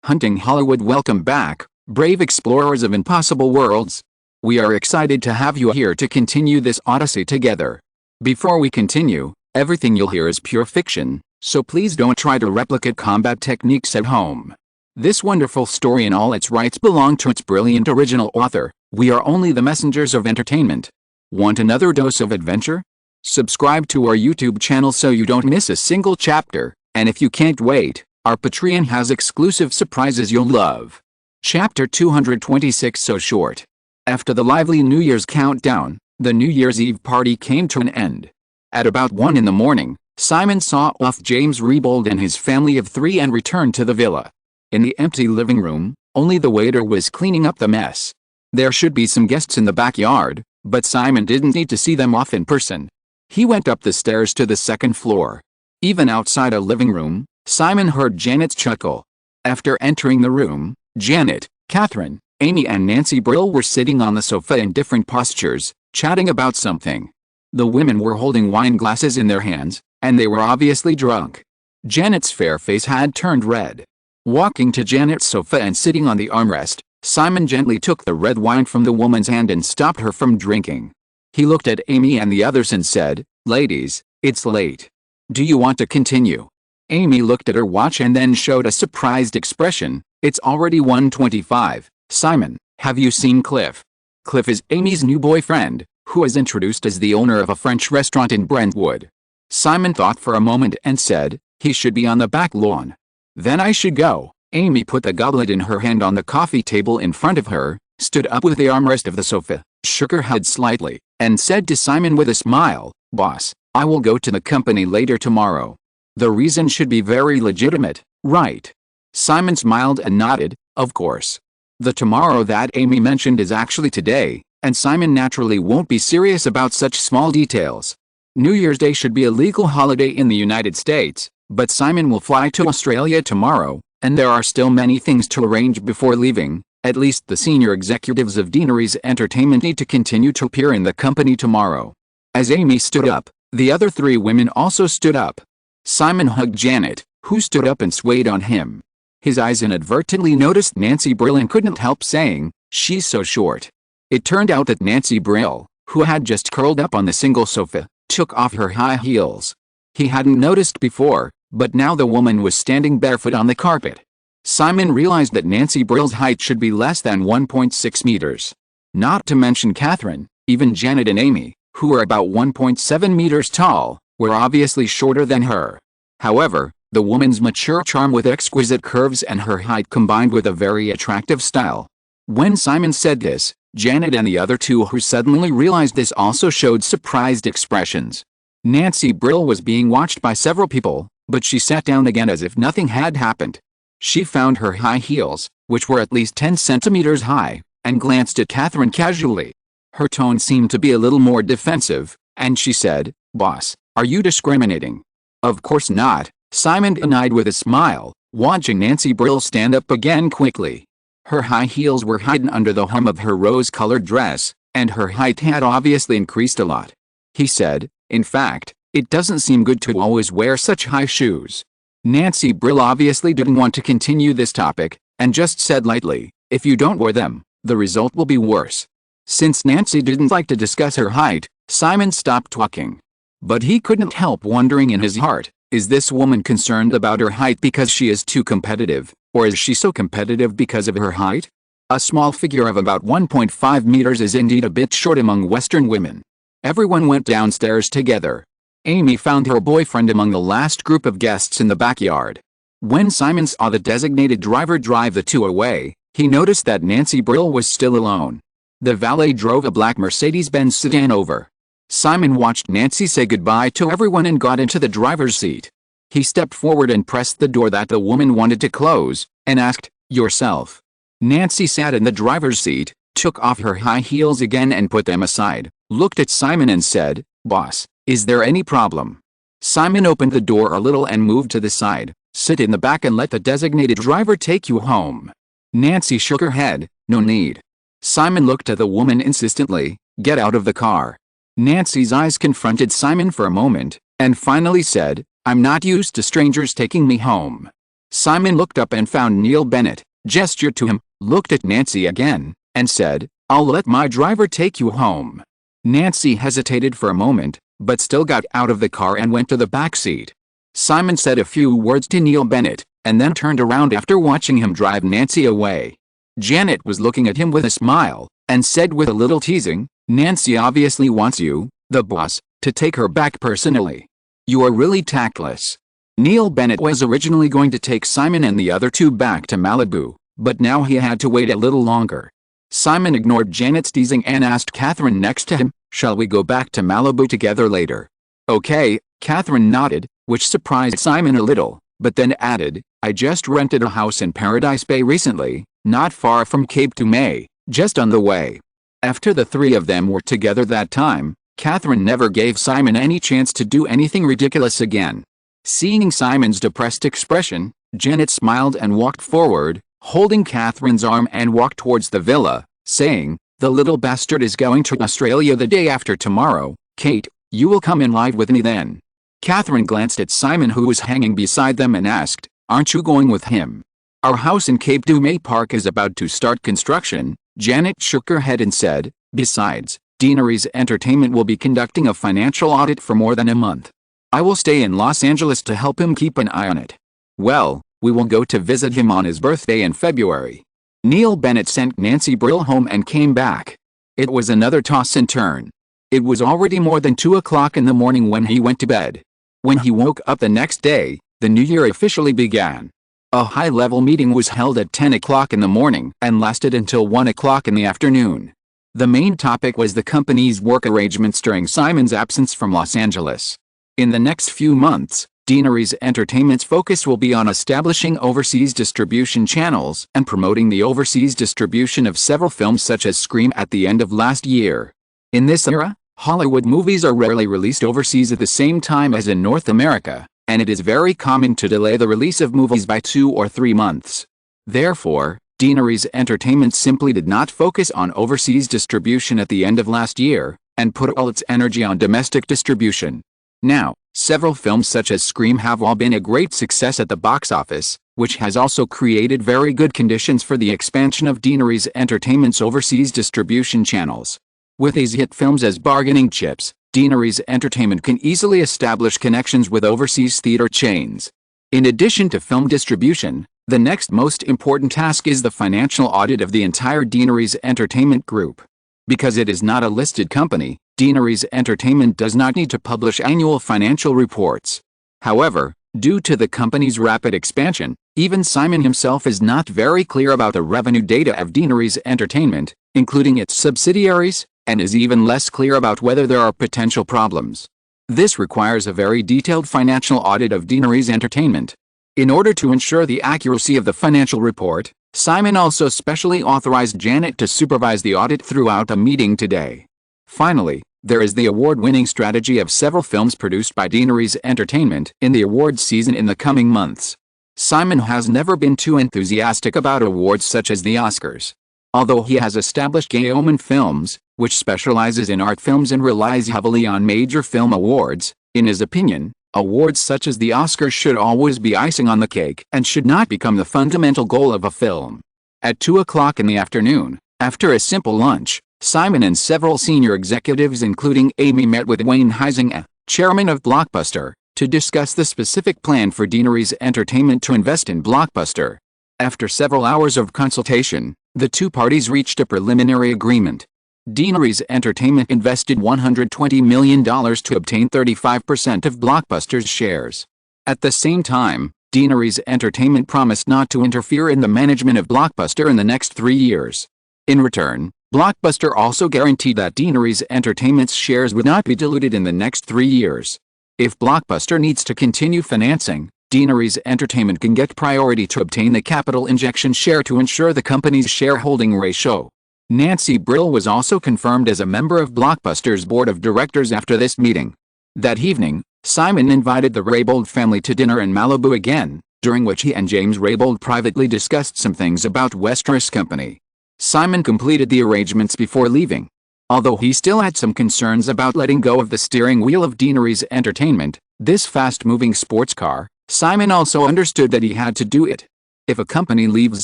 Hunting Hollywood. Welcome back, brave explorers of impossible worlds. We are excited to have you here to continue this odyssey together. Before we continue, everything you'll hear is pure fiction, so please don't try to replicate combat techniques at home. This wonderful story in all its rights belong to its brilliant original author. We are only the messengers of entertainment. Want another dose of adventure? Subscribe to our YouTube channel so you don't miss a single chapter, and if you can't wait, our Patreon has exclusive surprises you'll love. Chapter 226. So short. After the lively New Year's countdown, the New Year's Eve party came to an end. At about 1 in the morning, Simon saw off James Rebold and his family of 3 and returned to the villa. In the empty living room, only the waiter was cleaning up the mess. There should be some guests in the backyard, but Simon didn't need to see them off in person. He went up the stairs to the second floor. Even outside a living room, Simon heard Janet's chuckle. After entering the room, Janet, Kathryn, Amy and Nancy Brill were sitting on the sofa in different postures, chatting about something. The women were holding wine glasses in their hands, and they were obviously drunk. Janet's fair face had turned red. Walking to Janet's sofa and sitting on the armrest, Simon gently took the red wine from the woman's hand and stopped her from drinking. He looked at Amy and the others and said, "Ladies, it's late. Do you want to continue?" Amy looked at her watch and then showed a surprised expression. "It's already 1:25. Simon, have you seen Cliff?" Cliff is Amy's new boyfriend, who is introduced as the owner of a French restaurant in Brentwood. Simon thought for a moment and said, "He should be on the back lawn." "Then I should go." Amy put the goblet in her hand on the coffee table in front of her, stood up with the armrest of the sofa, shook her head slightly, and said to Simon with a smile, "Boss, I will go to the company later tomorrow. The reason should be very legitimate, right?" Simon smiled and nodded, "Of course. The tomorrow that Amy mentioned is actually today, and Simon naturally won't be serious about such small details. New Year's Day should be a legal holiday in the United States, but Simon will fly to Australia tomorrow, and there are still many things to arrange before leaving. At least the senior executives of Deanery's Entertainment need to continue to appear in the company tomorrow." As Amy stood up, the other 3 women also stood up. Simon hugged Janet, who stood up and swayed on him. His eyes inadvertently noticed Nancy Brill and couldn't help saying, "She's so short." It turned out that Nancy Brill, who had just curled up on the single sofa, took off her high heels. He hadn't noticed before, but now the woman was standing barefoot on the carpet. Simon realized that Nancy Brill's height should be less than 1.6 meters. Not to mention Kathryn, even Janet and Amy, who were about 1.7 meters tall, were obviously shorter than her. However, the woman's mature charm with exquisite curves and her height combined with a very attractive style. When Simon said this, Janet and the other 2 who suddenly realized this also showed surprised expressions. Nancy Brill was being watched by several people, but she sat down again as if nothing had happened. She found her high heels, which were at least 10 centimeters high, and glanced at Kathryn casually. Her tone seemed to be a little more defensive, and she said, "Boss, are you discriminating?" "Of course not," Simon denied with a smile, watching Nancy Brill stand up again quickly. Her high heels were hidden under the hem of her rose-colored dress, and her height had obviously increased a lot. He said, "In fact, it doesn't seem good to always wear such high shoes." Nancy Brill obviously didn't want to continue this topic, and just said lightly, "If you don't wear them, the result will be worse." Since Nancy didn't like to discuss her height, Simon stopped talking. But he couldn't help wondering in his heart, is this woman concerned about her height because she is too competitive, or is she so competitive because of her height? A small figure of about 1.5 meters is indeed a bit short among Western women. Everyone went downstairs together. Amy found her boyfriend among the last group of guests in the backyard. When Simon saw the designated driver drive the 2 away, he noticed that Nancy Brill was still alone. The valet drove a black Mercedes-Benz sedan over. Simon watched Nancy say goodbye to everyone and got into the driver's seat. He stepped forward and pressed the door that the woman wanted to close, and asked, "Yourself?" Nancy sat in the driver's seat, took off her high heels again and put them aside, looked at Simon and said, "Boss, is there any problem?" Simon opened the door a little and moved to the side. "Sit in the back and let the designated driver take you home." Nancy shook her head, "No need." Simon looked at the woman insistently, "Get out of the car." Nancy's eyes confronted Simon for a moment, and finally said, "I'm not used to strangers taking me home." Simon looked up and found Neil Bennett, gestured to him, looked at Nancy again, and said, "I'll let my driver take you home." Nancy hesitated for a moment, but still got out of the car and went to the back seat. Simon said a few words to Neil Bennett, and then turned around after watching him drive Nancy away. Janet was looking at him with a smile, and said with a little teasing, "Nancy obviously wants you, the boss, to take her back personally. You are really tactless." Neil Bennett was originally going to take Simon and the other two back to Malibu, but now he had to wait a little longer. Simon ignored Janet's teasing and asked Kathryn next to him, "Shall we go back to Malibu together later?" "Okay," Kathryn nodded, which surprised Simon a little, but then added, "I just rented a house in Paradise Bay recently, not far from Cape May, just on the way." After the three of them were together that time, Kathryn never gave Simon any chance to do anything ridiculous again. Seeing Simon's depressed expression, Janet smiled and walked forward, holding Kathryn's arm, and walked towards the villa, saying, "The little bastard is going to Australia the day after tomorrow. Kate, you will come in live with me then." Kathryn glanced at Simon, who was hanging beside them, and asked, "Aren't you going with him?" "Our house in Cape May Park is about to start construction." Janet shook her head and said, "Besides, Deanery's Entertainment will be conducting a financial audit for more than a month. I will stay in Los Angeles to help him keep an eye on it." "Well, we will go to visit him on his birthday in February." Neil Bennett sent Nancy Brill home and came back. It was another toss and turn. It was already more than 2 o'clock in the morning when he went to bed. When he woke up the next day, the new year officially began. A high-level meeting was held at 10 o'clock in the morning and lasted until 1 o'clock in the afternoon. The main topic was the company's work arrangements during Simon's absence from Los Angeles. In the next few months, Deanery's Entertainment's focus will be on establishing overseas distribution channels and promoting the overseas distribution of several films such as Scream at the end of last year. In this era, Hollywood movies are rarely released overseas at the same time as in North America, and it is very common to delay the release of movies by 2 or 3 months. Therefore, Deanery's Entertainment simply did not focus on overseas distribution at the end of last year, and put all its energy on domestic distribution. Now, several films such as Scream have all been a great success at the box office, which has also created very good conditions for the expansion of Deanery's Entertainment's overseas distribution channels. With these hit films as bargaining chips, Deanery's Entertainment can easily establish connections with overseas theater chains. In addition to film distribution, the next most important task is the financial audit of the entire Deanery's Entertainment group. Because it is not a listed company, Deanery's Entertainment does not need to publish annual financial reports. However, due to the company's rapid expansion, even Simon himself is not very clear about the revenue data of Deanery's Entertainment, including its subsidiaries, and is even less clear about whether there are potential problems. This requires a very detailed financial audit of Deanery's Entertainment. In order to ensure the accuracy of the financial report, Simon also specially authorized Janet to supervise the audit throughout the meeting today. Finally, there is the award-winning strategy of several films produced by Deanery's Entertainment in the awards season in the coming months. Simon has never been too enthusiastic about awards such as the Oscars. Although he has established Gay Omen Films, which specializes in art films and relies heavily on major film awards, in his opinion, awards such as the Oscars should always be icing on the cake and should not become the fundamental goal of a film. At 2 o'clock in the afternoon, after a simple lunch, Simon and several senior executives including Amy met with Wayne Huizinga, chairman of Blockbuster, to discuss the specific plan for Deanery's Entertainment to invest in Blockbuster. After several hours of consultation, the two parties reached a preliminary agreement. Deanery's Entertainment invested $120 million to obtain 35% of Blockbuster's shares. At the same time, Deanery's Entertainment promised not to interfere in the management of Blockbuster in the next 3 years. In return, Blockbuster also guaranteed that Deanery's Entertainment's shares would not be diluted in the next 3 years. If Blockbuster needs to continue financing, Deanery's Entertainment can get priority to obtain the capital injection share to ensure the company's shareholding ratio. Nancy Brill was also confirmed as a member of Blockbuster's board of directors after this meeting. That evening, Simon invited the Raybould family to dinner in Malibu again, during which he and James Raybould privately discussed some things about Westeros Company. Simon completed the arrangements before leaving. Although he still had some concerns about letting go of the steering wheel of Deanery's Entertainment, this fast-moving sports car, Simon also understood that he had to do it. If a company leaves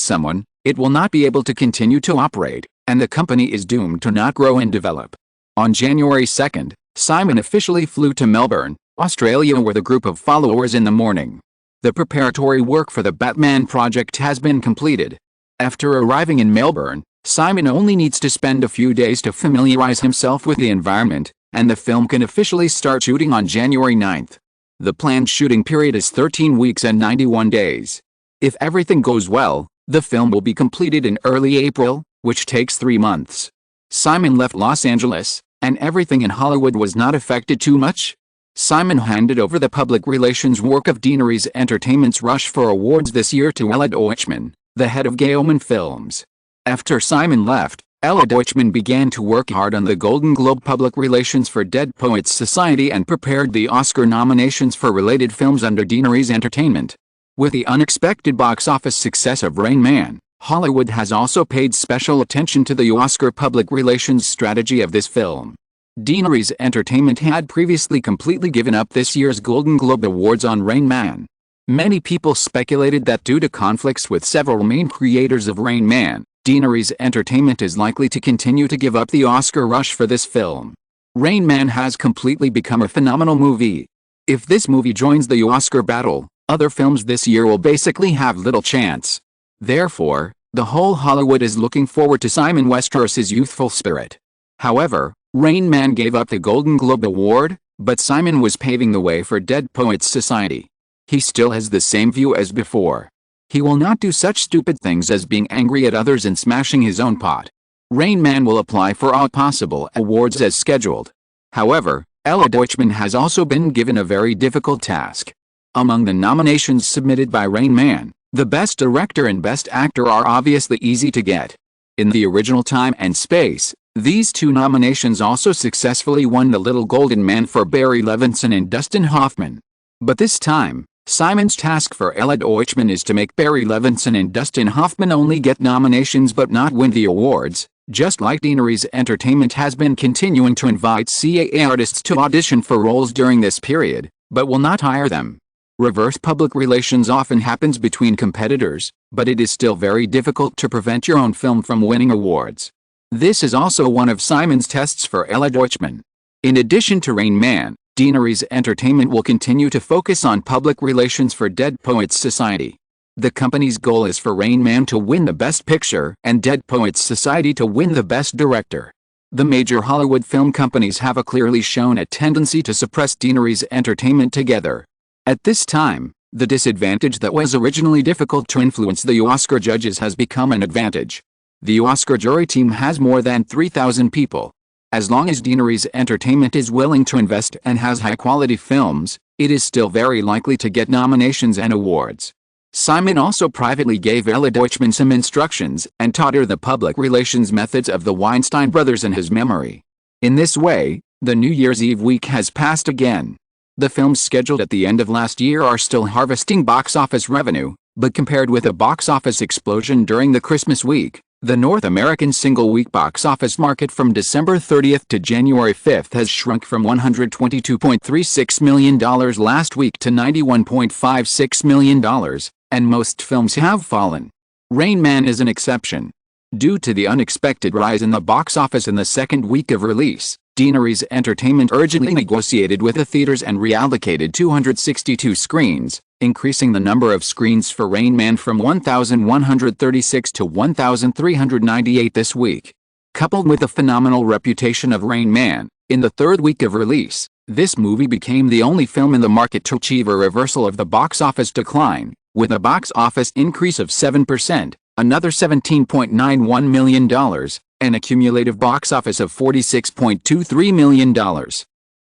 someone, it will not be able to continue to operate, and the company is doomed to not grow and develop. On January 2nd, Simon officially flew to Melbourne, Australia with a group of followers in the morning. The preparatory work for the Batman project has been completed. After arriving in Melbourne, Simon only needs to spend a few days to familiarize himself with the environment, and the film can officially start shooting on January 9th. The planned shooting period is 13 weeks and 91 days. If everything goes well, the film will be completed in early April, which takes 3 months. Simon left Los Angeles, and everything in Hollywood was not affected too much. Simon handed over the public relations work of Deaneries Entertainment's rush for awards this year to Ella Deutschman, the head of Gale-Man Films. After Simon left, Ella Deutschman began to work hard on the Golden Globe public relations for Dead Poets Society and prepared the Oscar nominations for related films under Deaneries Entertainment. With the unexpected box office success of Rain Man, Hollywood has also paid special attention to the Oscar public relations strategy of this film. Deaneries Entertainment had previously completely given up this year's Golden Globe Awards on Rain Man. Many people speculated that due to conflicts with several main creators of Rain Man, Deaneries Entertainment is likely to continue to give up the Oscar rush for this film. Rain Man has completely become a phenomenal movie. If this movie joins the Oscar battle, other films this year will basically have little chance. Therefore, the whole Hollywood is looking forward to Simon Westeros's youthful spirit. However, Rain Man gave up the Golden Globe Award, but Simon was paving the way for Dead Poets Society. He still has the same view as before. He will not do such stupid things as being angry at others and smashing his own pot. Rain Man will apply for all possible awards as scheduled. However, Ella Deutschman has also been given a very difficult task. Among the nominations submitted by Rain Man, the Best Director and Best Actor are obviously easy to get. In the original Time and Space, these two nominations also successfully won the Little Golden Man for Barry Levinson and Dustin Hoffman. But this time, Simon's task for Ella Deutschman is to make Barry Levinson and Dustin Hoffman only get nominations but not win the awards, just like Deaneries Entertainment has been continuing to invite CAA artists to audition for roles during this period, but will not hire them. Reverse public relations often happens between competitors, but it is still very difficult to prevent your own film from winning awards. This is also one of Simon's tests for Ella Deutschman. In addition to Rain Man, Deaneries Entertainment will continue to focus on public relations for Dead Poets Society. The company's goal is for Rain Man to win the Best Picture and Dead Poets Society to win the Best Director. The major Hollywood film companies have clearly shown a tendency to suppress Deaneries Entertainment together. At this time, the disadvantage that was originally difficult to influence the Oscar judges has become an advantage. The Oscar jury team has more than 3,000 people. As long as Deaneries Entertainment is willing to invest and has high-quality films, it is still very likely to get nominations and awards. Simon also privately gave Ella Deutschman some instructions and taught her the public relations methods of the Weinstein brothers in his memory. In this way, the New Year's Eve week has passed again. The films scheduled at the end of last year are still harvesting box office revenue, but compared with a box office explosion during the Christmas week, the North American single-week box office market from December 30th to January 5th has shrunk from $122.36 million last week to $91.56 million, and most films have fallen. Rain Man is an exception. Due to the unexpected rise in the box office in the second week of release, Deaneries Entertainment urgently negotiated with the theaters and reallocated 262 screens, increasing the number of screens for Rain Man from 1,136 to 1,398 this week. Coupled with the phenomenal reputation of Rain Man, in the third week of release, this movie became the only film in the market to achieve a reversal of the box office decline, with a box office increase of 7%, another $17.91 million, and a cumulative box office of $46.23 million.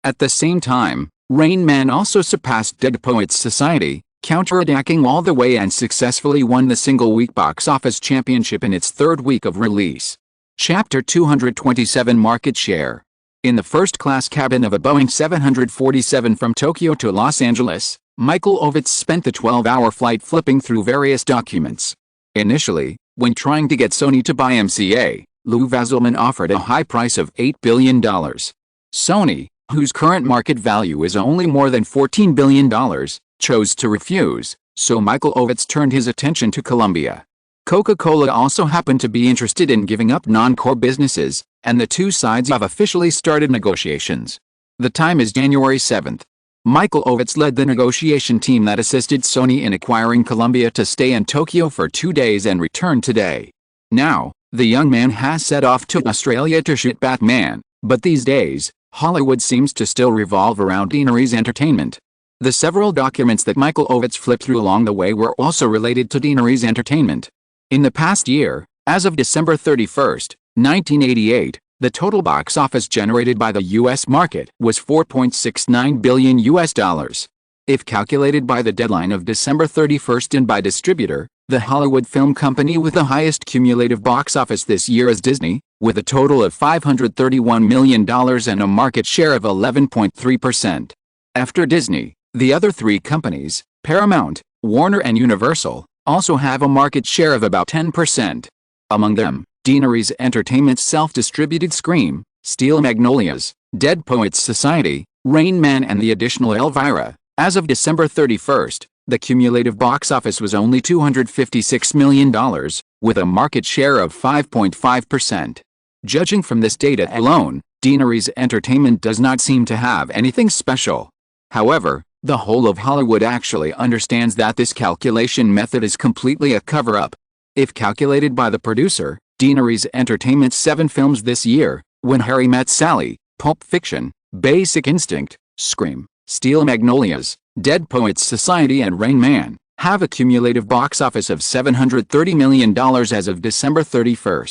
At the same time, Rain Man also surpassed Dead Poets Society, counterattacking all the way and successfully won the single-week box office championship in its third week of release. Chapter 227 Market Share. In the first-class cabin of a Boeing 747 from Tokyo to Los Angeles, Michael Ovitz spent the 12-hour flight flipping through various documents. Initially, when trying to get Sony to buy MCA, Lou Vasselman offered a high price of $8 billion. Sony, whose current market value is only more than $14 billion, chose to refuse, so Michael Ovitz turned his attention to Columbia. Coca-Cola also happened to be interested in giving up non-core businesses, and the two sides have officially started negotiations. The time is January 7th. Michael Ovitz led the negotiation team that assisted Sony in acquiring Columbia to stay in Tokyo for 2 days and return today. Now, the young man has set off to Australia to shoot Batman, but these days, Hollywood seems to still revolve around Deaneries Entertainment. The several documents that Michael Ovitz flipped through along the way were also related to Deaneries Entertainment. In the past year, as of December 31, 1988, the total box office generated by the U.S. market was $4.69 billion. If calculated by the deadline of December 31 and by distributor, the Hollywood film company with the highest cumulative box office this year is Disney, with a total of $531 million and a market share of 11.3%. After Disney, the other three companies, Paramount, Warner and Universal, also have a market share of about 10%. Among them, Deaneries Entertainment's self-distributed Scream, Steel Magnolias, Dead Poets Society, Rain Man and the additional Elvira. As of December 31, the cumulative box office was only $256 million, with a market share of 5.5%. Judging from this data alone, Deaneries Entertainment does not seem to have anything special. However, the whole of Hollywood actually understands that this calculation method is completely a cover-up. If calculated by the producer, Deaneries Entertainment's 7 films this year, When Harry Met Sally, Pulp Fiction, Basic Instinct, Scream, Steel Magnolias, Dead Poets Society and Rain Man, have a cumulative box office of $730 million as of December 31.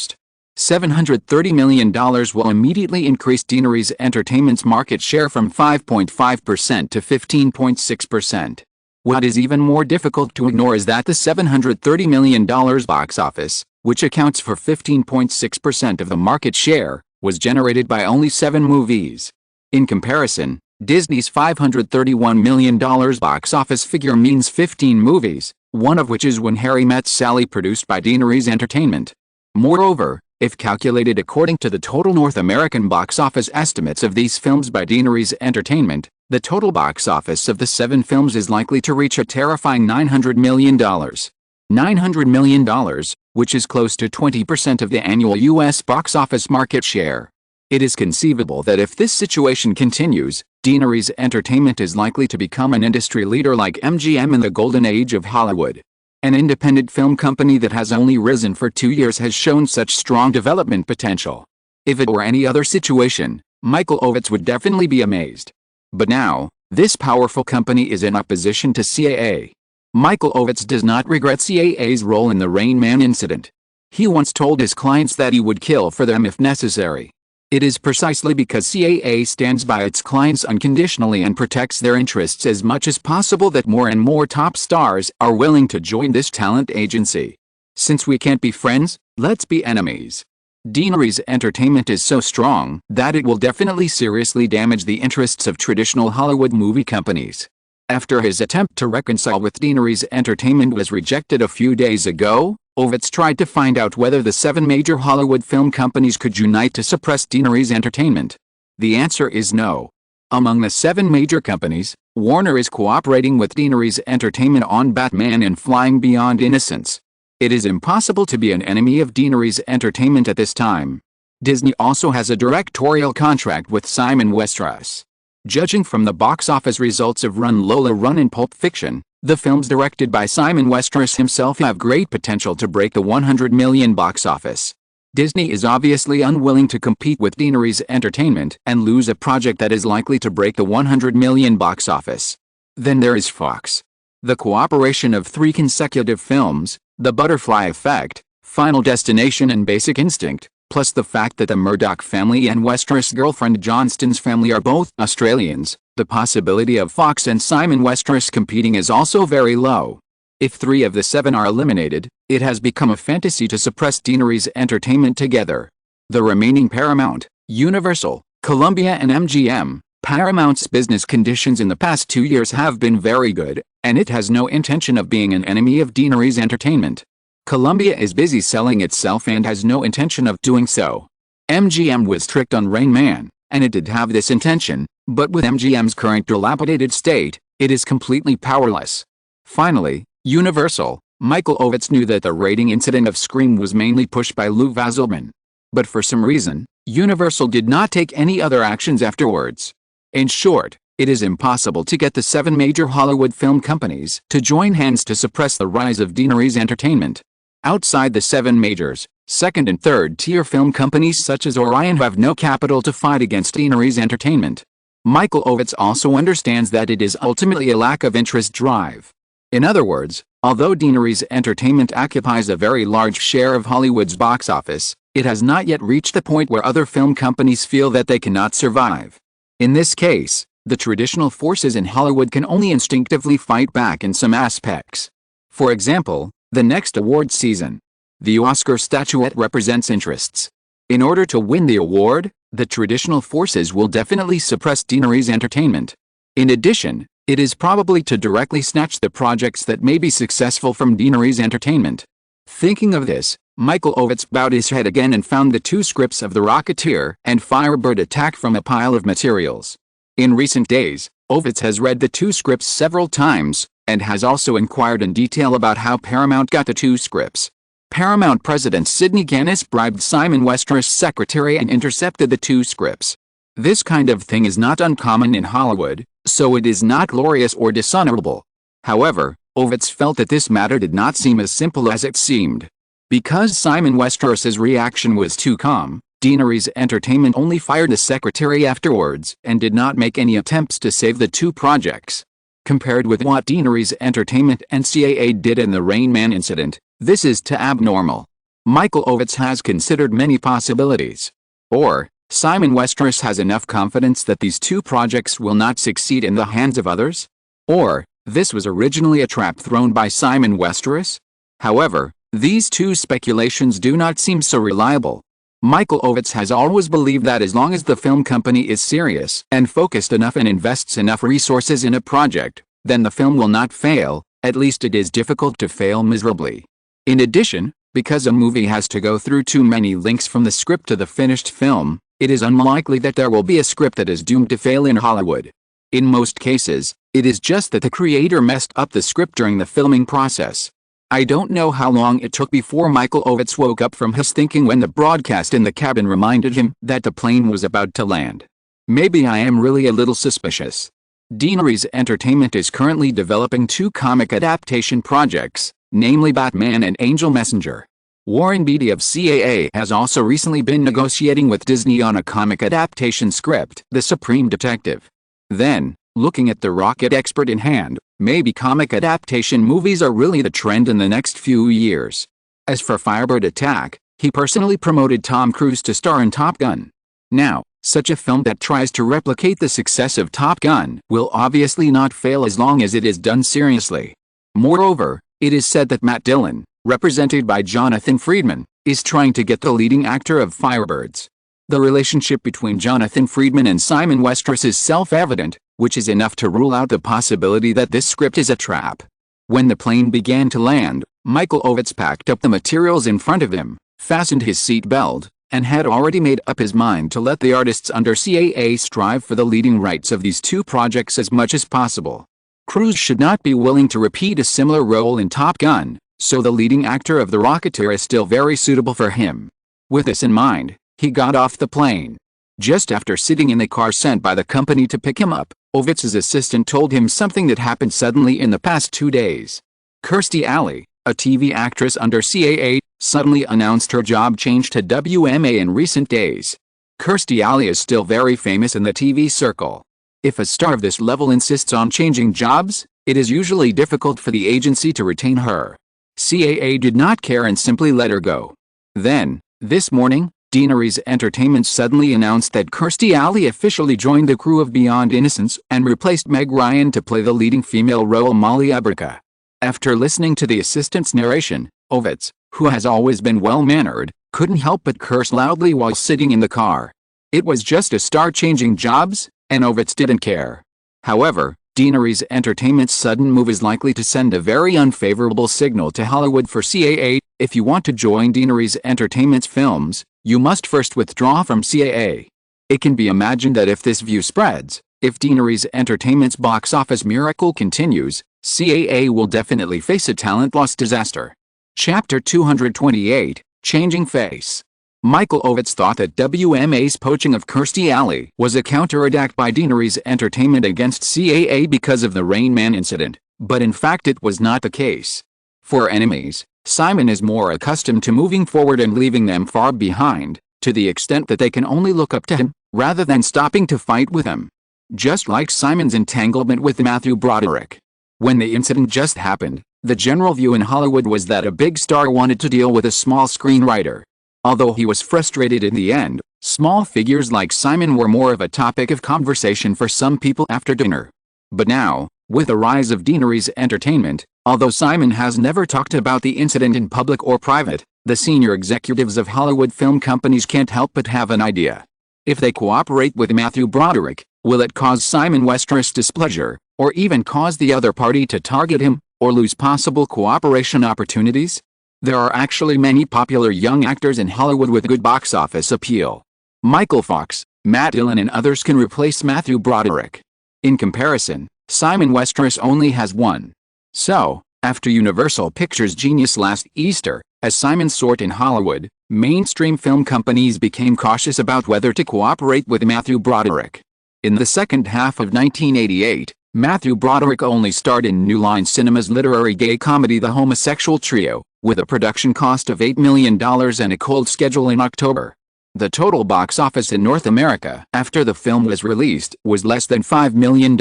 $730 million will immediately increase Deaneries Entertainment's market share from 5.5% to 15.6%. What is even more difficult to ignore is that the $730 million box office, which accounts for 15.6% of the market share, was generated by only 7 movies. In comparison, Disney's $531 million box office figure means 15 movies, one of which is When Harry Met Sally, produced by Deaneries Entertainment. Moreover, if calculated according to the total North American box office estimates of these films by Deaneries Entertainment, the total box office of the 7 films is likely to reach a terrifying $900 million. $900 million, which is close to 20% of the annual U.S. box office market share. It is conceivable that if this situation continues, Deaneries Entertainment is likely to become an industry leader like MGM in the golden age of Hollywood. An independent film company that has only risen for 2 years has shown such strong development potential. If it were any other situation, Michael Ovitz would definitely be amazed. But now, this powerful company is in opposition to CAA. Michael Ovitz does not regret CAA's role in the Rain Man incident. He once told his clients that he would kill for them if necessary. It is precisely because CAA stands by its clients unconditionally and protects their interests as much as possible that more and more top stars are willing to join this talent agency. Since we can't be friends, let's be enemies. Deaneries Entertainment is so strong that it will definitely seriously damage the interests of traditional Hollywood movie companies. After his attempt to reconcile with Deaneries Entertainment was rejected a few days ago, Ovitz tried to find out whether the 7 major Hollywood film companies could unite to suppress Deaneries Entertainment. The answer is no. Among the 7 major companies, Warner is cooperating with Deaneries Entertainment on Batman and Flying Beyond Innocence. It is impossible to be an enemy of Deaneries Entertainment at this time. Disney also has a directorial contract with Simon Westeros. Judging from the box office results of Lola Run and Pulp Fiction, the films directed by Simon Westeros himself have great potential to break the $100 million box office. Disney is obviously unwilling to compete with Deaneries Entertainment and lose a project that is likely to break the $100 million box office. Then there is Fox. The cooperation of 3 consecutive films, The Butterfly Effect, Final Destination and Basic Instinct, plus the fact that the Murdoch family and Westeros girlfriend Johnston's family are both Australians, the possibility of Fox and Simon Westeros competing is also very low. If 3 of the 7 are eliminated, it has become a fantasy to suppress Deaneries Entertainment together. The remaining Paramount, Universal, Columbia and MGM. Paramount's business conditions in the past 2 years have been very good, and it has no intention of being an enemy of Deaneries Entertainment. Columbia is busy selling itself and has no intention of doing so. MGM was tricked on Rain Man, and it did have this intention, but with MGM's current dilapidated state, It is completely powerless. Finally, Universal. Michael Ovitz knew that the rating incident of Scream was mainly pushed by Lou Vasselman. But for some reason, Universal did not take any other actions afterwards. In short, it is impossible to get the 7 major Hollywood film companies to join hands to suppress the rise of Deanery's Entertainment. Outside the 7 majors, second and third tier film companies such as Orion have no capital to fight against Deanery's Entertainment. Michael Ovitz also understands that it is ultimately a lack of interest drive. In other words, although Deanery's Entertainment occupies a very large share of Hollywood's box office, it has not yet reached the point where other film companies feel that they cannot survive. In this case, the traditional forces in Hollywood can only instinctively fight back in some aspects. For example, the next award season. The Oscar statuette represents interests. In order to win the award, the traditional forces will definitely suppress Deanery's Entertainment. In addition, it is probably to directly snatch the projects that may be successful from Deanery's Entertainment. Thinking of this, Michael Ovitz bowed his head again and found the 2 scripts of The Rocketeer and Firebird Attack from a pile of materials. In recent days, Ovitz has read the 2 scripts several times, and has also inquired in detail about how Paramount got the 2 scripts. Paramount President Sidney Gannis bribed Simon Westeros' secretary and intercepted the 2 scripts. This kind of thing is not uncommon in Hollywood, so it is not glorious or dishonorable. However, Ovitz felt that this matter did not seem as simple as it seemed. Because Simon Westeros's reaction was too calm, Deanery's Entertainment only fired the secretary afterwards and did not make any attempts to save the 2 projects. Compared with what Deanery's Entertainment and CAA did in the Rain Man incident, this is too abnormal. Michael Ovitz has considered many possibilities. Or, Simon Westeros has enough confidence that these 2 projects will not succeed in the hands of others? Or, this was originally a trap thrown by Simon Westeros? However, these 2 speculations do not seem so reliable. Michael Ovitz has always believed that as long as the film company is serious and focused enough and invests enough resources in a project, then the film will not fail. At least it is difficult to fail miserably. In addition, because a movie has to go through too many links from the script to the finished film, it is unlikely that there will be a script that is doomed to fail in Hollywood. In most cases, it is just that the creator messed up the script during the filming process. I don't know how long it took before Michael Ovitz woke up from his thinking when the broadcast in the cabin reminded him that the plane was about to land. Maybe I am really a little suspicious. Deanery's Entertainment is currently developing 2 comic adaptation projects, namely Batman and Angel Messenger. Warren Beatty of CAA has also recently been negotiating with Disney on a comic adaptation script, The Supreme Detective. Then, looking at the rocket expert in hand, maybe comic adaptation movies are really the trend in the next few years. As for Firebird Attack, he personally promoted Tom Cruise to star in Top Gun. Now, such a film that tries to replicate the success of Top Gun will obviously not fail as long as it is done seriously. Moreover, it is said that Matt Dillon, represented by Jonathan Friedman, is trying to get the leading actor of Firebirds. The relationship between Jonathan Friedman and Simon Westeros is self-evident, which is enough to rule out the possibility that this script is a trap. When the plane began to land, Michael Ovitz packed up the materials in front of him, fastened his seat belt, and had already made up his mind to let the artists under CAA strive for the leading rights of these 2 projects as much as possible. Cruise should not be willing to repeat a similar role in Top Gun, so the leading actor of The Rocketeer is still very suitable for him. With this in mind, he got off the plane. Just after sitting in the car sent by the company to pick him up, Ovitz's assistant told him something that happened suddenly in the past 2 days. Kirstie Alley, a TV actress under CAA, suddenly announced her job change to WMA in recent days. Kirstie Alley is still very famous in the TV circle. If a star of this level insists on changing jobs, it is usually difficult for the agency to retain her. CAA did not care and simply let her go. Then, this morning, Deanery's Entertainment suddenly announced that Kirstie Alley officially joined the crew of Beyond Innocence and replaced Meg Ryan to play the leading female role Molly Abrica. After listening to the assistant's narration, Ovitz, who has always been well-mannered, couldn't help but curse loudly while sitting in the car. It was just a star changing jobs, and Ovitz didn't care. However, Deanery's Entertainment's sudden move is likely to send a very unfavorable signal to Hollywood for CAA. If you want to join Deanery's Entertainment's films, you must first withdraw from CAA. It can be imagined that if this view spreads, If Deaneries Entertainment's box office miracle continues, CAA will definitely face a talent loss disaster. Chapter 228, Changing Face. Michael Ovitz thought that WMA's poaching of Kirstie Alley was a counterattack by Deaneries Entertainment against CAA because of the Rain Man incident, but in fact it was not the case. For enemies, Simon is more accustomed to moving forward and leaving them far behind, to the extent that they can only look up to him, rather than stopping to fight with him. Just like Simon's entanglement with Matthew Broderick. When the incident just happened, the general view in Hollywood was that a big star wanted to deal with a small screenwriter. Although he was frustrated in the end, small figures like Simon were more of a topic of conversation for some people after dinner. But now, with the rise of Deaneries Entertainment, although Simon has never talked about the incident in public or private, the senior executives of Hollywood film companies can't help but have an idea. If they cooperate with Matthew Broderick, will it cause Simon Westeros displeasure, or even cause the other party to target him, or lose possible cooperation opportunities? There are actually many popular young actors in Hollywood with good box office appeal. Michael Fox, Matt Dillon and others can replace Matthew Broderick. In comparison, Simon Westeros only has one. So, after Universal Pictures' genius last Easter, as Simon soared in Hollywood, mainstream film companies became cautious about whether to cooperate with Matthew Broderick. In the second half of 1988, Matthew Broderick only starred in New Line Cinema's literary gay comedy The Homosexual Trio, with a production cost of $8 million and a cold schedule in October. The total box office in North America after the film was released was less than $5 million.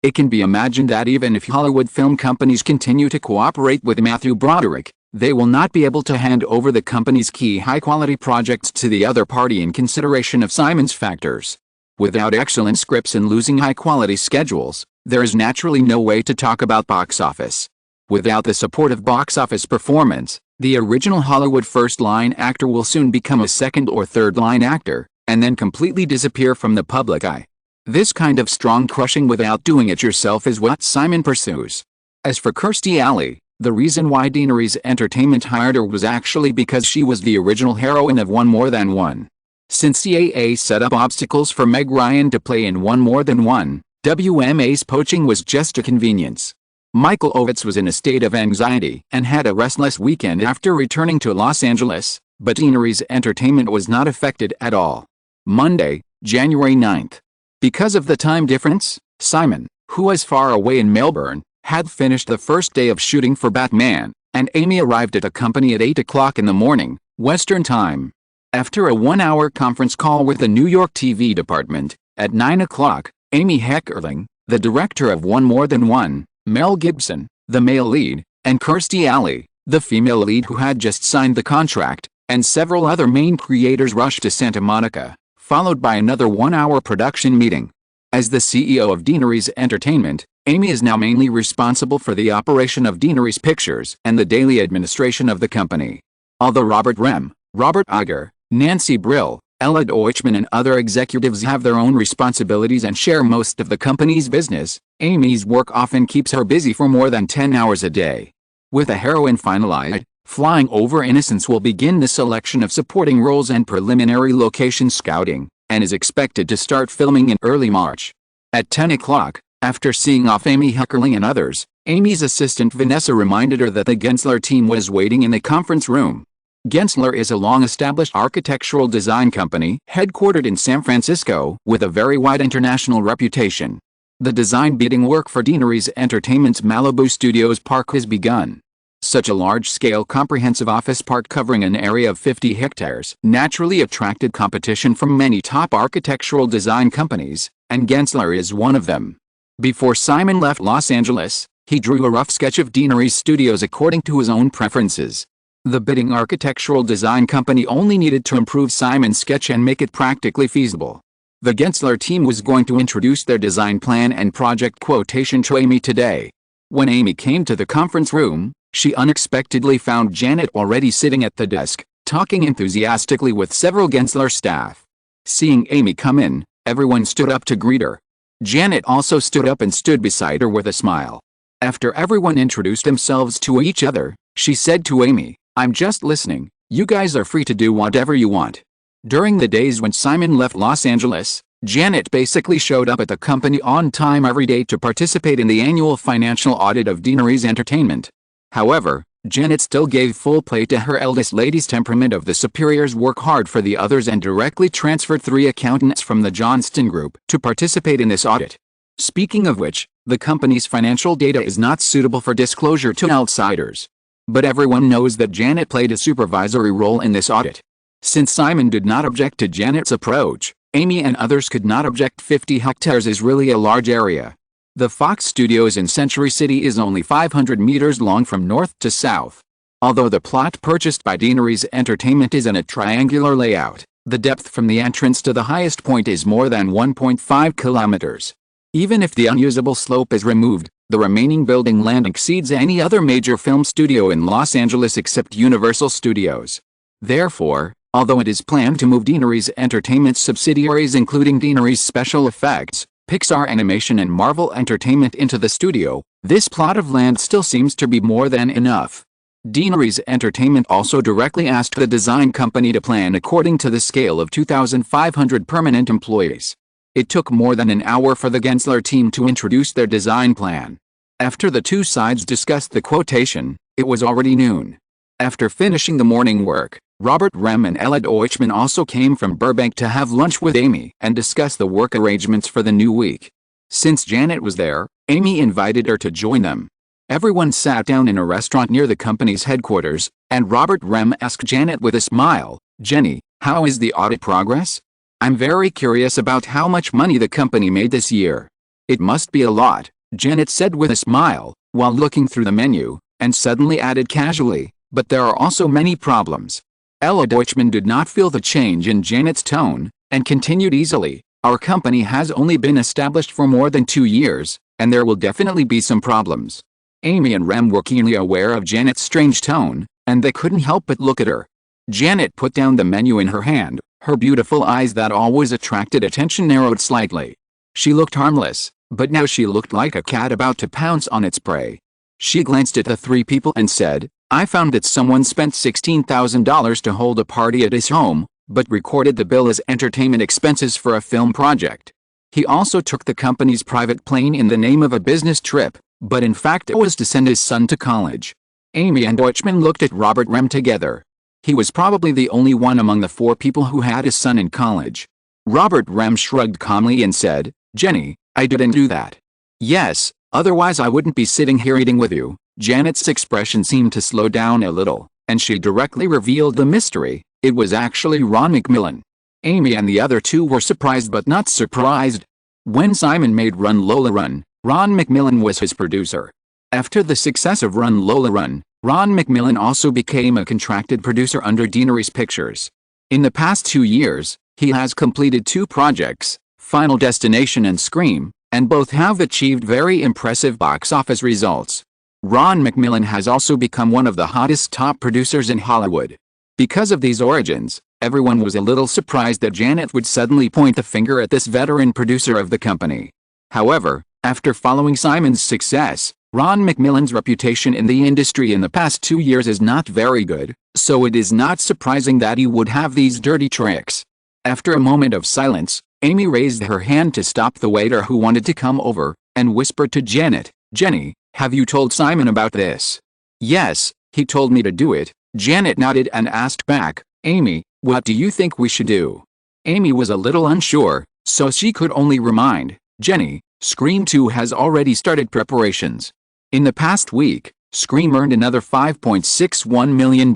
It can be imagined that even if Hollywood film companies continue to cooperate with Matthew Broderick, they will not be able to hand over the company's key high-quality projects to the other party in consideration of Simon's factors. Without excellent scripts and losing high-quality schedules, there is naturally no way to talk about box office. Without the support of box office performance, the original Hollywood first-line actor will soon become a second- or third-line actor, and then completely disappear from the public eye. This kind of strong crushing without doing it yourself is what Simon pursues. As for Kirstie Alley, the reason why Deaneries Entertainment hired her was actually because she was the original heroine of One More Than One. Since CAA set up obstacles for Meg Ryan to play in One More Than One, WMA's poaching was just a convenience. Michael Ovitz was in a state of anxiety and had a restless weekend after returning to Los Angeles, but Deaneries Entertainment was not affected at all. Monday, January 9th. Because of the time difference, Simon, who was far away in Melbourne, had finished the first day of shooting for Batman, and Amy arrived at the company at 8 o'clock in the morning, Western Time. After a one-hour conference call with the New York TV department, at 9 o'clock, Amy Heckerling, the director of One More Than One, Mel Gibson, the male lead, and Kirstie Alley, the female lead who had just signed the contract, and several other main creators rushed to Santa Monica, followed by another one-hour production meeting. As the CEO of Deaneries Entertainment, Amy is now mainly responsible for the operation of Deaneries Pictures and the daily administration of the company. Although Robert Rem, Robert Iger, Nancy Brill, Ella Deutschman and other executives have their own responsibilities and share most of the company's business, Amy's work often keeps her busy for more than 10 hours a day. With a heroine finalized, Flying Over Innocence will begin the selection of supporting roles and preliminary location scouting, and is expected to start filming in early March. At 10 o'clock, after seeing off Amy Heckerling and others, Amy's assistant Vanessa reminded her that the Gensler team was waiting in the conference room. Gensler is a long-established architectural design company headquartered in San Francisco with a very wide international reputation. The design bidding work for Deaneries Entertainment's Malibu Studios park has begun. Such a large-scale comprehensive office park covering an area of 50 hectares naturally attracted competition from many top architectural design companies, and Gensler is one of them. Before Simon left Los Angeles, he drew a rough sketch of Deaneries Studios according to his own preferences. The bidding architectural design company only needed to improve Simon's sketch and make it practically feasible. The Gensler team was going to introduce their design plan and project quotation to Amy today. When Amy came to the conference room, she unexpectedly found Janet already sitting at the desk, talking enthusiastically with several Gensler staff. Seeing Amy come in, everyone stood up to greet her. Janet also stood up and stood beside her with a smile. After everyone introduced themselves to each other, she said to Amy, "I'm just listening, you guys are free to do whatever you want." During the days when Simon left Los Angeles, Janet basically showed up at the company on time every day to participate in the annual financial audit of Deanery's Entertainment. However, Janet still gave full play to her eldest lady's temperament of the superiors work hard for the others and directly transferred 3 accountants from the Johnston Group to participate in this audit. Speaking of which, the company's financial data is not suitable for disclosure to outsiders. But everyone knows that Janet played a supervisory role in this audit. Since Simon did not object to Janet's approach, Amy and others could not object. 50 hectares is really a large area. The Fox Studios in Century City is only 500 meters long from north to south. Although the plot purchased by Deanery's Entertainment is in a triangular layout, the depth from the entrance to the highest point is more than 1.5 kilometers. Even if the unusable slope is removed, the remaining building land exceeds any other major film studio in Los Angeles except Universal Studios. Therefore, although it is planned to move Deanery's Entertainment subsidiaries including Deanery's Special Effects, Pixar Animation and Marvel Entertainment into the studio, this plot of land still seems to be more than enough. Deanery's Entertainment also directly asked the design company to plan according to the scale of 2,500 permanent employees. It took more than an hour for the Gensler team to introduce their design plan. After the two sides discussed the quotation, it was already noon. After finishing the morning work, Robert Rem and Ella Deutschman also came from Burbank to have lunch with Amy and discuss the work arrangements for the new week. Since Janet was there, Amy invited her to join them. Everyone sat down in a restaurant near the company's headquarters, and Robert Rem asked Janet with a smile, "Jenny, how is the audit progress? I'm very curious about how much money the company made this year." "It must be a lot," Janet said with a smile, while looking through the menu, and suddenly added casually, "but there are also many problems." Ella Deutschman did not feel the change in Janet's tone, and continued easily, "Our company has only been established for more than 2 years, and there will definitely be some problems." Amy and Rem were keenly aware of Janet's strange tone, and they couldn't help but look at her. Janet put down the menu in her hand, her beautiful eyes that always attracted attention narrowed slightly. She looked harmless, but now she looked like a cat about to pounce on its prey. She glanced at the 3 people and said, "I found that someone spent $16,000 to hold a party at his home, but recorded the bill as entertainment expenses for a film project. He also took the company's private plane in the name of a business trip, but in fact it was to send his son to college." Amy and Deutschman looked at Robert Rem together. He was probably the only one among the 4 people who had his son in college. Robert Rem shrugged calmly and said, "Jenny, I didn't do that." "Yes, otherwise I wouldn't be sitting here eating with you." Janet's expression seemed to slow down a little, and she directly revealed the mystery. It was actually Ron McMillan. Amy and the other 2 were surprised but not surprised. When Simon made Run Lola Run, Ron McMillan was his producer. After the success of Run Lola Run, Ron McMillan also became a contracted producer under Deanery's Pictures. In the past 2 years, he has completed 2 projects, Final Destination and Scream, and both have achieved very impressive box office results. Ron McMillan has also become one of the hottest top producers in Hollywood. Because of these origins, everyone was a little surprised that Janet would suddenly point the finger at this veteran producer of the company. However, after following Simon's success, Ron McMillan's reputation in the industry in the past 2 years is not very good, so it is not surprising that he would have these dirty tricks. After a moment of silence, Amy raised her hand to stop the waiter who wanted to come over, and whispered to Janet, "Jenny, have you told Simon about this?" "Yes, he told me to do it." Janet nodded and asked back, "Amy, what do you think we should do?" Amy was a little unsure, so she could only remind, "Jenny, Scream 2 has already started preparations." In the past week, Scream earned another $5.61 million.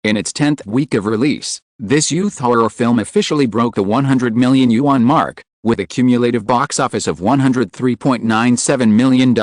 In its 10th week of release, this youth horror film officially broke the 100 million yuan mark, with a cumulative box office of $103.97 million.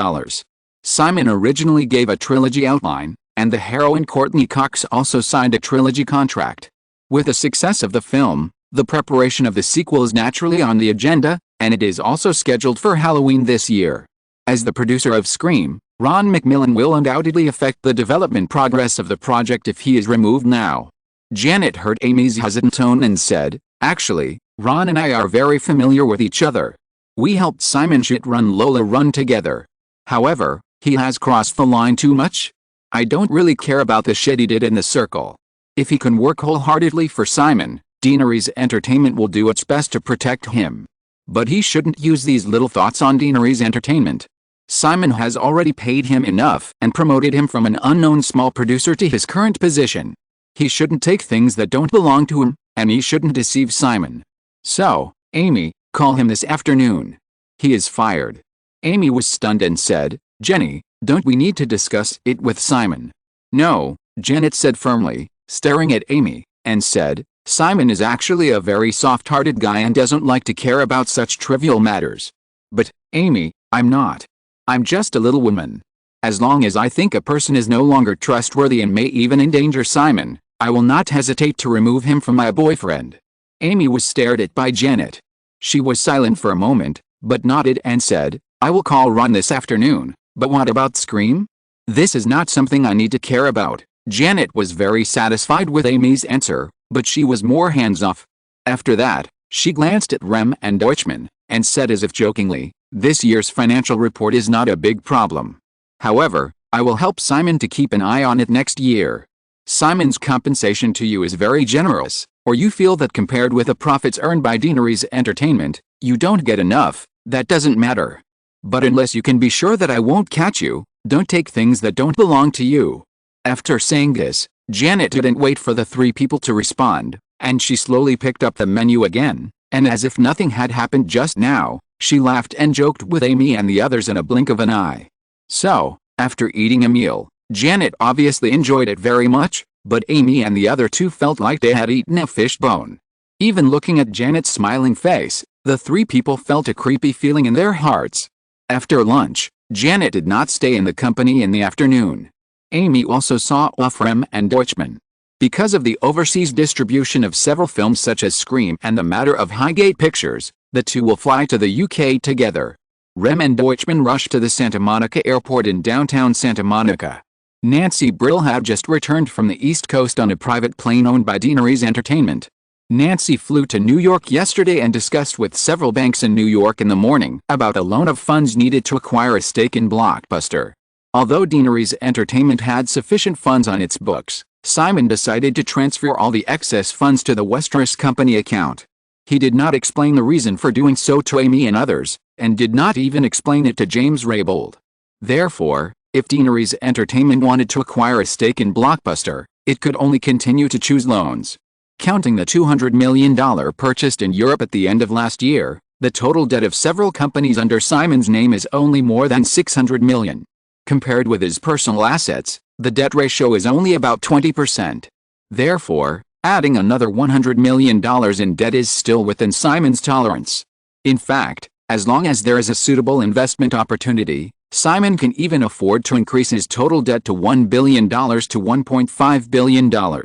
Simon originally gave a trilogy outline, and the heroine Courteney Cox also signed a trilogy contract. With the success of the film, the preparation of the sequel is naturally on the agenda, and it is also scheduled for Halloween this year. As the producer of Scream, Ron McMillan will undoubtedly affect the development progress of the project if he is removed now. Janet heard Amy's hesitant tone and said, "Actually, Ron and I are very familiar with each other. We helped Simon shoot Run Lola Run together. However, he has crossed the line too much. I don't really care about the shit he did in The Circle. If he can work wholeheartedly for Simon, Deanery's Entertainment will do its best to protect him. But he shouldn't use these little thoughts on Deanery's Entertainment. Simon has already paid him enough and promoted him from an unknown small producer to his current position. He shouldn't take things that don't belong to him, and he shouldn't deceive Simon. So, Amy, call him this afternoon. He is fired. Amy was stunned and said, Jenny, don't we need to discuss it with Simon? No, Janet said firmly, staring at Amy, and said, Simon is actually a very soft-hearted guy and doesn't like to care about such trivial matters. But, Amy, I'm not. I'm just a little woman. As long as I think a person is no longer trustworthy and may even endanger Simon, I will not hesitate to remove him from my boyfriend. Amy was stared at by Janet. She was silent for a moment, but nodded and said, I will call Ron this afternoon, but what about Scream? This is not something I need to care about. Janet was very satisfied with Amy's answer, but she was more hands-off. After that, she glanced at Rem and Deutschman, and said as if jokingly, this year's financial report is not a big problem. However, I will help Simon to keep an eye on it next year. Simon's compensation to you is very generous, or you feel that compared with the profits earned by Deanery's Entertainment, you don't get enough, that doesn't matter. But unless you can be sure that I won't catch you, don't take things that don't belong to you. After saying this, Janet didn't wait for the three people to respond, and she slowly picked up the menu again, and as if nothing had happened just now, she laughed and joked with Amy and the others in a blink of an eye. So, after eating a meal, Janet obviously enjoyed it very much, but Amy and the other two felt like they had eaten a fish bone. Even looking at Janet's smiling face, the three people felt a creepy feeling in their hearts. After lunch, Janet did not stay in the company in the afternoon. Amy also saw off Rem and Deutschman. Because of the overseas distribution of several films such as Scream and The Matter of Highgate Pictures, the two will fly to the UK together. Rem and Deutschman rushed to the Santa Monica airport in downtown Santa Monica. Nancy Brittle had just returned from the East Coast on a private plane owned by Deanery's Entertainment. Nancy flew to New York yesterday and discussed with several banks in New York in the morning about a loan of funds needed to acquire a stake in Blockbuster. Although Deanery's Entertainment had sufficient funds on its books, Simon decided to transfer all the excess funds to the Westeros company account. He did not explain the reason for doing so to Amy and others, and did not even explain it to James Raybould. Therefore, if Deanery's Entertainment wanted to acquire a stake in Blockbuster, it could only continue to choose loans. Counting the $200 million purchased in Europe at the end of last year, the total debt of several companies under Simon's name is only more than $600 million. Compared with his personal assets, the debt ratio is only about 20%. Therefore, adding another $100 million in debt is still within Simon's tolerance. In fact, as long as there is a suitable investment opportunity, Simon can even afford to increase his total debt to $1 billion to $1.5 billion.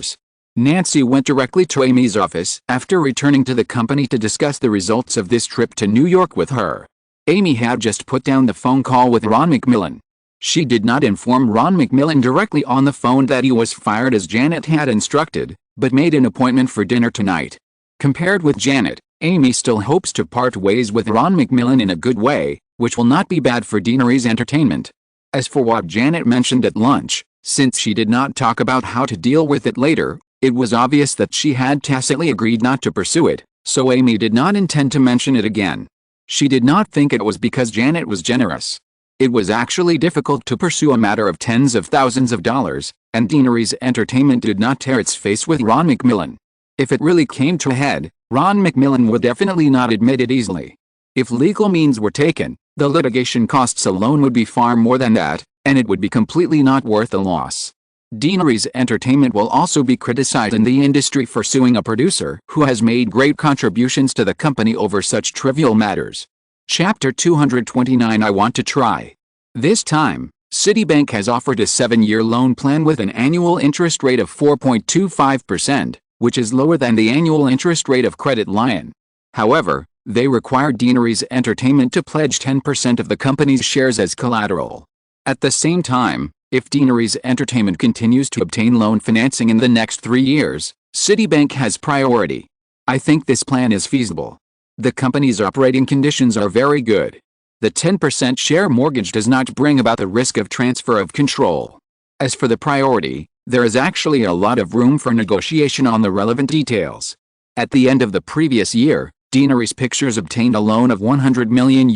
Nancy went directly to Amy's office after returning to the company to discuss the results of this trip to New York with her. Amy had just put down the phone call with Ron McMillan. She did not inform Ron McMillan directly on the phone that he was fired as Janet had instructed, but made an appointment for dinner tonight. Compared with Janet, Amy still hopes to part ways with Ron McMillan in a good way, which will not be bad for Deanery's Entertainment. As for what Janet mentioned at lunch, since she did not talk about how to deal with it later, it was obvious that she had tacitly agreed not to pursue it, so Amy did not intend to mention it again. She did not think it was because Janet was generous. It was actually difficult to pursue a matter of tens of thousands of dollars, and Deanery's Entertainment did not tear its face with Ron McMillan. If it really came to a head, Ron McMillan would definitely not admit it easily. If legal means were taken, the litigation costs alone would be far more than that, and it would be completely not worth the loss. Deanery's Entertainment will also be criticized in the industry for suing a producer who has made great contributions to the company over such trivial matters. Chapter 229 I Want to Try. This time, Citibank has offered a 7-year loan plan with an annual interest rate of 4.25%, which is lower than the annual interest rate of Credit Lion. However, they require Deanery's Entertainment to pledge 10% of the company's shares as collateral. At the same time, if Deanery's Entertainment continues to obtain loan financing in the next 3 years, Citibank has priority. I think this plan is feasible. The company's operating conditions are very good. The 10% share mortgage does not bring about the risk of transfer of control. As for the priority, there is actually a lot of room for negotiation on the relevant details. At the end of the previous year, Deaneries Pictures obtained a loan of $100 million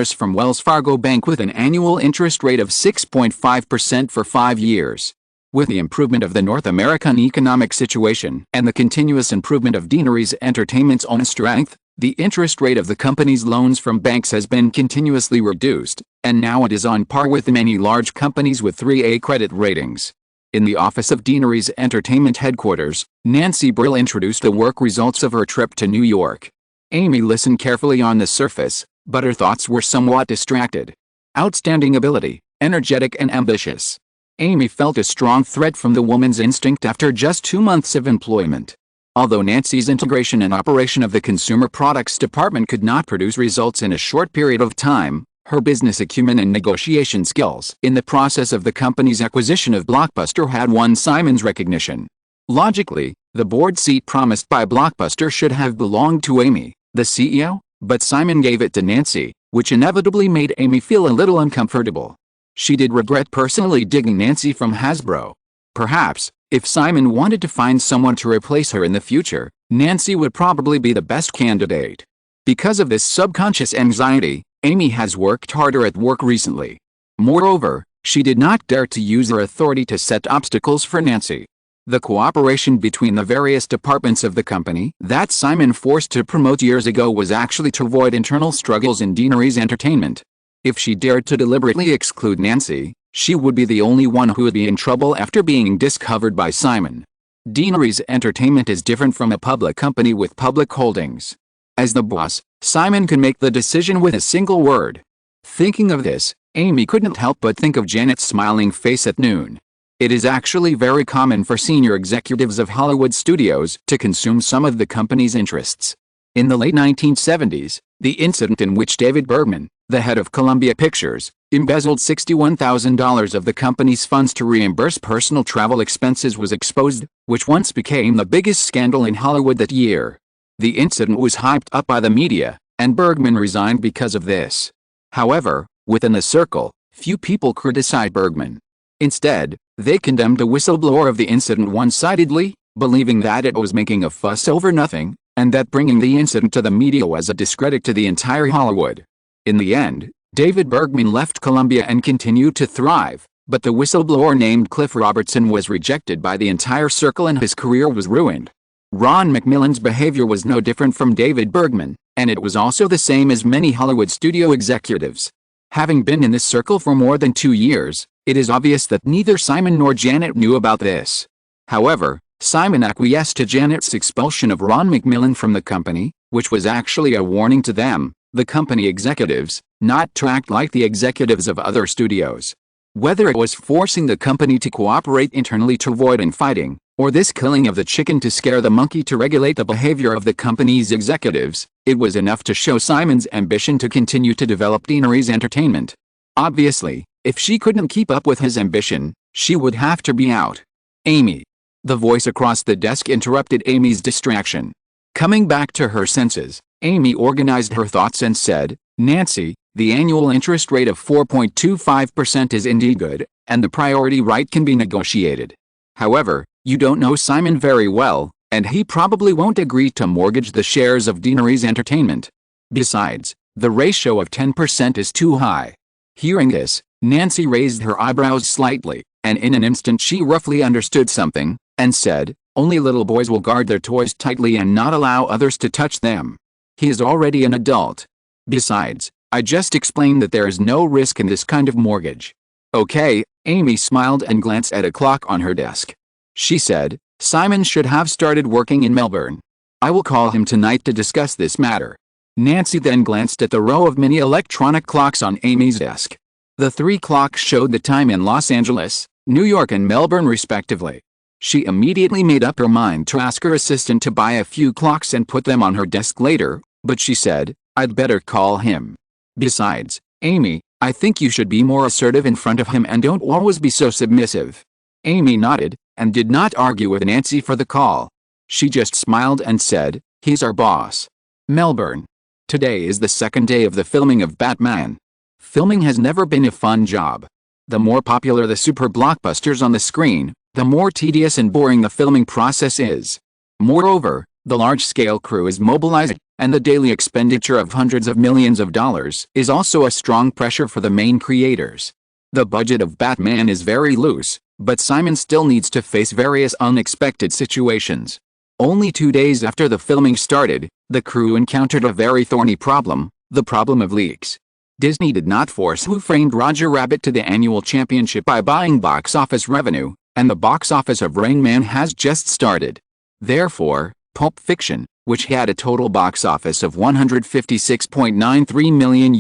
from Wells Fargo Bank with an annual interest rate of 6.5% for 5 years. With the improvement of the North American economic situation and the continuous improvement of Deaneries Entertainment's own strength, the interest rate of the company's loans from banks has been continuously reduced, and now it is on par with many large companies with 3A credit ratings. In the office of Deaneries Entertainment headquarters, Nancy Brill introduced the work results of her trip to New York. Amy listened carefully on the surface, but her thoughts were somewhat distracted. Outstanding ability, energetic and ambitious. Amy felt a strong threat from the woman's instinct after just 2 months of employment. Although Nancy's integration and operation of the consumer products department could not produce results in a short period of time, her business acumen and negotiation skills in the process of the company's acquisition of Blockbuster had won Simon's recognition. Logically, the board seat promised by Blockbuster should have belonged to Amy, the CEO, but Simon gave it to Nancy, which inevitably made Amy feel a little uncomfortable. She did regret personally digging Nancy from Hasbro. Perhaps, if Simon wanted to find someone to replace her in the future, Nancy would probably be the best candidate. Because of this subconscious anxiety, Amy has worked harder at work recently. Moreover, she did not dare to use her authority to set obstacles for Nancy. The cooperation between the various departments of the company that Simon forced to promote years ago was actually to avoid internal struggles in Deaneries Entertainment. If she dared to deliberately exclude Nancy, she would be the only one who would be in trouble after being discovered by Simon. Deaneries Entertainment is different from a public company with public holdings. As the boss, Simon can make the decision with a single word. Thinking of this, Amy couldn't help but think of Janet's smiling face at noon. It is actually very common for senior executives of Hollywood studios to consume some of the company's interests. In the late 1970s, the incident in which David Bergman, the head of Columbia Pictures, embezzled $61,000 of the company's funds to reimburse personal travel expenses was exposed, which once became the biggest scandal in Hollywood that year. The incident was hyped up by the media, and Bergman resigned because of this. However, within the circle, few people criticized Bergman. Instead, they condemned the whistleblower of the incident one-sidedly, believing that it was making a fuss over nothing, and that bringing the incident to the media was a discredit to the entire Hollywood. In the end, David Bergman left Columbia and continued to thrive, but the whistleblower named Cliff Robertson was rejected by the entire circle and his career was ruined. Ron McMillan's behavior was no different from David Bergman, and it was also the same as many Hollywood studio executives. Having been in this circle for more than 2 years, it is obvious that neither Simon nor Janet knew about this. However, Simon acquiesced to Janet's expulsion of Ron McMillan from the company, which was actually a warning to them, the company executives, not to act like the executives of other studios. Whether it was forcing the company to cooperate internally to avoid infighting, or this killing of the chicken to scare the monkey to regulate the behavior of the company's executives, it was enough to show Simon's ambition to continue to develop Deaneries Entertainment. Obviously, if she couldn't keep up with his ambition, she would have to be out. Amy. The voice across the desk interrupted Amy's distraction. Coming back to her senses, Amy organized her thoughts and said, "Nancy, the annual interest rate of 4.25% is indeed good, and the priority right can be negotiated. However, you don't know Simon very well, and he probably won't agree to mortgage the shares of Deaneries Entertainment. Besides, the ratio of 10% is too high." Hearing this, Nancy raised her eyebrows slightly, and in an instant she roughly understood something, and said, "Only little boys will guard their toys tightly and not allow others to touch them. He is already an adult. Besides, I just explained that there is no risk in this kind of mortgage." "Okay," Amy smiled and glanced at a clock on her desk. She said, "Simon should have started working in Melbourne. I will call him tonight to discuss this matter." Nancy then glanced at the row of mini electronic clocks on Amy's desk. The 3 clocks showed the time in Los Angeles, New York and Melbourne respectively. She immediately made up her mind to ask her assistant to buy a few clocks and put them on her desk later, but she said, "I'd better call him. Besides, Amy, I think you should be more assertive in front of him and don't always be so submissive." Amy nodded, and did not argue with Nancy for the call. She just smiled and said, "He's our boss." Melbourne. Today is the second day of the filming of Batman. Filming has never been a fun job. The more popular the super blockbusters on the screen, the more tedious and boring the filming process is. Moreover, The large-scale crew is mobilized, and the daily expenditure of hundreds of millions of dollars is also a strong pressure for the main creators. The budget of Batman is very loose, but Simon still needs to face various unexpected situations. Only 2 days after the filming started, the crew encountered a very thorny problem, the problem of leaks. Disney did not force Who Framed Roger Rabbit to the annual championship by buying box office revenue, and the box office of Rain Man has just started. Therefore, Pulp Fiction, which had a total box office of $156.93 million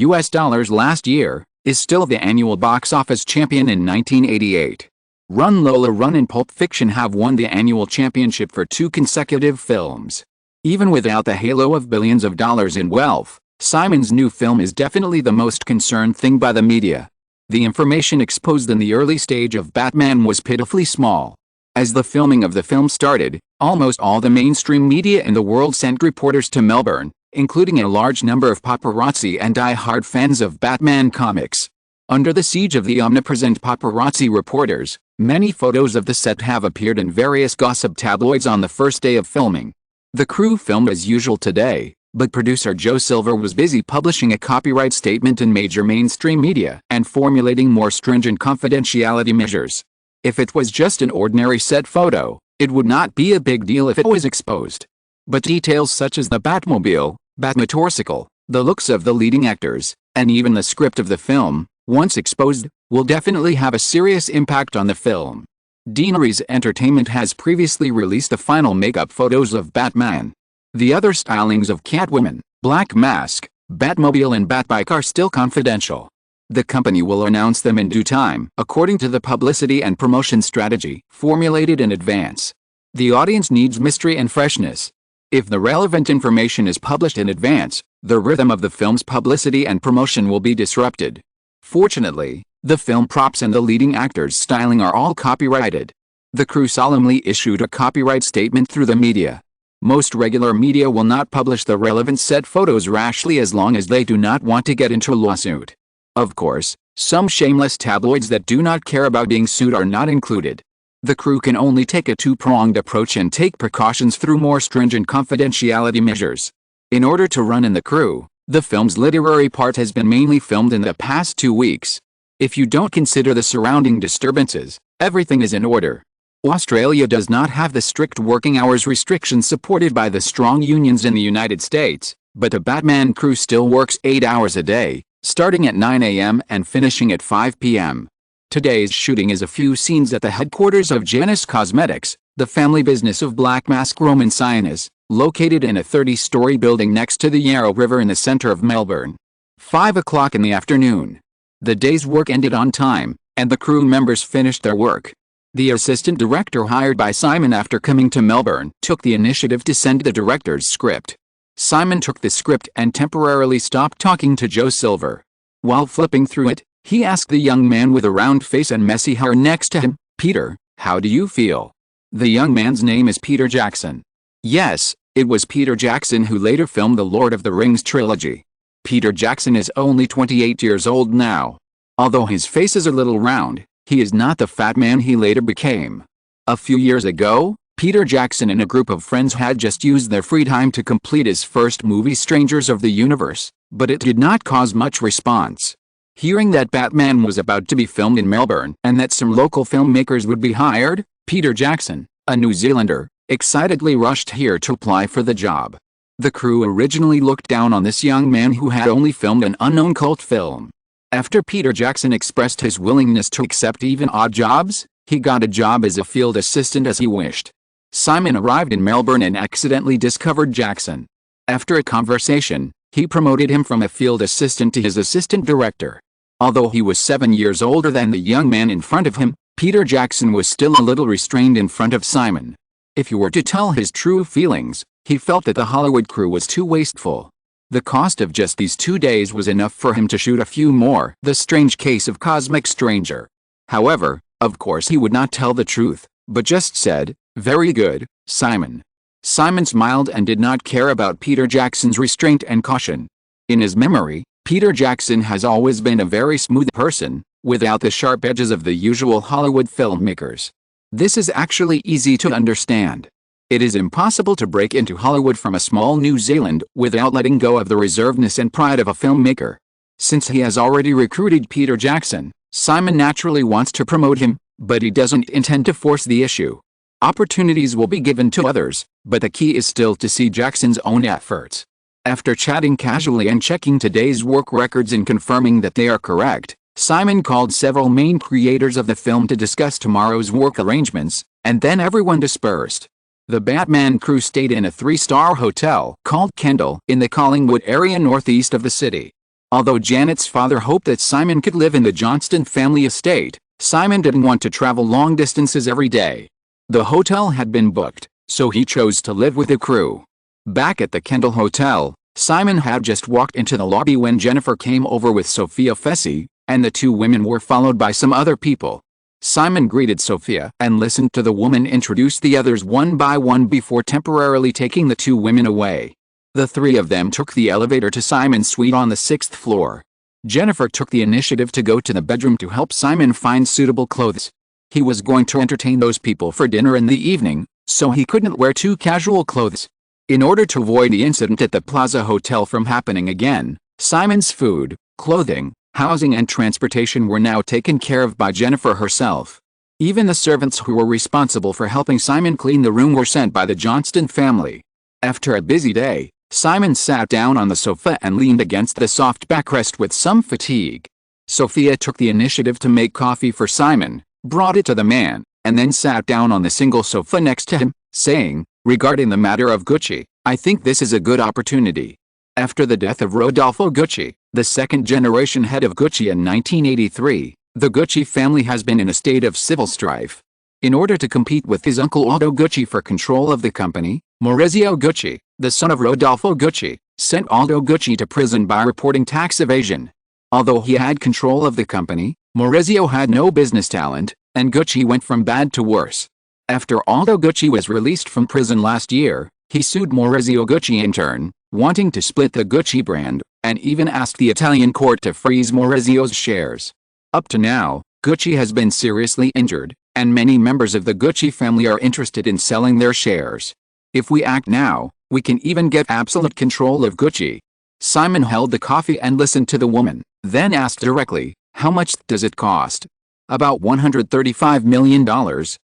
last year, is still the annual box office champion in 1988. Run Lola Run and Pulp Fiction have won the annual championship for 2 consecutive films. Even without the halo of billions of dollars in wealth, Simon's new film is definitely the most concerned thing by the media. The information exposed in the early stage of Batman was pitifully small. As the filming of the film started, almost all the mainstream media in the world sent reporters to Melbourne, including a large number of paparazzi and die-hard fans of Batman comics. Under the siege of the omnipresent paparazzi reporters, many photos of the set have appeared in various gossip tabloids on the first day of filming. The crew filmed as usual today, but producer Joe Silver was busy publishing a copyright statement in major mainstream media and formulating more stringent confidentiality measures. If it was just an ordinary set photo, it would not be a big deal if it was exposed. But details such as the Batmobile, Batmotorcycle, the looks of the leading actors, and even the script of the film, once exposed, will definitely have a serious impact on the film. Deaneries Entertainment has previously released the final makeup photos of Batman. The other stylings of Catwoman, Black Mask, Batmobile and Batbike are still confidential. The company will announce them in due time, according to the publicity and promotion strategy formulated in advance. The audience needs mystery and freshness. If the relevant information is published in advance, the rhythm of the film's publicity and promotion will be disrupted. Fortunately, the film props and the leading actors' styling are all copyrighted. The crew solemnly issued a copyright statement through the media. Most regular media will not publish the relevant set photos rashly as long as they do not want to get into a lawsuit. Of course, some shameless tabloids that do not care about being sued are not included. The crew can only take a two-pronged approach and take precautions through more stringent confidentiality measures. In order to run in the crew, the film's literary part has been mainly filmed in the past 2 weeks. If you don't consider the surrounding disturbances, everything is in order. Australia does not have the strict working hours restrictions supported by the strong unions in the United States, but the Batman crew still works 8 hours a day, starting at 9 a.m. and finishing at 5 p.m. Today's shooting is a few scenes at the headquarters of Janus Cosmetics, the family business of Black Mask Roman Sionis, located in a 30-story building next to the Yarra River in the center of Melbourne. 5 o'clock in the afternoon. The day's work ended on time, and the crew members finished their work. The assistant director hired by Simon after coming to Melbourne took the initiative to send the director's script. Simon took the script and temporarily stopped talking to Joe Silver. While flipping through it, he asked the young man with a round face and messy hair next to him, "Peter, how do you feel?" The young man's name is Peter Jackson. Yes, it was Peter Jackson who later filmed the Lord of the Rings trilogy. Peter Jackson is only 28 years old now. Although his face is a little round, he is not the fat man he later became. A few years ago, Peter Jackson and a group of friends had just used their free time to complete his first movie Strangers of the Universe, but it did not cause much response. Hearing that Batman was about to be filmed in Melbourne and that some local filmmakers would be hired, Peter Jackson, a New Zealander, excitedly rushed here to apply for the job. The crew originally looked down on this young man who had only filmed an unknown cult film. After Peter Jackson expressed his willingness to accept even odd jobs, he got a job as a field assistant as he wished. Simon arrived in Melbourne and accidentally discovered Jackson. After a conversation, he promoted him from a field assistant to his assistant director. Although he was 7 years older than the young man in front of him, Peter Jackson was still a little restrained in front of Simon. If you were to tell his true feelings, he felt that the Hollywood crew was too wasteful. The cost of just these 2 days was enough for him to shoot a few more. The Strange Case of Cosmic Stranger. However, of course he would not tell the truth, but just said, "Very good, Simon." Simon smiled and did not care about Peter Jackson's restraint and caution. In his memory, Peter Jackson has always been a very smooth person, without the sharp edges of the usual Hollywood filmmakers. This is actually easy to understand. It is impossible to break into Hollywood from a small New Zealand without letting go of the reservedness and pride of a filmmaker. Since he has already recruited Peter Jackson, Simon naturally wants to promote him, but he doesn't intend to force the issue. Opportunities will be given to others, but the key is still to see Jackson's own efforts. After chatting casually and checking today's work records and confirming that they are correct, Simon called several main creators of the film to discuss tomorrow's work arrangements, and then everyone dispersed. The Batman crew stayed in a 3-star hotel called Kendall in the Collingwood area northeast of the city. Although Janet's father hoped that Simon could live in the Johnston family estate, Simon didn't want to travel long distances every day. The hotel had been booked, so he chose to live with the crew. Back at the Kendall Hotel, Simon had just walked into the lobby when Jennifer came over with Sophia Fessy, and the two women were followed by some other people. Simon greeted Sophia and listened to the woman introduce the others one by one before temporarily taking the two women away. The three of them took the elevator to Simon's suite on the 6th floor. Jennifer took the initiative to go to the bedroom to help Simon find suitable clothes. He was going to entertain those people for dinner in the evening, so he couldn't wear too casual clothes. In order to avoid the incident at the Plaza Hotel from happening again, Simon's food, clothing, housing and transportation were now taken care of by Jennifer herself. Even the servants who were responsible for helping Simon clean the room were sent by the Johnston family. After a busy day, Simon sat down on the sofa and leaned against the soft backrest with some fatigue. Sophia took the initiative to make coffee for Simon, brought it to the man, and then sat down on the single sofa next to him, saying, "Regarding the matter of Gucci, I think this is a good opportunity." After the death of Rodolfo Gucci, the second-generation head of Gucci in 1983, the Gucci family has been in a state of civil strife. In order to compete with his uncle Aldo Gucci for control of the company, Maurizio Gucci, the son of Rodolfo Gucci, sent Aldo Gucci to prison by reporting tax evasion. Although he had control of the company, Maurizio had no business talent, and Gucci went from bad to worse. After Aldo Gucci was released from prison last year, he sued Maurizio Gucci in turn, wanting to split the Gucci brand, and even asked the Italian court to freeze Maurizio's shares. Up to now, Gucci has been seriously injured, and many members of the Gucci family are interested in selling their shares. If we act now, we can even get absolute control of Gucci. Simon held the coffee and listened to the woman, then asked directly, "How much does it cost?" "About $135 million,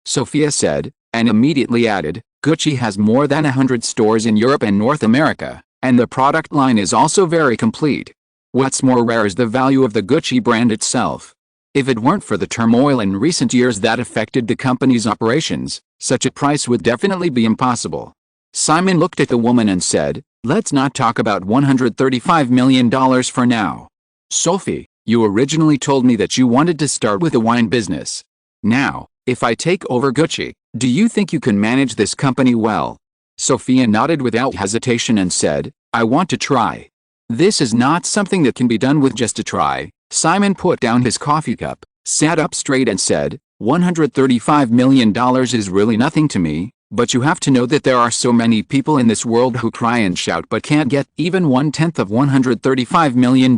Sophia said, and immediately added, "Gucci has more than 100 stores in Europe and North America, and the product line is also very complete. What's more rare is the value of the Gucci brand itself. If it weren't for the turmoil in recent years that affected the company's operations, such a price would definitely be impossible." Simon looked at the woman and said, "Let's not talk about $135 million for now. Sophie, you originally told me that you wanted to start with a wine business. Now, if I take over Gucci, do you think you can manage this company well?" Sophia nodded without hesitation and said, "I want to try." "This is not something that can be done with just a try." Simon put down his coffee cup, sat up straight and said, $135 million is really nothing to me, but you have to know that there are so many people in this world who cry and shout but can't get even 1/10 of $135 million.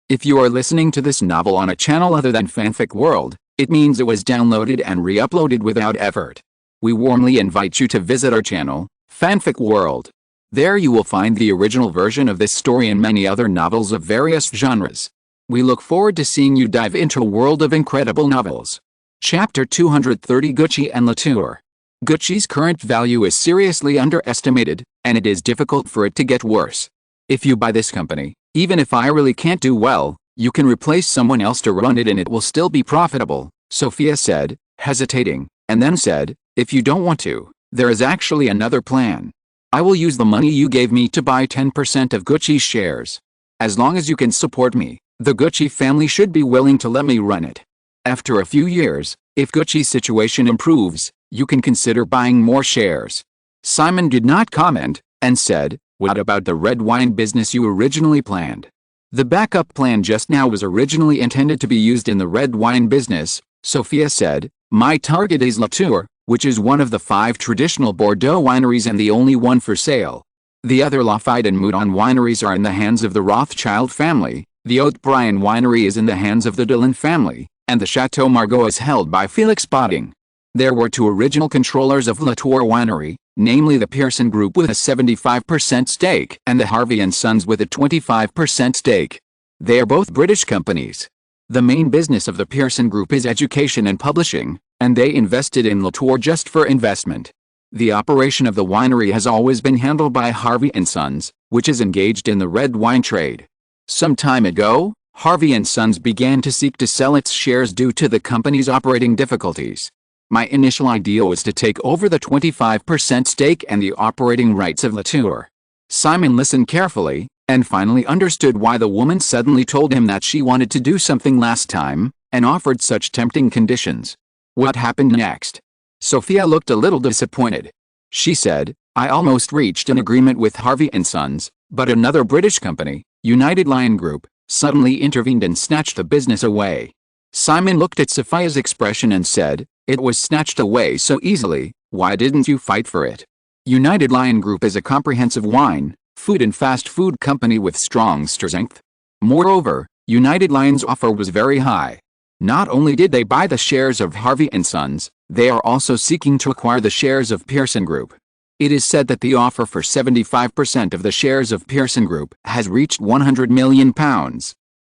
If you are listening to this novel on a channel other than Fanfic World, it means it was downloaded and re-uploaded without effort. We warmly invite you to visit our channel, Fanfic World. There you will find the original version of this story and many other novels of various genres. We look forward to seeing you dive into a world of incredible novels. Chapter 230 Gucci and Latour. Gucci's current value is seriously underestimated, and it is difficult for it to get worse. If you buy this company, even if I really can't do well, you can replace someone else to run it and it will still be profitable, Sophia said, hesitating, and then said, "If you don't want to, there is actually another plan. I will use the money you gave me to buy 10% of Gucci's shares. As long as you can support me, the Gucci family should be willing to let me run it. After a few years, if Gucci's situation improves, you can consider buying more shares." Simon did not comment, and said, "What about the red wine business you originally planned?" "The backup plan just now was originally intended to be used in the red wine business," Sophia said. "My target is Latour, which is one of the 5 traditional Bordeaux wineries and the only one for sale. The other Lafite and Moudon wineries are in the hands of the Rothschild family, the Haute Brion winery is in the hands of the Dillon family, and the Chateau Margaux is held by Felix Boding. There were 2 original controllers of Latour Winery, namely the Pearson Group with a 75% stake and the Harvey & Sons with a 25% stake. They are both British companies. The main business of the Pearson Group is education and publishing, and they invested in Latour just for investment. The operation of the winery has always been handled by Harvey & Sons, which is engaged in the red wine trade. Some time ago, Harvey & Sons began to seek to sell its shares due to the company's operating difficulties. My initial idea was to take over the 25% stake and the operating rights of Latour. Simon listened carefully, and finally understood why the woman suddenly told him that she wanted to do something last time, and offered such tempting conditions. What happened next? Sophia looked a little disappointed. She said, I almost reached an agreement with Harvey & Sons, but another British company, United Lion Group, suddenly intervened and snatched the business away. Simon looked at Sophia's expression and said, it was snatched away so easily, why didn't you fight for it? United Lion Group is a comprehensive wine, food and fast food company with strong strength. Moreover, United Lion's offer was very high. Not only did they buy the shares of Harvey & Sons, they are also seeking to acquire the shares of Pearson Group. It is said that the offer for 75% of the shares of Pearson Group has reached £100 million.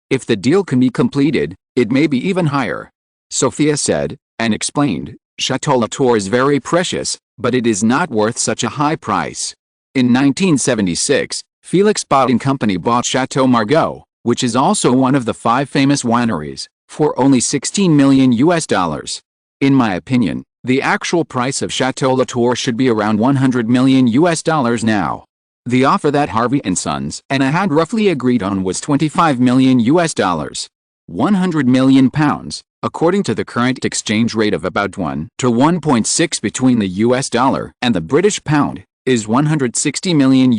If the deal can be completed, it may be even higher. Sophia said, and explained, Chateau Latour is very precious, but it is not worth such a high price. In 1976, Felix Bought & Company bought Chateau Margaux, which is also one of the 5 famous wineries, for only $16 million. In my opinion, the actual price of Chateau Latour should be around $100 million now. The offer that Harvey & Sons and I had roughly agreed on was $25 million. £100 million, according to the current exchange rate of about 1 to 1.6 between the US dollar and the British pound, is $160 million.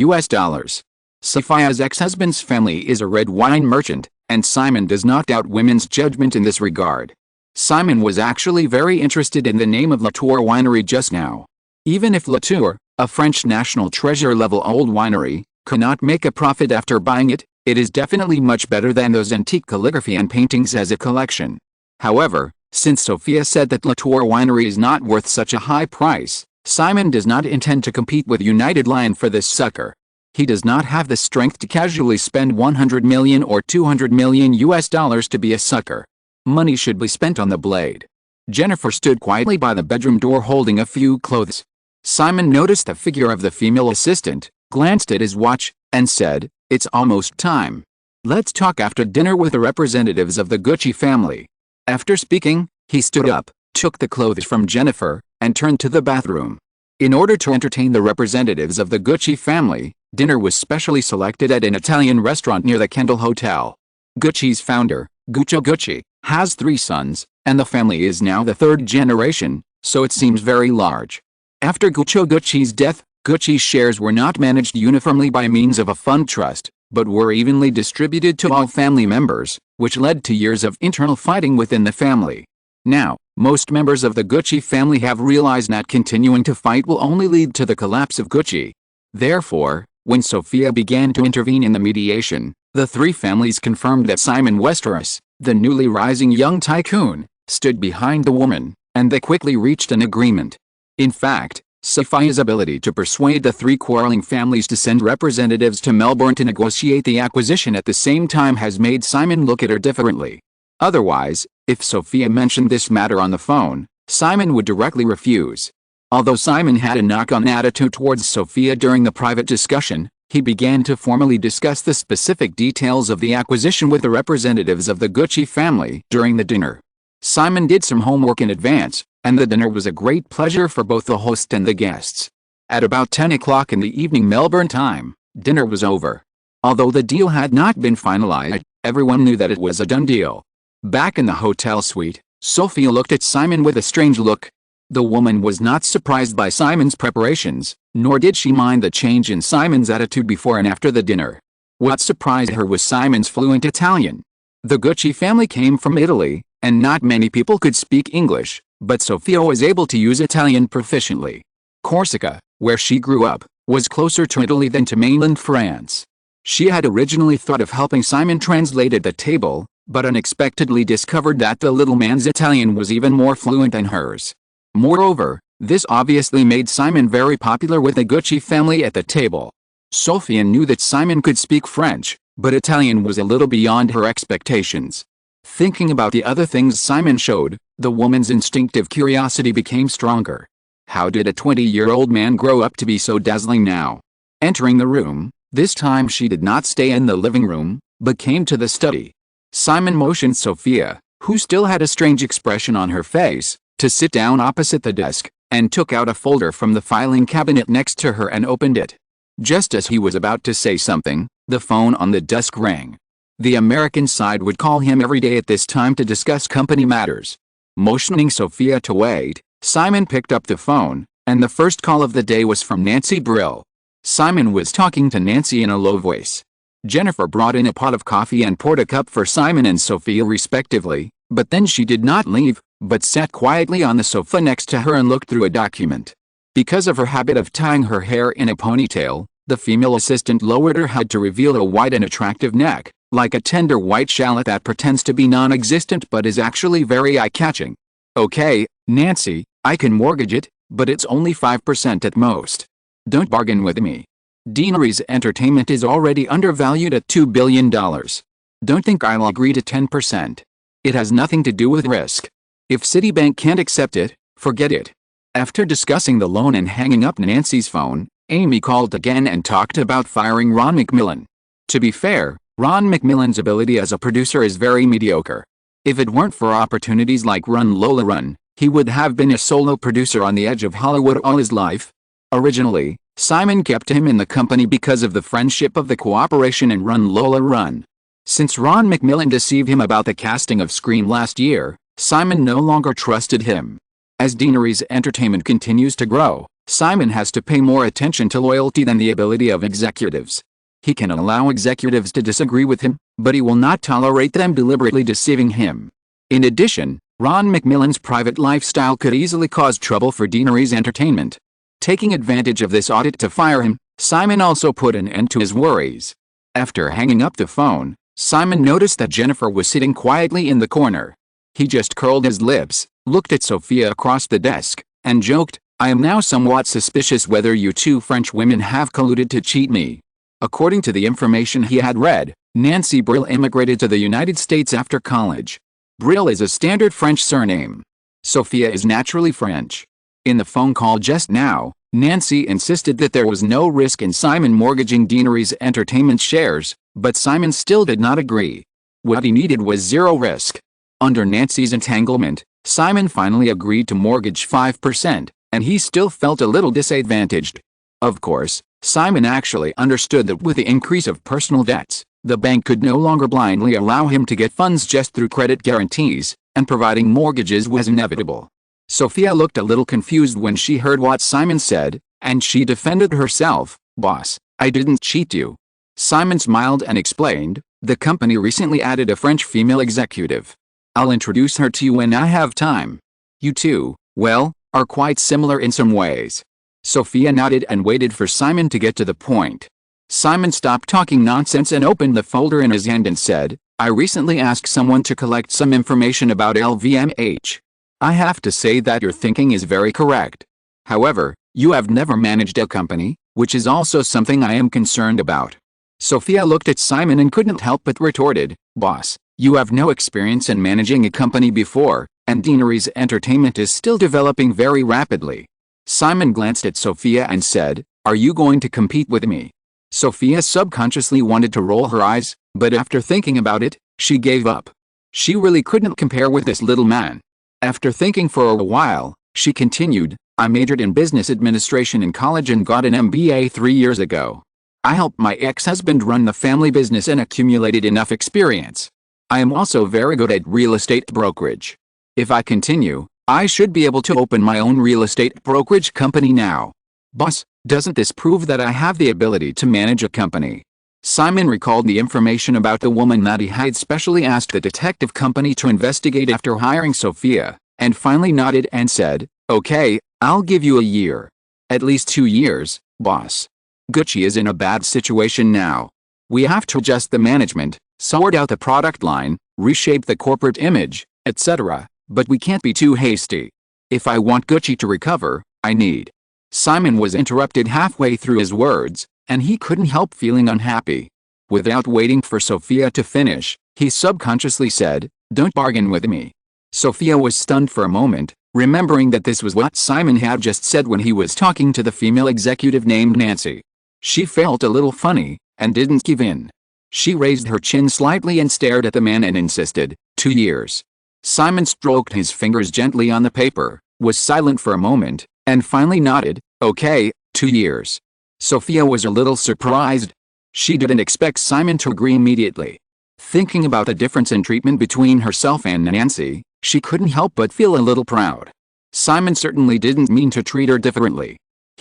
Sophia's ex-husband's family is a red wine merchant, and Simon does not doubt women's judgment in this regard. Simon was actually very interested in the name of Latour Winery just now. Even if Latour, a French national treasure-level old winery, cannot make a profit after buying it, it is definitely much better than those antique calligraphy and paintings as a collection. However, since Sophia said that Latour Winery is not worth such a high price, Simon does not intend to compete with United Lion for this sucker. He does not have the strength to casually spend $100 million or $200 million to be a sucker. Money should be spent on the blade. Jennifer stood quietly by the bedroom door holding a few clothes. Simon noticed the figure of the female assistant, glanced at his watch, and said, it's almost time. Let's talk after dinner with the representatives of the Gucci family. After speaking, he stood up, took the clothes from Jennifer, and turned to the bathroom. In order to entertain the representatives of the Gucci family, dinner was specially selected at an Italian restaurant near the Kendall Hotel. Gucci's founder, Guccio Gucci, has 3 sons, and the family is now the 3rd generation, so it seems very large. After Guccio Gucci's death, Gucci's shares were not managed uniformly by means of a fund trust, but were evenly distributed to all family members, which led to years of internal fighting within the family. Now, most members of the Gucci family have realized that continuing to fight will only lead to the collapse of Gucci. Therefore, when Sophia began to intervene in the mediation, the 3 families confirmed that Simon Westeros, the newly rising young tycoon, stood behind the woman, and they quickly reached an agreement. In fact, Sophia's ability to persuade the 3 quarreling families to send representatives to Melbourne to negotiate the acquisition at the same time has made Simon look at her differently. Otherwise, if Sophia mentioned this matter on the phone, Simon would directly refuse. Although Simon had a knock-on attitude towards Sophia during the private discussion, he began to formally discuss the specific details of the acquisition with the representatives of the Gucci family during the dinner. Simon did some homework in advance, and the dinner was a great pleasure for both the host and the guests. At about 10 o'clock in the evening Melbourne time, dinner was over. Although the deal had not been finalized, everyone knew that it was a done deal. Back in the hotel suite, Sophia looked at Simon with a strange look. The woman was not surprised by Simon's preparations, nor did she mind the change in Simon's attitude before and after the dinner. What surprised her was Simon's fluent Italian. The Gucci family came from Italy, and not many people could speak English, but Sophia was able to use Italian proficiently. Corsica, where she grew up, was closer to Italy than to mainland France. She had originally thought of helping Simon translate at the table, but unexpectedly discovered that the little man's Italian was even more fluent than hers. Moreover, This obviously made Simon very popular with the Gucci family at the table. Sophia knew that Simon could speak French, but Italian was a little beyond her expectations. Thinking about the other things Simon showed, the woman's instinctive curiosity became stronger. How did a 20-year-old man grow up to be so dazzling now? Entering the room, this time she did not stay in the living room, but came to the study. Simon motioned Sophia, who still had a strange expression on her face, to sit down opposite the desk, and took out a folder from the filing cabinet next to her and opened it. Just as he was about to say something, the phone on the desk rang. The American side would call him every day at this time to discuss company matters. Motioning Sophia to wait, Simon picked up the phone, and the first call of the day was from Nancy Brill. Simon was talking to Nancy in a low voice. Jennifer brought in a pot of coffee and poured a cup for Simon and Sophia respectively, but then she did not leave, but sat quietly on the sofa next to her and looked through a document. Because of her habit of tying her hair in a ponytail, the female assistant lowered her head to reveal a white and attractive neck, like a tender white shallot that pretends to be non-existent but is actually very eye-catching. Okay, Nancy, I can mortgage it, but it's only 5% at most. Don't bargain with me. Deanery's Entertainment is already undervalued at $2 billion. Don't think I'll agree to 10%. It has nothing to do with risk. If Citibank can't accept it, forget it. After discussing the loan and hanging up Nancy's phone, Amy called again and talked about firing Ron McMillan. To be fair, Ron McMillan's ability as a producer is very mediocre. If it weren't for opportunities like Lola Run, he would have been a solo producer on the edge of Hollywood all his life. Originally, Simon kept him in the company because of the friendship of the cooperation in Lola Run. Since Ron McMillan deceived him about the casting of Scream last year, Simon no longer trusted him. As Deanery's Entertainment continues to grow, Simon has to pay more attention to loyalty than the ability of executives. He can allow executives to disagree with him, but he will not tolerate them deliberately deceiving him. In addition, Ron McMillan's private lifestyle could easily cause trouble for Deanery's Entertainment. Taking advantage of this audit to fire him, Simon also put an end to his worries. After hanging up the phone, Simon noticed that Jennifer was sitting quietly in the corner. He just curled his lips, looked at Sophia across the desk, and joked, "I am now somewhat suspicious whether you two French women have colluded to cheat me." According to the information he had read, Nancy Brill immigrated to the United States after college. Brill is a standard French surname. Sophia is naturally French. In the phone call just now, Nancy insisted that there was no risk in Simon mortgaging Deanery's Entertainment shares, but Simon still did not agree. What he needed was zero risk. Under Nancy's entanglement, Simon finally agreed to mortgage 5%, and he still felt a little disadvantaged. Of course, Simon actually understood that with the increase of personal debts, the bank could no longer blindly allow him to get funds just through credit guarantees, and providing mortgages was inevitable. Sophia looked a little confused when she heard what Simon said, and she defended herself. "Boss, I didn't cheat you." Simon smiled and explained, "The company recently added a French female executive. I'll introduce her to you when I have time. You two, well, are quite similar in some ways." Sophia nodded and waited for Simon to get to the point. Simon stopped talking nonsense and opened the folder in his hand and said, "I recently asked someone to collect some information about LVMH. I have to say that your thinking is very correct. However, you have never managed a company, which is also something I am concerned about." Sophia looked at Simon and couldn't help but retorted, "Boss, you have no experience in managing a company before, and Deanery's Entertainment is still developing very rapidly." Simon glanced at Sophia and said, "Are you going to compete with me?" Sophia subconsciously wanted to roll her eyes, but after thinking about it, she gave up. She really couldn't compare with this little man. After thinking for a while, she continued, "I majored in business administration in college and got an MBA 3 years ago. I helped my ex-husband run the family business and accumulated enough experience. I am also very good at real estate brokerage. If I continue, I should be able to open my own real estate brokerage company now. Boss, doesn't this prove that I have the ability to manage a company?" Simon recalled the information about the woman that he had specially asked the detective company to investigate after hiring Sophia, and finally nodded and said, "Okay, I'll give you a year. At least 2 years, boss. Gucci is in a bad situation now. We have to adjust the management, sort out the product line, reshape the corporate image, etc., but we can't be too hasty. If I want Gucci to recover, I need. Simon was interrupted halfway through his words, and he couldn't help feeling unhappy. Without waiting for Sophia to finish, he subconsciously said, "Don't bargain with me." Sophia was stunned for a moment, remembering that this was what Simon had just said when he was talking to the female executive named Nancy. She felt a little funny, and didn't give in. She raised her chin slightly and stared at the man and insisted, 2 years. Simon stroked his fingers gently on the paper, was silent for a moment, and finally nodded, "Okay, 2 years." Sophia was a little surprised. She didn't expect Simon to agree immediately. Thinking about the difference in treatment between herself and Nancy, she couldn't help but feel a little proud. Simon certainly didn't mean to treat her differently.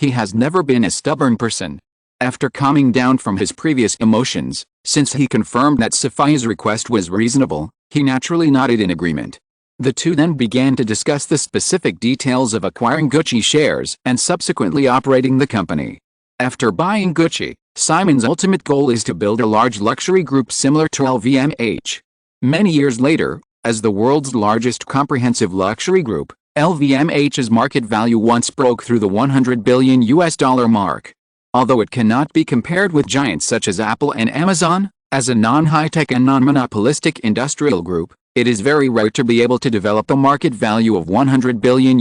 He has never been a stubborn person. After calming down from his previous emotions, since he confirmed that Sophia's request was reasonable, he naturally nodded in agreement. The two then began to discuss the specific details of acquiring Gucci shares and subsequently operating the company. After buying Gucci, Simon's ultimate goal is to build a large luxury group similar to LVMH. Many years later, as the world's largest comprehensive luxury group, LVMH's market value once broke through the $100 billion mark. Although it cannot be compared with giants such as Apple and Amazon, as a non-high-tech and non-monopolistic industrial group, it is very rare to be able to develop a market value of $100 billion.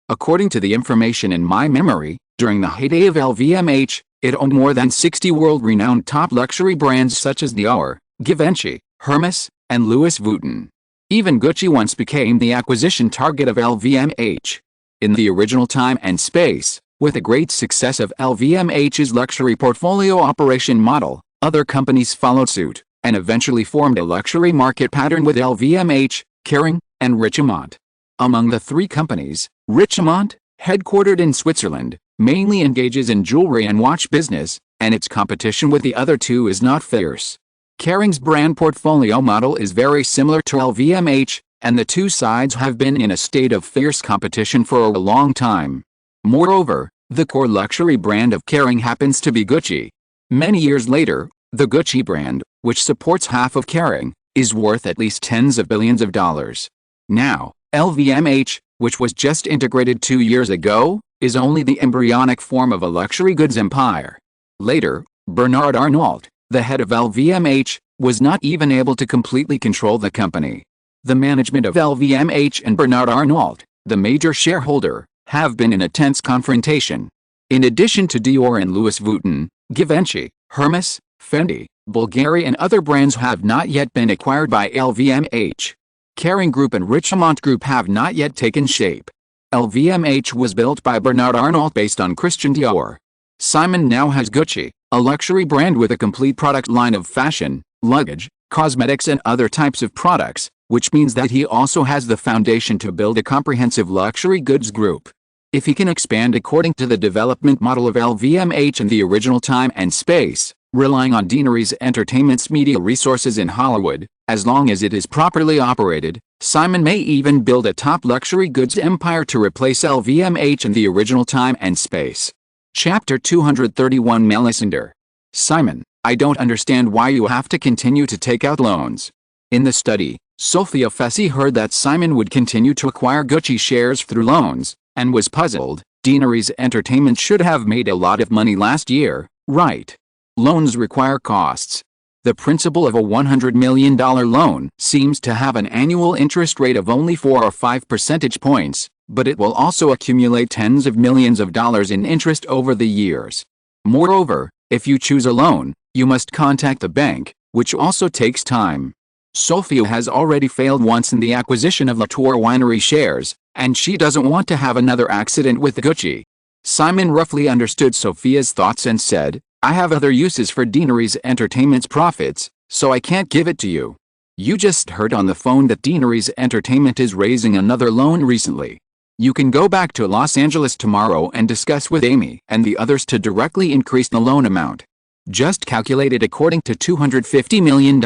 According to the information in my memory, during the heyday of LVMH, it owned more than 60 world-renowned top luxury brands such as Dior, Givenchy, Hermes, and Louis Vuitton. Even Gucci once became the acquisition target of LVMH. In the original time and space, with the great success of LVMH's luxury portfolio operation model, other companies followed suit, and eventually formed a luxury market pattern with LVMH, Kering, and Richemont. Among the three companies, Richemont, headquartered in Switzerland, mainly engages in jewelry and watch business, and its competition with the other two is not fierce. Kering's brand portfolio model is very similar to LVMH, and the two sides have been in a state of fierce competition for a long time. Moreover, the core luxury brand of Kering happens to be Gucci. Many years later, the Gucci brand, which supports half of Kering, is worth at least tens of billions of dollars. Now, LVMH, which was just integrated 2 years ago, is only the embryonic form of a luxury goods empire. Later, Bernard Arnault, the head of LVMH, was not even able to completely control the company. The management of LVMH and Bernard Arnault, the major shareholder, have been in a tense confrontation. In addition to Dior and Louis Vuitton, Givenchy, Hermes, Fendi, Bulgari and other brands have not yet been acquired by LVMH. Kering Group and Richemont Group have not yet taken shape. LVMH was built by Bernard Arnault based on Christian Dior. Simon now has Gucci, a luxury brand with a complete product line of fashion, luggage, cosmetics and other types of products, which means that he also has the foundation to build a comprehensive luxury goods group. If he can expand according to the development model of LVMH in the original time and space, relying on Deanery's Entertainment's media resources in Hollywood, as long as it is properly operated, Simon may even build a top luxury goods empire to replace LVMH in the original time and space. Chapter 231 Melissander. Simon, I don't understand why you have to continue to take out loans. In the study, Sophia Fessy heard that Simon would continue to acquire Gucci shares through loans, and was puzzled. Deanery's Entertainment should have made a lot of money last year, right? Loans require costs. The principal of a $100 million loan seems to have an annual interest rate of only 4 or 5 percentage points, but it will also accumulate tens of millions of dollars in interest over the years. Moreover, if you choose a loan, you must contact the bank, which also takes time. Sophia has already failed once in the acquisition of Latour Winery shares, and she doesn't want to have another accident with Gucci. Simon roughly understood Sophia's thoughts and said, I have other uses for Deanery's Entertainment's profits, so I can't give it to you. You just heard on the phone that Deanery's Entertainment is raising another loan recently. You can go back to Los Angeles tomorrow and discuss with Amy and the others to directly increase the loan amount. Just calculate it according to $250 million.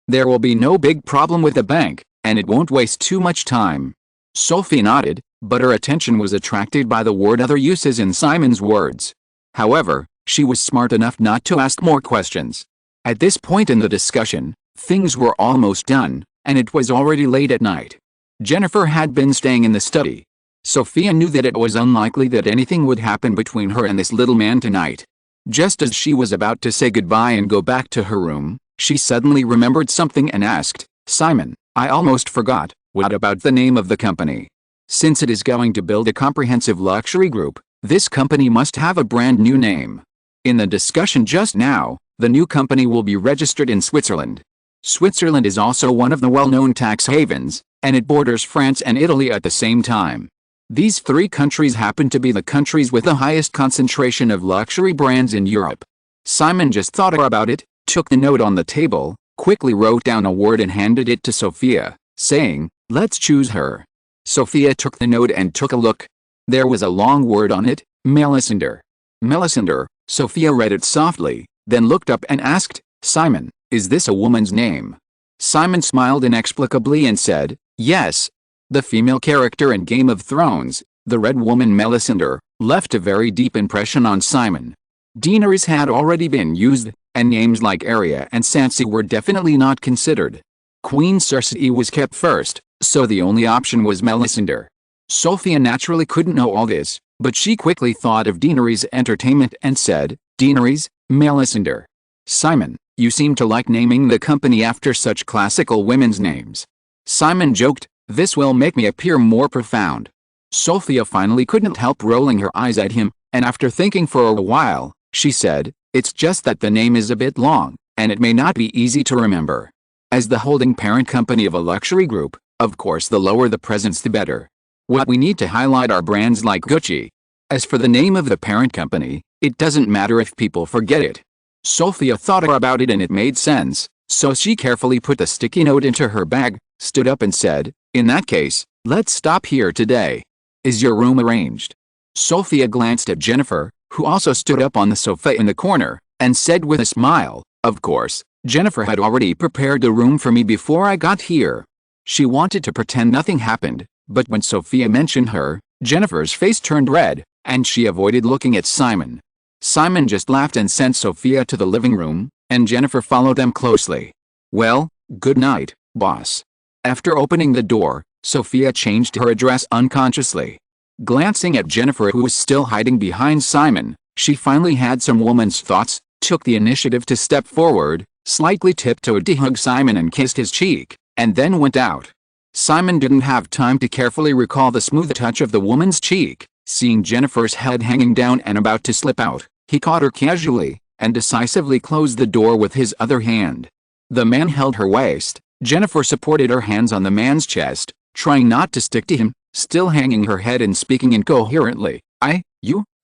There will be no big problem with the bank, and it won't waste too much time. Sophie nodded, but her attention was attracted by the word other uses in Simon's words. However, she was smart enough not to ask more questions. At this point in the discussion, things were almost done, and it was already late at night. Jennifer had been staying in the study. Sophia knew that it was unlikely that anything would happen between her and this little man tonight. Just as she was about to say goodbye and go back to her room, she suddenly remembered something and asked, "Simon, I almost forgot, what about the name of the company? Since it is going to build a comprehensive luxury group, this company must have a brand new name. In the discussion just now, the new company will be registered in Switzerland. Switzerland is also one of the well-known tax havens, and it borders France and Italy at the same time. These three countries happen to be the countries with the highest concentration of luxury brands in Europe." Simon just thought about it, took the note on the table, quickly wrote down a word and handed it to Sophia, saying, "Let's choose her." Sophia took the note and took a look. There was a long word on it, Melisender. Melisender. Sophia read it softly, then looked up and asked, "Simon, is this a woman's name?" Simon smiled inexplicably and said, "Yes." The female character in Game of Thrones, the Red Woman Melisender, left a very deep impression on Simon. Daenerys had already been used, and names like Arya and Sansa were definitely not considered. Queen Cersei was kept first, so the only option was Melisender. Sophia naturally couldn't know all this, but she quickly thought of Daenerys Entertainment and said, "Daenerys, Melisender." "Simon, you seem to like naming the company after such classical women's names." Simon joked, "This will make me appear more profound." Sophia finally couldn't help rolling her eyes at him, and after thinking for a while, she said, "It's just that the name is a bit long, and it may not be easy to remember. As the holding parent company of a luxury group, of course the lower the presence the better. What we need to highlight are brands like Gucci. As for the name of the parent company, it doesn't matter if people forget it." Sophia thought about it and it made sense, so she carefully put the sticky note into her bag, stood up and said, "In that case, let's stop here today. Is your room arranged?" Sophia glanced at Jennifer, who also stood up on the sofa in the corner, and said with a smile, "Of course, Jennifer had already prepared the room for me before I got here." She wanted to pretend nothing happened, but when Sophia mentioned her, Jennifer's face turned red, and she avoided looking at Simon. Simon just laughed and sent Sophia to the living room, and Jennifer followed them closely. "Well, good night, boss." After opening the door, Sophia changed her address unconsciously. Glancing at Jennifer, who was still hiding behind Simon, she finally had some woman's thoughts, took the initiative to step forward, slightly tiptoed to hug Simon and kissed his cheek, and then went out. Simon didn't have time to carefully recall the smooth touch of the woman's cheek. Seeing Jennifer's head hanging down and about to slip out, he caught her casually, and decisively closed the door with his other hand. The man held her waist. Jennifer supported her hands on the man's chest, trying not to stick to him, still hanging her head and speaking incoherently.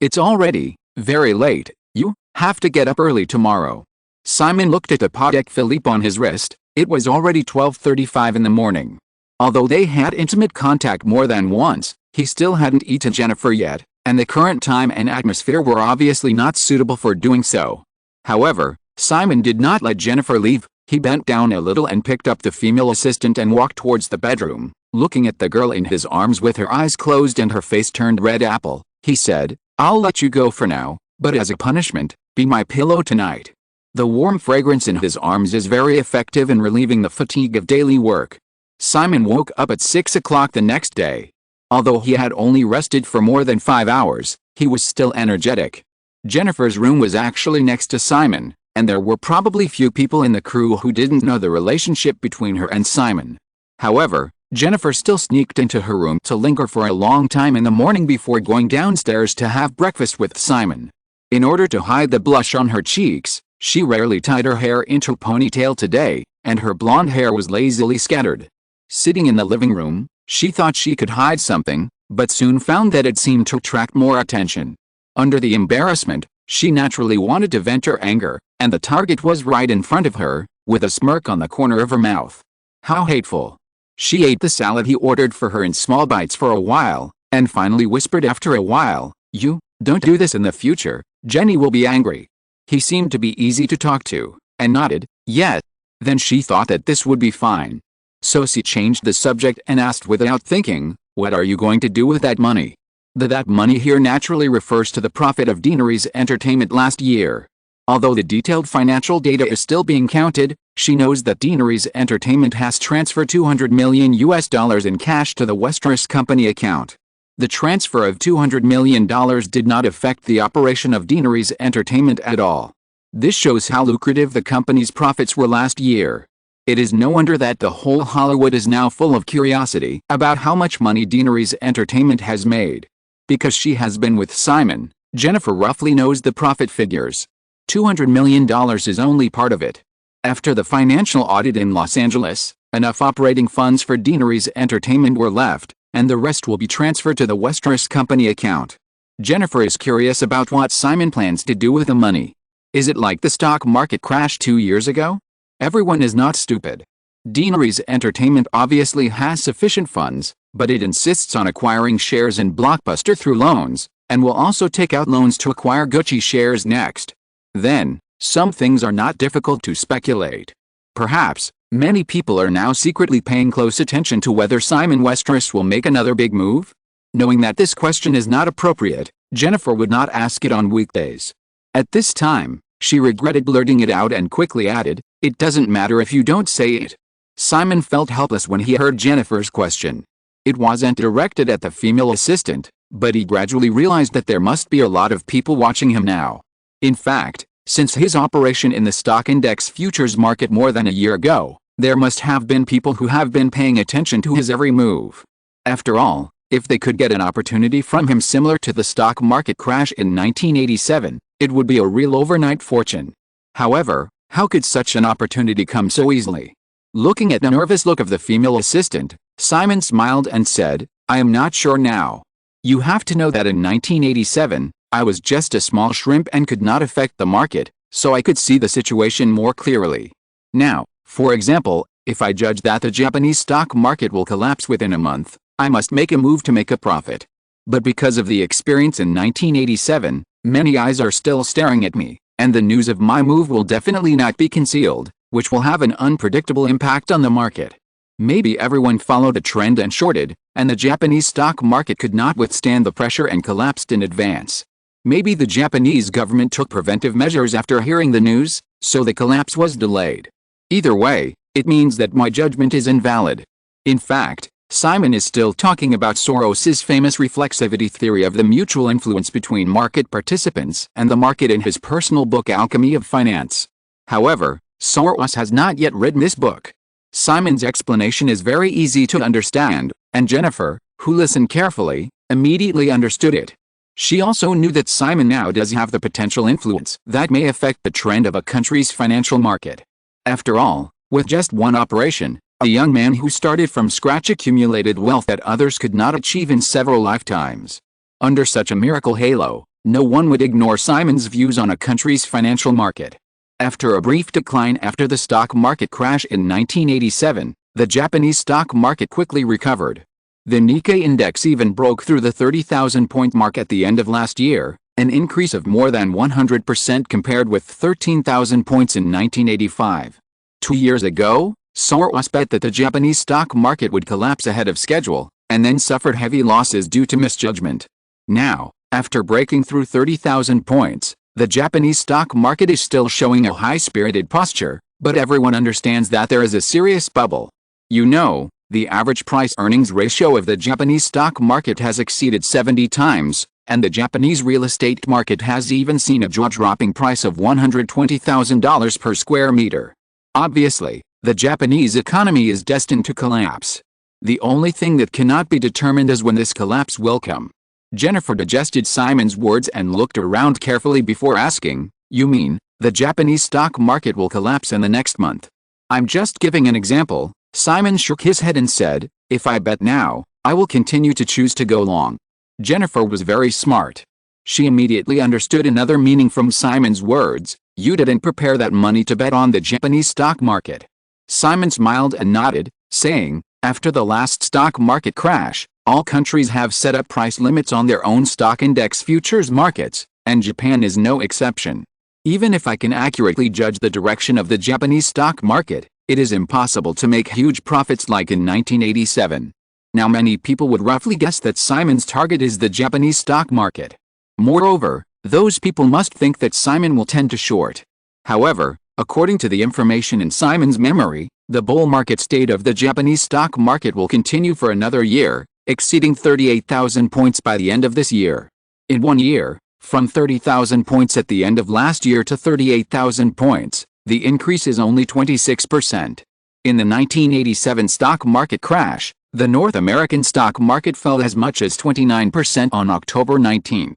It's already very late. You have to get up early tomorrow." Simon looked at the Patek Philippe on his wrist. It was already 12:35 in the morning. Although they had intimate contact more than once, he still hadn't eaten Jennifer yet, and the current time and atmosphere were obviously not suitable for doing so. However, Simon did not let Jennifer leave. He bent down a little and picked up the female assistant and walked towards the bedroom. Looking at the girl in his arms with her eyes closed and her face turned red apple, he said, "I'll let you go for now, but as a punishment, be my pillow tonight." The warm fragrance in his arms is very effective in relieving the fatigue of daily work. Simon woke up at 6 o'clock the next day. Although he had only rested for more than 5 hours, he was still energetic. Jennifer's room was actually next to Simon, and there were probably few people in the crew who didn't know the relationship between her and Simon. However, Jennifer still sneaked into her room to linger for a long time in the morning before going downstairs to have breakfast with Simon. In order to hide the blush on her cheeks, she rarely tied her hair into a ponytail today, and her blonde hair was lazily scattered. Sitting in the living room, she thought she could hide something, but soon found that it seemed to attract more attention. Under the embarrassment, she naturally wanted to vent her anger, and the target was right in front of her, with a smirk on the corner of her mouth. How hateful. She ate the salad he ordered for her in small bites for a while, and finally whispered after a while, "You, don't do this in the future, Jenny will be angry." He seemed to be easy to talk to, and nodded, "Yes." Then she thought that this would be fine. So she changed the subject and asked without thinking, "What are you going to do with that money?" That money here naturally refers to the profit of Daenerys Entertainment last year. Although the detailed financial data is still being counted, she knows that Daenerys Entertainment has transferred $200 million in cash to the Westeros company account. The transfer of $200 million did not affect the operation of Deanery's Entertainment at all. This shows how lucrative the company's profits were last year. It is no wonder that the whole Hollywood is now full of curiosity about how much money Deanery's Entertainment has made. Because she has been with Simon, Jennifer roughly knows the profit figures. $200 million is only part of it. After the financial audit in Los Angeles, enough operating funds for Deanery's Entertainment were left, and the rest will be transferred to the Westeros company account. Jennifer is curious about what Simon plans to do with the money. Is it like the stock market crash 2 years ago? Everyone is not stupid. Deanery's Entertainment obviously has sufficient funds, but it insists on acquiring shares in Blockbuster through loans, and will also take out loans to acquire Gucci shares next. Then, some things are not difficult to speculate. Perhaps, many people are now secretly paying close attention to whether Simon Westeros will make another big move. Knowing that this question is not appropriate, Jennifer would not ask it on weekdays. At this time, she regretted blurting it out and quickly added, "It doesn't matter if you don't say it." Simon felt helpless when he heard Jennifer's question. It wasn't directed at the female assistant, but he gradually realized that there must be a lot of people watching him now. In fact, since his operation in the stock index futures market more than a year ago, there must have been people who have been paying attention to his every move. After all, if they could get an opportunity from him similar to the stock market crash in 1987, it would be a real overnight fortune. However, how could such an opportunity come so easily? Looking at the nervous look of the female assistant, Simon smiled and said, "I am not sure now. You have to know that in 1987, I was just a small shrimp and could not affect the market, so I could see the situation more clearly. Now, for example, if I judge that the Japanese stock market will collapse within a month, I must make a move to make a profit. But because of the experience in 1987, many eyes are still staring at me, and the news of my move will definitely not be concealed, which will have an unpredictable impact on the market. Maybe everyone followed a trend and shorted, and the Japanese stock market could not withstand the pressure and collapsed in advance. Maybe the Japanese government took preventive measures after hearing the news, so the collapse was delayed. Either way, it means that my judgment is invalid." In fact, Simon is still talking about Soros's famous reflexivity theory of the mutual influence between market participants and the market in his personal book Alchemy of Finance. However, Soros has not yet written this book. Simon's explanation is very easy to understand, and Jennifer, who listened carefully, immediately understood it. She also knew that Simon now does have the potential influence that may affect the trend of a country's financial market. After all, with just one operation, a young man who started from scratch accumulated wealth that others could not achieve in several lifetimes. Under such a miracle halo, no one would ignore Simon's views on a country's financial market. After a brief decline after the stock market crash in 1987, the Japanese stock market quickly recovered. The Nikkei index even broke through the 30,000-point mark at the end of last year, an increase of more than 100% compared with 13,000 points in 1985. 2 years ago, Soros bet that the Japanese stock market would collapse ahead of schedule, and then suffered heavy losses due to misjudgment. Now, after breaking through 30,000 points, the Japanese stock market is still showing a high-spirited posture, but everyone understands that there is a serious bubble. You know, the average price-earnings ratio of the Japanese stock market has exceeded 70 times, and the Japanese real estate market has even seen a jaw-dropping price of $120,000 per square meter. Obviously, the Japanese economy is destined to collapse. The only thing that cannot be determined is when this collapse will come. Jennifer digested Simon's words and looked around carefully before asking, "You mean, the Japanese stock market will collapse in the next month?" "I'm just giving an example." Simon shook his head and said, "If I bet now, I will continue to choose to go long." Jennifer was very smart. She immediately understood another meaning from Simon's words: "You didn't prepare that money to bet on the Japanese stock market." Simon smiled and nodded, saying, "After the last stock market crash, all countries have set up price limits on their own stock index futures markets, and Japan is no exception. Even if I can accurately judge the direction of the Japanese stock market, it is impossible to make huge profits like in 1987. Now many people would roughly guess that Simon's target is the Japanese stock market. Moreover, those people must think that Simon will tend to short. However, according to the information in Simon's memory, the bull market state of the Japanese stock market will continue for another year, exceeding 38,000 points by the end of this year. In 1 year, from 30,000 points at the end of last year to 38,000 points, the increase is only 26%. In the 1987 stock market crash, the North American stock market fell as much as 29% on October 19.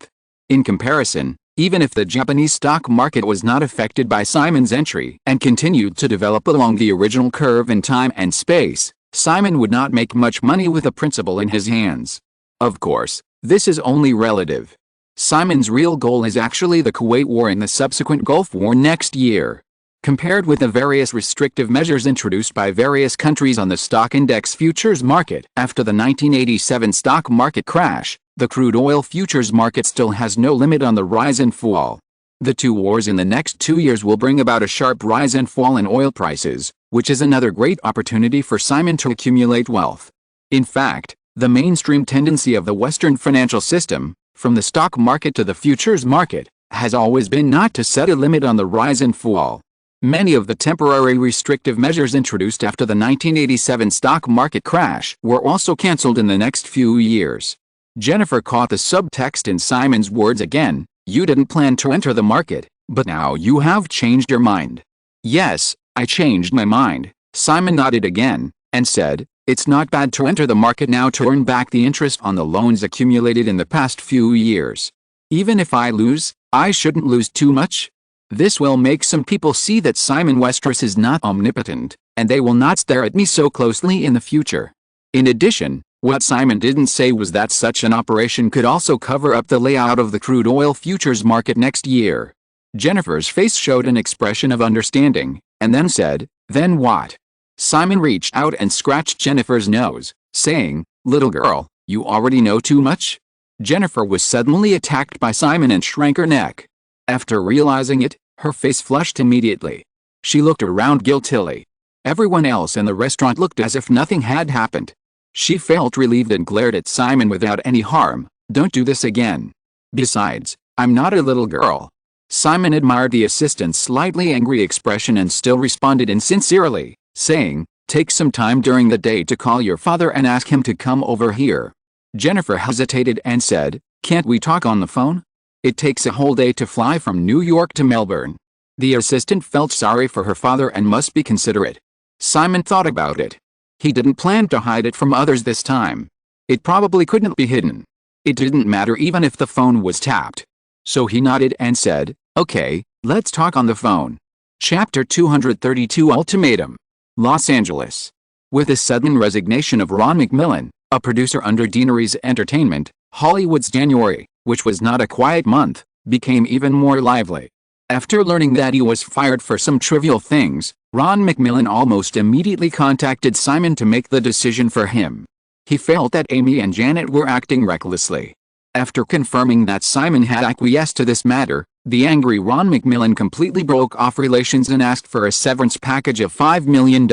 In comparison, even if the Japanese stock market was not affected by Simon's entry and continued to develop along the original curve in time and space, Simon would not make much money with the principal in his hands. Of course, this is only relative. Simon's real goal is actually the Kuwait War and the subsequent Gulf War next year. Compared with the various restrictive measures introduced by various countries on the stock index futures market after the 1987 stock market crash, the crude oil futures market still has no limit on the rise and fall. The two wars in the next 2 years will bring about a sharp rise and fall in oil prices, which is another great opportunity for Simon to accumulate wealth. In fact, the mainstream tendency of the Western financial system, from the stock market to the futures market, has always been not to set a limit on the rise and fall. Many of the temporary restrictive measures introduced after the 1987 stock market crash were also cancelled in the next few years. Jennifer caught the subtext in Simon's words again: "You didn't plan to enter the market, but now you have changed your mind." "Yes, I changed my mind," Simon nodded again, and said, "It's not bad to enter the market now to earn back the interest on the loans accumulated in the past few years. Even if I lose, I shouldn't lose too much." This will make some people see that Simon Westeros is not omnipotent, and they will not stare at me so closely in the future. In addition, what Simon didn't say was that such an operation could also cover up the layout of the crude oil futures market next year. Jennifer's face showed an expression of understanding, and then said, "Then what?" Simon reached out and scratched Jennifer's nose, saying, "Little girl, you already know too much?" Jennifer was suddenly attacked by Simon and shrank her neck. After realizing it, her face flushed immediately. She looked around guiltily. Everyone else in the restaurant looked as if nothing had happened. She felt relieved and glared at Simon without any harm. "Don't do this again. Besides, I'm not a little girl." Simon admired the assistant's slightly angry expression and still responded insincerely, saying, "Take some time during the day to call your father and ask him to come over here." Jennifer hesitated and said, "Can't we talk on the phone? It takes a whole day to fly from New York to Melbourne." The assistant felt sorry for her father and must be considerate. Simon thought about it. He didn't plan to hide it from others this time. It probably couldn't be hidden. It didn't matter even if the phone was tapped. So he nodded and said, "Okay, let's talk on the phone." Chapter 232 Ultimatum. Los Angeles. With the sudden resignation of Ron McMillan, a producer under Deanery's Entertainment, Hollywood's January, which was not a quiet month, became even more lively. After learning that he was fired for some trivial things, Ron McMillan almost immediately contacted Simon to make the decision for him. He felt that Amy and Janet were acting recklessly. After confirming that Simon had acquiesced to this matter, the angry Ron McMillan completely broke off relations and asked for a severance package of $5 million.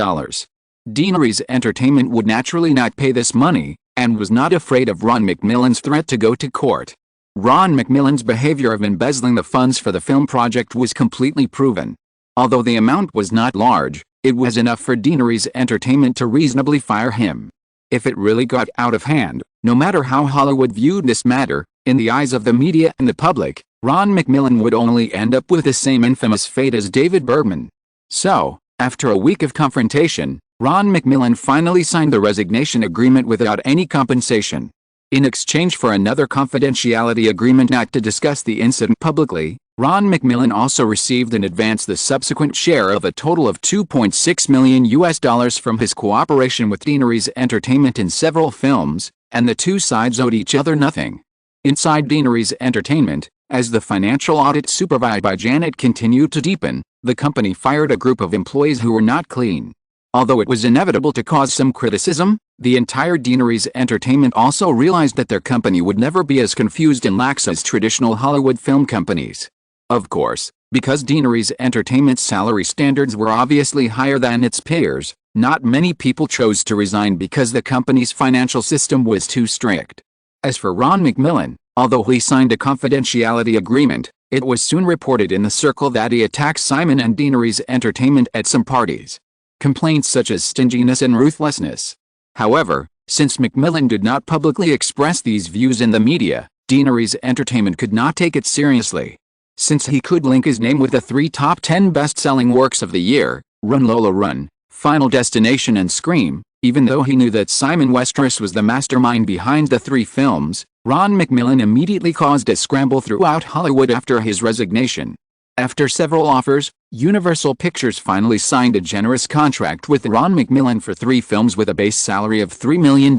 Deanery's Entertainment would naturally not pay this money, and was not afraid of Ron McMillan's threat to go to court. Ron McMillan's behavior of embezzling the funds for the film project was completely proven. Although the amount was not large, it was enough for Deanery's Entertainment to reasonably fire him. If it really got out of hand, no matter how Hollywood viewed this matter, in the eyes of the media and the public, Ron McMillan would only end up with the same infamous fate as David Bergman. So, after a week of confrontation, Ron McMillan finally signed the resignation agreement without any compensation. In exchange for another confidentiality agreement not to discuss the incident publicly, Ron McMillan also received in advance the subsequent share of a total of $2.6 million from his cooperation with Deanery's Entertainment in several films, and the two sides owed each other nothing. Inside Deanery's Entertainment, as the financial audit supervised by Janet continued to deepen, the company fired a group of employees who were not clean. Although it was inevitable to cause some criticism, the entire Deanery's Entertainment also realized that their company would never be as confused and lax as traditional Hollywood film companies. Of course, because Deanery's Entertainment's salary standards were obviously higher than its peers, not many people chose to resign because the company's financial system was too strict. As for Ron McMillan, although he signed a confidentiality agreement, it was soon reported in the circle that he attacked Simon and Deanery's Entertainment at some parties. Complaints such as stinginess and ruthlessness. However, Since Macmillan did not publicly express these views in the media, Deanery's Entertainment could not take it seriously. Since he could link his name with the 3 top 10 best-selling works of the year, Run Lola Run, Final Destination and Scream, even though he knew that Simon Westeros was the mastermind behind the 3 films, Ron Macmillan immediately caused a scramble throughout Hollywood after his resignation. After several offers, Universal Pictures finally signed a generous contract with Ron Macmillan for 3 films with a base salary of $3 million,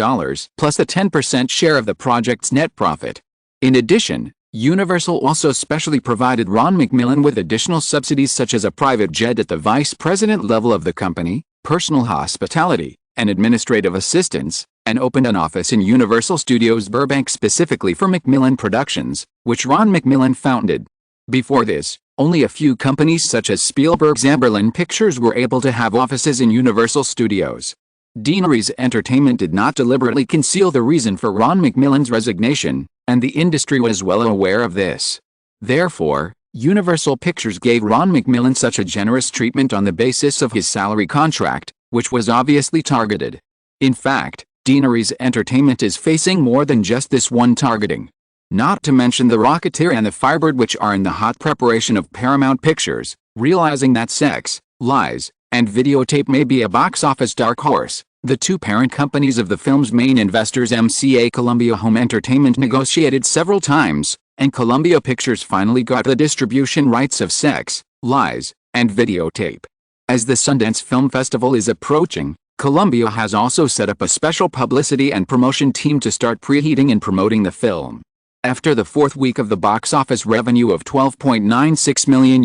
plus a 10% share of the project's net profit. In addition, Universal also specially provided Ron Macmillan with additional subsidies such as a private jet at the vice president level of the company, personal hospitality, and administrative assistance, and opened an office in Universal Studios Burbank specifically for Macmillan Productions, which Ron Macmillan founded. Before this, only a few companies such as Spielberg's Amberlin Pictures were able to have offices in Universal Studios. Deanery's Entertainment did not deliberately conceal the reason for Ron Macmillan's resignation, and the industry was well aware of this. Therefore, Universal Pictures gave Ron Macmillan such a generous treatment on the basis of his salary contract, which was obviously targeted. In fact, Deanery's Entertainment is facing more than just this one targeting. Not to mention The Rocketeer and The Firebird, which are in the hot preparation of Paramount Pictures, realizing that Sex, Lies, and Videotape may be a box office dark horse. The 2 parent companies of the film's main investors, MCA Columbia Home Entertainment, negotiated several times, and Columbia Pictures finally got the distribution rights of Sex, Lies, and Videotape. As the Sundance Film Festival is approaching, Columbia has also set up a special publicity and promotion team to start preheating and promoting the film. After the 4th week of the box office revenue of $12.96 million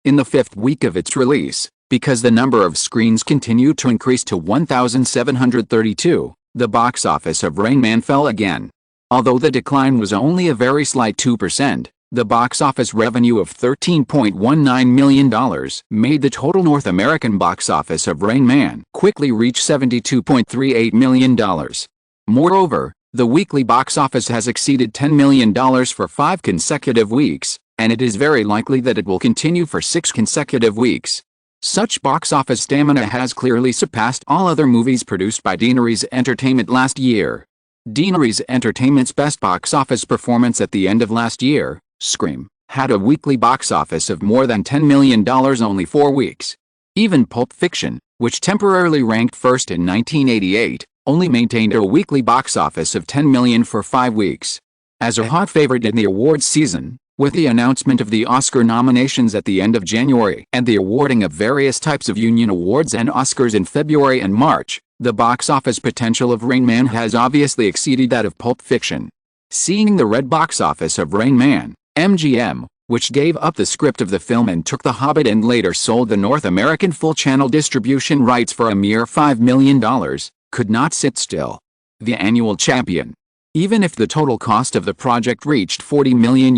in the 5th week of its release, because the number of screens continued to increase to 1,732, the box office of Rain Man fell again. Although the decline was only a very slight 2%, the box office revenue of $13.19 million made the total North American box office of Rain Man quickly reach $72.38 million. Moreover, the weekly box office has exceeded $10 million for 5 consecutive weeks, and it is very likely that it will continue for 6 consecutive weeks. Such box office stamina has clearly surpassed all other movies produced by Deanery's Entertainment last year. Deanery's Entertainment's best box office performance at the end of last year, Scream, had a weekly box office of more than $10 million only 4 weeks. Even Pulp Fiction, which temporarily ranked first in 1988, only maintained a weekly box office of $10 million for 5 weeks. As a hot favorite in the awards season, with the announcement of the Oscar nominations at the end of January and the awarding of various types of union awards and Oscars in February and March, the box office potential of Rain Man has obviously exceeded that of Pulp Fiction. Seeing the red box office of Rain Man, MGM, which gave up the script of the film and took The Hobbit and later sold the North American full-channel distribution rights for a mere $5 million, could not sit still. The annual champion. Even if the total cost of the project reached $40 million,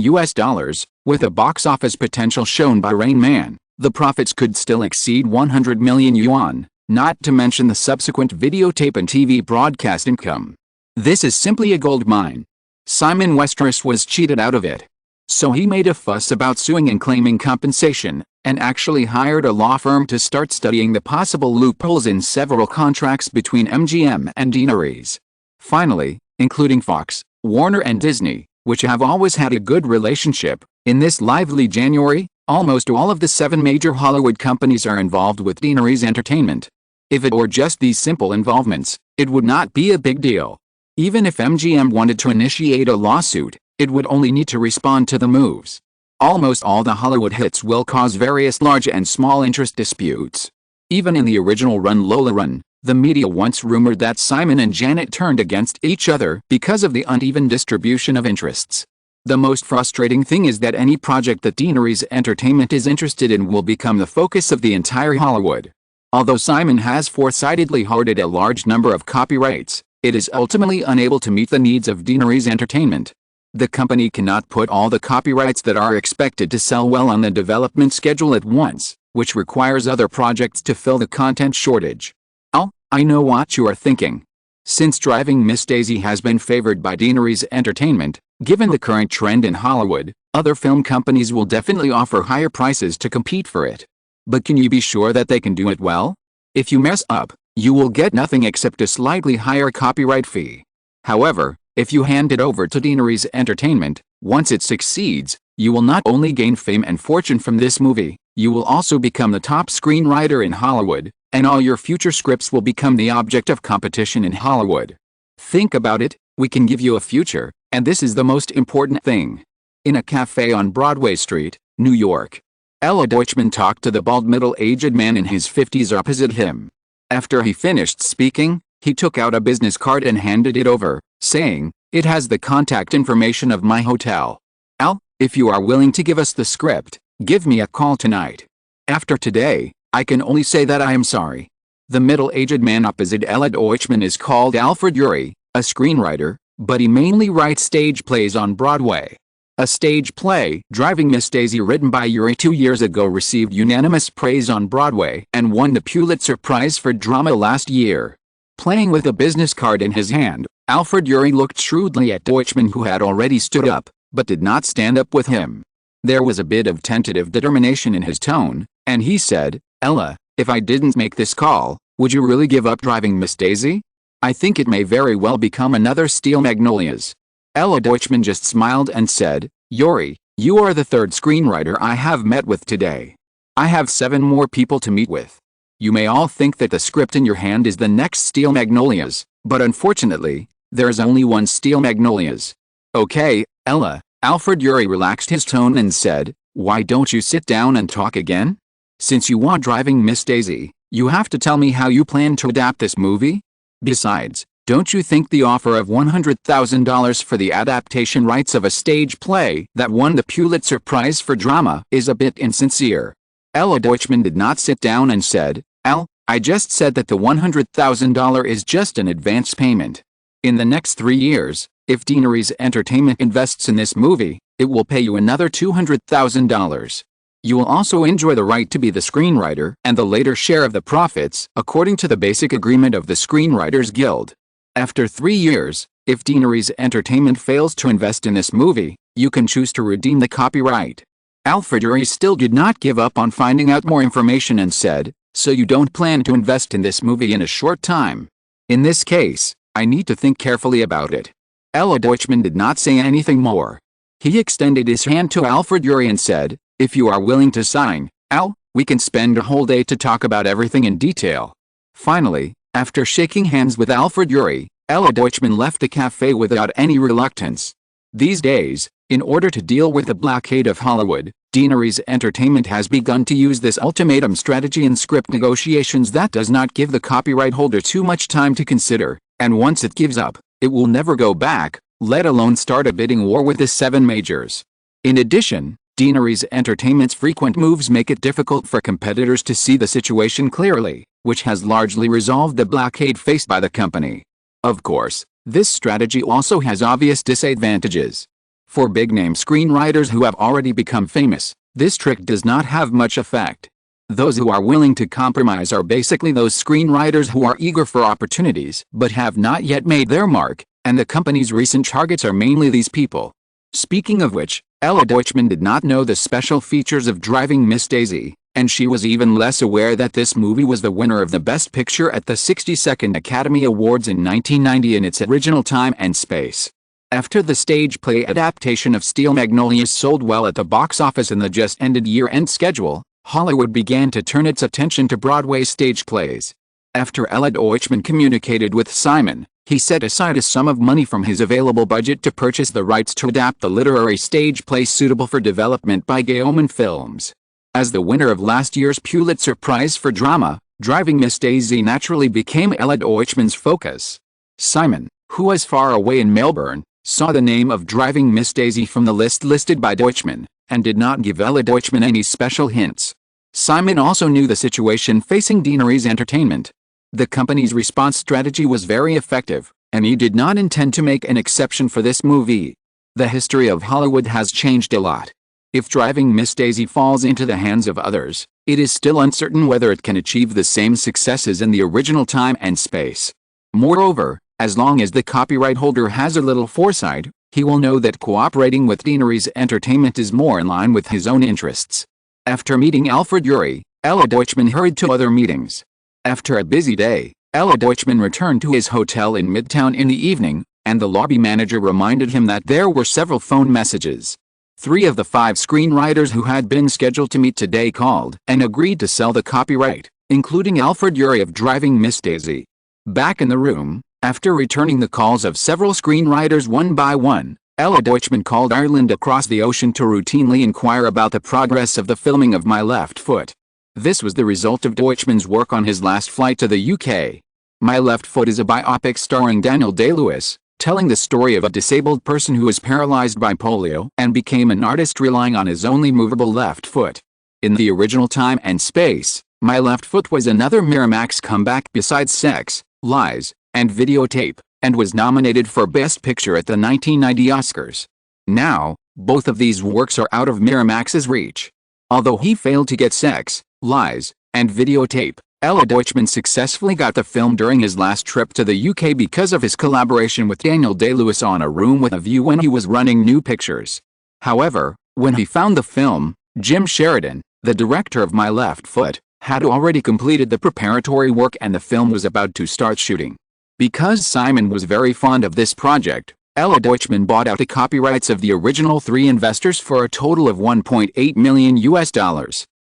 with the box office potential shown by Rain Man, the profits could still exceed 100 million yuan, not to mention the subsequent videotape and TV broadcast income. This is simply a gold mine. Simon Westeros was cheated out of it. So he made a fuss about suing and claiming compensation, and actually hired a law firm to start studying the possible loopholes in several contracts between MGM and Deanery's. Finally, including Fox, Warner and Disney, which have always had a good relationship, in this lively January, almost all of the 7 major Hollywood companies are involved with Deanery's Entertainment. If it were just these simple involvements, it would not be a big deal. Even if MGM wanted to initiate a lawsuit, it would only need to respond to the moves. Almost all the Hollywood hits will cause various large and small interest disputes. Even in the original Run Lola Run, the media once rumored that Simon and Janet turned against each other because of the uneven distribution of interests. The most frustrating thing is that any project that Deanery's Entertainment is interested in will become the focus of the entire Hollywood. Although Simon has foresightedly hoarded a large number of copyrights, it is ultimately unable to meet the needs of Deanery's Entertainment. The company cannot put all the copyrights that are expected to sell well on the development schedule at once, which requires other projects to fill the content shortage. Oh, I know what you are thinking. Since Driving Miss Daisy has been favored by Deanery's Entertainment, given the current trend in Hollywood, other film companies will definitely offer higher prices to compete for it. But can you be sure that they can do it well? If you mess up, You will get nothing except a slightly higher copyright fee. However, if you hand it over to Deaneries Entertainment, once it succeeds, you will not only gain fame and fortune from this movie, you will also become the top screenwriter in Hollywood, and all your future scripts will become the object of competition in Hollywood. Think about it, we can give you a future, and this is the most important thing. In a cafe on Broadway Street, New York, Ella Deutschman talked to the bald middle-aged man in his 50s opposite him. After he finished speaking, he took out a business card and handed it over, saying, "It has the contact information of my hotel. Al, if you are willing to give us the script, give me a call tonight. After today, I can only say that I am sorry." The middle-aged man opposite Ella Deutschman is called Alfred Ury, a screenwriter, but he mainly writes stage plays on Broadway. A stage play, Driving Miss Daisy, written by Ury 2 years ago, received unanimous praise on Broadway and won the Pulitzer Prize for Drama last year. Playing with a business card in his hand, Alfred Ury looked shrewdly at Deutschman, who had already stood up, but did not stand up with him. There was a bit of tentative determination in his tone, and he said, "Ella, if I didn't make this call, would you really give up Driving Miss Daisy? I think it may very well become another Steel Magnolias." Ella Deutschman just smiled and said, "Ury, you are the third screenwriter I have met with today. I have 7 more people to meet with. You may all think that the script in your hand is the next Steel Magnolias, but unfortunately, there is only one Steel Magnolias. Okay, Ella." Alfred Ury relaxed his tone and said, "Why don't you sit down and talk again? Since you want Driving Miss Daisy, you have to tell me how you plan to adapt this movie. Besides, don't you think the offer of $100,000 for the adaptation rights of a stage play that won the Pulitzer Prize for Drama is a bit insincere?" Ella Deutschman did not sit down and said, "Al, I just said that the $100,000 is just an advance payment. In the next 3 years, if Deaneries Entertainment invests in this movie, it will pay you another $200,000. You will also enjoy the right to be the screenwriter and the later share of the profits, according to the basic agreement of the Screenwriters Guild. After 3 years, if Deaneries Entertainment fails to invest in this movie, you can choose to redeem the copyright." Alfred Ury still did not give up on finding out more information and said, "So you don't plan to invest in this movie in a short time? In this case, I need to think carefully about it." Ella Deutschman did not say anything more. He extended his hand to Alfred Ury and said, "If you are willing to sign, Al, we can spend a whole day to talk about everything in detail." Finally, after shaking hands with Alfred Ury, Ella Deutschman left the cafe without any reluctance. These days, in order to deal with the blockade of Hollywood, Deaneries Entertainment has begun to use this ultimatum strategy in script negotiations that does not give the copyright holder too much time to consider, and once it gives up, it will never go back, let alone start a bidding war with the 7 majors. In addition, Deaneries Entertainment's frequent moves make it difficult for competitors to see the situation clearly, which has largely resolved the blockade faced by the company. Of course, this strategy also has obvious disadvantages. For big-name screenwriters who have already become famous, this trick does not have much effect. Those who are willing to compromise are basically those screenwriters who are eager for opportunities but have not yet made their mark, and the company's recent targets are mainly these people. Speaking of which, Ella Deutschman did not know the special features of Driving Miss Daisy, and she was even less aware that this movie was the winner of the Best Picture at the 62nd Academy Awards in 1990 in its original time and space. After the stage play adaptation of Steel Magnolias sold well at the box office in the just-ended year-end schedule, Hollywood began to turn its attention to Broadway stage plays. After Ella Deutschman communicated with Simon, he set aside a sum of money from his available budget to purchase the rights to adapt the literary stage play suitable for development by Gaiman Films. As the winner of last year's Pulitzer Prize for Drama, Driving Miss Daisy naturally became Ella Deutschman's focus. Simon, who was far away in Melbourne, saw the name of Driving Miss Daisy from the list listed by Deutschman, and did not give Ella Deutschman any special hints. Simon also knew the situation facing Deaneries Entertainment. The company's response strategy was very effective, and he did not intend to make an exception for this movie. The history of Hollywood has changed a lot. If Driving Miss Daisy falls into the hands of others, it is still uncertain whether it can achieve the same successes in the original time and space. Moreover, as long as the copyright holder has a little foresight, he will know that cooperating with Deaneries Entertainment is more in line with his own interests. After meeting Alfred Ury, Ella Deutschman hurried to other meetings. After a busy day, Ella Deutschman returned to his hotel in Midtown in the evening, and the lobby manager reminded him that there were several phone messages. 3 of the 5 screenwriters who had been scheduled to meet today called and agreed to sell the copyright, including Alfred Ury of Driving Miss Daisy. Back in the room, after returning the calls of several screenwriters one by one, Ella Deutschman called Ireland across the ocean to routinely inquire about the progress of the filming of My Left Foot. This was the result of Deutschman's work on his last flight to the UK. My Left Foot is a biopic starring Daniel Day-Lewis, telling the story of a disabled person who was paralyzed by polio and became an artist relying on his only movable left foot. In the original time and space, My Left Foot was another Miramax comeback besides Sex, Lies, and Videotape, and was nominated for Best Picture at the 1990 Oscars. Now, both of these works are out of Miramax's reach. Although he failed to get Sex, Lies, and Videotape, Ella Deutschman successfully got the film during his last trip to the UK because of his collaboration with Daniel Day-Lewis on A Room with a View when he was running New Pictures. However, when he found the film, Jim Sheridan, the director of My Left Foot, had already completed the preparatory work and the film was about to start shooting. Because Simon was very fond of this project, Ella Deutschman bought out the copyrights of the original 3 investors for a total of $1.8 million.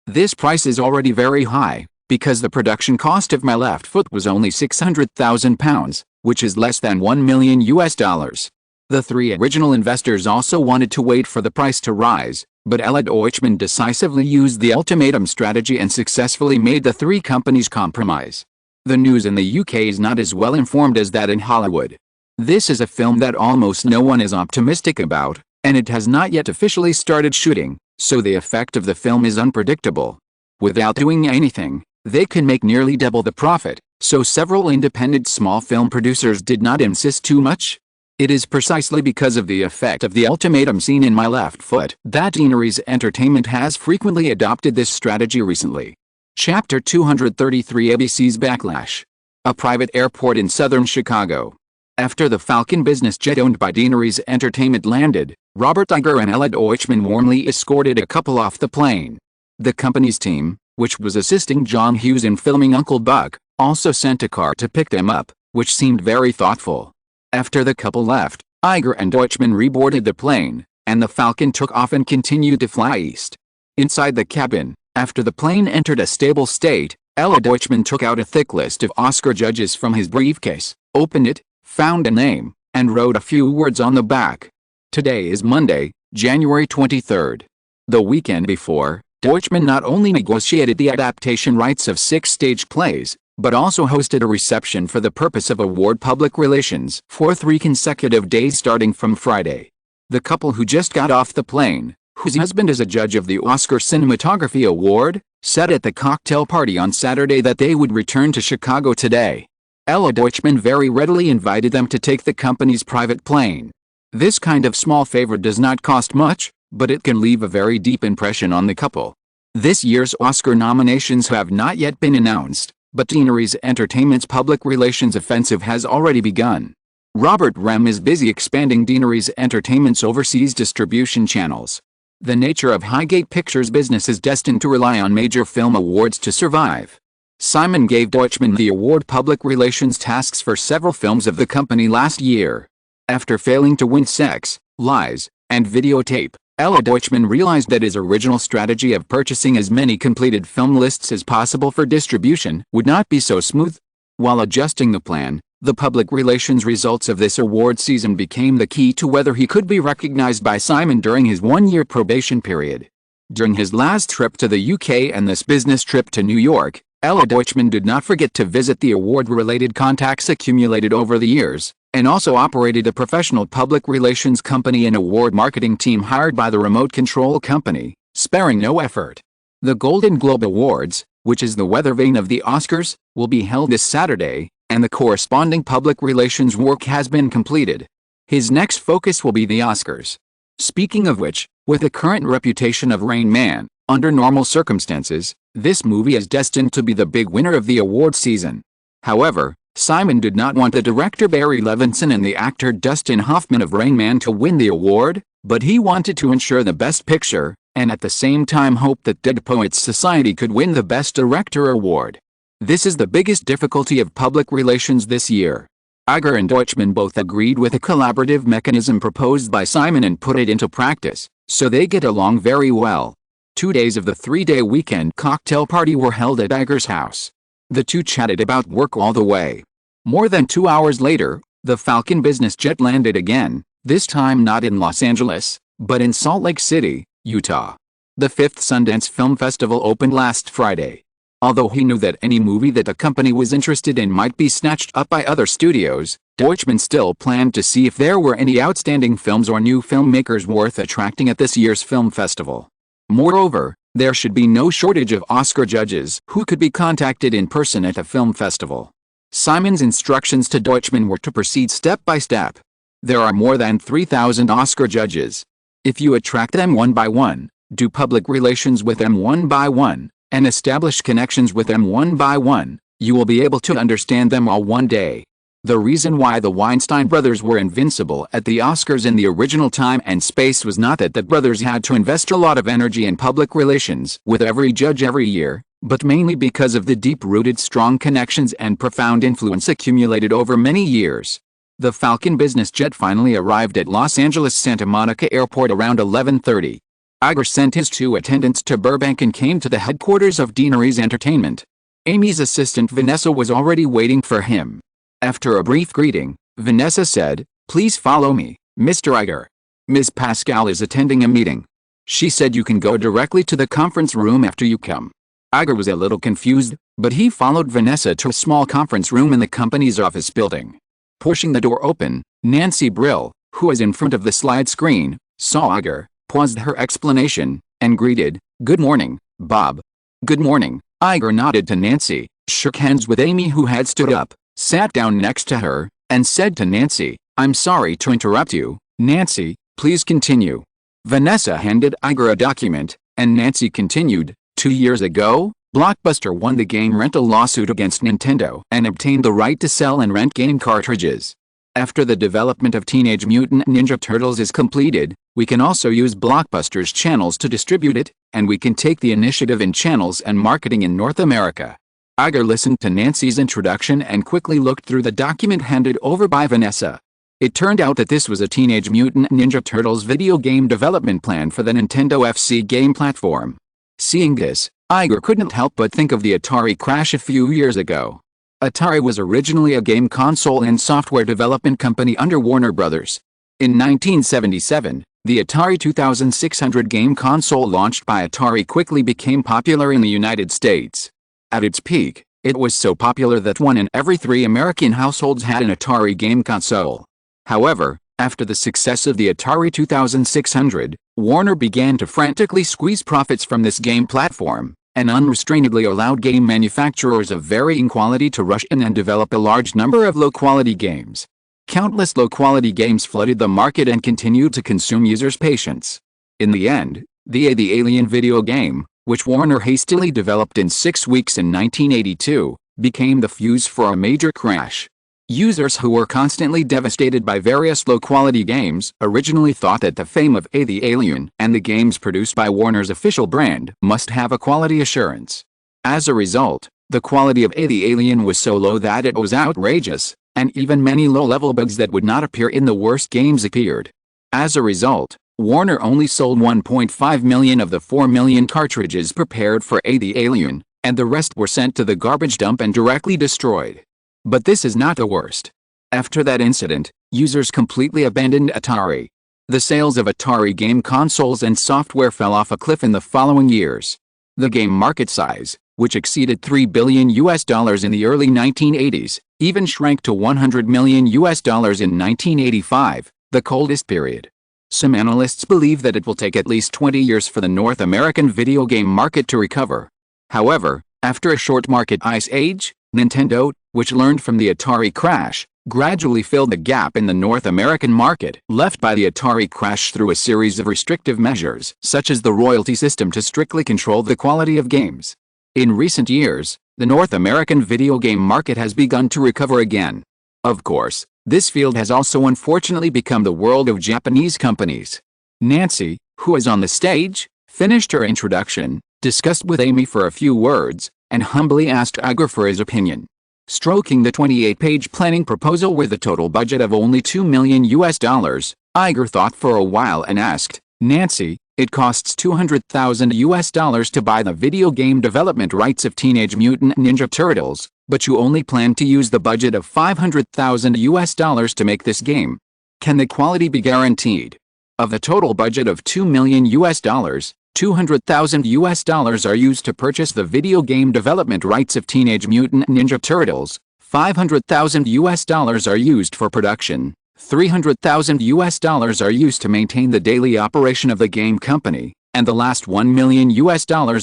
This price is already very high, because the production cost of My Left Foot was only £600,000, which is less than $1 million. The 3 original investors also wanted to wait for the price to rise, but Ella Deutschman decisively used the ultimatum strategy and successfully made the 3 companies compromise. The news in the UK is not as well informed as that in Hollywood. This is a film that almost no one is optimistic about, and it has not yet officially started shooting, so the effect of the film is unpredictable. Without doing anything, they can make nearly double the profit, so several independent small film producers did not insist too much. It is precisely because of the effect of the ultimatum scene in My Left Foot that Deaneries Entertainment has frequently adopted this strategy recently. Chapter 233 ABC's Backlash. A private airport in southern Chicago. After the Falcon business jet owned by Deaneries Entertainment landed, Robert Iger and Ella Deutschman warmly escorted a couple off the plane. The company's team, which was assisting John Hughes in filming Uncle Buck, also sent a car to pick them up, which seemed very thoughtful. After the couple left, Iger and Deutschman reboarded the plane, and the Falcon took off and continued to fly east. Inside the cabin, after the plane entered a stable state, Ella Deutschman took out a thick list of Oscar judges from his briefcase, opened it, found a name, and wrote a few words on the back. Today is Monday, January 23rd. The weekend before, Deutschman not only negotiated the adaptation rights of 6 stage plays, but also hosted a reception for the purpose of award public relations for 3 consecutive days starting from Friday. The couple who just got off the plane, whose husband is a judge of the Oscar Cinematography Award, said at the cocktail party on Saturday that they would return to Chicago today. Ella Deutschman very readily invited them to take the company's private plane. This kind of small favor does not cost much, but it can leave a very deep impression on the couple. This year's Oscar nominations have not yet been announced, but Deaneries Entertainment's public relations offensive has already begun. Robert Rem is busy expanding Deaneries Entertainment's overseas distribution channels. The nature of Highgate Pictures' business is destined to rely on major film awards to survive. Simon gave Deutschman the award public relations tasks for several films of the company last year. After failing to win Sex, Lies, and Videotape, Ella Deutschman realized that his original strategy of purchasing as many completed film lists as possible for distribution would not be so smooth. While adjusting the plan, the public relations results of this award season became the key to whether he could be recognized by Simon during his 1-year probation period. During his last trip to the UK and this business trip to New York, Ella Deutschman did not forget to visit the award-related contacts accumulated over the years, and also operated a professional public relations company and award marketing team hired by the remote control company, sparing no effort. The Golden Globe Awards, which is the weather vane of the Oscars, will be held this Saturday, and the corresponding public relations work has been completed. His next focus will be the Oscars. Speaking of which, with the current reputation of Rain Man, under normal circumstances, this movie is destined to be the big winner of the award season. However, Simon did not want the director Barry Levinson and the actor Dustin Hoffman of Rain Man to win the award, but he wanted to ensure the Best Picture, and at the same time hoped that Dead Poets Society could win the Best Director award. This is the biggest difficulty of public relations this year. Iger and Deutschmann both agreed with a collaborative mechanism proposed by Simon and put it into practice, so they get along very well. 2 days of the 3-day weekend cocktail party were held at Iger's house. The two chatted about work all the way. More than 2 hours later, the Falcon business jet landed again, this time not in Los Angeles, but in Salt Lake City, Utah. The 5th Sundance Film Festival opened last Friday. Although he knew that any movie that the company was interested in might be snatched up by other studios, Deutschmann still planned to see if there were any outstanding films or new filmmakers worth attracting at this year's film festival. Moreover, there should be no shortage of Oscar judges who could be contacted in person at the film festival. Simon's instructions to Deutschmann were to proceed step by step. There are more than 3,000 Oscar judges. If you attract them one by one, do public relations with them one by one, and establish connections with them one by one, you will be able to understand them all one day. The reason why the Weinstein brothers were invincible at the Oscars in the original time and space was not that the brothers had to invest a lot of energy in public relations with every judge every year, but mainly because of the deep-rooted strong connections and profound influence accumulated over many years. The Falcon business jet finally arrived at Los Angeles Santa Monica Airport around 11:30. Iger sent his 2 attendants to Burbank and came to the headquarters of Deanery's Entertainment. Amy's assistant Vanessa was already waiting for him. After a brief greeting, Vanessa said, "Please follow me, Mr. Iger. Ms. Pascal is attending a meeting. She said you can go directly to the conference room after you come." Iger was a little confused, but he followed Vanessa to a small conference room in the company's office building. Pushing the door open, Nancy Brill, who was in front of the slide screen, saw Iger, paused her explanation, and greeted, "Good morning, Bob." "Good morning." Iger nodded to Nancy, shook hands with Amy who had stood up, sat down next to her, and said to Nancy, "I'm sorry to interrupt you, Nancy, please continue." Vanessa handed Iger a document, and Nancy continued, 2 years ago, Blockbuster won the game rental lawsuit against Nintendo and obtained the right to sell and rent game cartridges. After the development of Teenage Mutant Ninja Turtles is completed, we can also use Blockbuster's channels to distribute it, and we can take the initiative in channels and marketing in North America. Iger listened to Nancy's introduction and quickly looked through the document handed over by Vanessa. It turned out that this was a Teenage Mutant Ninja Turtles video game development plan for the Nintendo FC game platform. Seeing this, Iger couldn't help but think of the Atari crash a few years ago. Atari was originally a game console and software development company under Warner Bros. In 1977, the Atari 2600 game console launched by Atari quickly became popular in the United States. At its peak, it was so popular that 1 in every 3 American households had an Atari game console. However, after the success of the Atari 2600, Warner began to frantically squeeze profits from this game platform, and unrestrainedly allowed game manufacturers of varying quality to rush in and develop a large number of low-quality games. Countless low-quality games flooded the market and continued to consume users' patience. In the end, the Alien video game, which Warner hastily developed in 6 weeks in 1982, became the fuse for a major crash. Users who were constantly devastated by various low-quality games originally thought that the fame of the Alien and the games produced by Warner's official brand must have a quality assurance. As a result, the quality of the Alien was so low that it was outrageous, and even many low-level bugs that would not appear in the worst games appeared. As a result, Warner only sold 1.5 million of the 4 million cartridges prepared for the Alien, and the rest were sent to the garbage dump and directly destroyed. But this is not the worst. After that incident, users completely abandoned Atari. The sales of Atari game consoles and software fell off a cliff in the following years. The game market size, which exceeded $3 billion in the early 1980s, even shrank to $100 million in 1985, the coldest period. Some analysts believe that it will take at least 20 years for the North American video game market to recover. However, after a short market ice age, Nintendo, which learned from the Atari crash, gradually filled the gap in the North American market left by the Atari crash through a series of restrictive measures, such as the royalty system to strictly control the quality of games. In recent years, the North American video game market has begun to recover again. Of course, this field has also unfortunately become the world of Japanese companies. Nancy, who is on the stage, finished her introduction, discussed with Amy for a few words, and humbly asked Iger for his opinion. Stroking the 28-page planning proposal with a total budget of only $2 million, Iger thought for a while and asked, "Nancy, it costs $200,000 to buy the video game development rights of Teenage Mutant Ninja Turtles, but you only plan to use the budget of $500,000 to make this game. Can the quality be guaranteed?" Of the total budget of $2 million, $200,000 are used to purchase the video game development rights of Teenage Mutant Ninja Turtles, $500,000 are used for production, $300,000 are used to maintain the daily operation of the game company, and the last $1 million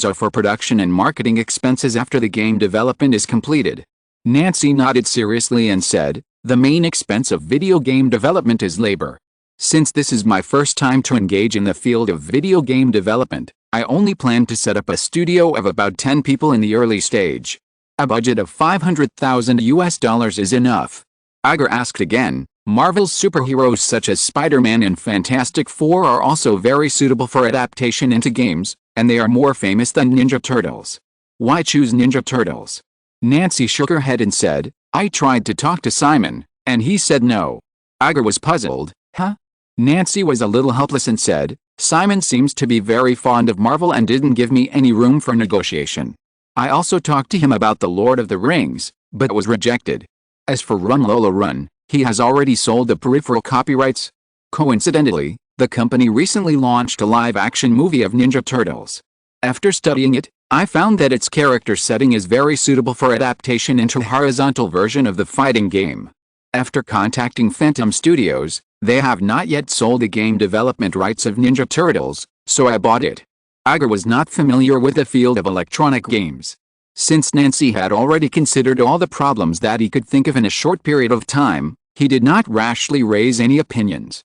are for production and marketing expenses after the game development is completed. Nancy nodded seriously and said, "The main expense of video game development is labor. Since this is my first time to engage in the field of video game development, I only plan to set up a studio of about 10 people in the early stage. A budget of $500,000 is enough." Iger asked again, "Marvel's superheroes such as Spider-Man and Fantastic Four are also very suitable for adaptation into games, and they are more famous than Ninja Turtles. Why choose Ninja Turtles?" Nancy shook her head and said, "I tried to talk to Simon, and he said no." Iger was puzzled. "Huh?" Nancy was a little helpless and said, "Simon seems to be very fond of Marvel and didn't give me any room for negotiation. I also talked to him about The Lord of the Rings, but was rejected. As for Run Lola Run, he has already sold the peripheral copyrights." Coincidentally, the company recently launched a live-action movie of Ninja Turtles. After studying it, I found that its character setting is very suitable for adaptation into a horizontal version of the fighting game. After contacting Phantom Studios, they have not yet sold the game development rights of Ninja Turtles, so I bought it. Iger was not familiar with the field of electronic games. Since Nancy had already considered all the problems that he could think of in a short period of time, he did not rashly raise any opinions.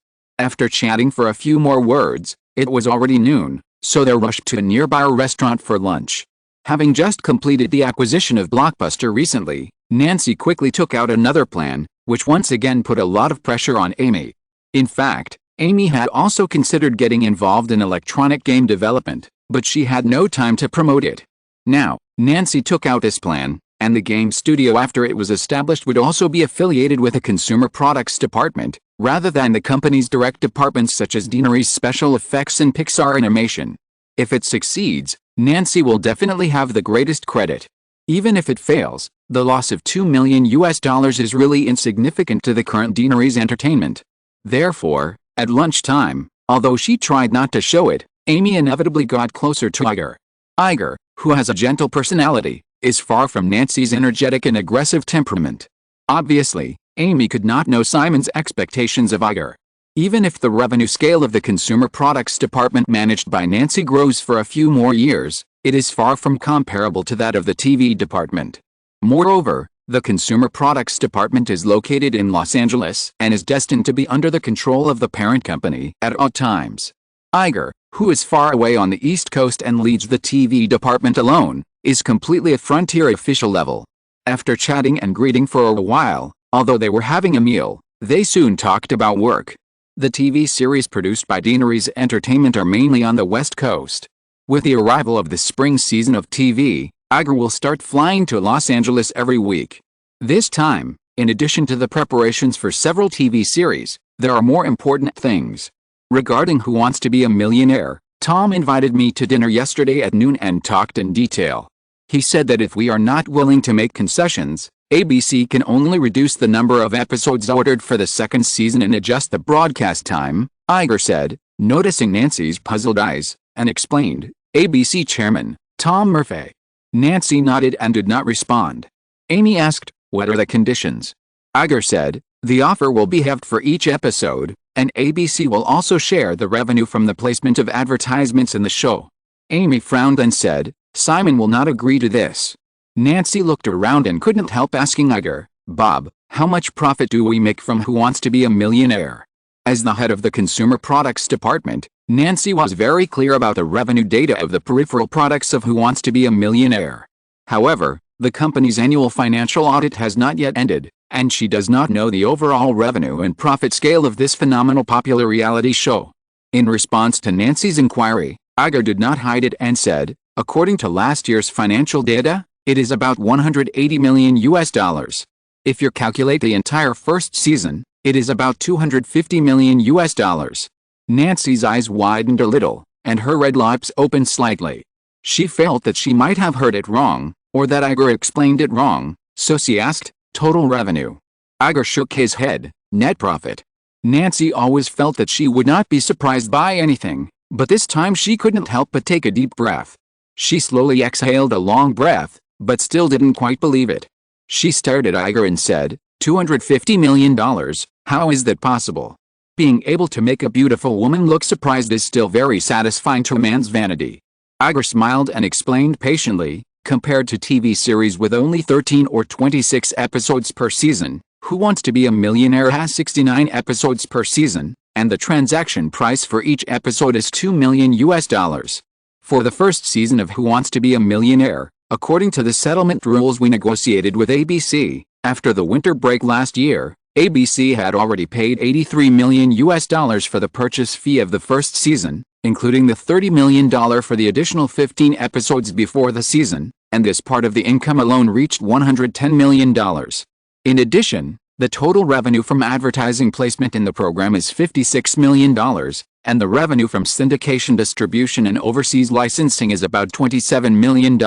After chatting for a few more words, it was already noon, so they rushed to a nearby restaurant for lunch. Having just completed the acquisition of Blockbuster recently, Nancy quickly took out another plan, which once again put a lot of pressure on Amy. In fact, Amy had also considered getting involved in electronic game development, but she had no time to promote it. Now, Nancy took out this plan, and the game studio after it was established would also be affiliated with a consumer products department, rather than the company's direct departments such as Deanery's Special Effects and Pixar Animation. If it succeeds, Nancy will definitely have the greatest credit. Even if it fails, the loss of $2 million is really insignificant to the current Deanery's entertainment. Therefore, at lunchtime, although she tried not to show it, Amy inevitably got closer to Iger. Iger, who has a gentle personality, is far from Nancy's energetic and aggressive temperament. Obviously, Amy could not know Simon's expectations of Iger. Even if the revenue scale of the consumer products department managed by Nancy grows for a few more years, it is far from comparable to that of the TV department. Moreover, the consumer products department is located in Los Angeles and is destined to be under the control of the parent company at all times. Iger, who is far away on the East Coast and leads the TV department alone, is completely at frontier official level. After chatting and greeting for a while, although they were having a meal, they soon talked about work. The TV series produced by Deanery's Entertainment are mainly on the West Coast. With the arrival of the spring season of TV, Iger will start flying to Los Angeles every week. This time, in addition to the preparations for several TV series, there are more important things. Regarding Who Wants to Be a Millionaire, Tom invited me to dinner yesterday at noon and talked in detail. He said that if we are not willing to make concessions, ABC can only reduce the number of episodes ordered for the second season and adjust the broadcast time, Iger said, noticing Nancy's puzzled eyes, and explained, ABC chairman, Tom Murphy. Nancy nodded and did not respond. Amy asked, "What are the conditions?" Iger said, "The offer will be halved for each episode, and ABC will also share the revenue from the placement of advertisements in the show." Amy frowned and said, "Simon will not agree to this." Nancy looked around and couldn't help asking Iger, "Bob, how much profit do we make from Who Wants to Be a Millionaire?" As the head of the consumer products department, Nancy was very clear about the revenue data of the peripheral products of Who Wants to Be a Millionaire. However, the company's annual financial audit has not yet ended, and she does not know the overall revenue and profit scale of this phenomenal popular reality show. In response to Nancy's inquiry, Iger did not hide it and said, "According to last year's financial data, it is about 180 million US dollars. If you calculate the entire first season, it is about 250 million US dollars. Nancy's eyes widened a little, and her red lips opened slightly. She felt that she might have heard it wrong, or that Iger explained it wrong, so she asked, total revenue. Iger shook his head, net profit. Nancy always felt that she would not be surprised by anything, but this time she couldn't help but take a deep breath. She slowly exhaled a long breath, but still didn't quite believe it. She stared at Iger and said, $250 million, how is that possible? Being able to make a beautiful woman look surprised is still very satisfying to a man's vanity. Iger smiled and explained patiently, compared to TV series with only 13 or 26 episodes per season, Who Wants to Be a Millionaire has 69 episodes per season, and the transaction price for each episode is $2 million US dollars. For the first season of Who Wants to Be a Millionaire, according to the settlement rules we negotiated with ABC, after the winter break last year, ABC had already paid $83 million US dollars for the purchase fee of the first season, including the $30 million for the additional 15 episodes before the season, and this part of the income alone reached $110 million. In addition, the total revenue from advertising placement in the program is $56 million, and the revenue from syndication distribution and overseas licensing is about $27 million.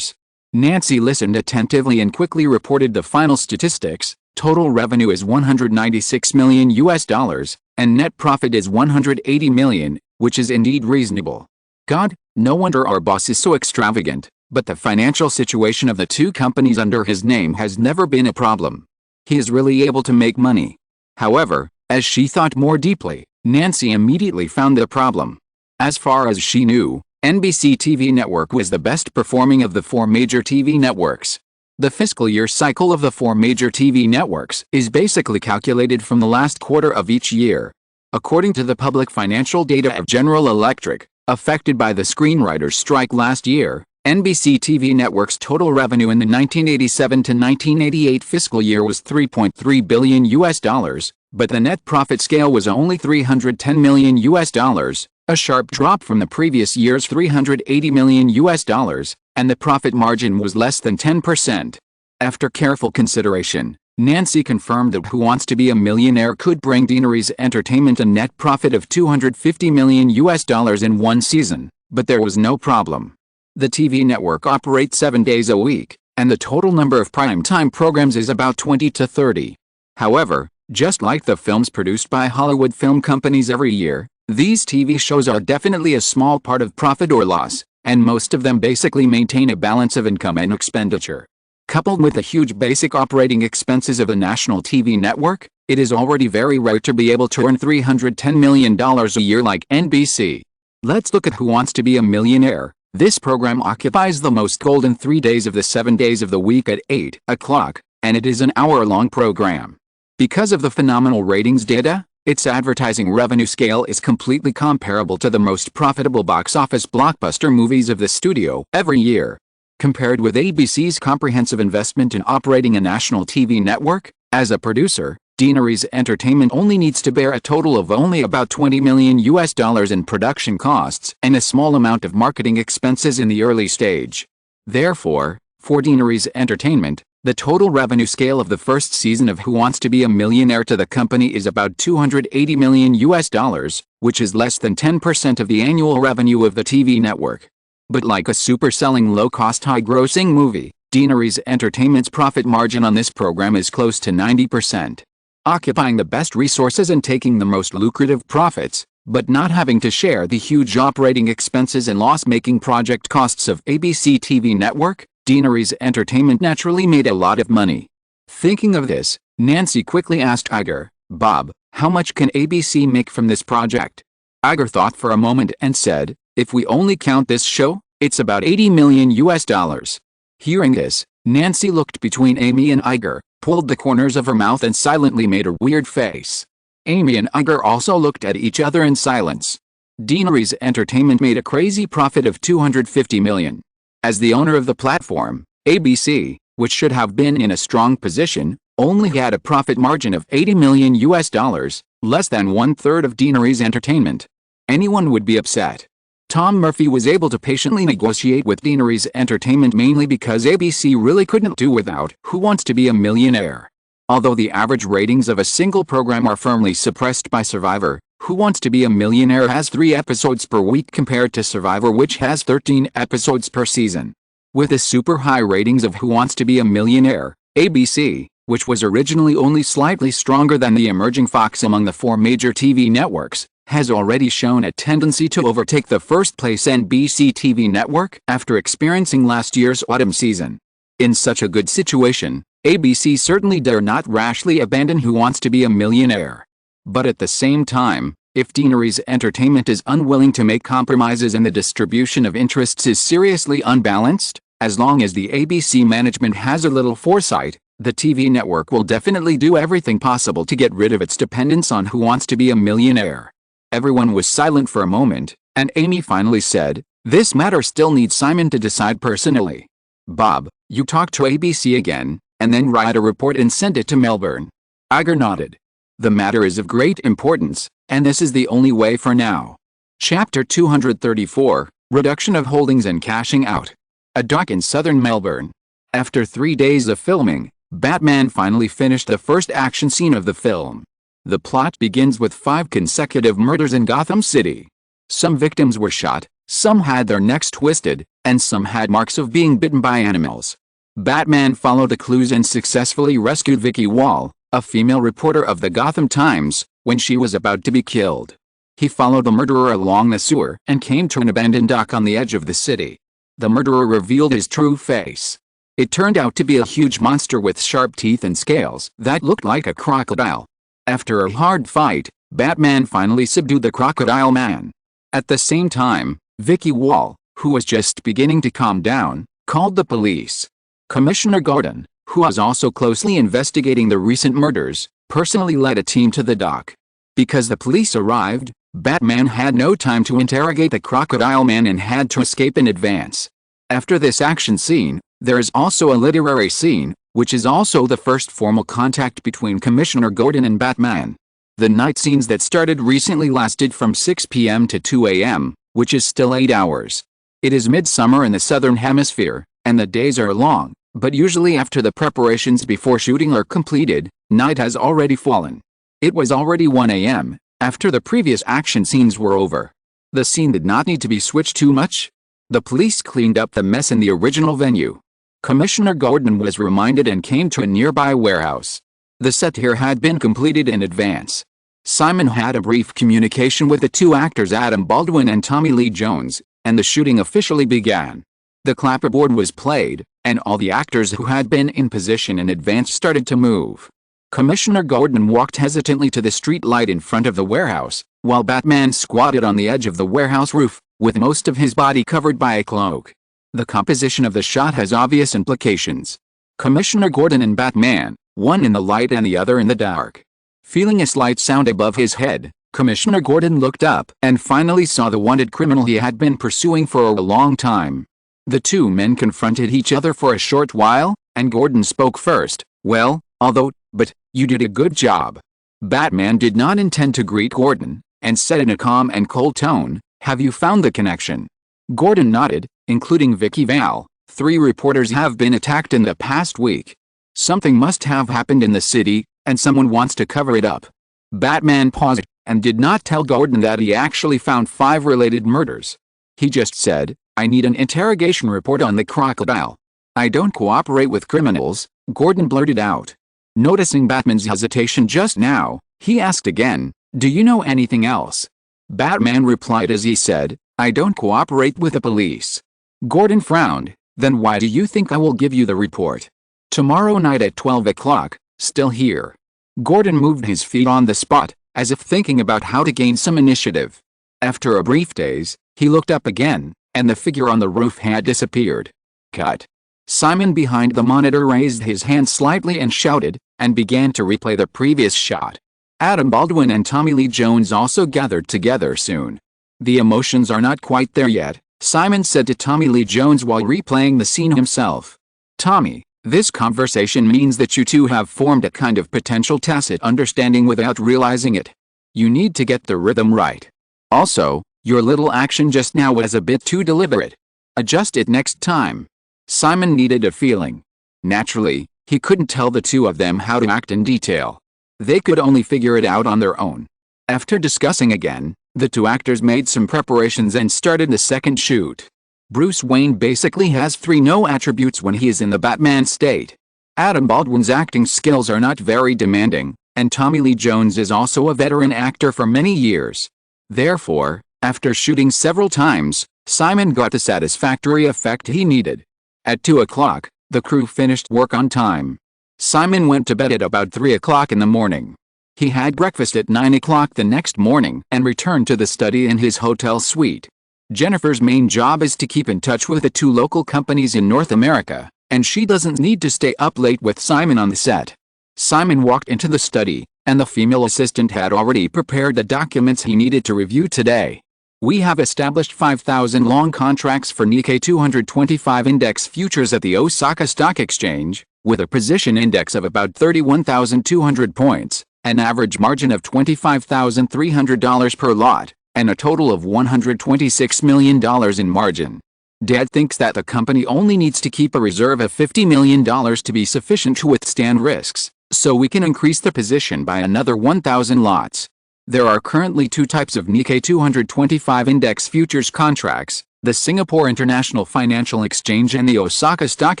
Nancy listened attentively and quickly reported the final statistics. Total revenue is $196 million US dollars, and net profit is $180 million, which is indeed reasonable. God, no wonder our boss is so extravagant, but the financial situation of the two companies under his name has never been a problem. He is really able to make money. However, as she thought more deeply, Nancy immediately found the problem. As far as she knew, NBC TV network was the best performing of the four major TV networks. The fiscal year cycle of the four major TV networks is basically calculated from the last quarter of each year. According to the public financial data of General Electric, affected by the screenwriters' strike last year, NBC TV network's total revenue in the 1987 to 1988 fiscal year was $3.3 billion US dollars, but the net profit scale was only $310 million US dollars, a sharp drop from the previous year's $380 million US dollars, and the profit margin was less than 10%. After careful consideration, Nancy confirmed that Who Wants to Be a Millionaire could bring Deaneries Entertainment a net profit of $250 million US dollars in one season, but there was no problem. The TV network operates 7 days a week, and the total number of primetime programs is about 20 to 30. However, just like the films produced by Hollywood film companies every year, these TV shows are definitely a small part of profit or loss, and most of them basically maintain a balance of income and expenditure. Coupled with the huge basic operating expenses of a national TV network, it is already very rare to be able to earn $310 million a year like NBC. Let's look at Who Wants to Be a Millionaire. This program occupies the most golden 3 days of the 7 days of the week at 8 o'clock, and it is an hour-long program. Because of the phenomenal ratings data, its advertising revenue scale is completely comparable to the most profitable box office blockbuster movies of the studio every year. Compared with ABC's comprehensive investment in operating a national TV network, as a producer, Deaneries Entertainment only needs to bear a total of only about $20 million US dollars in production costs and a small amount of marketing expenses in the early stage. Therefore, for Deaneries Entertainment, the total revenue scale of the first season of Who Wants to Be a Millionaire to the company is about $280 million US dollars, which is less than 10% of the annual revenue of the TV network. But like a super-selling low-cost high-grossing movie, Deaneries Entertainment's profit margin on this program is close to 90%. Occupying the best resources and taking the most lucrative profits, but not having to share the huge operating expenses and loss-making project costs of ABC TV network, Deaneries Entertainment naturally made a lot of money. Thinking of this, Nancy quickly asked Iger, Bob, how much can ABC make from this project? Iger thought for a moment and said, if we only count this show, it's about $80 million US dollars. Hearing this, Nancy looked between Amy and Iger, pulled the corners of her mouth and silently made a weird face. Amy and Iger also looked at each other in silence. Deaneries Entertainment made a crazy profit of $250 million. As the owner of the platform, ABC, which should have been in a strong position, only had a profit margin of $80 million US dollars, less than one-third of Deaneries Entertainment. Anyone would be upset. Tom Murphy was able to patiently negotiate with Deanery's Entertainment mainly because ABC really couldn't do without Who Wants to Be a Millionaire. Although the average ratings of a single program are firmly suppressed by Survivor, Who Wants to Be a Millionaire has 3 episodes per week compared to Survivor, which has 13 episodes per season. With the super high ratings of Who Wants to Be a Millionaire, ABC, which was originally only slightly stronger than the emerging Fox among the 4 major TV networks, has already shown a tendency to overtake the first-place NBC TV network after experiencing last year's autumn season. In such a good situation, ABC certainly dare not rashly abandon Who Wants to Be a Millionaire. But at the same time, if Deanery's Entertainment is unwilling to make compromises and the distribution of interests is seriously unbalanced, as long as the ABC management has a little foresight, the TV network will definitely do everything possible to get rid of its dependence on Who Wants to Be a Millionaire. Everyone was silent for a moment, and Amy finally said, "This matter still needs Simon to decide personally. Bob, you talk to ABC again, and then write a report and send it to Melbourne." Iger nodded. "The matter is of great importance, and this is the only way for now." Chapter 234, Reduction of Holdings and Cashing Out. A dock in southern Melbourne. After 3 days of filming, Batman finally finished the first action scene of the film. The plot begins with 5 consecutive murders in Gotham City. Some victims were shot, some had their necks twisted, and some had marks of being bitten by animals. Batman followed the clues and successfully rescued Vicky Wall, a female reporter of the Gotham Times, when she was about to be killed. He followed the murderer along the sewer and came to an abandoned dock on the edge of the city. The murderer revealed his true face. It turned out to be a huge monster with sharp teeth and scales that looked like a crocodile. After a hard fight, Batman finally subdued the Crocodile Man. At the same time, Vicky Wall, who was just beginning to calm down, called the police. Commissioner Gordon, who was also closely investigating the recent murders, personally led a team to the dock. Because the police arrived, Batman had no time to interrogate the Crocodile Man and had to escape in advance. After this action scene, there is also a literary scene, which is also the first formal contact between Commissioner Gordon and Batman. The night scenes that started recently lasted from 6 p.m. to 2 a.m., which is still 8 hours. It is midsummer in the southern hemisphere, and the days are long, but usually after the preparations before shooting are completed, night has already fallen. It was already 1 a.m., after the previous action scenes were over. The scene did not need to be switched too much. The police cleaned up the mess in the original venue. Commissioner Gordon was reminded and came to a nearby warehouse. The set here had been completed in advance. Simon had a brief communication with the 2 actors Adam Baldwin and Tommy Lee Jones, and the shooting officially began. The clapperboard was played, and all the actors who had been in position in advance started to move. Commissioner Gordon walked hesitantly to the street light in front of the warehouse, while Batman squatted on the edge of the warehouse roof, with most of his body covered by a cloak. The composition of the shot has obvious implications. Commissioner Gordon and Batman, one in the light and the other in the dark. Feeling a slight sound above his head, Commissioner Gordon looked up and finally saw the wanted criminal he had been pursuing for a long time. The 2 men confronted each other for a short while, and Gordon spoke first. "Well, but you did a good job." Batman did not intend to greet Gordon, and said in a calm and cold tone, "Have you found the connection?" Gordon nodded, including Vicky Val. 3 reporters have been attacked in the past week. Something must have happened in the city, and someone wants to cover it up. Batman paused, and did not tell Gordon that he actually found 5 related murders. He just said, "I need an interrogation report on the crocodile." "I don't cooperate with criminals," Gordon blurted out. Noticing Batman's hesitation just now, he asked again, "Do you know anything else?" Batman replied as he said, "I don't cooperate with the police." Gordon frowned. "Then why do you think I will give you the report?" "Tomorrow night at 12 o'clock, still here." Gordon moved his feet on the spot, as if thinking about how to gain some initiative. After a brief daze, he looked up again, and the figure on the roof had disappeared. Cut. Simon behind the monitor raised his hand slightly and shouted, and began to replay the previous shot. Adam Baldwin and Tommy Lee Jones also gathered together soon. "The emotions are not quite there yet," Simon said to Tommy Lee Jones while replaying the scene himself. "Tommy, this conversation means that you two have formed a kind of potential tacit understanding without realizing it. You need to get the rhythm right. Also, Your little action just now was a bit too deliberate. Adjust it next time. Simon needed a feeling. Naturally, he couldn't tell the two of them how to act in detail. They could only figure it out on their own. After discussing again, the two actors made some preparations and started the second shoot. Bruce Wayne basically has 3 no attributes when he is in the Batman state. Adam Baldwin's acting skills are not very demanding, and Tommy Lee Jones is also a veteran actor for many years. Therefore, after shooting several times, Simon got the satisfactory effect he needed. At 2 o'clock, the crew finished work on time. Simon went to bed at about 3 o'clock in the morning. He had breakfast at 9 o'clock the next morning and returned to the study in his hotel suite. Jennifer's main job is to keep in touch with the 2 local companies in North America, and she doesn't need to stay up late with Simon on the set. Simon walked into the study, and the female assistant had already prepared the documents he needed to review today. We have established 5,000 long contracts for Nikkei 225 index futures at the Osaka Stock Exchange, with a position index of about 31,200 points, an average margin of $25,300 per lot, and a total of $126 million in margin. Dad thinks that the company only needs to keep a reserve of $50 million to be sufficient to withstand risks, so we can increase the position by another 1,000 lots. There are currently 2 types of Nikkei 225 index futures contracts, the Singapore International Financial Exchange and the Osaka Stock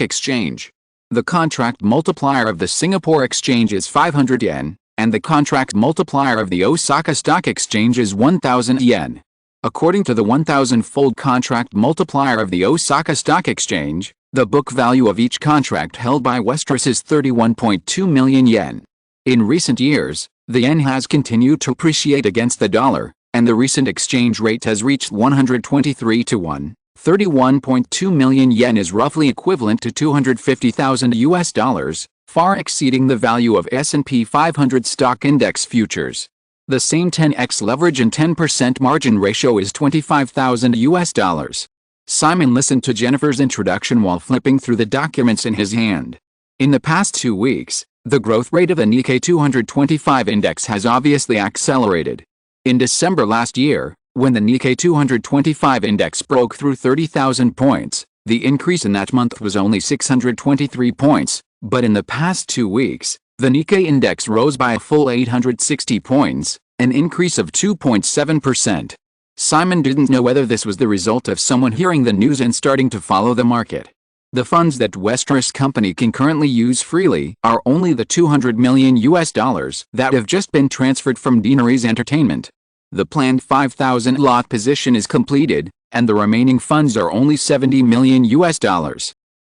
Exchange. The contract multiplier of the Singapore Exchange is 500 yen, and the contract multiplier of the Osaka Stock Exchange is 1,000 yen. According to the 1,000-fold contract multiplier of the Osaka Stock Exchange, the book value of each contract held by Westeros is 31.2 million yen. In recent years, the yen has continued to appreciate against the dollar, and the recent exchange rate has reached 123 to 1. 31.2 million yen is roughly equivalent to $250,000, far exceeding the value of S&P 500 stock index futures. The same 10x leverage and 10% margin ratio is $25,000. Simon listened to Jennifer's introduction while flipping through the documents in his hand. In the past 2 weeks, the growth rate of the Nikkei 225 index has obviously accelerated. In December last year, when the Nikkei 225 index broke through 30,000 points, the increase in that month was only 623 points, but in the past 2 weeks, the Nikkei index rose by a full 860 points, an increase of 2.7%. Simon didn't know whether this was the result of someone hearing the news and starting to follow the market. The funds that Westeros Company can currently use freely are only the $200 million that have just been transferred from Deaneries Entertainment. The planned 5,000 lot position is completed, and the remaining funds are only $70 million.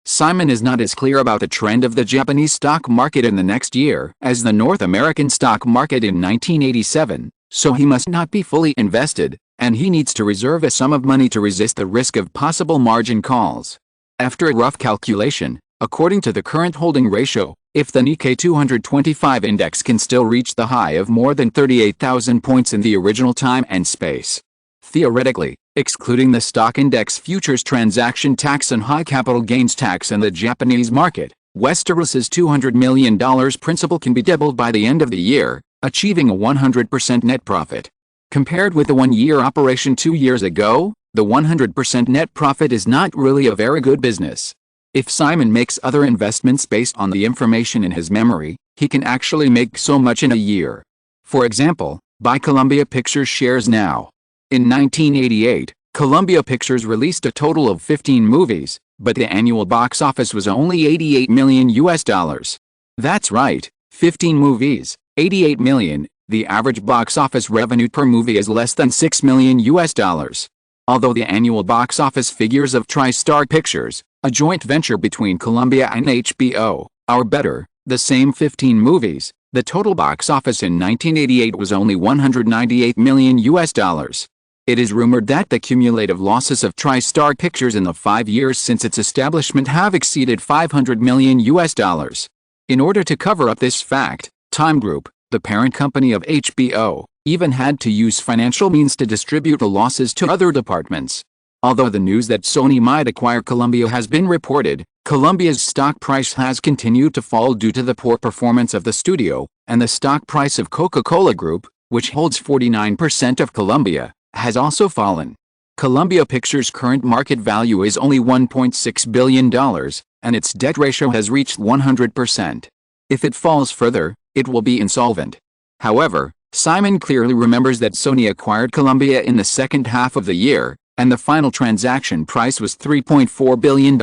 Simon is not as clear about the trend of the Japanese stock market in the next year as the North American stock market in 1987, so he must not be fully invested, and he needs to reserve a sum of money to resist the risk of possible margin calls. After a rough calculation, according to the current holding ratio, if the Nikkei 225 index can still reach the high of more than 38,000 points in the original time and space, theoretically, excluding the stock index futures transaction tax and high capital gains tax in the Japanese market, Westeros's $200 million principal can be doubled by the end of the year, achieving a 100% net profit. Compared with the one-year operation 2 years ago, the 100% net profit is not really a very good business. If Simon makes other investments based on the information in his memory, he can actually make so much in a year. For example, buy Columbia Pictures shares now. In 1988, Columbia Pictures released a total of 15 movies, but the annual box office was only $88 million. That's right, 15 movies, $88 million. The average box office revenue per movie is less than $6 million. Although the annual box office figures of TriStar Pictures, a joint venture between Columbia and HBO, are better, the same 15 movies, the total box office in 1988 was only $198 million. It is rumored that the cumulative losses of TriStar Pictures in the 5 years since its establishment have exceeded $500 million. In order to cover up this fact, Time Group, the parent company of HBO, even had to use financial means to distribute the losses to other departments. Although the news that Sony might acquire Columbia has been reported, Columbia's stock price has continued to fall due to the poor performance of the studio, and the stock price of Coca-Cola Group, which holds 49% of Columbia, has also fallen. Columbia Pictures' current market value is only $1.6 billion, and its debt ratio has reached 100%. If it falls further, it will be insolvent. However, Simon clearly remembers that Sony acquired Columbia in the second half of the year, and the final transaction price was $3.4 billion,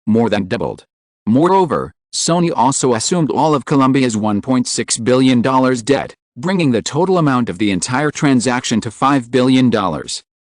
more than doubled. Moreover, Sony also assumed all of Columbia's $1.6 billion debt, bringing the total amount of the entire transaction to $5 billion.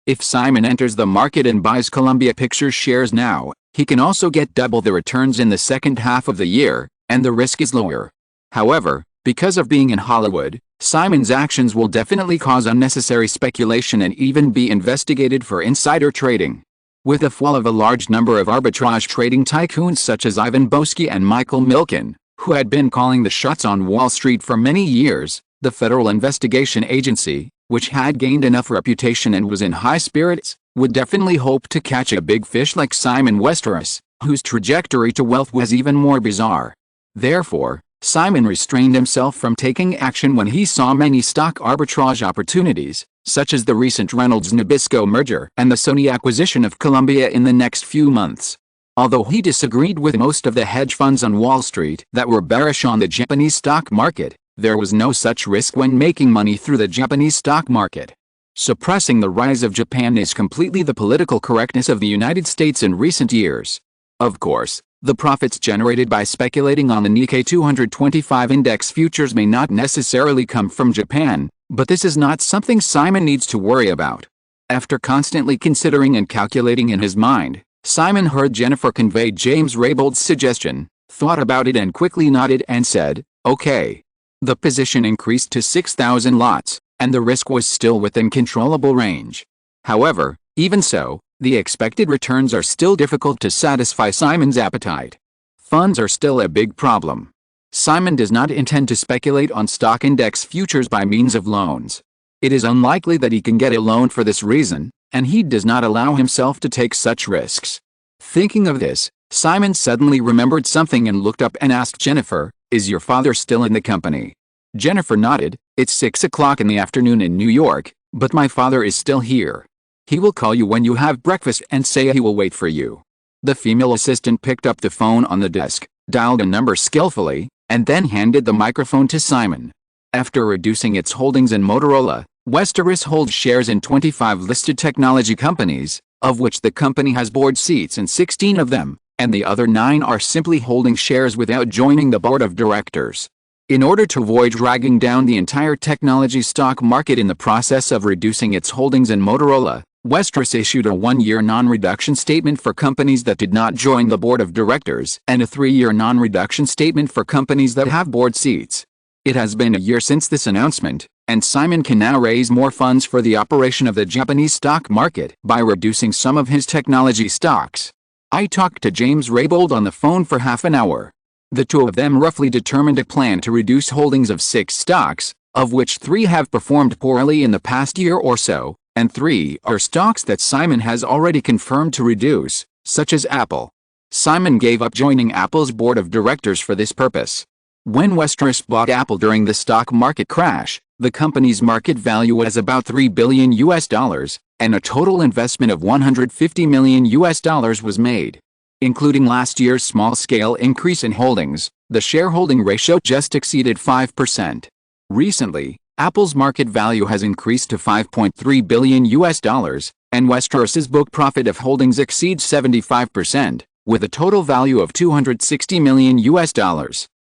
If Simon enters the market and buys Columbia Pictures shares now, he can also get double the returns in the second half of the year, and the risk is lower. However, because of being in Hollywood, Simon's actions will definitely cause unnecessary speculation and even be investigated for insider trading. With the fall of a large number of arbitrage trading tycoons such as Ivan Boesky and Michael Milken, who had been calling the shots on Wall Street for many years, the Federal Investigation Agency, which had gained enough reputation and was in high spirits, would definitely hope to catch a big fish like Simon Westeros, whose trajectory to wealth was even more bizarre. Therefore, Simon restrained himself from taking action when he saw many stock arbitrage opportunities, such as the recent Reynolds-Nabisco merger and the Sony acquisition of Columbia in the next few months. Although he disagreed with most of the hedge funds on Wall Street that were bearish on the Japanese stock market, there was no such risk when making money through the Japanese stock market. Suppressing the rise of Japan is completely the political correctness of the United States in recent years. Of course, the profits generated by speculating on the Nikkei 225 index futures may not necessarily come from Japan, but this is not something Simon needs to worry about. After constantly considering and calculating in his mind, Simon heard Jennifer convey James Raybold's suggestion, thought about it and quickly nodded and said, "Okay." The position increased to 6,000 lots, and the risk was still within controllable range. However, even so, the expected returns are still difficult to satisfy Simon's appetite. Funds are still a big problem. Simon does not intend to speculate on stock index futures by means of loans. It is unlikely that he can get a loan for this reason, and he does not allow himself to take such risks. Thinking of this, Simon suddenly remembered something and looked up and asked Jennifer, "Is your father still in the company?" Jennifer nodded. "It's 6 o'clock in the afternoon in New York, but my father is still here. He will call you when you have breakfast and say he will wait for you." The female assistant picked up the phone on the desk, dialed a number skillfully, and then handed the microphone to Simon. After reducing its holdings in Motorola, Westeros holds shares in 25 listed technology companies, of which the company has board seats in 16 of them, and the other 9 are simply holding shares without joining the board of directors. In order to avoid dragging down the entire technology stock market in the process of reducing its holdings in Motorola, Westeros issued a 1-year non-reduction statement for companies that did not join the board of directors and a 3-year non-reduction statement for companies that have board seats. It has been a year since this announcement, and Simon can now raise more funds for the operation of the Japanese stock market by reducing some of his technology stocks. I talked to James Raybold on the phone for half an hour. The two of them roughly determined a plan to reduce holdings of 6 stocks, of which 3 have performed poorly in the past year or so, and 3 are stocks that Simon has already confirmed to reduce, such as Apple. Simon gave up joining Apple's board of directors for this purpose. When Westeros bought Apple during the stock market crash, the company's market value was about $3 billion, and a total investment of $150 million was made. Including last year's small-scale increase in holdings, the shareholding ratio just exceeded 5%. Recently, Apple's market value has increased to $5.3 billion, and Westeros's book profit of holdings exceeds 75%, with a total value of $260 million.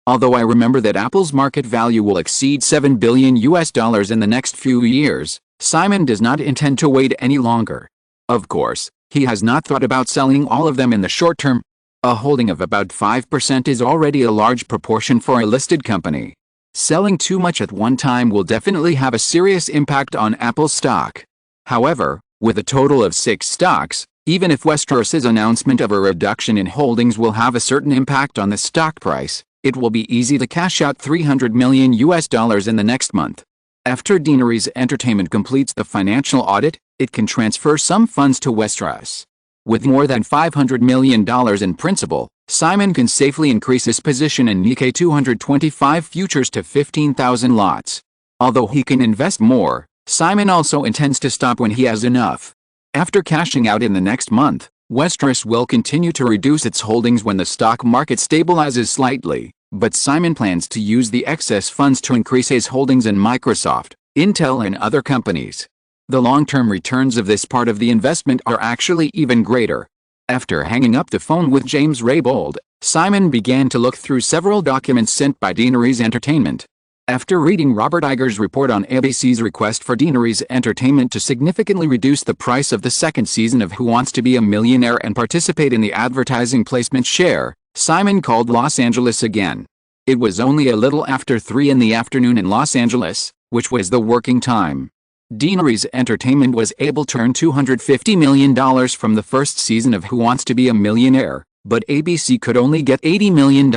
Although I remember that Apple's market value will exceed $7 billion in the next few years, Simon does not intend to wait any longer. Of course, he has not thought about selling all of them in the short term. A holding of about 5% is already a large proportion for a listed company. Selling too much at one time will definitely have a serious impact on Apple's stock. However, with a total of 6 stocks, even if Westeros's announcement of a reduction in holdings will have a certain impact on the stock price, it will be easy to cash out $300 million in the next month. After Deaneries Entertainment completes the financial audit, it can transfer some funds to Westeros. With more than $500 million in principal, Simon can safely increase his position in Nikkei 225 futures to 15,000 lots. Although he can invest more, Simon also intends to stop when he has enough. After cashing out in the next month, Westeros will continue to reduce its holdings when the stock market stabilizes slightly, but Simon plans to use the excess funds to increase his holdings in Microsoft, Intel and other companies. The long-term returns of this part of the investment are actually even greater. After hanging up the phone with James Raybould, Simon began to look through several documents sent by Deaneries Entertainment. After reading Robert Iger's report on ABC's request for Deaneries Entertainment to significantly reduce the price of the second season of Who Wants to Be a Millionaire and participate in the advertising placement share, Simon called Los Angeles again. It was only a little after 3 in the afternoon in Los Angeles, which was the working time. Deaneries Entertainment was able to earn $250 million from the first season of Who Wants to Be a Millionaire, but ABC could only get $80 million.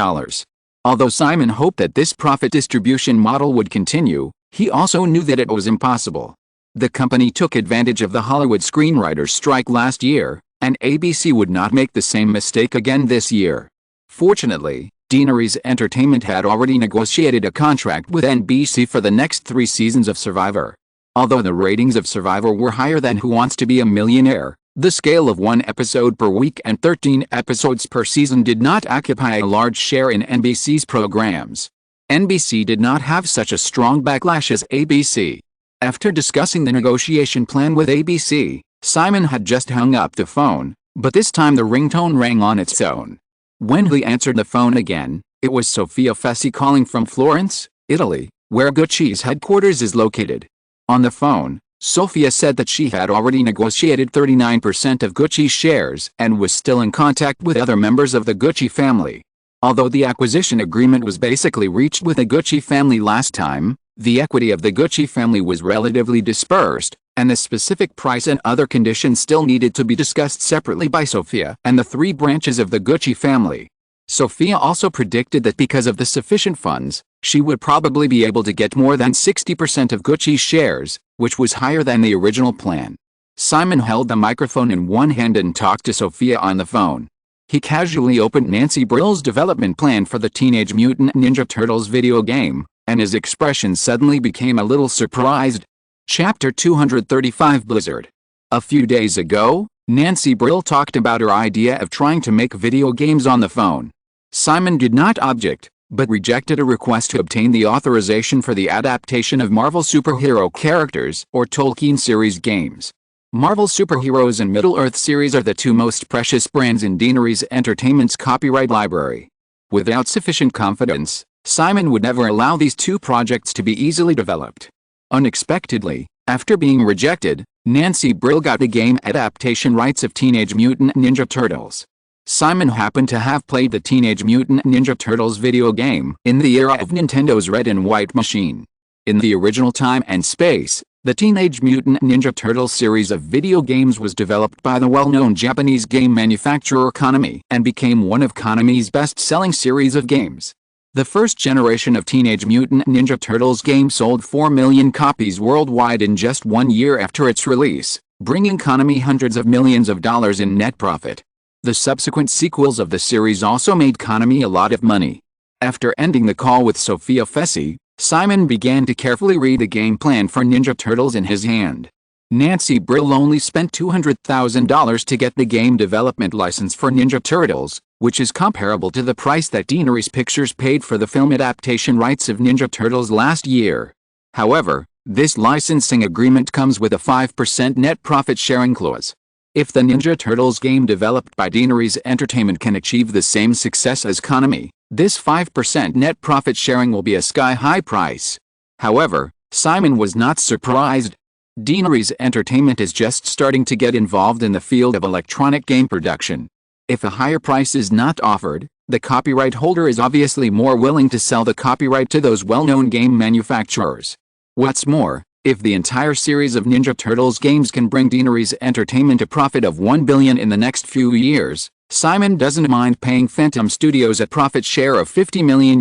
Although Simon hoped that this profit distribution model would continue, he also knew that it was impossible. The company took advantage of the Hollywood screenwriters' strike last year, and ABC would not make the same mistake again this year. Fortunately, Deaneries Entertainment had already negotiated a contract with NBC for the next 3 seasons of Survivor. Although the ratings of Survivor were higher than Who Wants to Be a Millionaire, the scale of 1 episode per week and 13 episodes per season did not occupy a large share in NBC's programs. NBC did not have such a strong backlash as ABC. After discussing the negotiation plan with ABC, Simon had just hung up the phone, but this time the ringtone rang on its own. When he answered the phone again, it was Sofia Fessi calling from Florence, Italy, where Gucci's headquarters is located. On the phone, Sofia said that she had already negotiated 39% of Gucci's shares and was still in contact with other members of the Gucci family. Although the acquisition agreement was basically reached with the Gucci family last time, the equity of the Gucci family was relatively dispersed, and the specific price and other conditions still needed to be discussed separately by Sofia and the 3 branches of the Gucci family. Sofia also predicted that because of the sufficient funds, she would probably be able to get more than 60% of Gucci's shares, which was higher than the original plan. Simon held the microphone in one hand and talked to Sofia on the phone. He casually opened Nancy Brill's development plan for the Teenage Mutant Ninja Turtles video game, and his expression suddenly became a little surprised. Chapter 235 Blizzard. A few days ago, Nancy Brill talked about her idea of trying to make video games on the phone. Simon did not object, but rejected a request to obtain the authorization for the adaptation of Marvel superhero characters or Tolkien series games. Marvel Superheroes and Middle-earth series are the 2 most precious brands in Deaneries Entertainment's copyright library. Without sufficient confidence, Simon would never allow these 2 projects to be easily developed. Unexpectedly, after being rejected, Nancy Brill got the game adaptation rights of Teenage Mutant Ninja Turtles. Simon happened to have played the Teenage Mutant Ninja Turtles video game in the era of Nintendo's Red and White machine. In the original time and space, the Teenage Mutant Ninja Turtles series of video games was developed by the well-known Japanese game manufacturer Konami and became one of Konami's best-selling series of games. The first generation of Teenage Mutant Ninja Turtles game sold 4 million copies worldwide in just 1 year after its release, bringing Konami hundreds of millions of dollars in net profit. The subsequent sequels of the series also made Konami a lot of money. After ending the call with Sofia Fessi, Simon began to carefully read the game plan for Ninja Turtles in his hand. Nancy Brill only spent $200,000 to get the game development license for Ninja Turtles, which is comparable to the price that Deaneries Pictures paid for the film adaptation rights of Ninja Turtles last year. However, this licensing agreement comes with a 5% net profit sharing clause. If the Ninja Turtles game developed by Deaneries Entertainment can achieve the same success as Konami, this 5% net profit sharing will be a sky-high price. However, Simon was not surprised. Deaneries Entertainment is just starting to get involved in the field of electronic game production. If a higher price is not offered, the copyright holder is obviously more willing to sell the copyright to those well-known game manufacturers. What's more, if the entire series of Ninja Turtles games can bring Deaneries Entertainment a profit of $1 billion in the next few years, Simon doesn't mind paying Phantom Studios a profit share of $50 million.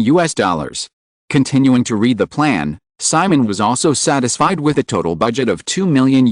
Continuing to read the plan, Simon was also satisfied with a total budget of $2 million.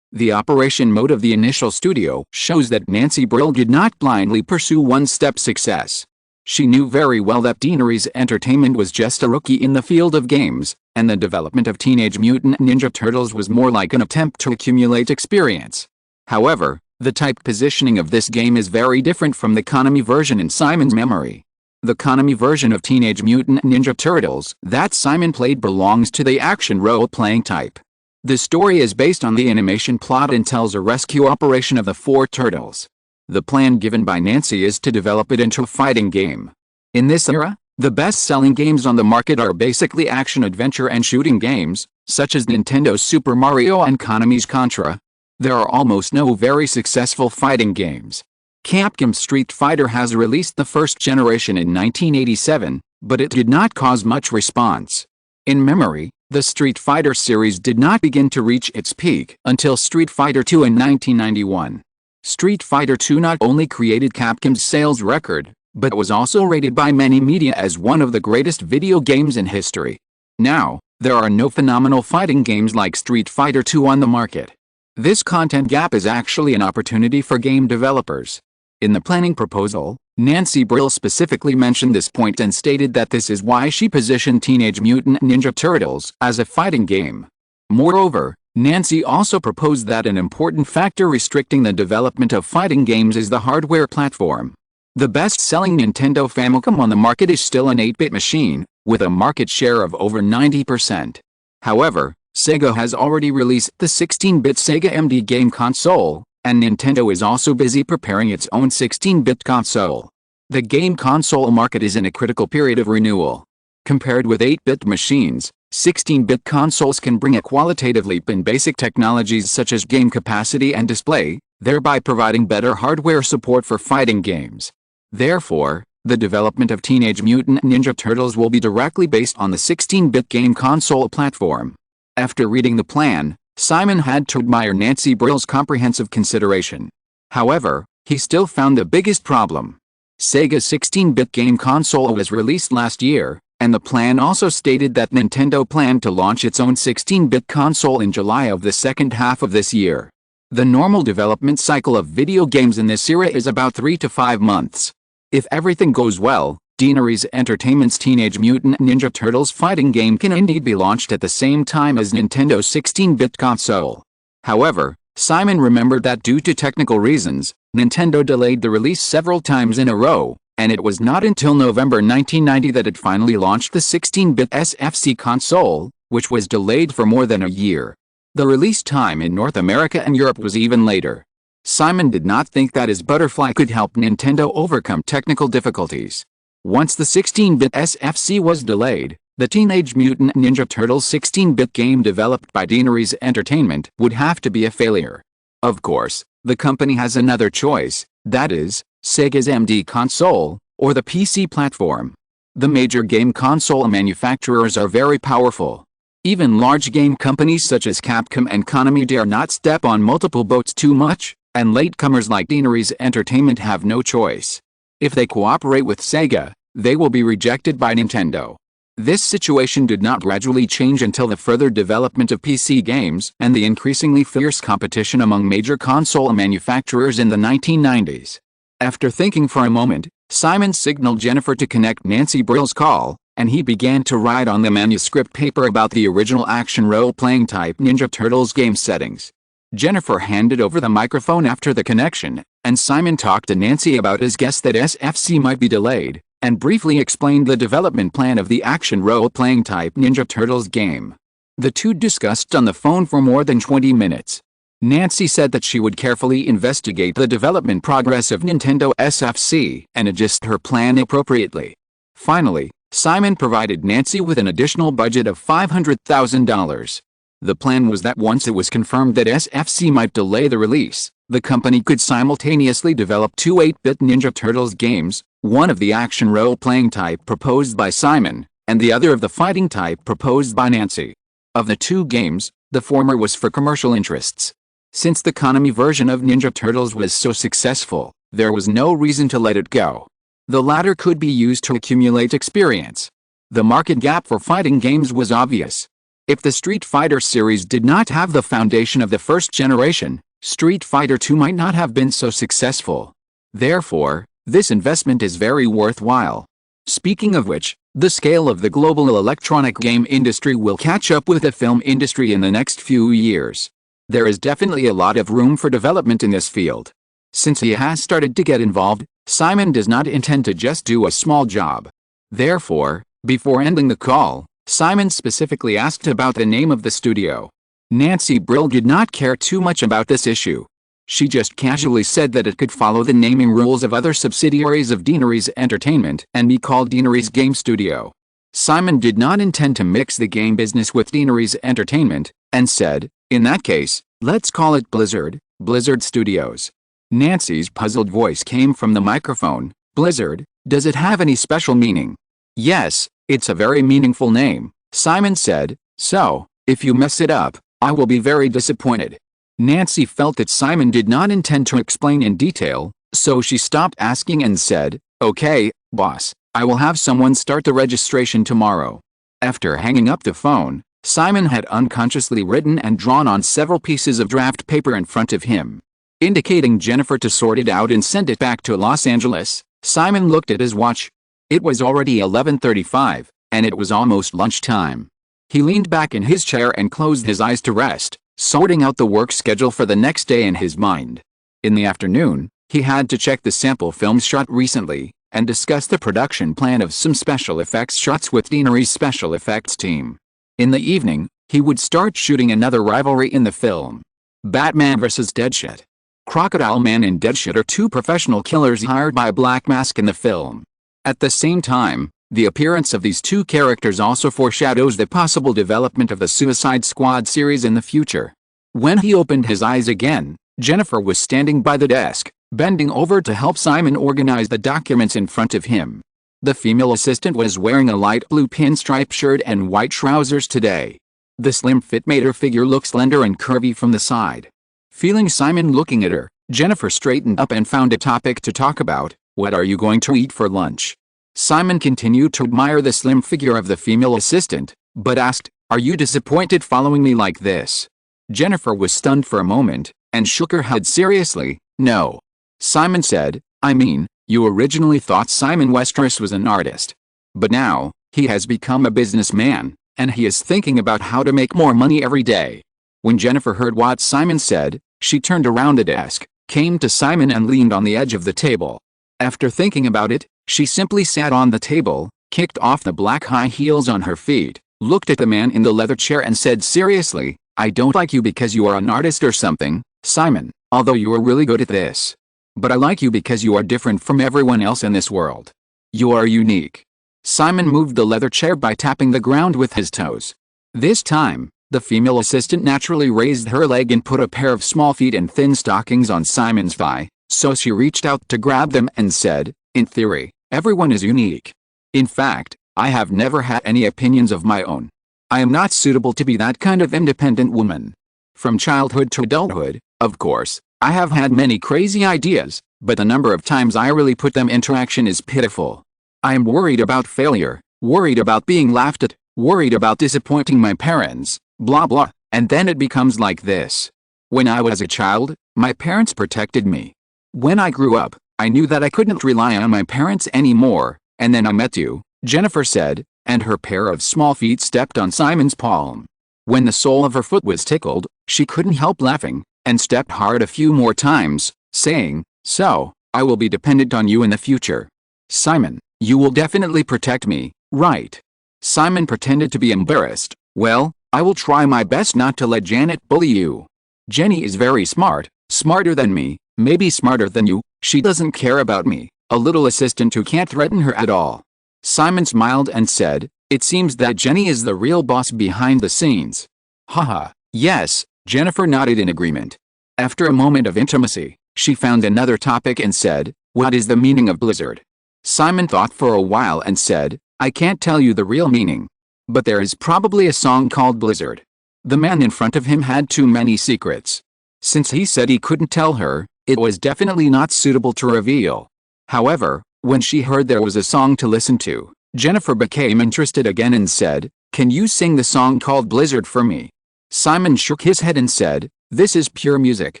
The operation mode of the initial studio shows that Nancy Brill did not blindly pursue one-step success. She knew very well that Deaneries Entertainment was just a rookie in the field of games, and the development of Teenage Mutant Ninja Turtles was more like an attempt to accumulate experience. However, the type positioning of this game is very different from the Konami version in Simon's memory. The Konami version of Teenage Mutant Ninja Turtles that Simon played belongs to the action role-playing type. The story is based on the animation plot and tells a rescue operation of the four turtles. The plan given by Nancy is to develop it into a fighting game. In this era, the best-selling games on the market are basically action-adventure and shooting games, such as Nintendo's Super Mario and Konami's Contra. There are almost no very successful fighting games. Capcom's Street Fighter has released the first generation in 1987, but it did not cause much response. In memory, the Street Fighter series did not begin to reach its peak until Street Fighter II in 1991. Street Fighter II not only created Capcom's sales record, but was also rated by many media as one of the greatest video games in history. Now, there are no phenomenal fighting games like Street Fighter II on the market. This content gap is actually an opportunity for game developers. In the planning proposal, Nancy Brill specifically mentioned this point and stated that this is why she positioned Teenage Mutant Ninja Turtles as a fighting game. Moreover, Nancy also proposed that an important factor restricting the development of fighting games is the hardware platform. The best-selling Nintendo Famicom on the market is still an 8-bit machine, with a market share of over 90%. However, Sega has already released the 16-bit Sega MD game console, and Nintendo is also busy preparing its own 16-bit console. The game console market is in a critical period of renewal. Compared with 8-bit machines, 16-bit consoles can bring a qualitative leap in basic technologies such as game capacity and display, thereby providing better hardware support for fighting games. Therefore, the development of Teenage Mutant Ninja Turtles will be directly based on the 16-bit game console platform. After reading the plan, Simon had to admire Nancy Brill's comprehensive consideration. However, he still found the biggest problem. Sega's 16-bit game console was released last year, and the plan also stated that Nintendo planned to launch its own 16-bit console in July of the second half of this year. The normal development cycle of video games in this era is about 3 to 5 months. If everything goes well, Deaneries Entertainment's Teenage Mutant Ninja Turtles fighting game can indeed be launched at the same time as Nintendo's 16-bit console. However, Simon remembered that due to technical reasons, Nintendo delayed the release several times in a row, and it was not until November 1990 that it finally launched the 16-bit SFC console, which was delayed for more than a year. The release time in North America and Europe was even later. Simon did not think that his Butterfly could help Nintendo overcome technical difficulties. Once the 16-bit SFC was delayed, the Teenage Mutant Ninja Turtles 16-bit game developed by Deaneries Entertainment would have to be a failure. Of course, the company has another choice, that is, Sega's MD console, or the PC platform. The major game console manufacturers are very powerful. Even large game companies such as Capcom and Konami dare not step on multiple boats too much, and latecomers like Deaneries Entertainment have no choice. If they cooperate with Sega, they will be rejected by Nintendo. This situation did not gradually change until the further development of PC games and the increasingly fierce competition among major console manufacturers in the 1990s. After thinking for a moment, Simon signaled Jennifer to connect Nancy Brill's call, and he began to write on the manuscript paper about the original action role-playing type Ninja Turtles game settings. Jennifer handed over the microphone after the connection, and Simon talked to Nancy about his guess that SFC might be delayed, and briefly explained the development plan of the action role-playing type Ninja Turtles game. The two discussed on the phone for more than 20 minutes. Nancy said that she would carefully investigate the development progress of Nintendo SFC and adjust her plan appropriately. Finally, Simon provided Nancy with an additional budget of $500,000. The plan was that once it was confirmed that SFC might delay the release, the company could simultaneously develop two 8-bit Ninja Turtles games, one of the action role-playing type proposed by Simon, and the other of the fighting type proposed by Nancy. Of the two games, the former was for commercial interests. Since the Konami version of Ninja Turtles was so successful, there was no reason to let it go. The latter could be used to accumulate experience. The market gap for fighting games was obvious. If the Street Fighter series did not have the foundation of the first generation, Street Fighter II might not have been so successful. Therefore, this investment is very worthwhile. Speaking of which, the scale of the global electronic game industry will catch up with the film industry in the next few years. There is definitely a lot of room for development in this field. Since he has started to get involved, Simon does not intend to just do a small job. Therefore, before ending the call, Simon specifically asked about the name of the studio. Nancy Brill did not care too much about this issue. She just casually said that it could follow the naming rules of other subsidiaries of Deaneries Entertainment and be called Deaneries Game Studio. Simon did not intend to mix the game business with Deaneries Entertainment, and said, in that case, let's call it Blizzard Studios. Nancy's puzzled voice came from the microphone. Blizzard, does it have any special meaning? Yes, it's a very meaningful name, Simon said, so, if you mess it up, I will be very disappointed. Nancy felt that Simon did not intend to explain in detail, so she stopped asking and said, okay, boss, I will have someone start the registration tomorrow. After hanging up the phone, Simon had unconsciously written and drawn on several pieces of draft paper in front of him. Indicating Jennifer to sort it out and send it back to Los Angeles, Simon looked at his watch. It was already 11:35, and it was almost lunchtime. He leaned back in his chair and closed his eyes to rest, sorting out the work schedule for the next day in his mind. In the afternoon, he had to check the sample films shot recently, and discuss the production plan of some special effects shots with Deaneries' special effects team. In the evening, he would start shooting another rivalry in the film. Batman vs. Deadshot. Crocodile Man and Deadshot are two professional killers hired by Black Mask in the film. At the same time, the appearance of these two characters also foreshadows the possible development of the Suicide Squad series in the future. When he opened his eyes again, Jennifer was standing by the desk, bending over to help Simon organize the documents in front of him. The female assistant was wearing a light blue pinstripe shirt and white trousers today. The slim fit made her figure look slender and curvy from the side. Feeling Simon looking at her, Jennifer straightened up and found a topic to talk about. What are you going to eat for lunch? Simon continued to admire the slim figure of the female assistant, but asked, are you disappointed following me like this? Jennifer was stunned for a moment, and shook her head seriously. No. Simon said, I mean, you originally thought Simon Westeros was an artist. But now, he has become a businessman, and he is thinking about how to make more money every day. When Jennifer heard what Simon said, she turned around the desk, came to Simon and leaned on the edge of the table. After thinking about it, she simply sat on the table, kicked off the black high heels on her feet, looked at the man in the leather chair and said seriously, I don't like you because you are an artist or something, Simon, although you are really good at this. But I like you because you are different from everyone else in this world. You are unique. Simon moved the leather chair by tapping the ground with his toes. This time, the female assistant naturally raised her leg and put a pair of small feet and thin stockings on Simon's thigh, so she reached out to grab them and said, in theory, everyone is unique. In fact, I have never had any opinions of my own. I am not suitable to be that kind of independent woman. From childhood to adulthood, of course, I have had many crazy ideas, but the number of times I really put them into action is pitiful. I am worried about failure, worried about being laughed at, worried about disappointing my parents, blah blah, and then it becomes like this. When I was a child, my parents protected me. When I grew up, I knew that I couldn't rely on my parents anymore, and then I met you, Jennifer said, and her pair of small feet stepped on Simon's palm. When the sole of her foot was tickled, she couldn't help laughing, and stepped hard a few more times, saying, so, I will be dependent on you in the future. Simon, you will definitely protect me, right? Simon pretended to be embarrassed. Well, I will try my best not to let Janet bully you. Jenny is very smart, smarter than me, maybe smarter than you. She doesn't care about me, a little assistant who can't threaten her at all. Simon smiled and said, it seems that Jenny is the real boss behind the scenes. Haha, yes, Jennifer nodded in agreement. After a moment of intimacy, she found another topic and said, what is the meaning of Blizzard? Simon thought for a while and said, I can't tell you the real meaning. But there is probably a song called Blizzard. The man in front of him had too many secrets. Since he said he couldn't tell her, it was definitely not suitable to reveal. However, when she heard there was a song to listen to, Jennifer became interested again and said, can you sing the song called Blizzard for me? Simon shook his head and said, this is pure music,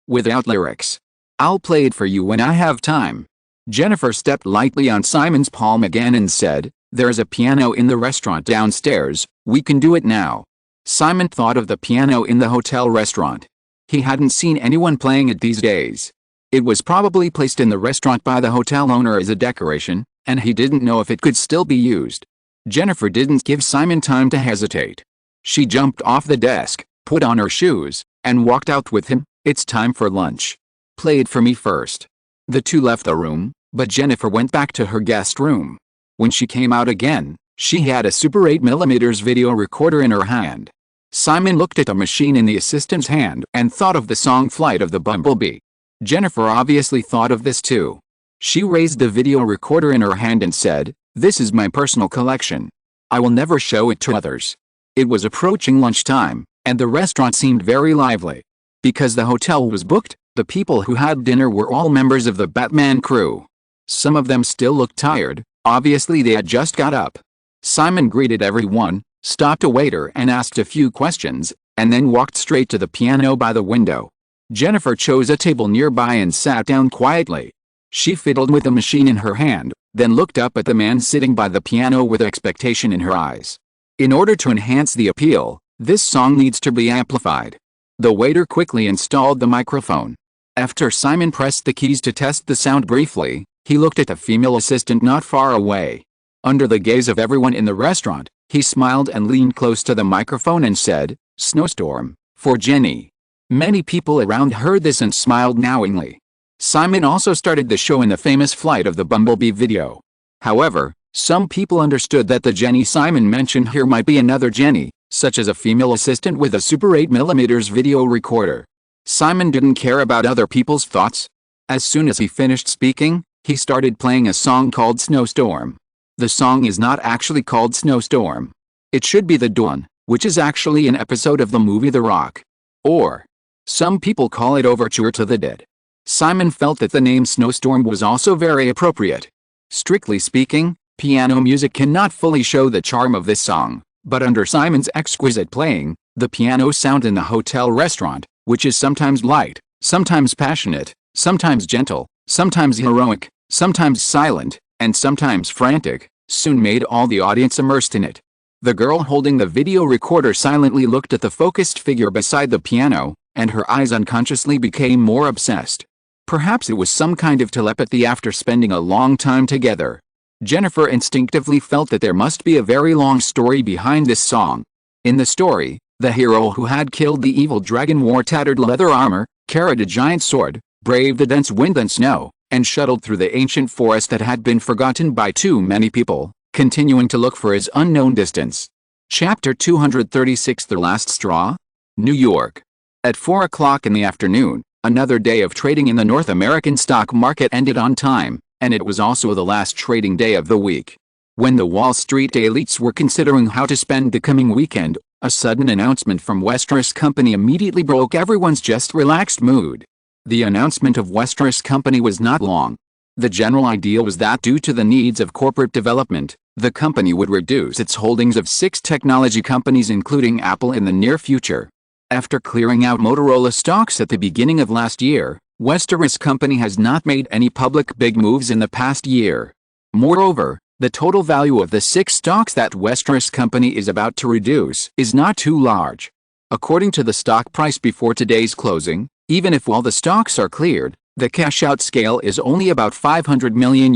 without lyrics. I'll play it for you when I have time. Jennifer stepped lightly on Simon's palm again and said, "There's a piano in the restaurant downstairs, we can do it now." Simon thought of the piano in the hotel restaurant. He hadn't seen anyone playing it these days. It was probably placed in the restaurant by the hotel owner as a decoration, and he didn't know if it could still be used. Jennifer didn't give Simon time to hesitate. She jumped off the desk, put on her shoes, and walked out with him. "It's time for lunch. Play it for me first." The two left the room, but Jennifer went back to her guest room. When she came out again, she had a Super 8mm video recorder in her hand. Simon looked at the machine in the assistant's hand and thought of the song Flight of the Bumblebee. Jennifer obviously thought of this too. She raised the video recorder in her hand and said, "This is my personal collection. I will never show it to others." It was approaching lunchtime, and the restaurant seemed very lively. Because the hotel was booked, the people who had dinner were all members of the Batman crew. Some of them still looked tired, obviously they had just got up. Simon greeted everyone, stopped a waiter and asked a few questions, and then walked straight to the piano by the window. Jennifer chose a table nearby and sat down quietly. She fiddled with the machine in her hand, then looked up at the man sitting by the piano with expectation in her eyes. In order to enhance the appeal, this song needs to be amplified. The waiter quickly installed the microphone. After Simon pressed the keys to test the sound briefly, he looked at the female assistant not far away. Under the gaze of everyone in the restaurant, he smiled and leaned close to the microphone and said, "Snowstorm, for Jenny." Many people around heard this and smiled knowingly. Simon also started the show in the famous Flight of the Bumblebee video. However, some people understood that the Jenny Simon mentioned here might be another Jenny, such as a female assistant with a Super 8mm video recorder. Simon didn't care about other people's thoughts. As soon as he finished speaking, he started playing a song called Snowstorm. The song is not actually called Snowstorm. It should be The Dawn, which is actually an episode of the movie The Rock. Or, some people call it Overture to the Dead. Simon felt that the name Snowstorm was also very appropriate. Strictly speaking, piano music cannot fully show the charm of this song, but under Simon's exquisite playing, the piano sound in the hotel restaurant, which is sometimes light, sometimes passionate, sometimes gentle, sometimes heroic, sometimes silent, and sometimes frantic, soon made all the audience immersed in it. The girl holding the video recorder silently looked at the focused figure beside the piano, and her eyes unconsciously became more obsessed. Perhaps it was some kind of telepathy after spending a long time together. Jennifer instinctively felt that there must be a very long story behind this song. In the story, the hero who had killed the evil dragon wore tattered leather armor, carried a giant sword, braved the dense wind and snow, and shuttled through the ancient forest that had been forgotten by too many people, continuing to look for his unknown distance. Chapter 236 The Last Straw? New York. At 4 o'clock in the afternoon, another day of trading in the North American stock market ended on time, and it was also the last trading day of the week. When the Wall Street elites were considering how to spend the coming weekend, a sudden announcement from Westeros Company immediately broke everyone's just relaxed mood. The announcement of Westeros Company was not long. The general idea was that due to the needs of corporate development, the company would reduce its holdings of 6 technology companies including Apple in the near future. After clearing out Motorola stocks at the beginning of last year, Westeros Company has not made any public big moves in the past year. Moreover, the total value of the 6 stocks that Westeros Company is about to reduce is not too large. According to the stock price before today's closing, even if all the stocks are cleared, the cash-out scale is only about $500 million,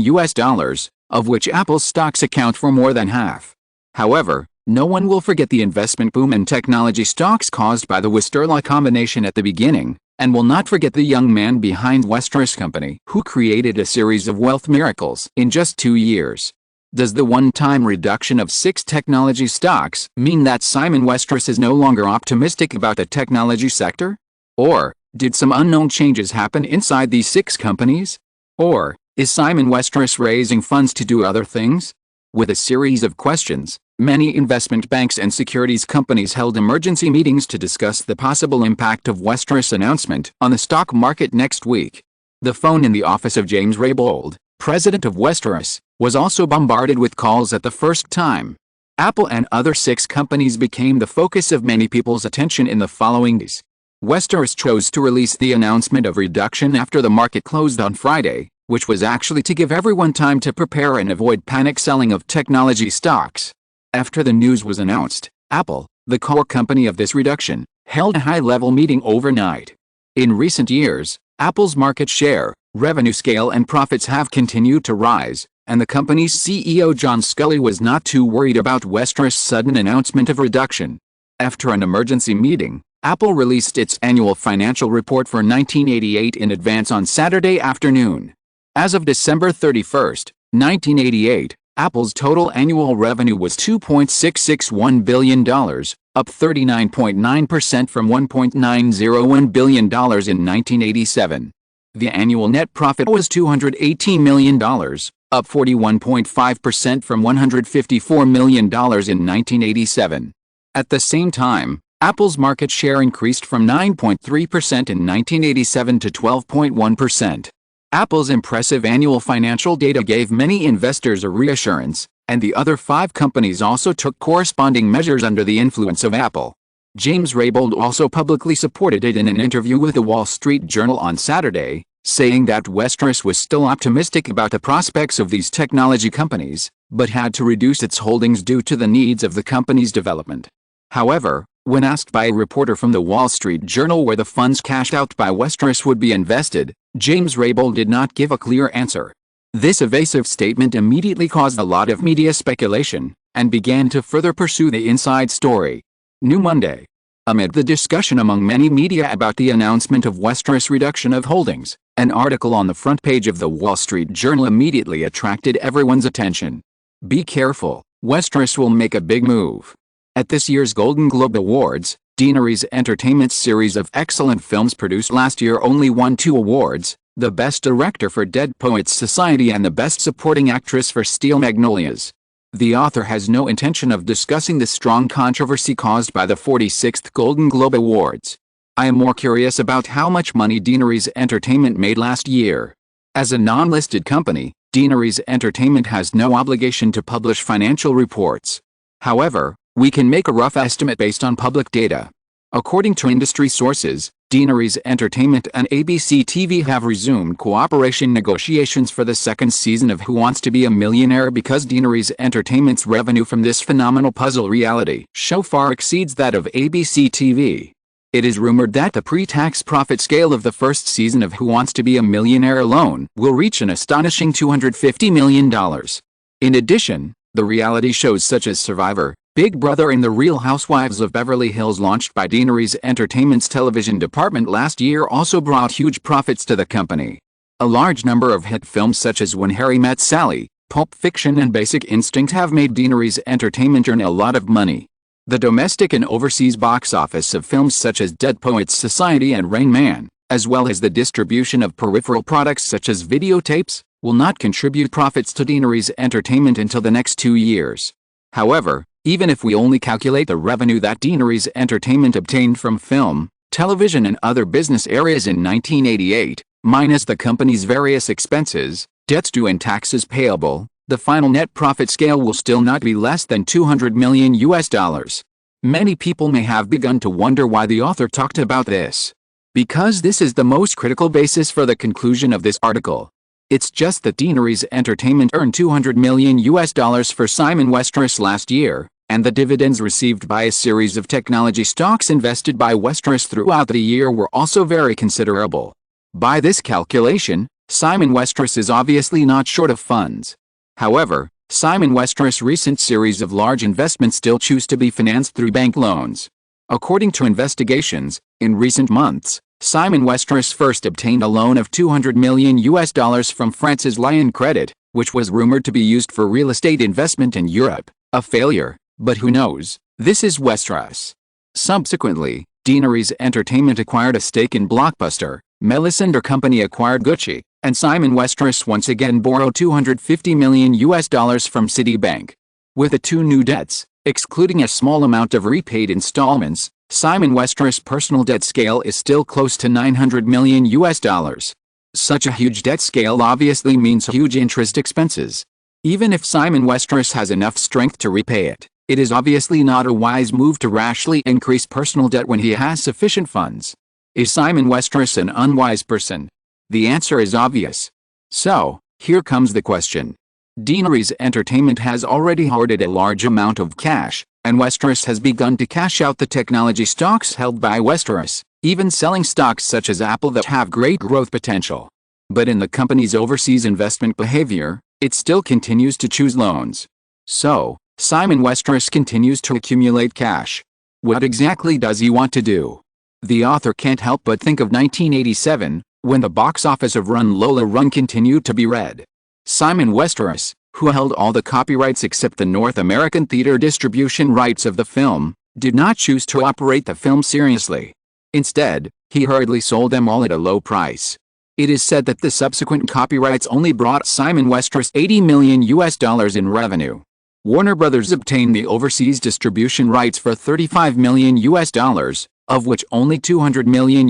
of which Apple's stocks account for more than half. However, no one will forget the investment boom in technology stocks caused by the Westeros combination at the beginning, and will not forget the young man behind Westeros Company who created a series of wealth miracles in just 2 years. Does the one-time reduction of 6 technology stocks mean that Simon Westeros is no longer optimistic about the technology sector? Or, did some unknown changes happen inside these 6 companies? Or, is Simon Westeros raising funds to do other things? With a series of questions, many investment banks and securities companies held emergency meetings to discuss the possible impact of Westeros' announcement on the stock market next week. The phone in the office of James Raybould, president of Westeros, was also bombarded with calls at the first time. Apple and other 6 companies became the focus of many people's attention in the following days. Westeros chose to release the announcement of reduction after the market closed on Friday, which was actually to give everyone time to prepare and avoid panic selling of technology stocks. After the news was announced, Apple, the core company of this reduction, held a high-level meeting overnight. In recent years, Apple's market share, revenue scale and profits have continued to rise, and the company's CEO John Sculley was not too worried about Westeros' sudden announcement of reduction. After an emergency meeting, Apple released its annual financial report for 1988 in advance on Saturday afternoon. As of December 31, 1988, Apple's total annual revenue was $2.661 billion, up 39.9% from $1.901 billion in 1987. The annual net profit was $218 million, up 41.5% from $154 million in 1987. At the same time, Apple's market share increased from 9.3% in 1987 to 12.1%. Apple's impressive annual financial data gave many investors a reassurance, and the other 5 companies also took corresponding measures under the influence of Apple. James Raybould also publicly supported it in an interview with the Wall Street Journal on Saturday, saying that Westeros was still optimistic about the prospects of these technology companies, but had to reduce its holdings due to the needs of the company's development. However, when asked by a reporter from the Wall Street Journal where the funds cashed out by Westeros would be invested, James Raybould did not give a clear answer. This evasive statement immediately caused a lot of media speculation, and began to further pursue the inside story. New Monday. Amid the discussion among many media about the announcement of Westeros' reduction of holdings, an article on the front page of the Wall Street Journal immediately attracted everyone's attention. Be careful, Westeros will make a big move. At this year's Golden Globe Awards, Deanery's Entertainment's series of excellent films produced last year only won 2 awards, the Best Director for Dead Poets Society and the Best Supporting Actress for Steel Magnolias. The author has no intention of discussing the strong controversy caused by the 46th Golden Globe Awards. I am more curious about how much money Deanery's Entertainment made last year. As a non-listed company, Deanery's Entertainment has no obligation to publish financial reports. However, we can make a rough estimate based on public data. According to industry sources, Deanery's Entertainment and ABC TV have resumed cooperation negotiations for the 2nd season of Who Wants to Be a Millionaire because Deanery's Entertainment's revenue from this phenomenal puzzle reality show far exceeds that of ABC TV. It is rumored that the pre-tax profit scale of the 1st season of Who Wants to Be a Millionaire alone will reach an astonishing $250 million. In addition, the reality shows such as Survivor, Big Brother and The Real Housewives of Beverly Hills launched by Deanery's Entertainment's television department last year also brought huge profits to the company. A large number of hit films such as When Harry Met Sally, Pulp Fiction and Basic Instinct have made Deanery's Entertainment earn a lot of money. The domestic and overseas box office of films such as Dead Poets Society and Rain Man, as well as the distribution of peripheral products such as videotapes, will not contribute profits to Deanery's Entertainment until the next 2 years. However, even if we only calculate the revenue that Deanery's Entertainment obtained from film, television and other business areas in 1988, minus the company's various expenses, debts due and taxes payable, the final net profit scale will still not be less than $200 million. Many people may have begun to wonder why the author talked about this. Because this is the most critical basis for the conclusion of this article. It's just that Deanery's Entertainment earned $200 million for Simon Westeros last year, and the dividends received by a series of technology stocks invested by Westeros throughout the year were also very considerable. By this calculation, Simon Westeros is obviously not short of funds. However, Simon Westeros' recent series of large investments still choose to be financed through bank loans. According to investigations, in recent months, Simon Westeros first obtained a loan of $200 million from France's Lion Credit, which was rumored to be used for real estate investment in Europe, a failure, but who knows, this is Westeros. Subsequently, Deanery's Entertainment acquired a stake in Blockbuster, Melisandre Company acquired Gucci, and Simon Westeros once again borrowed $250 million from Citibank. With the 2 new debts, excluding a small amount of repaid installments, Simon Westeros' personal debt scale is still close to $900 million. Such a huge debt scale obviously means huge interest expenses. Even if Simon Westeros has enough strength to repay it, it is obviously not a wise move to rashly increase personal debt when he has sufficient funds. Is Simon Westeros an unwise person? The answer is obvious. So, here comes the question. Deaneries Entertainment has already hoarded a large amount of cash, and Westeros has begun to cash out the technology stocks held by Westeros, even selling stocks such as Apple that have great growth potential. But in the company's overseas investment behavior, it still continues to choose loans. So, Simon Westeros continues to accumulate cash. What exactly does he want to do? The author can't help but think of 1987, when the box office of Lola Run continued to be read. Simon Westeros, who held all the copyrights except the North American theater distribution rights of the film, did not choose to operate the film seriously. Instead, he hurriedly sold them all at a low price. It is said that the subsequent copyrights only brought Simon Westeros $80 million in revenue. Warner Brothers obtained the overseas distribution rights for $35 million, of which only $200 million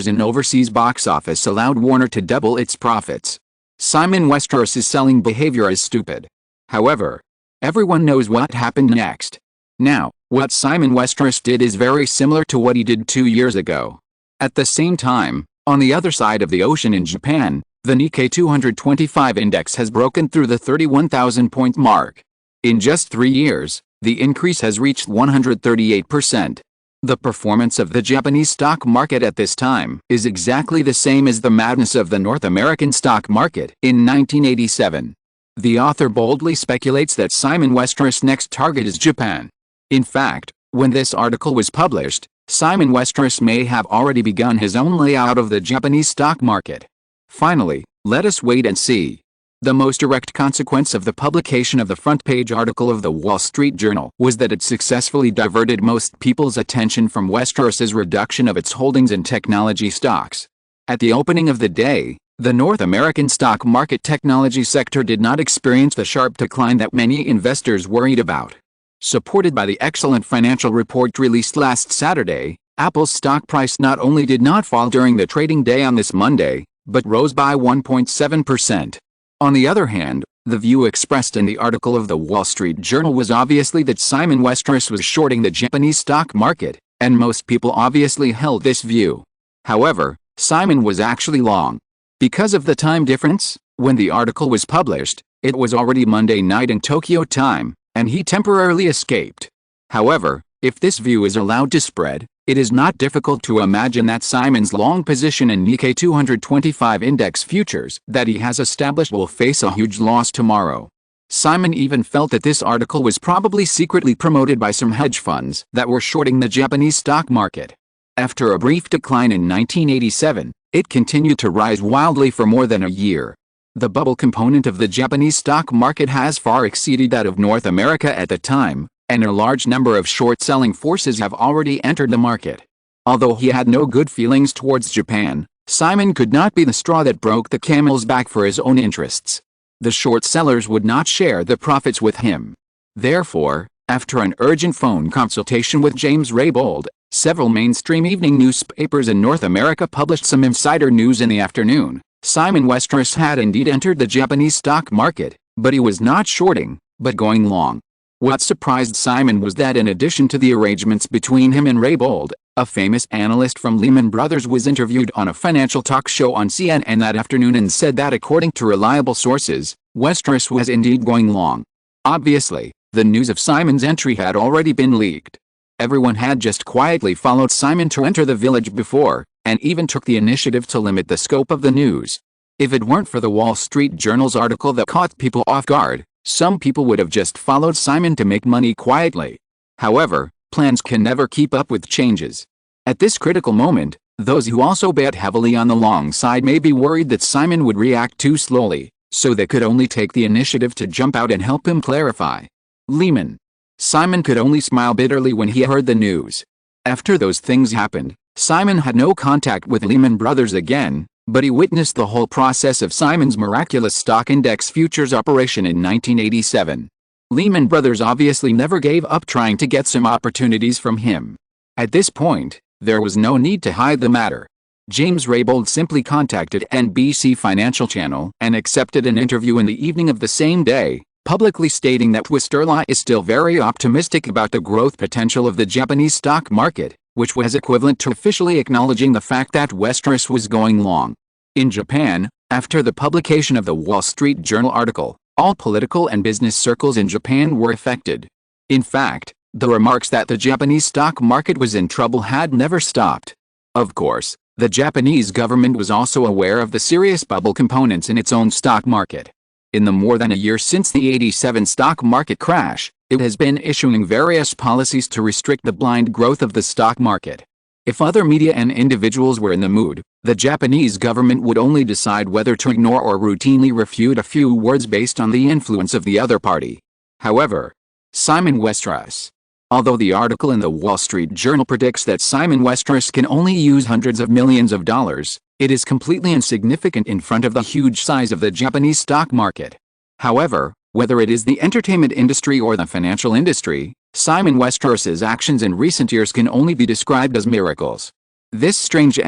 in overseas box office allowed Warner to double its profits. Simon Westeros' selling behavior is stupid. However, everyone knows what happened next. Now, what Simon Westeros did is very similar to what he did 2 years ago. At the same time, on the other side of the ocean in Japan, the Nikkei 225 index has broken through the 31,000-point mark. In just 3 years, the increase has reached 138%. The performance of the Japanese stock market at this time is exactly the same as the madness of the North American stock market in 1987. The author boldly speculates that Simon Westeros' next target is Japan. In fact, when this article was published, Simon Westeros may have already begun his own layout of the Japanese stock market. Finally, let us wait and see. The most direct consequence of the publication of the front-page article of the Wall Street Journal was that it successfully diverted most people's attention from Westeros's reduction of its holdings in technology stocks. At the opening of the day, the North American stock market technology sector did not experience the sharp decline that many investors worried about. Supported by the excellent financial report released last Saturday, Apple's stock price not only did not fall during the trading day on this Monday, but rose by 1.7%. On the other hand, the view expressed in the article of the Wall Street Journal was obviously that Simon Westeros was shorting the Japanese stock market, and most people obviously held this view. However, Simon was actually long. Because of the time difference, when the article was published, it was already Monday night in Tokyo time, and he temporarily escaped. However, if this view is allowed to spread, it is not difficult to imagine that Simon's long position in Nikkei 225 index futures that he has established will face a huge loss tomorrow. Simon even felt that this article was probably secretly promoted by some hedge funds that were shorting the Japanese stock market. After a brief decline in 1987, it continued to rise wildly for more than a year. The bubble component of the Japanese stock market has far exceeded that of North America at the time, and a large number of short-selling forces have already entered the market. Although he had no good feelings towards Japan, Simon could not be the straw that broke the camel's back for his own interests. The short sellers would not share the profits with him. Therefore, after an urgent phone consultation with James Raybould, several mainstream evening newspapers in North America published some insider news in the afternoon. Simon Westeros had indeed entered the Japanese stock market, but he was not shorting, but going long. What surprised Simon was that in addition to the arrangements between him and Raybould, a famous analyst from Lehman Brothers was interviewed on a financial talk show on CNN that afternoon and said that according to reliable sources, Westeros was indeed going long. Obviously, the news of Simon's entry had already been leaked. Everyone had just quietly followed Simon to enter the village before, and even took the initiative to limit the scope of the news. If it weren't for the Wall Street Journal's article that caught people off guard, some people would have just followed Simon to make money quietly. However, plans can never keep up with changes. At this critical moment, those who also bet heavily on the long side may be worried that Simon would react too slowly, so they could only take the initiative to jump out and help him clarify. Lehman. Simon could only smile bitterly when he heard the news. After those things happened, Simon had no contact with Lehman Brothers again, but he witnessed the whole process of Simon's miraculous stock index futures operation in 1987. Lehman Brothers obviously never gave up trying to get some opportunities from him. At this point, there was no need to hide the matter. James Raybould simply contacted NBC Financial Channel and accepted an interview in the evening of the same day, publicly stating that Westeros is still very optimistic about the growth potential of the Japanese stock market, which was equivalent to officially acknowledging the fact that Westeros was going long. In Japan, After the publication of the Wall Street Journal article, all political and business circles in Japan were affected. In fact, the remarks that the Japanese stock market was in trouble had never stopped. Of course, the Japanese government was also aware of the serious bubble components in its own stock market. In the more than a year since the '87 stock market crash, it has been issuing various policies to restrict the blind growth of the stock market. If other media and individuals were in the mood, the Japanese government would only decide whether to ignore or routinely refute a few words based on the influence of the other party. However, Simon Westeros. Although the article in the Wall Street Journal predicts that Simon Westeros can only use hundreds of millions of dollars, it is completely insignificant in front of the huge size of the Japanese stock market. However, whether it is the entertainment industry or the financial industry, Simon Westeros's actions in recent years can only be described as miracles. This strange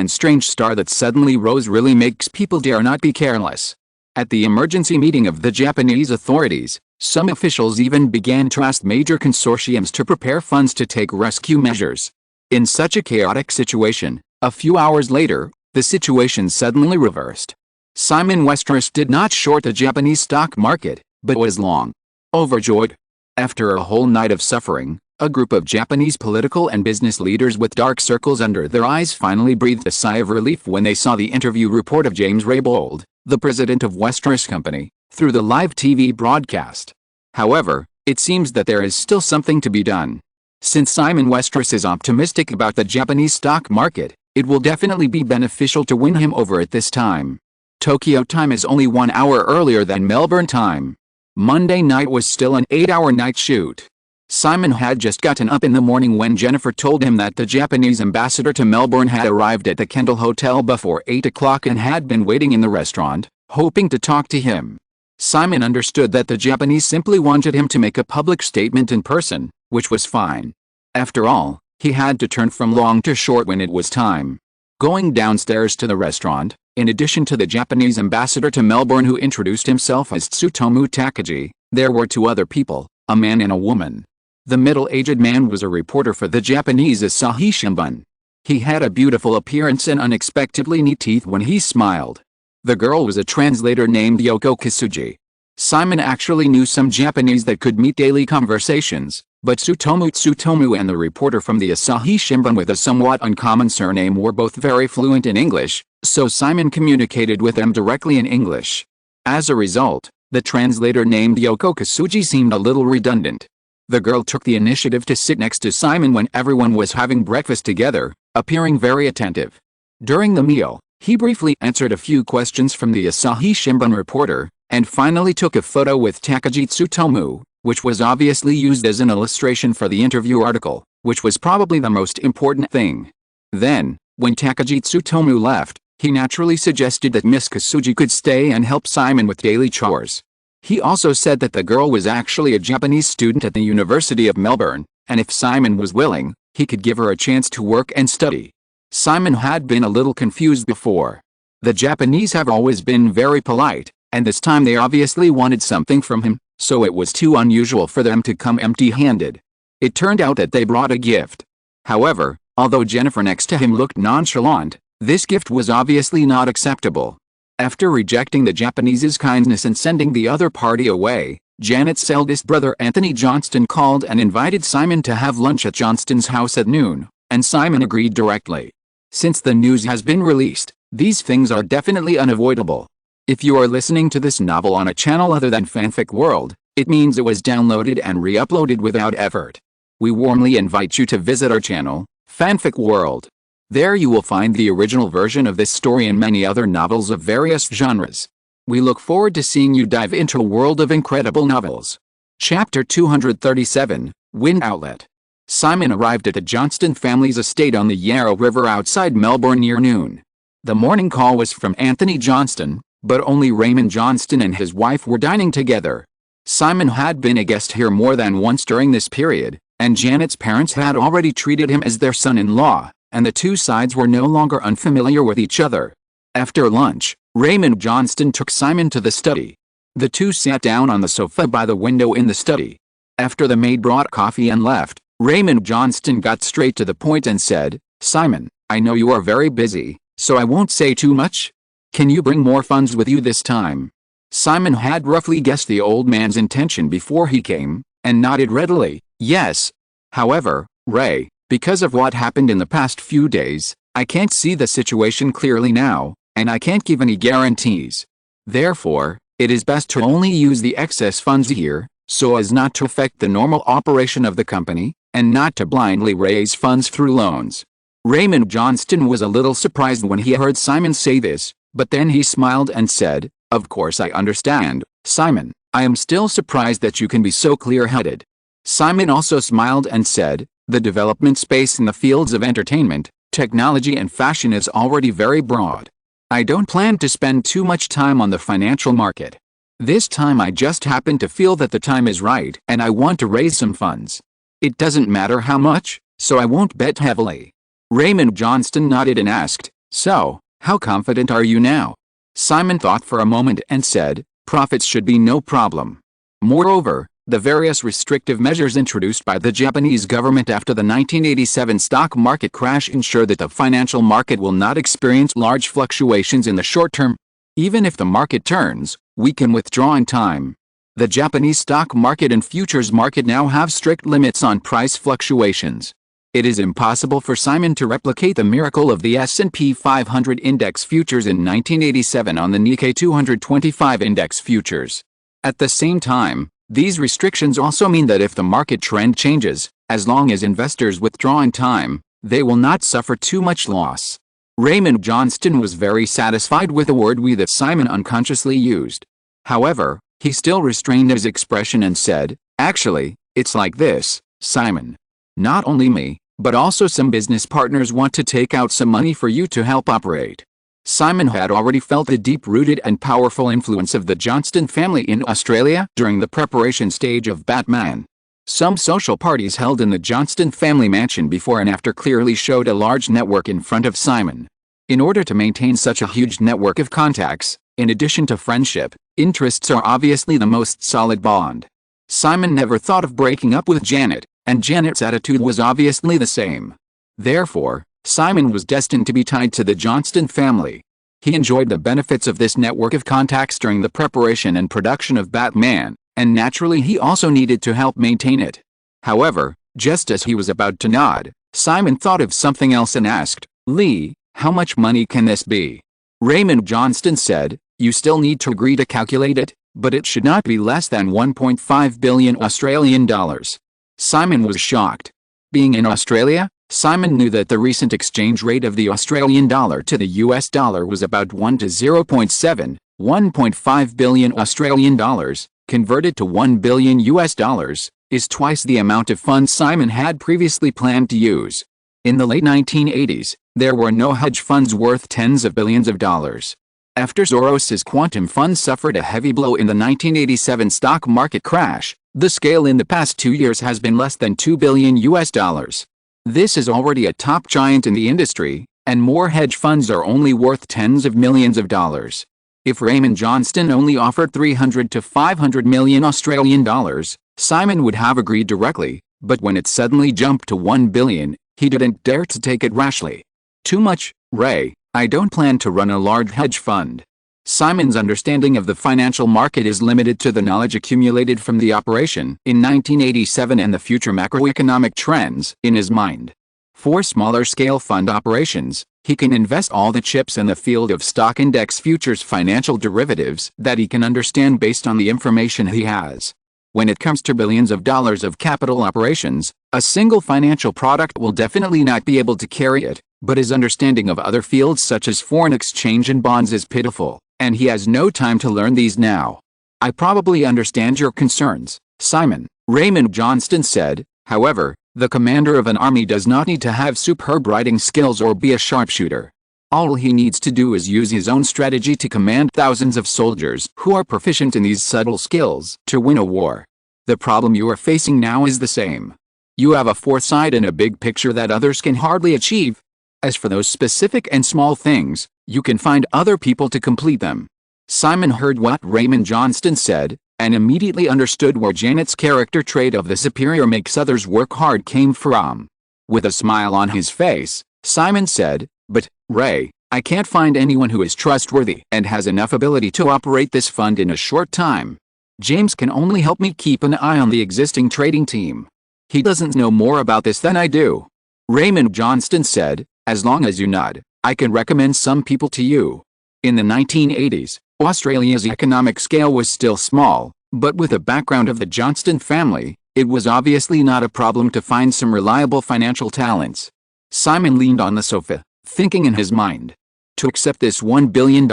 star that suddenly rose really makes people dare not be careless. At the emergency meeting of the Japanese authorities, some officials even began to ask major consortiums to prepare funds to take rescue measures. In such a chaotic situation, a few hours later, the situation suddenly reversed. Simon Westeros did not short the Japanese stock market, but was long overjoyed. After a whole night of suffering, a group of Japanese political and business leaders with dark circles under their eyes finally breathed a sigh of relief when they saw the interview report of James Raybould, the president of Westeros Company, through the live TV broadcast. However, it seems that there is still something to be done. Since Simon Westeros is optimistic about the Japanese stock market, it will definitely be beneficial to win him over at this time. Tokyo time is only 1 hour earlier than Melbourne time. Monday night was still an 8-hour night shoot. Simon had just gotten up in the morning when Jennifer told him that the Japanese ambassador to Melbourne had arrived at the Kendall Hotel before 8 o'clock and had been waiting in the restaurant, hoping to talk to him. Simon understood that the Japanese simply wanted him to make a public statement in person, which was fine. After all, he had to turn from long to short when it was time. Going downstairs to the restaurant, in addition to the Japanese ambassador to Melbourne who introduced himself as Tsutomu Takagi, there were 2 other people, a man and a woman. The middle-aged man was a reporter for the Japanese Asahi Shimbun. He had a beautiful appearance and unexpectedly neat teeth when he smiled. The girl was a translator named Yoko Kisuji. Simon actually knew some Japanese that could meet daily conversations, but Tsutomu and the reporter from the Asahi Shimbun with a somewhat uncommon surname were both very fluent in English, so Simon communicated with them directly in English. As a result, the translator named Yoko Kisuji seemed a little redundant. The girl took the initiative to sit next to Simon when everyone was having breakfast together, appearing very attentive. During the meal, he briefly answered a few questions from the Asahi Shimbun reporter, and finally took a photo with Takagi Tsutomu, which was obviously used as an illustration for the interview article, which was probably the most important thing. Then, when Takagi Tsutomu left, he naturally suggested that Miss Kisuji could stay and help Simon with daily chores. He also said that the girl was actually a Japanese student at the University of Melbourne, and if Simon was willing, he could give her a chance to work and study. Simon had been a little confused before. The Japanese have always been very polite, and this time they obviously wanted something from him, so it was too unusual for them to come empty-handed. It turned out that they brought a gift. However, although Jennifer next to him looked nonchalant, this gift was obviously not acceptable. After rejecting the Japanese's kindness and sending the other party away, Janet's eldest brother Anthony Johnston called and invited Simon to have lunch at Johnston's house at noon, and Simon agreed directly. Since the news has been released, these things are definitely unavoidable. If you are listening to this novel on a channel other than Fanfic World, it means it was downloaded and re-uploaded without effort. We warmly invite you to visit our channel, Fanfic World. There you will find the original version of this story and many other novels of various genres. We look forward to seeing you dive into a world of incredible novels. Chapter 237, Wind Outlet. Simon arrived at the Johnston family's estate on the Yarra River outside Melbourne near noon. The morning call was from Anthony Johnston, but only Raymond Johnston and his wife were dining together. Simon had been a guest here more than once during this period, and Janet's parents had already treated him as their son-in-law, and the 2 sides were no longer unfamiliar with each other. After lunch, Raymond Johnston took Simon to the study. The 2 sat down on the sofa by the window in the study. After the maid brought coffee and left, Raymond Johnston got straight to the point and said, "Simon, I know you are very busy, so I won't say too much. Can you bring more funds with you this time? Simon had roughly guessed the old man's intention before he came, and nodded readily, yes. However, Ray, because of what happened in the past few days, I can't see the situation clearly now, and I can't give any guarantees. Therefore, it is best to only use the excess funds here, so as not to affect the normal operation of the company, and not to blindly raise funds through loans. Raymond Johnston was a little surprised when he heard Simon say this, but then he smiled and said, "Of course I understand, Simon. I am still surprised that you can be so clear-headed." Simon also smiled and said, "The development space in the fields of entertainment, technology and fashion is already very broad. I don't plan to spend too much time on the financial market. This time I just happen to feel that the time is right and I want to raise some funds. It doesn't matter how much, so I won't bet heavily." Raymond Johnston nodded and asked, "So, how confident are you now?" Simon thought for a moment and said, "Profits should be no problem. Moreover, the various restrictive measures introduced by the Japanese government after the 1987 stock market crash ensure that the financial market will not experience large fluctuations in the short term. Even if the market turns, we can withdraw in time. The Japanese stock market and futures market now have strict limits on price fluctuations. It is impossible for Simon to replicate the miracle of the S&P 500 index futures in 1987 on the Nikkei 225 index futures. At the same time, these restrictions also mean that if the market trend changes, as long as investors withdraw in time, they will not suffer too much loss." Raymond Johnston was very satisfied with the word "we" that Simon unconsciously used. However, he still restrained his expression and said, "Actually, it's like this, Simon. Not only me, but also some business partners want to take out some money for you to help operate." Simon had already felt the deep-rooted and powerful influence of the Johnston family in Australia during the preparation stage of Batman. Some social parties held in the Johnston family mansion before and after clearly showed a large network in front of Simon. In order to maintain such a huge network of contacts, in addition to friendship, interests are obviously the most solid bond. Simon never thought of breaking up with Janet, and Janet's attitude was obviously the same. Therefore, Simon was destined to be tied to the Johnston family. He enjoyed the benefits of this network of contacts during the preparation and production of Batman, and naturally he also needed to help maintain it. However, just as he was about to nod, Simon thought of something else and asked, "Lee, how much money can this be?" Raymond Johnston said, "You still need to agree to calculate it, but it should not be less than 1.5 billion Australian dollars. Simon was shocked. Being in Australia, Simon knew that the recent exchange rate of the Australian dollar to the US dollar was about 1 to 0.7, 1.5 billion Australian dollars, converted to 1 billion US dollars, is twice the amount of funds Simon had previously planned to use. In the late 1980s, there were no hedge funds worth tens of billions of dollars. After Soros's quantum fund suffered a heavy blow in the 1987 stock market crash, the scale in the past 2 years has been less than 2 billion US dollars. This is already a top giant in the industry, and more hedge funds are only worth tens of millions of dollars. If Raymond Johnston only offered 300 to 500 million Australian dollars, Simon would have agreed directly, but when it suddenly jumped to 1 billion, he didn't dare to take it rashly. "Too much, Ray. I don't plan to run a large hedge fund." Simon's understanding of the financial market is limited to the knowledge accumulated from the operation in 1987 and the future macroeconomic trends in his mind. For smaller-scale fund operations, he can invest all the chips in the field of stock index futures financial derivatives that he can understand based on the information he has. When it comes to billions of dollars of capital operations, a single financial product will definitely not be able to carry it, but his understanding of other fields such as foreign exchange and bonds is pitiful, and he has no time to learn these now. "I probably understand your concerns, Simon," Raymond Johnston said. "However, the commander of an army does not need to have superb writing skills or be a sharpshooter. All he needs to do is use his own strategy to command thousands of soldiers who are proficient in these subtle skills to win a war. The problem you are facing now is the same. You have a foresight and a big picture that others can hardly achieve. As for those specific and small things, you can find other people to complete them." Simon heard what Raymond Johnston said, and immediately understood where Janet's character trait of the superior makes others work hard came from. With a smile on his face, Simon said, "But, Ray, I can't find anyone who is trustworthy and has enough ability to operate this fund in a short time. James can only help me keep an eye on the existing trading team. He doesn't know more about this than I do. Raymond Johnston said, as long as you nod, I can recommend some people to you. In the 1980s, Australia's economic scale was still small, but with a background of the Johnston family, it was obviously not a problem to find some reliable financial talents. Simon leaned on the sofa, thinking in his mind. To accept this $1 billion,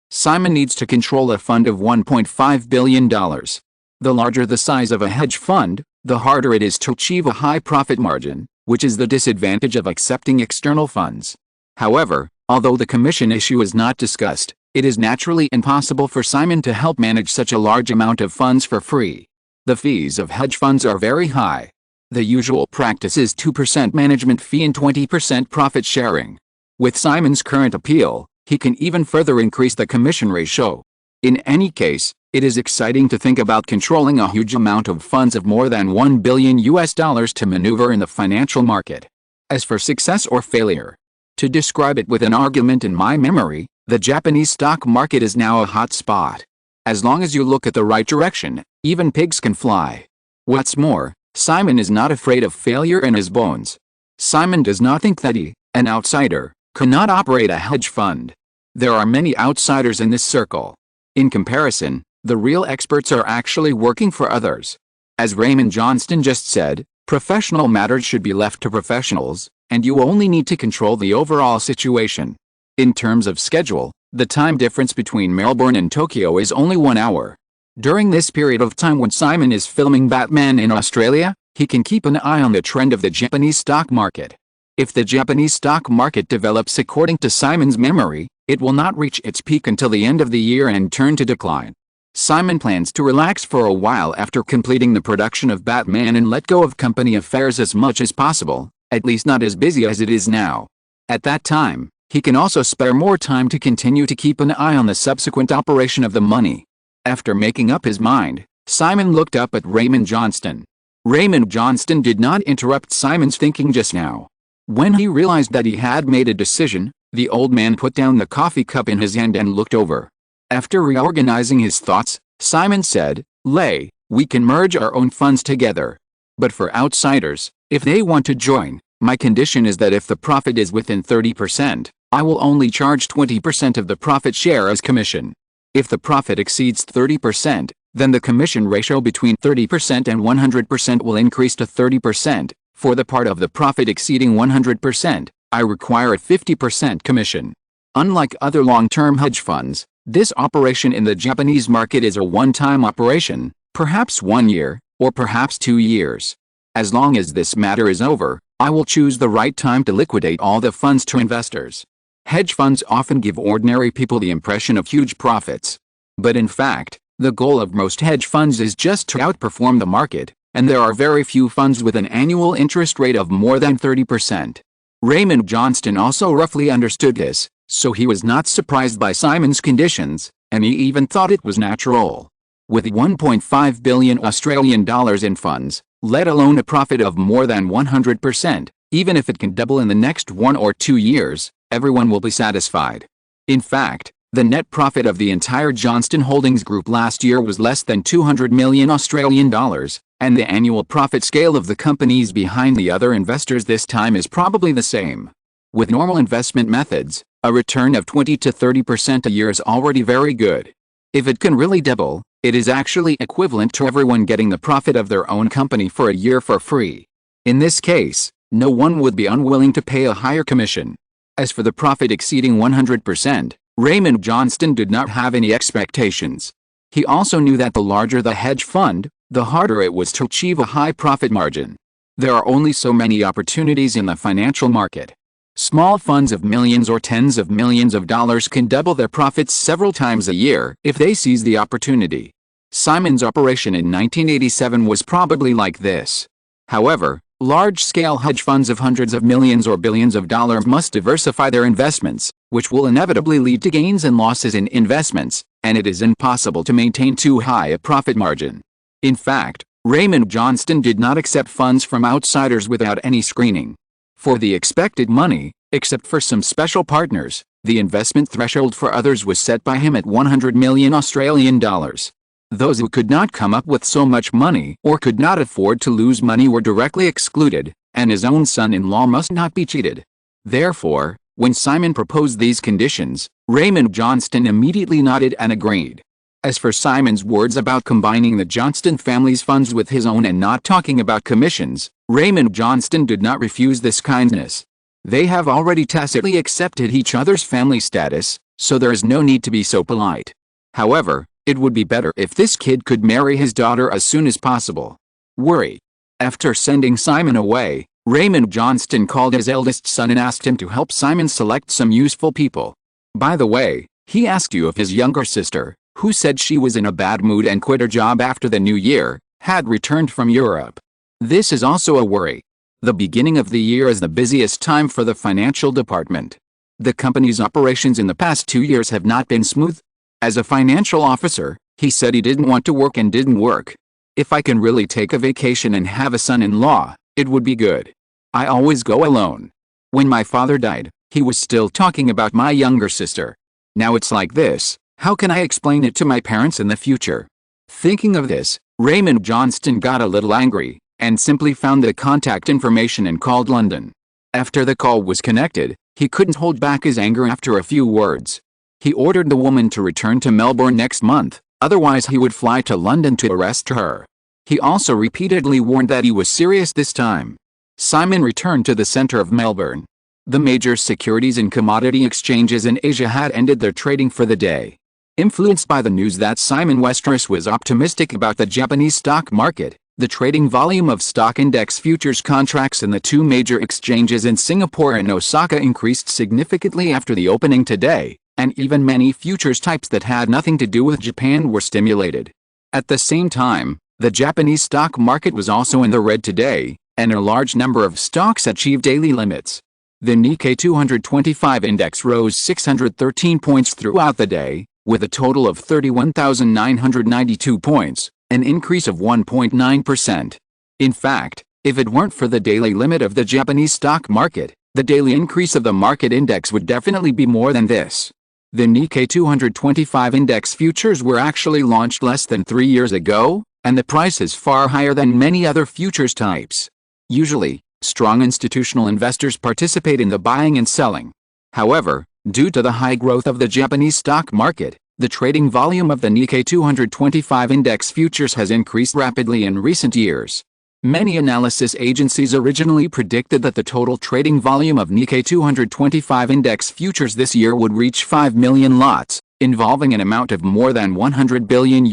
Simon needs to control a fund of $1.5 billion. The larger the size of a hedge fund, the harder it is to achieve a high profit margin, which is the disadvantage of accepting external funds. However, although the commission issue is not discussed, it is naturally impossible for Simon to help manage such a large amount of funds for free. The fees of hedge funds are very high. The usual practice is 2% management fee and 20% profit sharing. With Simon's current appeal, he can even further increase the commission ratio. In any case, it is exciting to think about controlling a huge amount of funds of more than $1 billion to maneuver in the financial market. As for success or failure, to describe it with an argument in my memory, the Japanese stock market is now a hot spot. As long as you look at the right direction, even pigs can fly. What's more, Simon is not afraid of failure in his bones. Simon does not think that he, an outsider, cannot operate a hedge fund. There are many outsiders in this circle. In comparison, the real experts are actually working for others. As Raymond Johnston just said, professional matters should be left to professionals, and you only need to control the overall situation. In terms of schedule, the time difference between Melbourne and Tokyo is only 1 hour. During this period of time when Simon is filming Batman in Australia, he can keep an eye on the trend of the Japanese stock market. If the Japanese stock market develops according to Simon's memory, it will not reach its peak until the end of the year and turn to decline. Simon plans to relax for a while after completing the production of Batman and let go of company affairs as much as possible, at least not as busy as it is now. At that time, he can also spare more time to continue to keep an eye on the subsequent operation of the money. After making up his mind, Simon looked up at Raymond Johnston. Raymond Johnston did not interrupt Simon's thinking just now. When he realized that he had made a decision, the old man put down the coffee cup in his hand and looked over. After reorganizing his thoughts, Simon said, we can merge our own funds together. But for outsiders, if they want to join, my condition is that if the profit is within 30%, I will only charge 20% of the profit share as commission. If the profit exceeds 30%, then the commission ratio between 30% and 100% will increase to 30%. For the part of the profit exceeding 100%, I require a 50% commission. Unlike other long-term hedge funds, this operation in the Japanese market is a one-time operation, perhaps 1 year, or perhaps 2 years. As long as this matter is over, I will choose the right time to liquidate all the funds to investors. Hedge funds often give ordinary people the impression of huge profits. But in fact, the goal of most hedge funds is just to outperform the market, and there are very few funds with an annual interest rate of more than 30%. Raymond Johnston also roughly understood this, so he was not surprised by Simon's conditions, and he even thought it was natural. With 1.5 billion Australian dollars in funds, let alone a profit of more than 100%, even if it can double in the next 1 or 2 years, everyone will be satisfied. In fact, the net profit of the entire Johnston Holdings Group last year was less than 200 million Australian dollars, and the annual profit scale of the companies behind the other investors this time is probably the same. With normal investment methods, a return of 20 to 30% a year is already very good. If it can really double, it is actually equivalent to everyone getting the profit of their own company for a year for free. In this case, no one would be unwilling to pay a higher commission. As for the profit exceeding 100%, Raymond Johnston did not have any expectations. He also knew that the larger the hedge fund, the harder it was to achieve a high profit margin. There are only so many opportunities in the financial market. Small funds of millions or tens of millions of dollars can double their profits several times a year if they seize the opportunity. Simon's operation in 1987 was probably like this. However, large-scale hedge funds of hundreds of millions or billions of dollars must diversify their investments, which will inevitably lead to gains and losses in investments, and it is impossible to maintain too high a profit margin. In fact, Raymond Johnston did not accept funds from outsiders without any screening. For the expected money, except for some special partners, The investment threshold for others was set by him at 100 million Australian dollars. Those who could not come up with so much money or could not afford to lose money were directly excluded, and his own son-in-law must not be cheated. Therefore, when Simon proposed these conditions, Raymond Johnston immediately nodded and agreed. As for Simon's words about combining the Johnston family's funds with his own and not talking about commissions, Raymond Johnston did not refuse this kindness. They have already tacitly accepted each other's family status, so there is no need to be so polite. However, it would be better if this kid could marry his daughter as soon as possible. Worry. After sending Simon away, Raymond Johnston called his eldest son and asked him to help Simon select some useful people. By the way, he asked you if his younger sister, who said she was in a bad mood and quit her job after the new year, had returned from Europe. This is also a worry. The beginning of the year is the busiest time for the financial department. The company's operations in the past 2 years have not been smooth. As a financial officer, he said he didn't want to work and didn't work. If I can really take a vacation and have a son-in-law, it would be good. I always go alone. When my father died, he was still talking about my younger sister. Now it's like this, how can I explain it to my parents in the future? Thinking of this, Raymond Johnston got a little angry, and simply found the contact information and called London. After the call was connected, he couldn't hold back his anger after a few words. He ordered the woman to return to Melbourne next month, otherwise he would fly to London to arrest her. He also repeatedly warned that he was serious this time. Simon returned to the center of Melbourne. The major securities and commodity exchanges in Asia had ended their trading for the day. Influenced by the news that Simon Westeros was optimistic about the Japanese stock market, the trading volume of stock index futures contracts in the two major exchanges in Singapore and Osaka increased significantly after the opening today, and even many futures types that had nothing to do with Japan were stimulated. At the same time, the Japanese stock market was also in the red today, and a large number of stocks achieved daily limits. The Nikkei 225 index rose 613 points throughout the day, with a total of 31,992 points, an increase of 1.9%. In fact, if it weren't for the daily limit of the Japanese stock market, the daily increase of the market index would definitely be more than this. The Nikkei 225 index futures were actually launched less than 3 years ago, and the price is far higher than many other futures types. Usually, strong institutional investors participate in the buying and selling. However, due to the high growth of the Japanese stock market, the trading volume of the Nikkei 225 index futures has increased rapidly in recent years. Many analysis agencies originally predicted that the total trading volume of Nikkei 225 index futures this year would reach 5 million lots, involving an amount of more than $100 billion.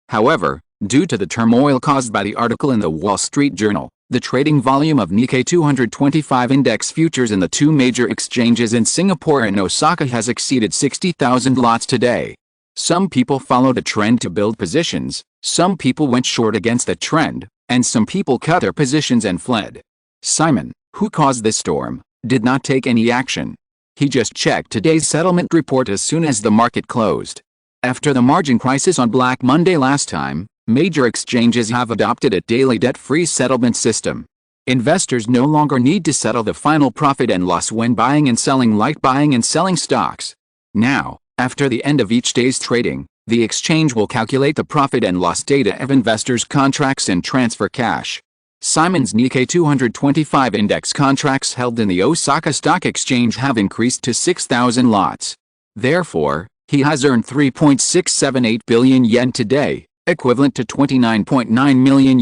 However, due to the turmoil caused by the article in the Wall Street Journal, the trading volume of Nikkei 225 index futures in the two major exchanges in Singapore and Osaka has exceeded 60,000 lots today. Some people followed a trend to build positions, some people went short against the trend, and some people cut their positions and fled. Simon, who caused this storm, did not take any action. He just checked today's settlement report as soon as the market closed. After the margin crisis on Black Monday last time, major exchanges have adopted a daily debt-free settlement system. Investors no longer need to settle the final profit and loss when buying and selling, like buying and selling stocks. Now, after the end of each day's trading, the exchange will calculate the profit and loss data of investors' contracts and transfer cash. Simon's Nikkei 225 index contracts held in the Osaka Stock Exchange have increased to 6,000 lots. Therefore, he has earned 3.678 billion yen today, equivalent to $29.9 million.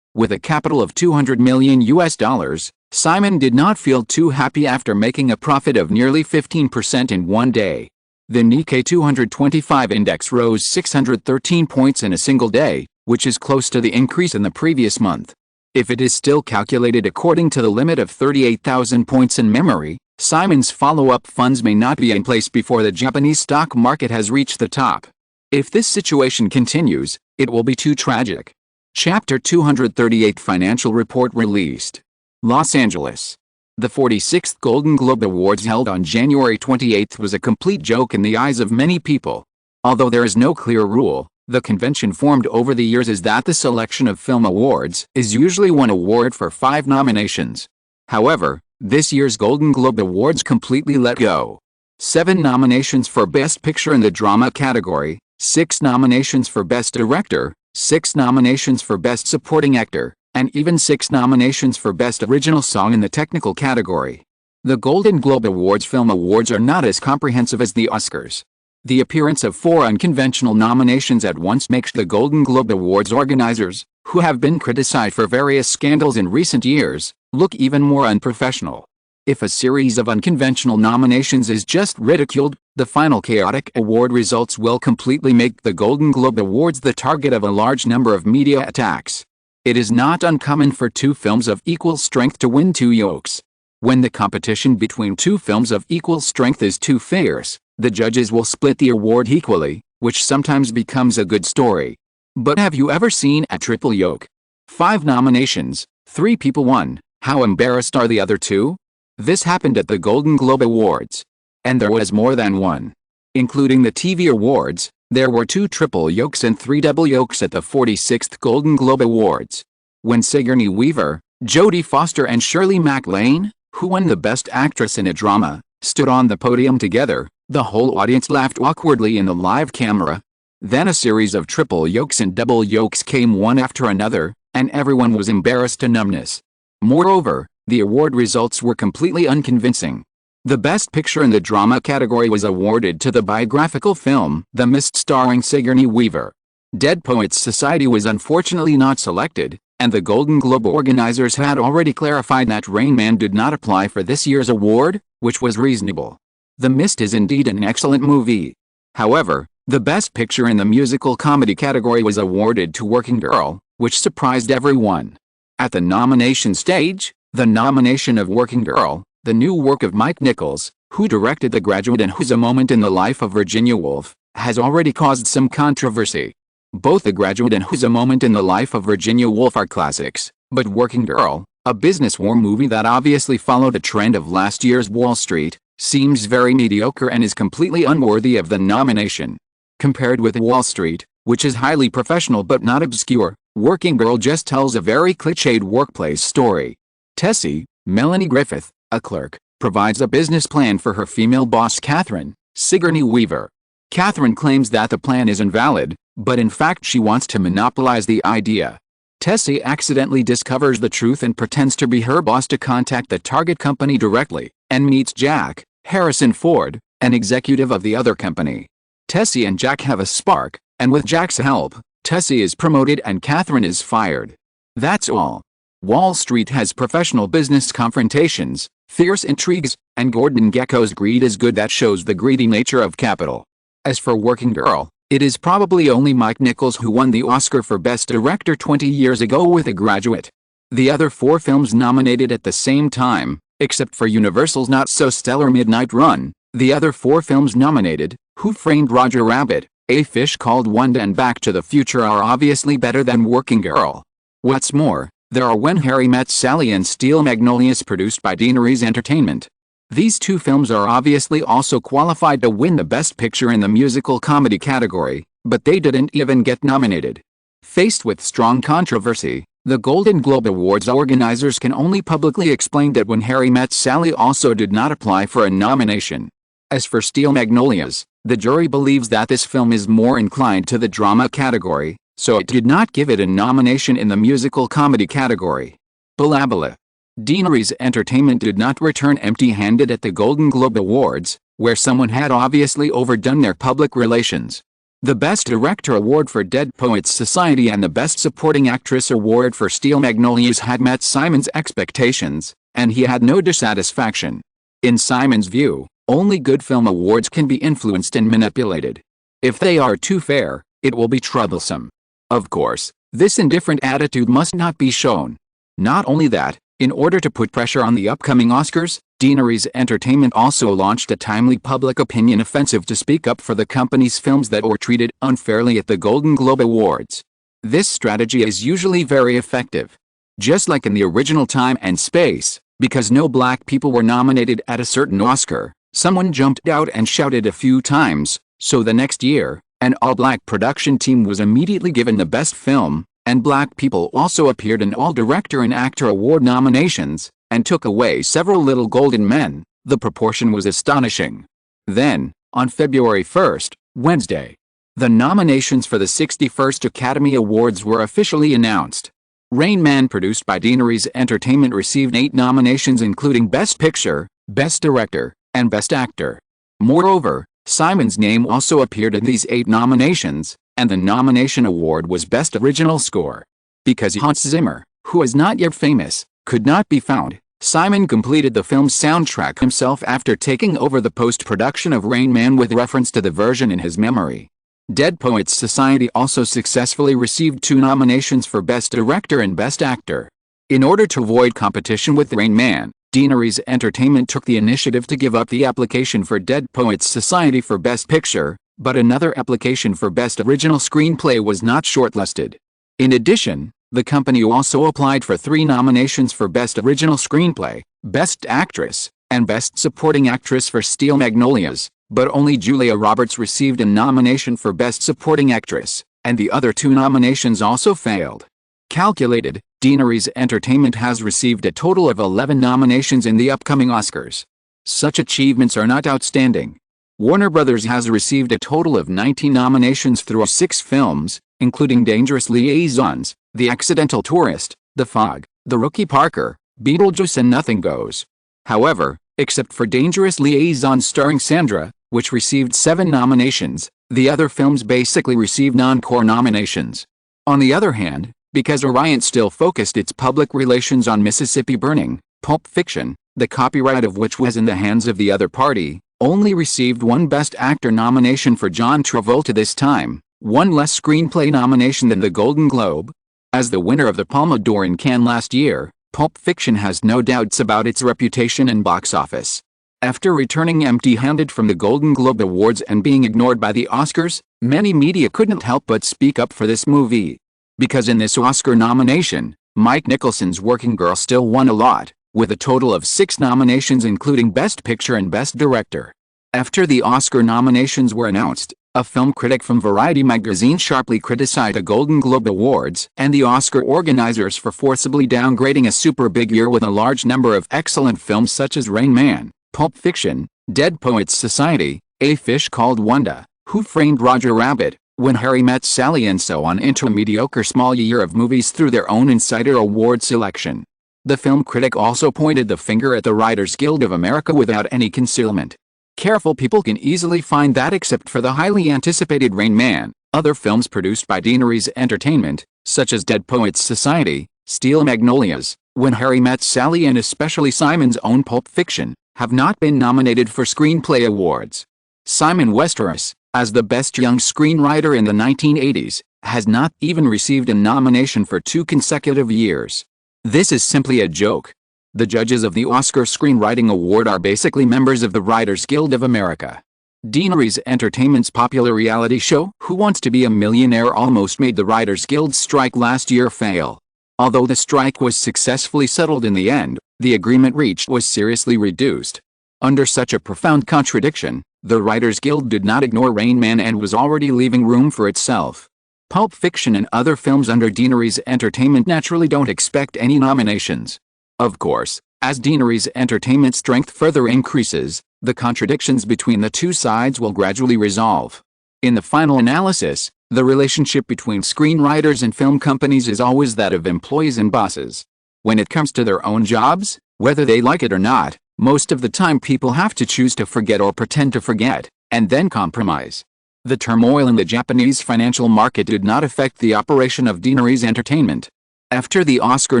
With a capital of $200 million, Simon did not feel too happy after making a profit of nearly 15% in one day. The Nikkei 225 index rose 613 points in a single day, which is close to the increase in the previous month. If it is still calculated according to the limit of 38,000 points in memory, Simon's follow-up funds may not be in place before the Japanese stock market has reached the top. If this situation continues, it will be too tragic. Chapter 238 Financial Report released. Los Angeles. The 46th Golden Globe Awards held on January 28 was a complete joke in the eyes of many people. Although there is no clear rule, the convention formed over the years is that the selection of film awards is usually one award for 5 nominations. However, This year's Golden Globe Awards completely let go. 7 nominations for Best Picture in the Drama category, 6 nominations for Best Director, 6 nominations for Best Supporting Actor, and even 6 nominations for Best Original Song in the technical category. The Golden Globe Awards Film Awards are not as comprehensive as the Oscars. The appearance of 4 unconventional nominations at once makes the Golden Globe Awards organizers, who have been criticized for various scandals in recent years, look even more unprofessional. If a series of unconventional nominations is just ridiculed, the final chaotic award results will completely make the Golden Globe Awards the target of a large number of media attacks. It is not uncommon for 2 films of equal strength to win 2 yokes. When the competition between 2 films of equal strength is too fierce, the judges will split the award equally, which sometimes becomes a good story. But have you ever seen a triple yoke? 5 nominations, 3 people won. How embarrassed are the other 2? This happened at the Golden Globe Awards. And there was more than one. Including the TV Awards, there were 2 triple yokes and 3 double yokes at the 46th Golden Globe Awards. When Sigourney Weaver, Jodie Foster and Shirley MacLaine, who won the Best Actress in a Drama, stood on the podium together, the whole audience laughed awkwardly in the live camera. Then a series of triple yokes and double yokes came one after another, and everyone was embarrassed to numbness. Moreover, the award results were completely unconvincing. The Best Picture in the Drama category was awarded to the biographical film The Mist starring Sigourney Weaver. Dead Poets Society was unfortunately not selected, and the Golden Globe organizers had already clarified that Rain Man did not apply for this year's award, which was reasonable. The Mist is indeed an excellent movie. However, the Best Picture in the musical comedy category was awarded to Working Girl, which surprised everyone. At the nomination stage, the nomination of Working Girl, the new work of Mike Nichols, who directed The Graduate and who's a moment in the life of Virginia Woolf, has already caused some controversy. Both The Graduate and Who's a Moment in the Life of Virginia Woolf are classics, but Working Girl, a business war movie that obviously followed a trend of last year's Wall Street, seems very mediocre and is completely unworthy of the nomination. Compared with Wall Street, which is highly professional but not obscure, Working Girl just tells a very cliched workplace story. Tessie, Melanie Griffith, a clerk, provides a business plan for her female boss Kathryn, Sigourney Weaver. Kathryn claims that the plan is invalid, but in fact she wants to monopolize the idea. Tessie accidentally discovers the truth and pretends to be her boss to contact the target company directly, and meets Jack, Harrison Ford, an executive of the other company. Tessie and Jack have a spark, and with Jack's help, Tessie is promoted and Kathryn is fired. That's all. Wall Street has professional business confrontations, fierce intrigues, and Gordon Gekko's Greed is Good that shows the greedy nature of capital. As for Working Girl, it is probably only Mike Nichols who won the Oscar for Best Director 20 years ago with The Graduate. The other 4 films nominated at the same time, except for Universal's not-so-stellar Midnight Run, the other 4 films nominated, Who Framed Roger Rabbit, A Fish Called Wanda and Back to the Future are obviously better than Working Girl. What's more, there are When Harry Met Sally and Steel Magnolias produced by Deaneries Entertainment. These 2 films are obviously also qualified to win the Best Picture in the musical comedy category, but they didn't even get nominated. Faced with strong controversy, the Golden Globe Awards organizers can only publicly explain that When Harry Met Sally also did not apply for a nomination. As for Steel Magnolias, the jury believes that this film is more inclined to the drama category, so it did not give it a nomination in the musical comedy category. Blah blah. Deaneries Entertainment did not return empty-handed at the Golden Globe Awards, where someone had obviously overdone their public relations. The Best Director Award for Dead Poets Society and the Best Supporting Actress Award for Steel Magnolias had met Simon's expectations, and he had no dissatisfaction. In Simon's view, only good film awards can be influenced and manipulated. If they are too fair, it will be troublesome. Of course, this indifferent attitude must not be shown. Not only that, in order to put pressure on the upcoming Oscars, Deaneries Entertainment also launched a timely public opinion offensive to speak up for the company's films that were treated unfairly at the Golden Globe Awards. This strategy is usually very effective. Just like in the original Time and Space, because no black people were nominated at a certain Oscar, someone jumped out and shouted a few times, so the next year, an all-black production team was immediately given the best film, and black people also appeared in all director and actor award nominations, and took away several little golden men. The proportion was astonishing. Then, on February 1st, Wednesday, the nominations for the 61st Academy Awards were officially announced. Rain Man, produced by Deaneries Entertainment, received 8 nominations including Best Picture, Best Director, and Best Actor. Moreover, Simon's name also appeared in these 8 nominations, and the nomination award was Best Original Score. Because Hans Zimmer, who is not yet famous, could not be found, Simon completed the film's soundtrack himself after taking over the post-production of Rain Man with reference to the version in his memory. Dead Poets Society also successfully received 2 nominations for Best Director and Best Actor. In order to avoid competition with Rain Man, Deaneries Entertainment took the initiative to give up the application for Dead Poets Society for Best Picture, but another application for Best Original Screenplay was not shortlisted. In addition, the company also applied for 3 nominations for Best Original Screenplay, Best Actress, and Best Supporting Actress for Steel Magnolias, but only Julia Roberts received a nomination for Best Supporting Actress, and the other 2 nominations also failed. Calculated, Deaneries Entertainment has received a total of 11 nominations in the upcoming Oscars. Such achievements are not outstanding. Warner Bros. Has received a total of 19 nominations through 6 films, including Dangerous Liaisons, The Accidental Tourist, The Fog, The Rookie Parker, Beetlejuice, and Nothing Goes. However, except for Dangerous Liaisons starring Sandra, which received 7 nominations, the other films basically received non-core nominations. On the other hand, because Orient still focused its public relations on Mississippi Burning, Pulp Fiction, the copyright of which was in the hands of the other party, only received 1 Best Actor nomination for John Travolta this time, 1 less screenplay nomination than the Golden Globe. As the winner of the Palme d'Or in Cannes last year, Pulp Fiction has no doubts about its reputation and box office. After returning empty-handed from the Golden Globe Awards and being ignored by the Oscars, many media couldn't help but speak up for this movie. Because in this Oscar nomination, Mike Nicholson's Working Girl still won a lot, with a total of 6 nominations including Best Picture and Best Director. After the Oscar nominations were announced, a film critic from Variety magazine sharply criticized the Golden Globe Awards and the Oscar organizers for forcibly downgrading a super big year with a large number of excellent films such as Rain Man, Pulp Fiction, Dead Poets Society, A Fish Called Wanda, Who Framed Roger Rabbit, When Harry Met Sally, and so on into a mediocre small year of movies through their own insider award selection. The film critic also pointed the finger at the Writers Guild of America without any concealment. Careful people can easily find that except for the highly anticipated Rain Man, other films produced by Deaneries Entertainment, such as Dead Poets Society, Steel Magnolias, When Harry Met Sally, and especially Simon's own Pulp Fiction, have not been nominated for screenplay awards. Simon Westeros, as the best young screenwriter in the 1980s, has not even received a nomination for 2 consecutive years. This is simply a joke. The judges of the Oscar Screenwriting Award are basically members of the Writers Guild of America. Deaneries Entertainment's popular reality show, Who Wants to Be a Millionaire, almost made the Writers Guild's strike last year fail. Although the strike was successfully settled in the end, the agreement reached was seriously reduced. Under such a profound contradiction, the Writers Guild did not ignore Rain Man and was already leaving room for itself. Pulp Fiction and other films under Deaneries Entertainment naturally don't expect any nominations. Of course, as Deaneries Entertainment's strength further increases, the contradictions between the 2 sides will gradually resolve. In the final analysis, the relationship between screenwriters and film companies is always that of employees and bosses. When it comes to their own jobs, whether they like it or not, most of the time people have to choose to forget or pretend to forget, and then compromise. The turmoil in the Japanese financial market did not affect the operation of Deaneries Entertainment. After the Oscar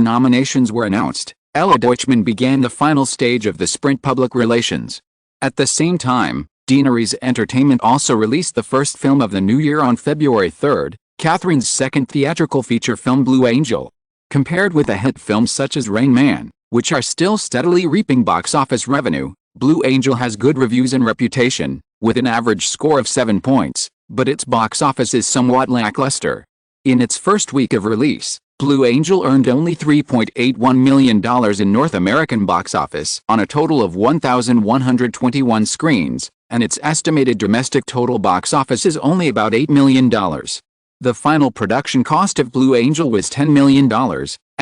nominations were announced, Ella Deutschman began the final stage of the sprint public relations. At the same time, Deaneries Entertainment also released the first film of the new year on February 3rd, Kathryn's second theatrical feature film Blue Angel. Compared with a hit films such as Rain Man, which are still steadily reaping box office revenue, Blue Angel has good reviews and reputation, with an average score of 7 points, but its box office is somewhat lackluster. In its first week of release, Blue Angel earned only $3.81 million in North American box office on a total of 1,121 screens, and its estimated domestic total box office is only about $8 million. The final production cost of Blue Angel was $10 million,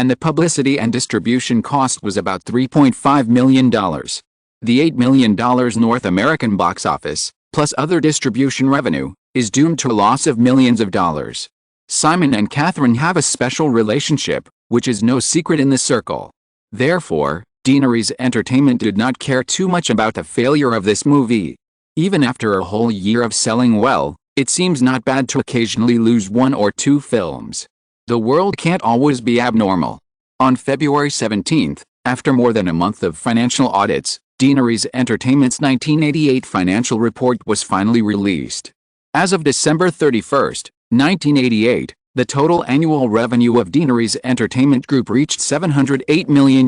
and the publicity and distribution cost was about $3.5 million. The $8 million North American box office, plus other distribution revenue, is doomed to a loss of millions of dollars. Simon and Kathryn have a special relationship, which is no secret in the circle. Therefore, Deaneries Entertainment did not care too much about the failure of this movie. Even after a whole year of selling well, it seems not bad to occasionally lose one or two films. The world can't always be abnormal. On February 17, after more than a month of financial audits, Deaneries Entertainment's 1988 financial report was finally released. As of December 31, 1988, the total annual revenue of Deaneries Entertainment Group reached $708 million.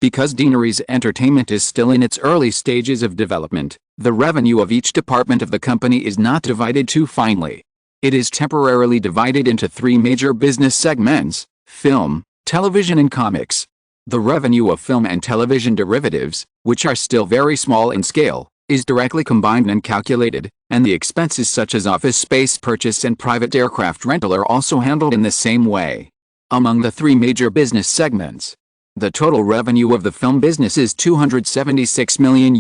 Because Deaneries Entertainment is still in its early stages of development, the revenue of each department of the company is not divided too finely. It is temporarily divided into three major business segments: film, television and comics. The revenue of film and television derivatives, which are still very small in scale, is directly combined and calculated, and the expenses such as office space purchase and private aircraft rental are also handled in the same way. Among the three major business segments, the total revenue of the film business is $276 million,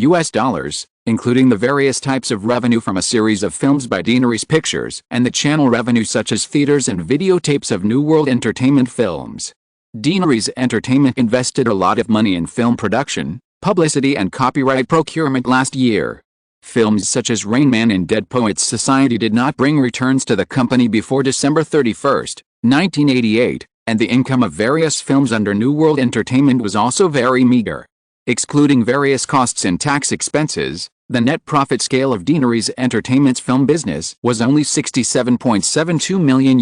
including the various types of revenue from a series of films by Deaneries Pictures and the channel revenue such as theaters and videotapes of New World Entertainment films. Deaneries Entertainment invested a lot of money in film production, publicity and copyright procurement last year. Films such as Rain Man and Dead Poets Society did not bring returns to the company before December 31, 1988, and the income of various films under New World Entertainment was also very meager. Excluding various costs and tax expenses, the net profit scale of Deaneries Entertainment's film business was only $67.72 million.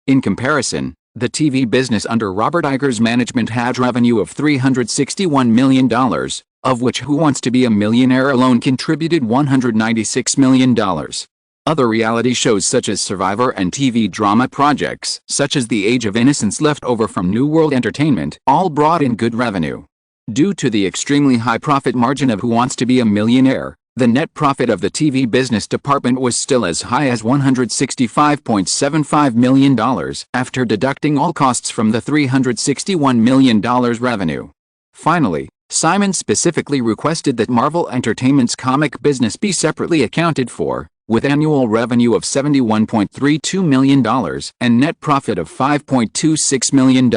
In comparison, the TV business under Robert Iger's management had revenue of $361 million, of which Who Wants to Be a Millionaire alone contributed $196 million. Other reality shows such as Survivor and TV drama projects such as The Age of Innocence left over from New World Entertainment all brought in good revenue. Due to the extremely high profit margin of Who Wants to Be a Millionaire, the net profit of the TV business department was still as high as $165.75 million after deducting all costs from the $361 million revenue. Finally, Simon specifically requested that Marvel Entertainment's comic business be separately accounted for, with annual revenue of $71.32 million and net profit of $5.26 million.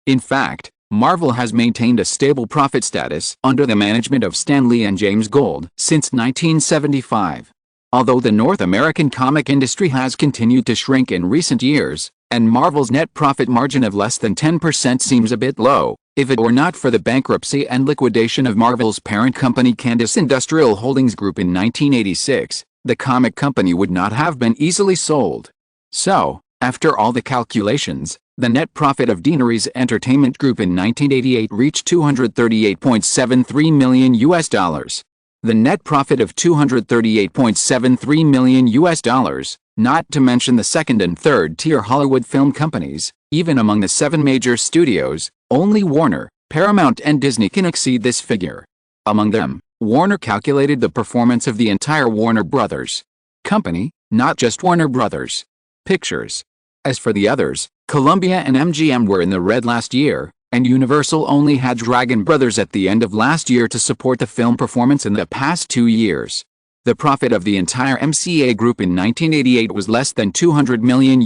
In fact, Marvel has maintained a stable profit status under the management of Stan Lee and James Gold since 1975. Although the North American comic industry has continued to shrink in recent years, and Marvel's net profit margin of less than 10% seems a bit low, if it were not for the bankruptcy and liquidation of Marvel's parent company Candice Industrial Holdings Group in 1986, the comic company would not have been easily sold. So, after all the calculations, the net profit of Deaneries Entertainment Group in 1988 reached $238.73 million. The net profit of $238.73 million, not to mention the second and third tier Hollywood film companies, even among the 7 major studios, only Warner, Paramount and Disney can exceed this figure. Among them, Warner calculated the performance of the entire Warner Brothers company, not just Warner Brothers Pictures. As for the others, Columbia and MGM were in the red last year, and Universal only had Dragon Brothers at the end of last year to support the film performance in the past 2 years. The profit of the entire MCA group in 1988 was less than $200 million.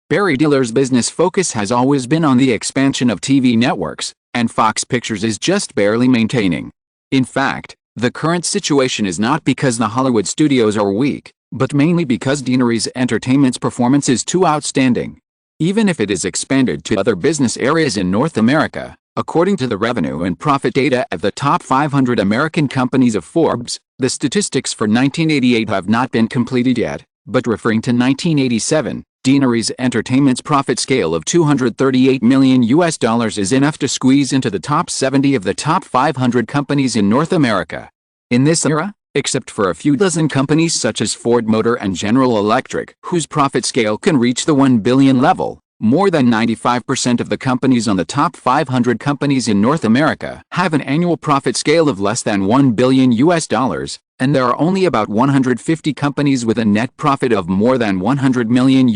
Barry Diller's business focus has always been on the expansion of TV networks, and Fox Pictures is just barely maintaining. In fact, the current situation is not because the Hollywood studios are weak, but mainly because Deaneries Entertainment's performance is too outstanding. Even if it is expanded to other business areas in North America, according to the revenue and profit data of the top 500 American companies of Forbes, the statistics for 1988 have not been completed yet, but referring to 1987, Deaneries Entertainment's profit scale of $238 million is enough to squeeze into the top 70 of the top 500 companies in North America. In this era, except for a few dozen companies such as Ford Motor and General Electric, whose profit scale can reach the $1 billion level, more than 95% of the companies on the top 500 companies in North America have an annual profit scale of less than $1 billion, and there are only about 150 companies with a net profit of more than $100 million.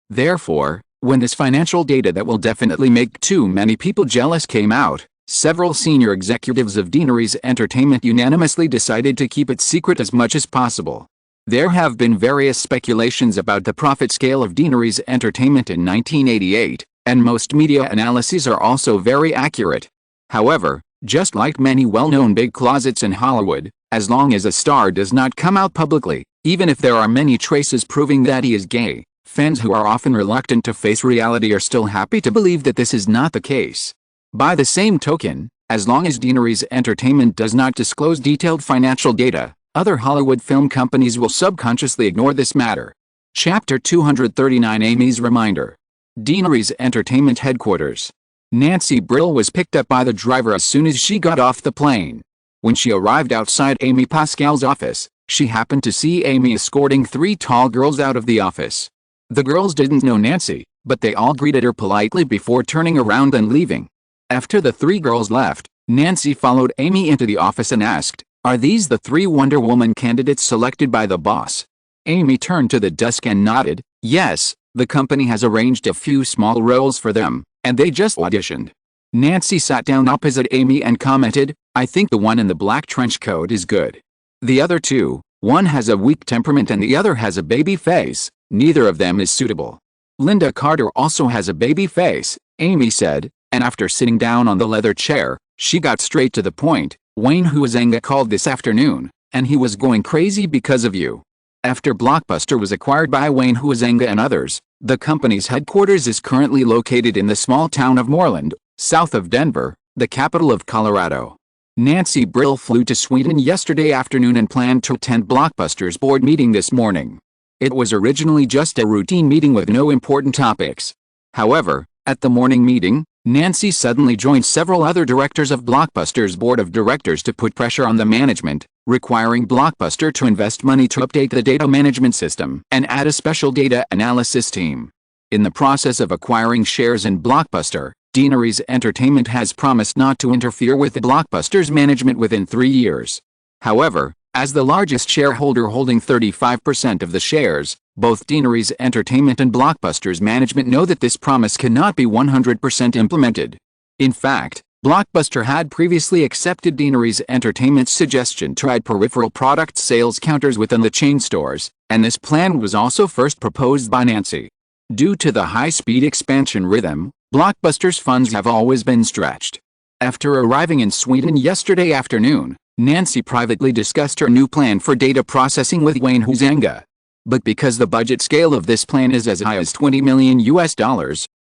Therefore, When this financial data that will definitely make too many people jealous came out, several senior executives of Deaneries Entertainment unanimously decided to keep it secret as much as possible. There have been various speculations about the profit scale of Deaneries Entertainment in 1988, and most media analyses are also very accurate. However, just like many well-known big closets in Hollywood, as long as a star does not come out publicly, even if there are many traces proving that he is gay, fans who are often reluctant to face reality are still happy to believe that this is not the case. By the same token, as long as Deaneries Entertainment does not disclose detailed financial data, other Hollywood film companies will subconsciously ignore this matter. Chapter 239 Amy's Reminder. Deaneries Entertainment Headquarters. Nancy Brill was picked up by the driver as soon as she got off the plane. When she arrived outside Amy Pascal's office, she happened to see Amy escorting 3 tall girls out of the office. The girls didn't know Nancy, but they all greeted her politely before turning around and leaving. After the 3 girls left, Nancy followed Amy into the office and asked, "Are these the 3 Wonder Woman candidates selected by the boss?" Amy turned to the desk and nodded, "Yes, the company has arranged a few small roles for them, and they just auditioned." Nancy sat down opposite Amy and commented, "I think the one in the black trench coat is good. The other 2, one has a weak temperament and the other has a baby face, neither of them is suitable." "Linda Carter also has a baby face," Amy said, and after sitting down on the leather chair, she got straight to the point. "Wayne Huizenga called this afternoon, and he was going crazy because of you." After Blockbuster was acquired by Wayne Huizenga and others, the company's headquarters is currently located in the small town of Moreland, south of Denver, the capital of Colorado. Nancy Brill flew to Sweden yesterday afternoon and planned to attend Blockbuster's board meeting this morning. It was originally just a routine meeting with no important topics. However, at the morning meeting, Nancy suddenly joined several other directors of Blockbuster's board of directors to put pressure on the management, requiring Blockbuster to invest money to update the data management system and add a special data analysis team. In the process of acquiring shares in Blockbuster, Deaneries Entertainment has promised not to interfere with Blockbuster's management within 3 years. However, as the largest shareholder holding 35% of the shares, both Deaneries Entertainment and Blockbuster's management know that this promise cannot be 100% implemented. In fact, Blockbuster had previously accepted Deaneries Entertainment's suggestion to add peripheral product sales counters within the chain stores, and this plan was also first proposed by Nancy. Due to the high-speed expansion rhythm, Blockbuster's funds have always been stretched. After arriving in Sweden yesterday afternoon, Nancy privately discussed her new plan for data processing with Wayne Huizenga. But because the budget scale of this plan is as high as $20 million,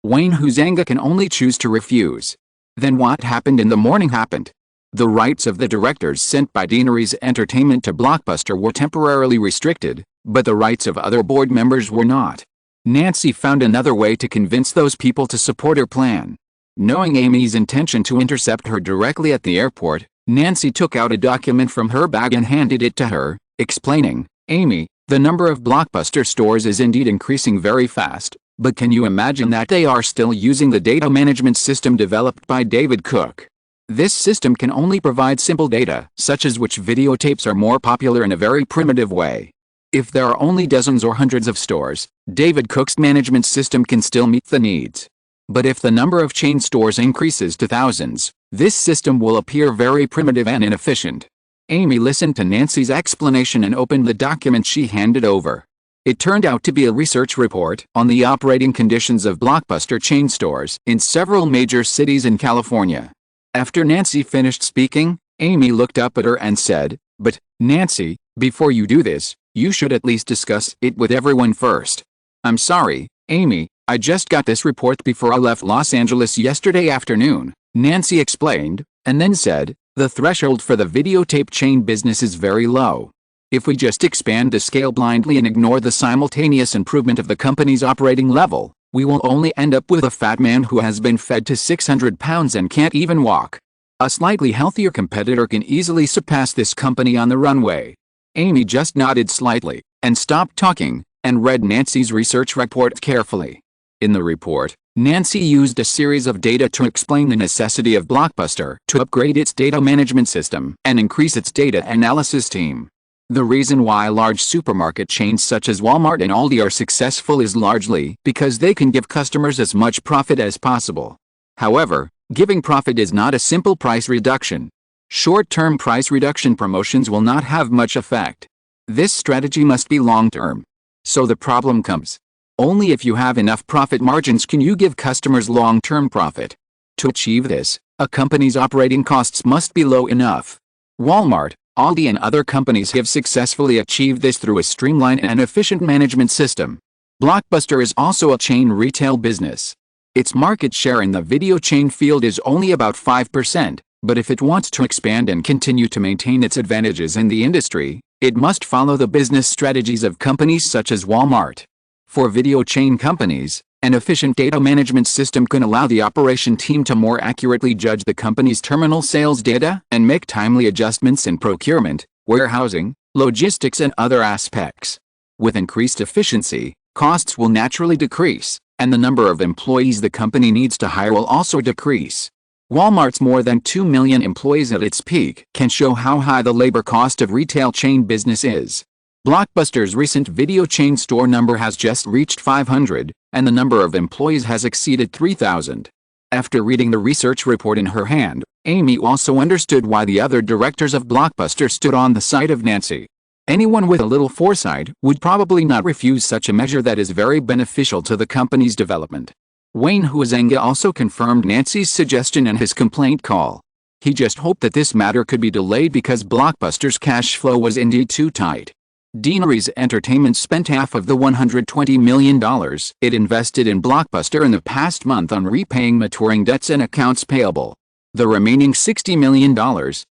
Wayne Huizenga can only choose to refuse. Then what happened in the morning happened. The rights of the directors sent by Deaneries Entertainment to Blockbuster were temporarily restricted, but the rights of other board members were not. Nancy found another way to convince those people to support her plan. Knowing Amy's intention to intercept her directly at the airport, Nancy took out a document from her bag and handed it to her, explaining, "Amy, the number of Blockbuster stores is indeed increasing very fast, but can you imagine that they are still using the data management system developed by David Cook? This system can only provide simple data, such as which videotapes are more popular in a very primitive way. If there are only dozens or hundreds of stores, David Cook's management system can still meet the needs. But if the number of chain stores increases to thousands, this system will appear very primitive and inefficient." Amy listened to Nancy's explanation and opened the document she handed over. It turned out to be a research report on the operating conditions of Blockbuster chain stores in several major cities in California. After Nancy finished speaking, Amy looked up at her and said, "But, Nancy, before you do this, you should at least discuss it with everyone first." "I'm sorry, Amy, I just got this report before I left Los Angeles yesterday afternoon," Nancy explained, and then said, "The threshold for the videotape chain business is very low. If we just expand the scale blindly and ignore the simultaneous improvement of the company's operating level, we will only end up with a fat man who has been fed to 600 pounds and can't even walk. A slightly healthier competitor can easily surpass this company on the runway." Amy just nodded slightly, and stopped talking, and read Nancy's research report carefully. In the report, Nancy used a series of data to explain the necessity of Blockbuster to upgrade its data management system and increase its data analysis team. The reason why large supermarket chains such as Walmart and Aldi are successful is largely because they can give customers as much profit as possible. However, giving profit is not a simple price reduction. Short-term price reduction promotions will not have much effect. This strategy must be long-term. So the problem comes. Only if you have enough profit margins can you give customers long-term profit. To achieve this, a company's operating costs must be low enough. Walmart, Aldi and other companies have successfully achieved this through a streamlined and efficient management system. Blockbuster is also a chain retail business. Its market share in the video chain field is only about 5%. But if it wants to expand and continue to maintain its advantages in the industry, it must follow the business strategies of companies such as Walmart. For video chain companies, an efficient data management system can allow the operation team to more accurately judge the company's terminal sales data and make timely adjustments in procurement, warehousing, logistics and other aspects. With increased efficiency, costs will naturally decrease, and the number of employees the company needs to hire will also decrease. Walmart's more than 2 million employees at its peak can show how high the labor cost of retail chain business is. Blockbuster's recent video chain store number has just reached 500, and the number of employees has exceeded 3,000. After reading the research report in her hand, Amy also understood why the other directors of Blockbuster stood on the side of Nancy. Anyone with a little foresight would probably not refuse such a measure that is very beneficial to the company's development. Wayne Huizenga also confirmed Nancy's suggestion in his complaint call. He just hoped that this matter could be delayed because Blockbuster's cash flow was indeed too tight. Deaneries Entertainment spent half of the $120 million it invested in Blockbuster in the past month on repaying maturing debts and accounts payable. The remaining $60 million,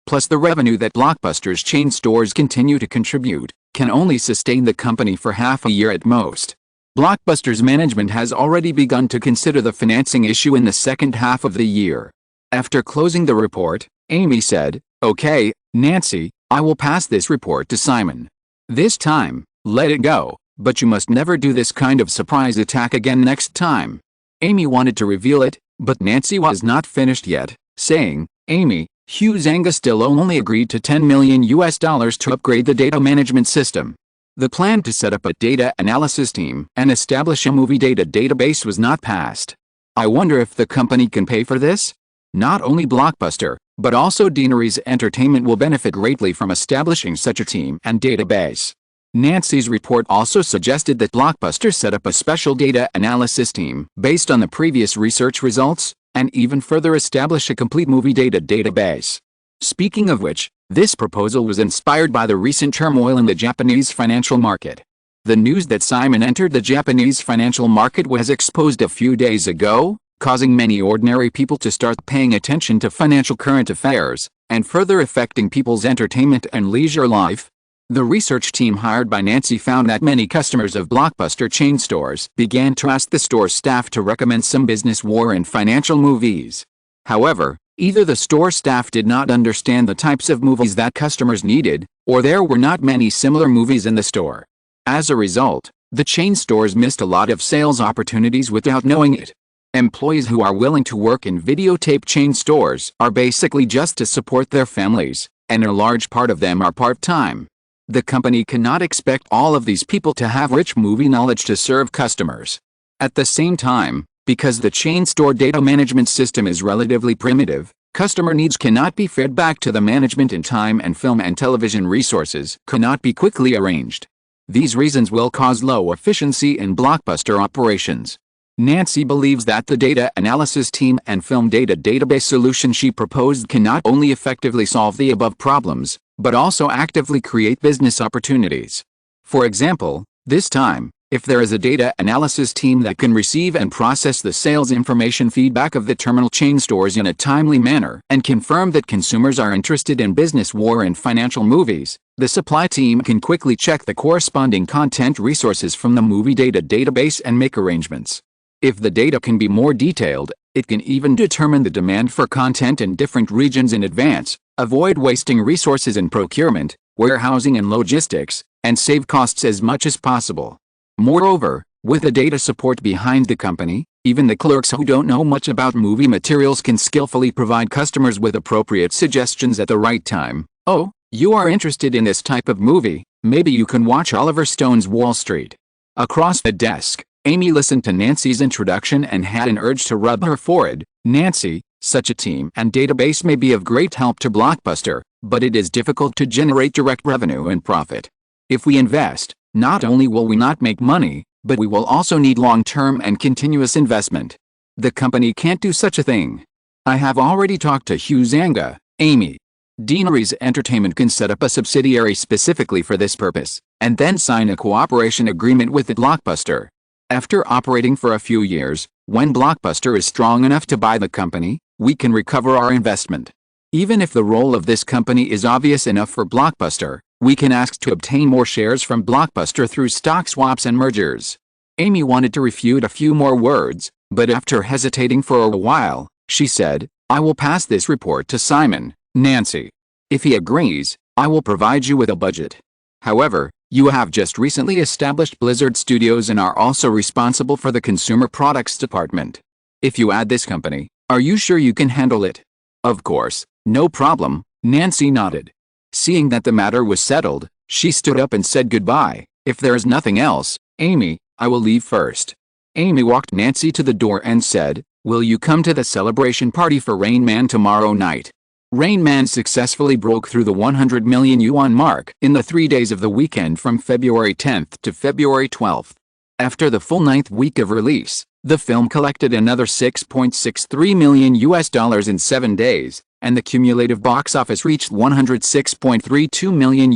plus the revenue that Blockbuster's chain stores continue to contribute, can only sustain the company for half a year at most. Blockbuster's management has already begun to consider the financing issue in the second half of the year. After closing the report, Amy said, "Okay, Nancy, I will pass this report to Simon. This time, let it go, but you must never do this kind of surprise attack again next time." Amy wanted to reveal it, but Nancy was not finished yet, saying, "Amy, Huizenga still only agreed to $10 million to upgrade the data management system. The plan to set up a data analysis team and establish a movie data database was not passed. I wonder if the company can pay for this? Not only Blockbuster, but also Deaneries Entertainment will benefit greatly from establishing such a team and database." Nancy's report also suggested that Blockbuster set up a special data analysis team based on the previous research results, and even further establish a complete movie data database. Speaking of which, this proposal was inspired by the recent turmoil in the Japanese financial market. The news that Simon entered the Japanese financial market was exposed a few days ago, causing many ordinary people to start paying attention to financial current affairs, and further affecting people's entertainment and leisure life. The research team hired by Nancy found that many customers of Blockbuster chain stores began to ask the store staff to recommend some business war and financial movies. However, either the store staff did not understand the types of movies that customers needed, or there were not many similar movies in the store. As a result, the chain stores missed a lot of sales opportunities without knowing it. Employees who are willing to work in videotape chain stores are basically just to support their families, and a large part of them are part-time. The company cannot expect all of these people to have rich movie knowledge to serve customers. At the same time, because the chain store data management system is relatively primitive, customer needs cannot be fed back to the management in time, and film and television resources cannot be quickly arranged. These reasons will cause low efficiency in Blockbuster operations. Nancy believes that the data analysis team and film data database solution she proposed can not only effectively solve the above problems, but also actively create business opportunities. For example, this time, if there is a data analysis team that can receive and process the sales information feedback of the terminal chain stores in a timely manner and confirm that consumers are interested in business war and financial movies, the supply team can quickly check the corresponding content resources from the movie data database and make arrangements. If the data can be more detailed, it can even determine the demand for content in different regions in advance, avoid wasting resources in procurement, warehousing and logistics, and save costs as much as possible. Moreover, with the data support behind the company, even the clerks who don't know much about movie materials can skillfully provide customers with appropriate suggestions at the right time. Oh, You are interested in this type of movie, maybe you can watch Oliver Stone's Wall Street. Across the desk, Amy listened to Nancy's introduction and had an urge to rub her forehead. Nancy, such a team and database may be of great help to Blockbuster, but it is difficult to generate direct revenue and profit. If we invest, not only will we not make money, but we will also need long-term and continuous investment. The company can't do such a thing. I have already talked to Hugh Zanga, Amy. Deaneries Entertainment can set up a subsidiary specifically for this purpose, and then sign a cooperation agreement with the Blockbuster. After operating for a few years, when Blockbuster is strong enough to buy the company, we can recover our investment. Even if the role of this company is obvious enough for Blockbuster, we can ask to obtain more shares from Blockbuster through stock swaps and mergers. Amy wanted to refute a few more words, but after hesitating for a while, she said, "I will pass this report to Simon, Nancy. If he agrees, I will provide you with a budget. However, you have just recently established Blizzard Studios and are also responsible for the consumer products department. If you add this company, are you sure you can handle it?" "Of course, no problem," Nancy nodded. Seeing that the matter was settled, she stood up and said goodbye. "If there is nothing else, Amy, I will leave first." Amy walked Nancy to the door and said, "Will you come to the celebration party for Rain Man tomorrow night?" Rain Man successfully broke through the 100 million yuan mark in the 3 days of the weekend from February 10th to February 12th. After the full 9th week of release, the film collected another $6.63 million in 7 days, and the cumulative box office reached $106.32 million.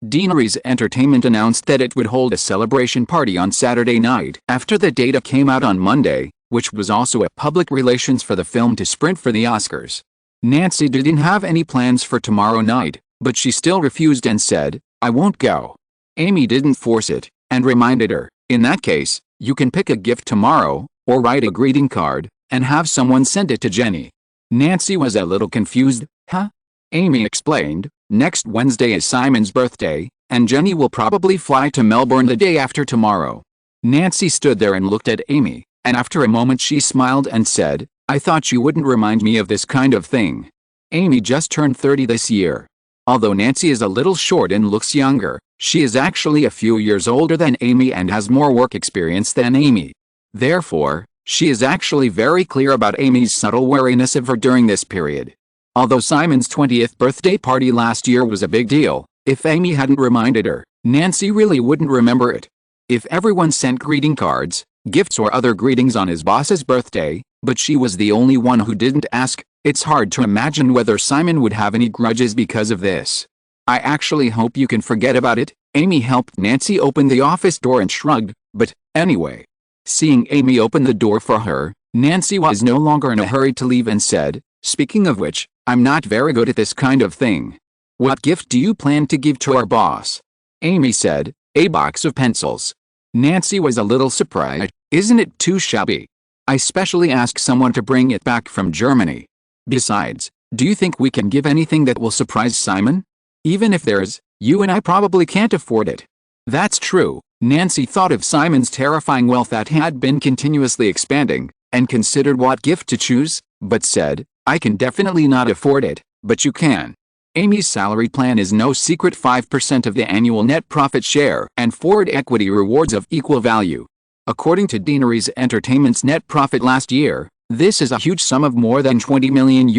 Deaneries Entertainment announced that it would hold a celebration party on Saturday night after the data came out on Monday, which was also a public relations for the film to sprint for the Oscars. Nancy didn't have any plans for tomorrow night, but she still refused and said, "I won't go." Amy didn't force it, and reminded her, "In that case, you can pick a gift tomorrow, or write a greeting card, and have someone send it to Jenny." Nancy was a little confused. "Huh?" Amy explained, "Next Wednesday is Simon's birthday, and Jenny will probably fly to Melbourne the day after tomorrow." Nancy stood there and looked at Amy, and after a moment she smiled and said, "I thought you wouldn't remind me of this kind of thing." Amy just turned 30 this year. Although Nancy is a little short and looks younger, she is actually a few years older than Amy and has more work experience than Amy. Therefore, she is actually very clear about Amy's subtle wariness of her during this period. Although Simon's 20th birthday party last year was a big deal, if Amy hadn't reminded her, Nancy really wouldn't remember it. If everyone sent greeting cards, gifts or other greetings on his boss's birthday, but she was the only one who didn't ask, it's hard to imagine whether Simon would have any grudges because of this. "I actually hope you can forget about it." Amy helped Nancy open the office door and shrugged, "But, anyway." Seeing Amy open the door for her, Nancy was no longer in a hurry to leave and said, "Speaking of which, I'm not very good at this kind of thing. What gift do you plan to give to our boss?" Amy said, "A box of pencils." Nancy was a little surprised. "Isn't it too shabby? I specially asked someone to bring it back from Germany. Besides, do you think we can give anything that will surprise Simon? Even if there's, you and I probably can't afford it." That's true. Nancy thought of Simon's terrifying wealth that had been continuously expanding, and considered what gift to choose, but said, "I can definitely not afford it, but you can." Amy's salary plan is no secret: 5% of the annual net profit share and forward equity rewards of equal value. According to Deaneries Entertainment's net profit last year, this is a huge sum of more than $20 million.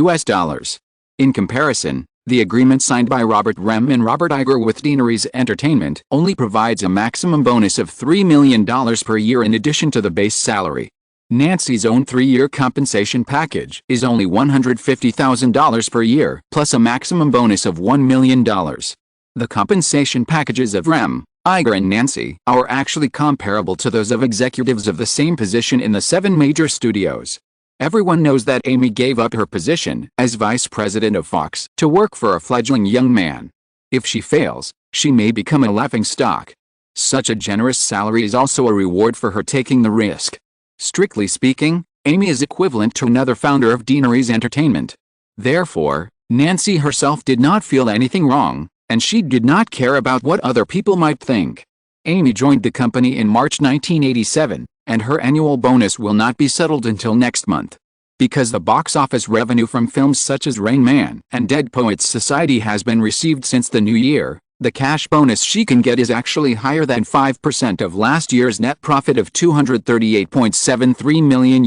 In comparison, the agreement signed by Robert Rem and Robert Iger with Deaneries Entertainment only provides a maximum bonus of $3 million per year in addition to the base salary. Nancy's own 3-year compensation package is only $150,000 per year, plus a maximum bonus of $1 million. The compensation packages of Rem, Iger and Nancy are actually comparable to those of executives of the same position in the 7 major studios. Everyone knows that Amy gave up her position as vice president of Fox to work for a fledgling young man. If she fails, she may become a laughingstock. Such a generous salary is also a reward for her taking the risk. Strictly speaking, Amy is equivalent to another founder of Deaneries Entertainment. Therefore, Nancy herself did not feel anything wrong, and she did not care about what other people might think. Amy joined the company in March 1987, and her annual bonus will not be settled until next month. Because the box office revenue from films such as Rain Man and Dead Poets Society has been received since the new year, the cash bonus she can get is actually higher than 5% of last year's net profit of $238.73 million.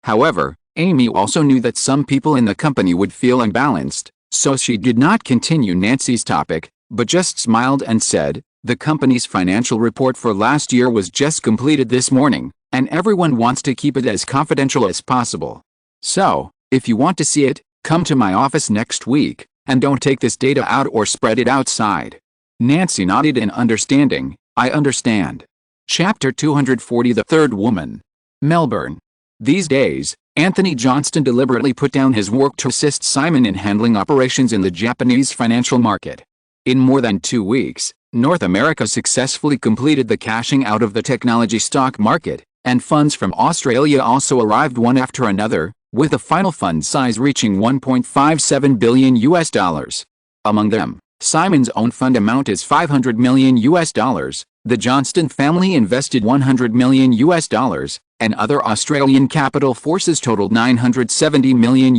However, Amy also knew that some people in the company would feel unbalanced, so she did not continue Nancy's topic, but just smiled and said, "The company's financial report for last year was just completed this morning, and everyone wants to keep it as confidential as possible. So, if you want to see it, come to my office next week, and don't take this data out or spread it outside." Nancy nodded in understanding. "I understand." Chapter 240. The Third Woman. Melbourne. These days, Anthony Johnston deliberately put down his work to assist Simon in handling operations in the Japanese financial market. In more than 2 weeks, North America successfully completed the cashing out of the technology stock market, and funds from Australia also arrived one after another, with the final fund size reaching $1.57 billion. Among them, Simon's own fund amount is $500 million. The Johnston family invested $100 million, and other Australian capital forces totaled $970 million.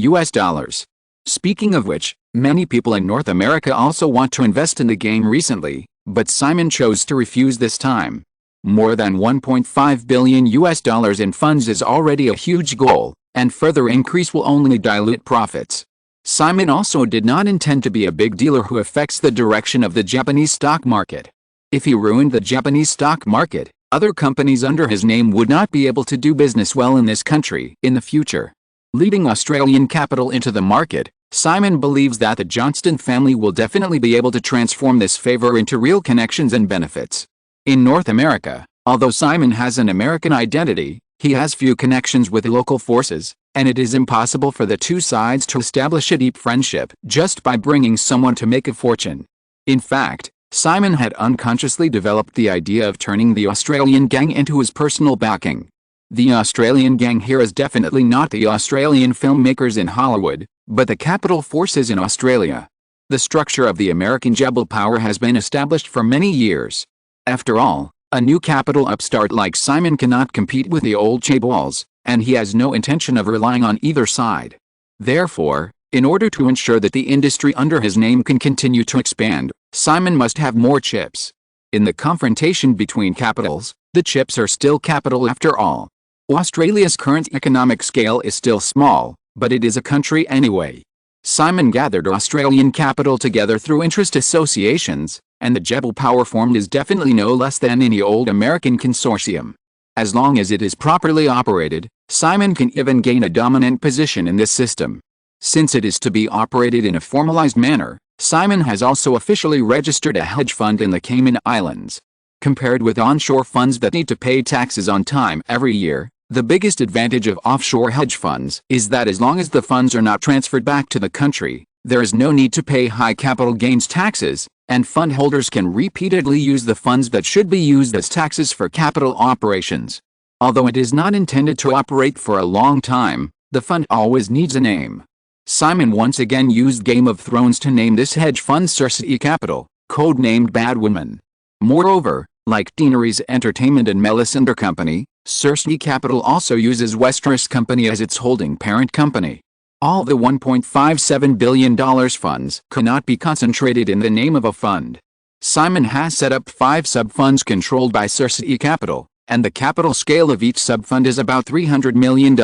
Speaking of which, many people in North America also want to invest in the game recently, but Simon chose to refuse this time. More than $1.5 billion in funds is already a huge goal, and further increase will only dilute profits. Simon also did not intend to be a big dealer who affects the direction of the Japanese stock market. If he ruined the Japanese stock market, other companies under his name would not be able to do business well in this country in the future. Leading Australian capital into the market, Simon believes that the Johnston family will definitely be able to transform this favor into real connections and benefits. In North America, although Simon has an American identity, he has few connections with local forces, and it is impossible for the two sides to establish a deep friendship just by bringing someone to make a fortune. In fact, Simon had unconsciously developed the idea of turning the Australian gang into his personal backing. The Australian gang here is definitely not the Australian filmmakers in Hollywood, but the capital forces in Australia. The structure of the American Jebel power has been established for many years. After all, a new capital upstart like Simon cannot compete with the old chaebols, and he has no intention of relying on either side. Therefore, in order to ensure that the industry under his name can continue to expand, Simon must have more chips. In the confrontation between capitals, the chips are still capital after all. Australia's current economic scale is still small, but it is a country anyway. Simon gathered Australian capital together through interest associations, and the Jebel power formed is definitely no less than any old American consortium. As long as it is properly operated, Simon can even gain a dominant position in this system. Since it is to be operated in a formalized manner, Simon has also officially registered a hedge fund in the Cayman Islands. Compared with onshore funds that need to pay taxes on time every year, the biggest advantage of offshore hedge funds is that as long as the funds are not transferred back to the country, there is no need to pay high capital gains taxes, and fund holders can repeatedly use the funds that should be used as taxes for capital operations. Although it is not intended to operate for a long time, the fund always needs a name. Simon once again used Game of Thrones to name this hedge fund Cersei Capital, codenamed Bad Woman. Moreover, like Deaneries Entertainment and Melisandre Company, Cersei Capital also uses Westeros Company as its holding parent company. All the $1.57 billion funds cannot be concentrated in the name of a fund. Simon has set up 5 sub-funds controlled by Cersei Capital, and the capital scale of each sub-fund is about $300 million.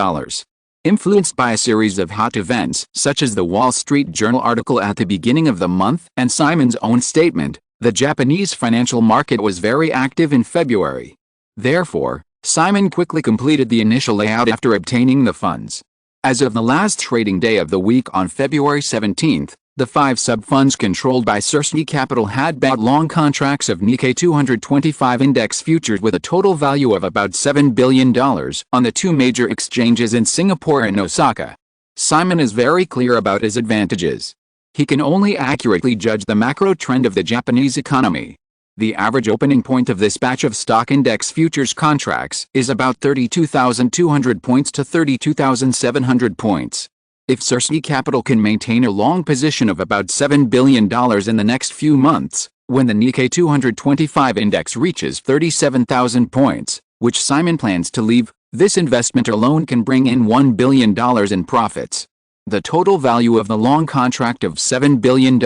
Influenced by a series of hot events such as the Wall Street Journal article at the beginning of the month and Simon's own statement, the Japanese financial market was very active in February. Therefore, Simon quickly completed the initial layout after obtaining the funds. As of the last trading day of the week on February 17, the 5 sub-funds controlled by Cersei Capital had bought long contracts of Nikkei 225 index futures with a total value of about $7 billion on the 2 major exchanges in Singapore and Osaka. Simon is very clear about his advantages. He can only accurately judge the macro trend of the Japanese economy. The average opening point of this batch of stock index futures contracts is about 32,200 points to 32,700 points. If Cersei Capital can maintain a long position of about $7 billion in the next few months, when the Nikkei 225 index reaches 37,000 points, which Simon plans to leave, This investment alone can bring in $1 billion in profits. The total value of the long contract of $7 billion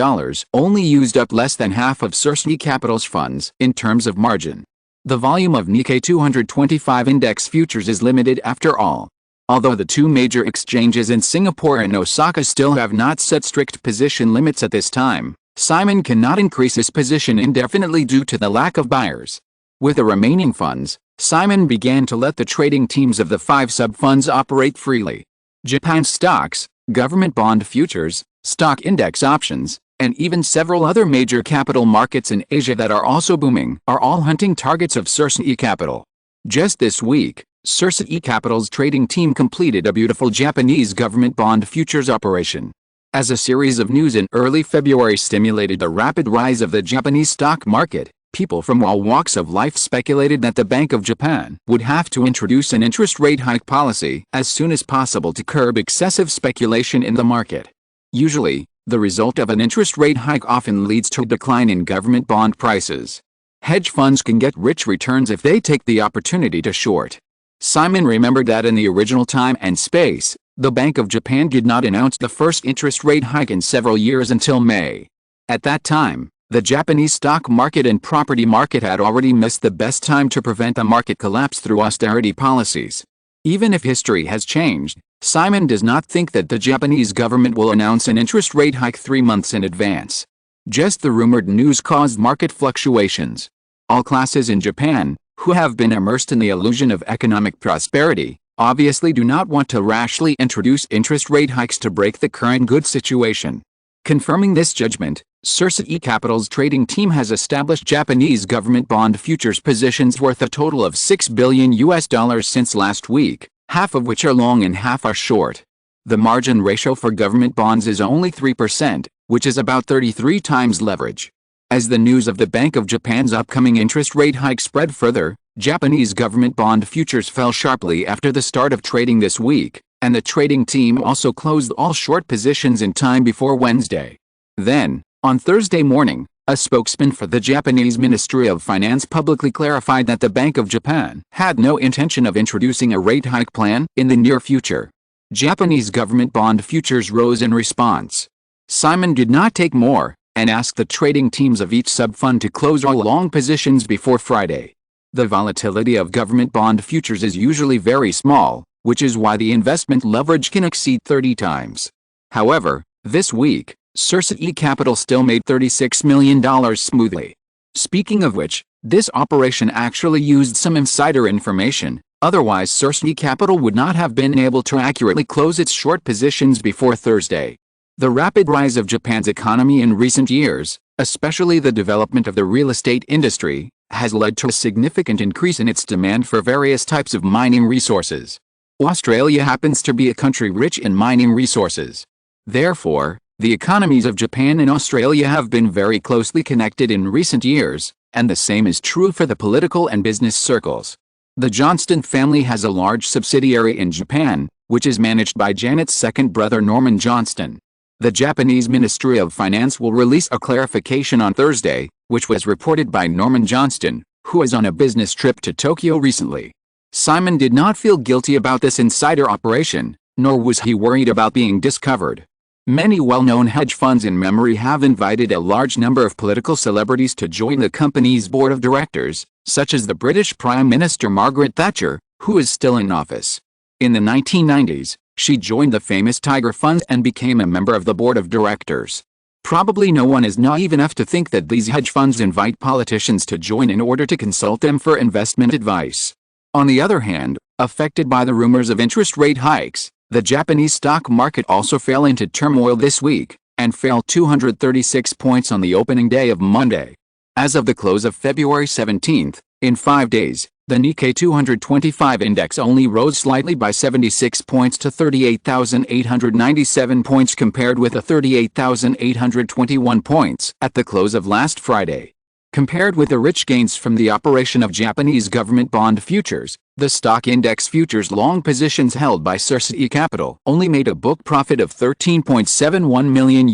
only used up less than half of SYNOPSIS Capital's funds in terms of margin. The volume of Nikkei 225 index futures is limited after all. Although the two major exchanges in Singapore and Osaka still have not set strict position limits at this time, Simon cannot increase his position indefinitely due to the lack of buyers. With the remaining funds, Simon began to let the trading teams of the 5 sub-funds operate freely. Japan stocks, government bond futures, stock index options, and even several other major capital markets in Asia that are also booming are all hunting targets of SYNOPSIS Capital. Just this week, SYNOPSIS Capital's trading team completed a beautiful Japanese government bond futures operation. As a series of news in early February stimulated the rapid rise of the Japanese stock market, people from all walks of life speculated that the Bank of Japan would have to introduce an interest rate hike policy as soon as possible to curb excessive speculation in the market. Usually, the result of an interest rate hike often leads to a decline in government bond prices. Hedge funds can get rich returns if they take the opportunity to short. Simon remembered that in the original time and space, the Bank of Japan did not announce the first interest rate hike in several years until May. At that time, the Japanese stock market and property market had already missed the best time to prevent a market collapse through austerity policies. Even if history has changed, Simon does not think that the Japanese government will announce an interest rate hike 3 months in advance. Just the rumored news caused market fluctuations. All classes in Japan, who have been immersed in the illusion of economic prosperity, obviously do not want to rashly introduce interest rate hikes to break the current good situation. Confirming this judgment, SYNOPSIS Capital's trading team has established Japanese government bond futures positions worth a total of $6 billion since last week, half of which are long and half are short. The margin ratio for government bonds is only 3%, which is about 33 times leverage. As the news of the Bank of Japan's upcoming interest rate hike spread further, Japanese government bond futures fell sharply after the start of trading this week, and the trading team also closed all short positions in time before Wednesday. Then, on Thursday morning, a spokesman for the Japanese Ministry of Finance publicly clarified that the Bank of Japan had no intention of introducing a rate hike plan in the near future. Japanese government bond futures rose in response. Simon did not take more, and asked the trading teams of each sub-fund to close all long positions before Friday. The volatility of government bond futures is usually very small, which is why the investment leverage can exceed 30 times. However, this week, SYNOPSIS Capital still made $36 million smoothly. Speaking of which, this operation actually used some insider information, otherwise SYNOPSIS Capital would not have been able to accurately close its short positions before Thursday. The rapid rise of Japan's economy in recent years, especially the development of the real estate industry, has led to a significant increase in its demand for various types of mining resources. Australia happens to be a country rich in mining resources. Therefore, the economies of Japan and Australia have been very closely connected in recent years, and the same is true for the political and business circles. The Johnston family has a large subsidiary in Japan, which is managed by Janet's second brother Norman Johnston. The Japanese Ministry of Finance will release a clarification on Thursday, which was reported by Norman Johnston, who was on a business trip to Tokyo recently. Simon did not feel guilty about this insider operation, nor was he worried about being discovered. Many well-known hedge funds in memory have invited a large number of political celebrities to join the company's board of directors, such as the British Prime Minister Margaret Thatcher, who is still in office. In the 1990s, she joined the famous Tiger Fund and became a member of the board of directors. Probably no one is naive enough to think that these hedge funds invite politicians to join in order to consult them for investment advice. On the other hand, affected by the rumors of interest rate hikes, the Japanese stock market also fell into turmoil this week, and fell 236 points on the opening day of Monday. As of the close of February 17, in 5 days, the Nikkei 225 index only rose slightly by 76 points to 38,897 points compared with the 38,821 points at the close of last Friday. Compared with the rich gains from the operation of Japanese government bond futures, the stock index futures long positions held by SYNOPSIS Capital only made a book profit of $13.71 million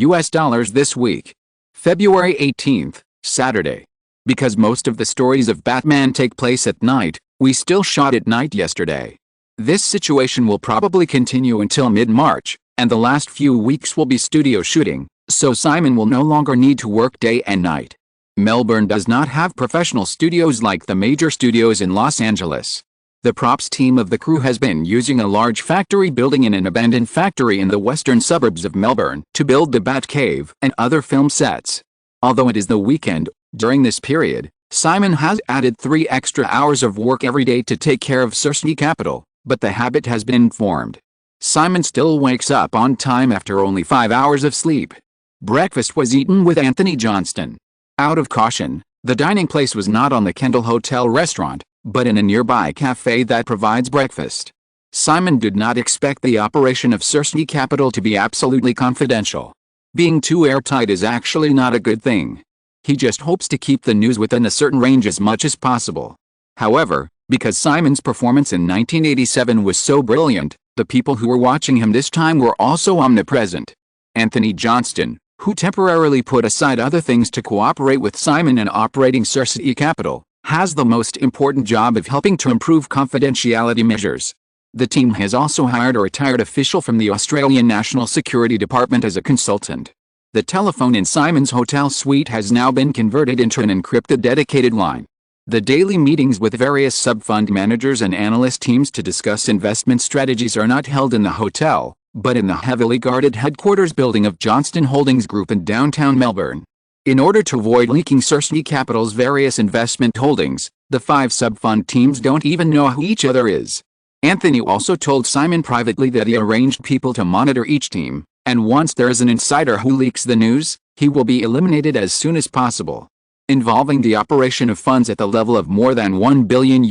this week. February 18, Saturday. Because most of the stories of Batman take place at night, we still shot at night yesterday. This situation will probably continue until mid-March, and the last few weeks will be studio shooting, so Simon will no longer need to work day and night. Melbourne does not have professional studios like the major studios in Los Angeles. The props team of the crew has been using a large factory building in an abandoned factory in the western suburbs of Melbourne to build the Batcave and other film sets. Although it is the weekend, during this period, Simon has added 3 extra hours of work every day to take care of Cersei Capital, but the habit has been formed. Simon still wakes up on time after only 5 hours of sleep. Breakfast was eaten with Anthony Johnston. Out of caution, the dining place was not on the Kendall Hotel restaurant, but in a nearby cafe that provides breakfast. Simon did not expect the operation of Cersei Capital to be absolutely confidential. Being too airtight is actually not a good thing. He just hopes to keep the news within a certain range as much as possible. However, because Simon's performance in 1987 was so brilliant, the people who were watching him this time were also omnipresent. Anthony Johnston, who temporarily put aside other things to cooperate with Simon in operating Cersei Capital, has the most important job of helping to improve confidentiality measures. The team has also hired a retired official from the Australian National Security Department as a consultant. The telephone in Simon's hotel suite has now been converted into an encrypted dedicated line. The daily meetings with various sub-fund managers and analyst teams to discuss investment strategies are not held in the hotel, but in the heavily guarded headquarters building of Johnston Holdings Group in downtown Melbourne. In order to avoid leaking Cersei Capital's various investment holdings, the 5 sub-fund teams don't even know who each other is. Anthony also told Simon privately that he arranged people to monitor each team, and once there is an insider who leaks the news, he will be eliminated as soon as possible. Involving the operation of funds at the level of more than $1 billion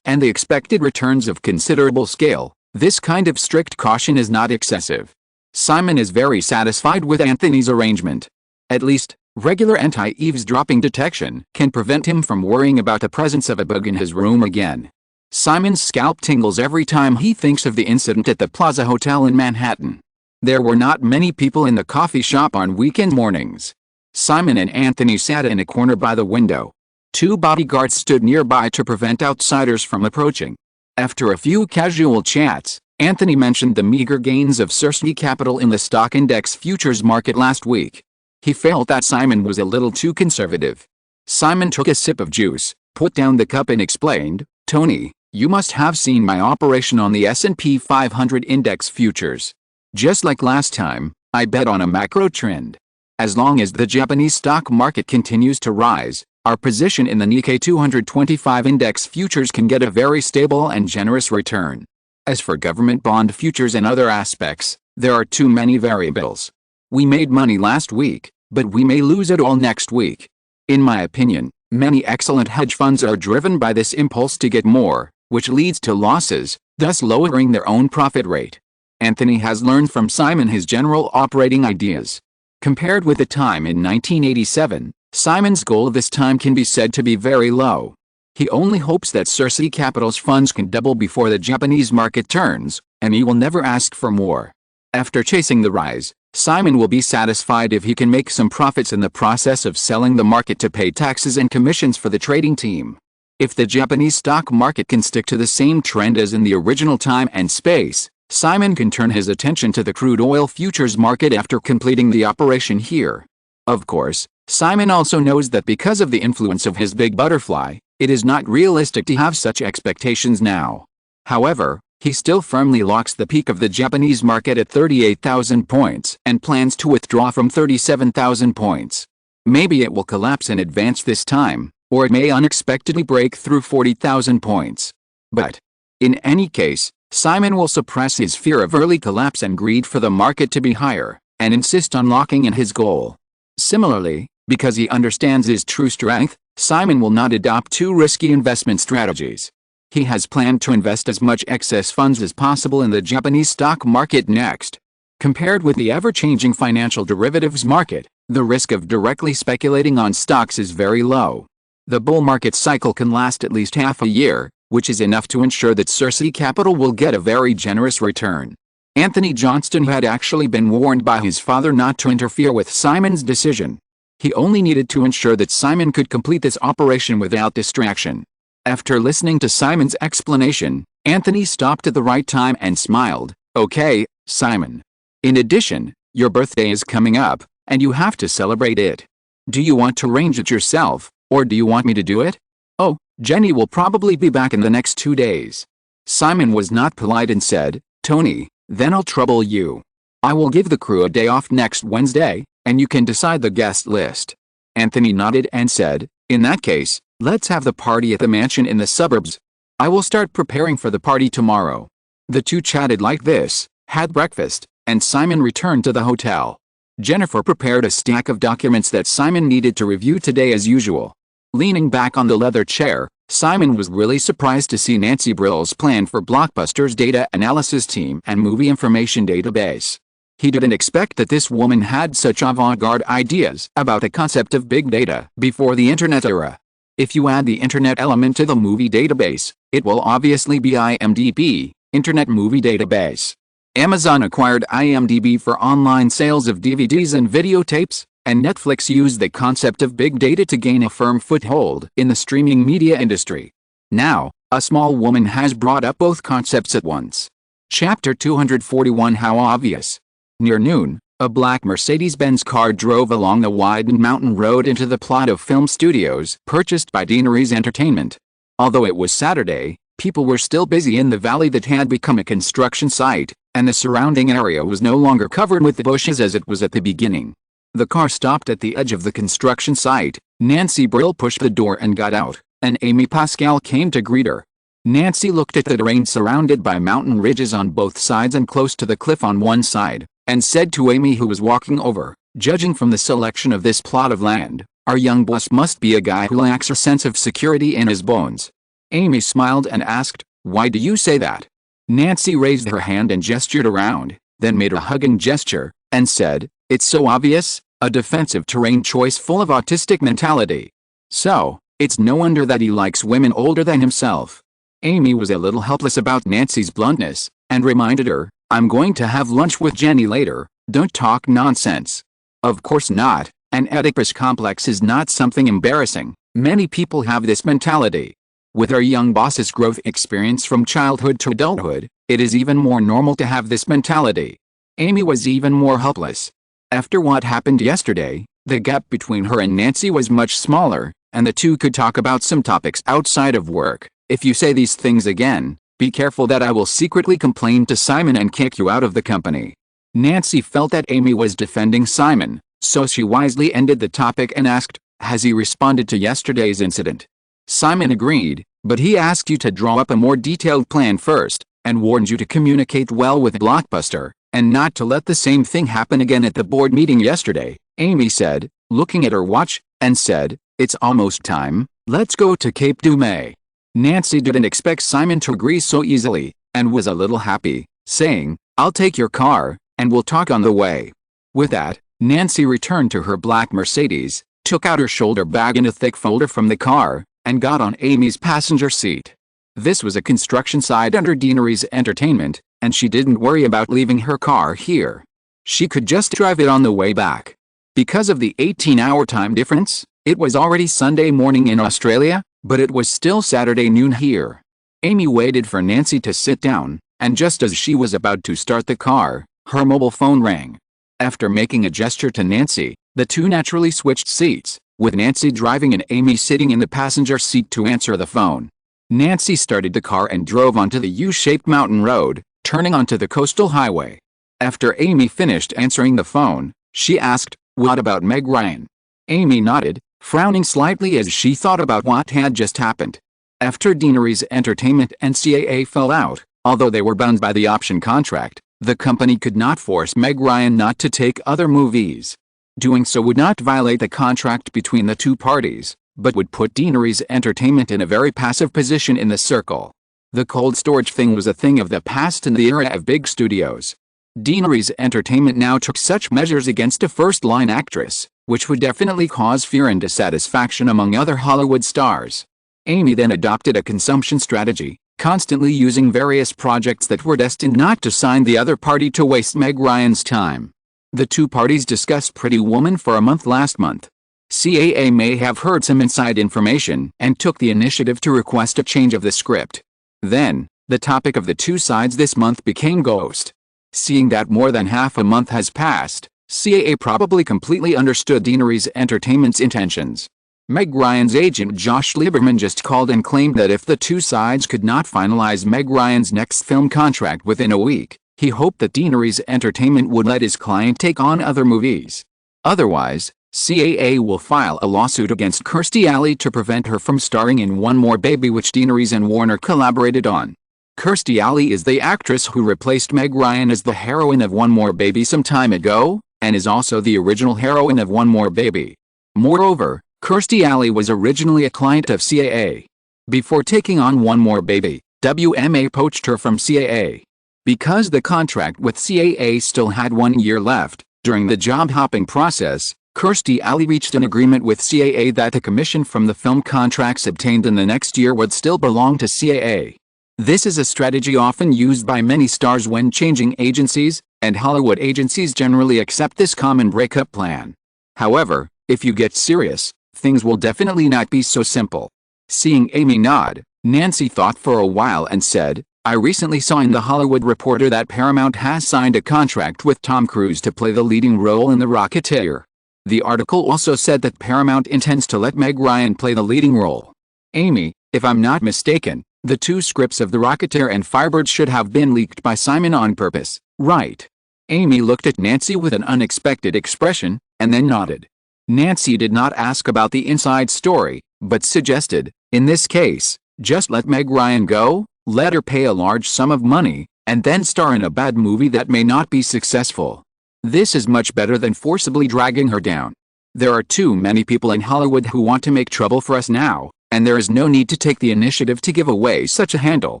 and the expected returns of considerable scale, this kind of strict caution is not excessive. Simon is very satisfied with Anthony's arrangement. At least, regular anti-eavesdropping detection can prevent him from worrying about the presence of a bug in his room again. Simon's scalp tingles every time he thinks of the incident at the Plaza Hotel in Manhattan. There were not many people in the coffee shop on weekend mornings. Simon and Anthony sat in a corner by the window. 2 bodyguards stood nearby to prevent outsiders from approaching. After a few casual chats, Anthony mentioned the meager gains of Cersei Capital in the stock index futures market last week. He felt that Simon was a little too conservative. Simon took a sip of juice, put down the cup and explained, "Tony, you must have seen my operation on the S&P 500 index futures. Just like last time, I bet on a macro trend. As long as the Japanese stock market continues to rise, our position in the Nikkei 225 index futures can get a very stable and generous return. As for government bond futures and other aspects, there are too many variables. We made money last week, but we may lose it all next week. In my opinion, many excellent hedge funds are driven by this impulse to get more, which leads to losses, thus lowering their own profit rate." Anthony has learned from Simon his general operating ideas. Compared with the time in 1987, Simon's goal this time can be said to be very low. He only hopes that Cersei Capital's funds can double before the Japanese market turns, and he will never ask for more. After chasing the rise, Simon will be satisfied if he can make some profits in the process of selling the market to pay taxes and commissions for the trading team. If the Japanese stock market can stick to the same trend as in the original time and space, Simon can turn his attention to the crude oil futures market after completing the operation here. Of course, Simon also knows that because of the influence of his big butterfly, it is not realistic to have such expectations now. However, he still firmly locks the peak of the Japanese market at 38,000 points and plans to withdraw from 37,000 points. Maybe it will collapse in advance this time, or it may unexpectedly break through 40,000 points. But, in any case, Simon will suppress his fear of early collapse and greed for the market to be higher, and insist on locking in his goal. Similarly, because he understands his true strength, Simon will not adopt too risky investment strategies. He has planned to invest as much excess funds as possible in the Japanese stock market next. Compared with the ever-changing financial derivatives market, the risk of directly speculating on stocks is very low. The bull market cycle can last at least half a year, which is enough to ensure that Cersei Capital will get a very generous return. Anthony Johnston had actually been warned by his father not to interfere with Simon's decision. He only needed to ensure that Simon could complete this operation without distraction. After listening to Simon's explanation, Anthony stopped at the right time and smiled. Okay, Simon. In addition, your birthday is coming up, and you have to celebrate it. Do you want to arrange it yourself, or do you want me to do it? Oh, Jenny will probably be back in the next 2 days. Simon was not polite and said, Tony, then I'll trouble you. I will give the crew a day off next Wednesday, and you can decide the guest list. Anthony nodded and said, in that case, let's have the party at the mansion in the suburbs. I will start preparing for the party tomorrow. The two chatted like this, had breakfast, and Simon returned to the hotel. Jennifer prepared a stack of documents that Simon needed to review today as usual. Leaning back on the leather chair, Simon was really surprised to see Nancy Brill's plan for Blockbuster's data analysis team and movie information database. He didn't expect that this woman had such avant-garde ideas about the concept of big data before the internet era. If you add the internet element to the movie database, it will obviously be IMDb, Internet Movie Database. Amazon acquired IMDb for online sales of DVDs and videotapes, and Netflix used the concept of big data to gain a firm foothold in the streaming media industry. Now, a small woman has brought up both concepts at once. Chapter 241 How Obvious. Near noon, a black Mercedes-Benz car drove along the widened mountain road into the plot of film studios purchased by Deanery's Entertainment. Although it was Saturday, people were still busy in the valley that had become a construction site, and the surrounding area was no longer covered with bushes as it was at the beginning. The car stopped at the edge of the construction site. Nancy Brill pushed the door and got out, and Amy Pascal came to greet her. Nancy looked at the terrain surrounded by mountain ridges on both sides and close to the cliff on one side, and said to Amy, who was walking over, judging from the selection of this plot of land, our young boss must be a guy who lacks a sense of security in his bones. Amy smiled and asked, why do you say that? Nancy raised her hand and gestured around, then made a hugging gesture, and said, it's so obvious, a defensive terrain choice full of autistic mentality. So, it's no wonder that he likes women older than himself. Amy was a little helpless about Nancy's bluntness, and reminded her, I'm going to have lunch with Jenny later, don't talk nonsense. Of course not, an Oedipus complex is not something embarrassing, many people have this mentality. With our young boss's growth experience from childhood to adulthood, it is even more normal to have this mentality. Amy was even more helpless. After what happened yesterday, the gap between her and Nancy was much smaller, and the two could talk about some topics outside of work. If you say these things again, be careful that I will secretly complain to Simon and kick you out of the company. Nancy felt that Amy was defending Simon, so she wisely ended the topic and asked, has he responded to yesterday's incident? Simon agreed, but he asked you to draw up a more detailed plan first, and warned you to communicate well with Blockbuster, and not to let the same thing happen again at the board meeting yesterday, Amy said, looking at her watch, and said, it's almost time, let's go to Cape du May. Nancy didn't expect Simon to agree so easily, and was a little happy, saying, I'll take your car, and we'll talk on the way. With that, Nancy returned to her black Mercedes, took out her shoulder bag and a thick folder from the car, and got on Amy's passenger seat. This was a construction site under Deanery's Entertainment, and she didn't worry about leaving her car here. She could just drive it on the way back. Because of the 18-hour time difference, it was already Sunday morning in Australia, but it was still Saturday noon here. Amy waited for Nancy to sit down, and just as she was about to start the car, her mobile phone rang. After making a gesture to Nancy, the two naturally switched seats, with Nancy driving and Amy sitting in the passenger seat to answer the phone. Nancy started the car and drove onto the U-shaped mountain road, turning onto the coastal highway. After Amy finished answering the phone, she asked, what about Meg Ryan? Amy nodded, frowning slightly as she thought about what had just happened. After Deanery's Entertainment and CAA fell out, although they were bound by the option contract, the company could not force Meg Ryan not to take other movies. Doing so would not violate the contract between the two parties, but would put Deanery's Entertainment in a very passive position in the circle. The cold storage thing was a thing of the past in the era of big studios. Deanery's Entertainment now took such measures against a first-line actress, which would definitely cause fear and dissatisfaction among other Hollywood stars. Amy then adopted a consumption strategy, constantly using various projects that were destined not to sign the other party to waste Meg Ryan's time. The two parties discussed Pretty Woman for a month last month. CAA may have heard some inside information and took the initiative to request a change of the script. Then, The topic of the two sides this month became Ghost. Seeing that more than half a month has passed, CAA probably completely understood Deaneries Entertainment's intentions. Meg Ryan's agent Josh Lieberman just called and claimed that if the two sides could not finalize Meg Ryan's next film contract within a week, he hoped that Deaneries Entertainment would let his client take on other movies. Otherwise, CAA will file a lawsuit against Kirstie Alley to prevent her from starring in One More Baby, which Deaneries and Warner collaborated on. Kirstie Alley is the actress who replaced Meg Ryan as the heroine of One More Baby some time ago, and is also the original heroine of One More Baby. Moreover, Kirstie Alley was originally a client of CAA. Before taking on One More Baby, WMA poached her from CAA. Because the contract with CAA still had 1 year left, during the job-hopping process, Kirstie Alley reached an agreement with CAA that the commission from the film contracts obtained in the next year would still belong to CAA. This is a strategy often used by many stars when changing agencies, and Hollywood agencies generally accept this common breakup plan. However, if you get serious, things will definitely not be so simple. Seeing Amy nod, Nancy thought for a while and said, "I recently saw in The Hollywood Reporter that Paramount has signed a contract with Tom Cruise to play the leading role in The Rocketeer." The article also said that Paramount intends to let Meg Ryan play the leading role. Amy, if I'm not mistaken, the two scripts of The Rocketeer and Firebird should have been leaked by Simon on purpose, right? Amy looked at Nancy with an unexpected expression, and then nodded. Nancy did not ask about the inside story, but suggested, in this case, just let Meg Ryan go, let her pay a large sum of money, and then star in a bad movie that may not be successful. This is much better than forcibly dragging her down. There are too many people in Hollywood who want to make trouble for us now, and there is no need to take the initiative to give away such a handle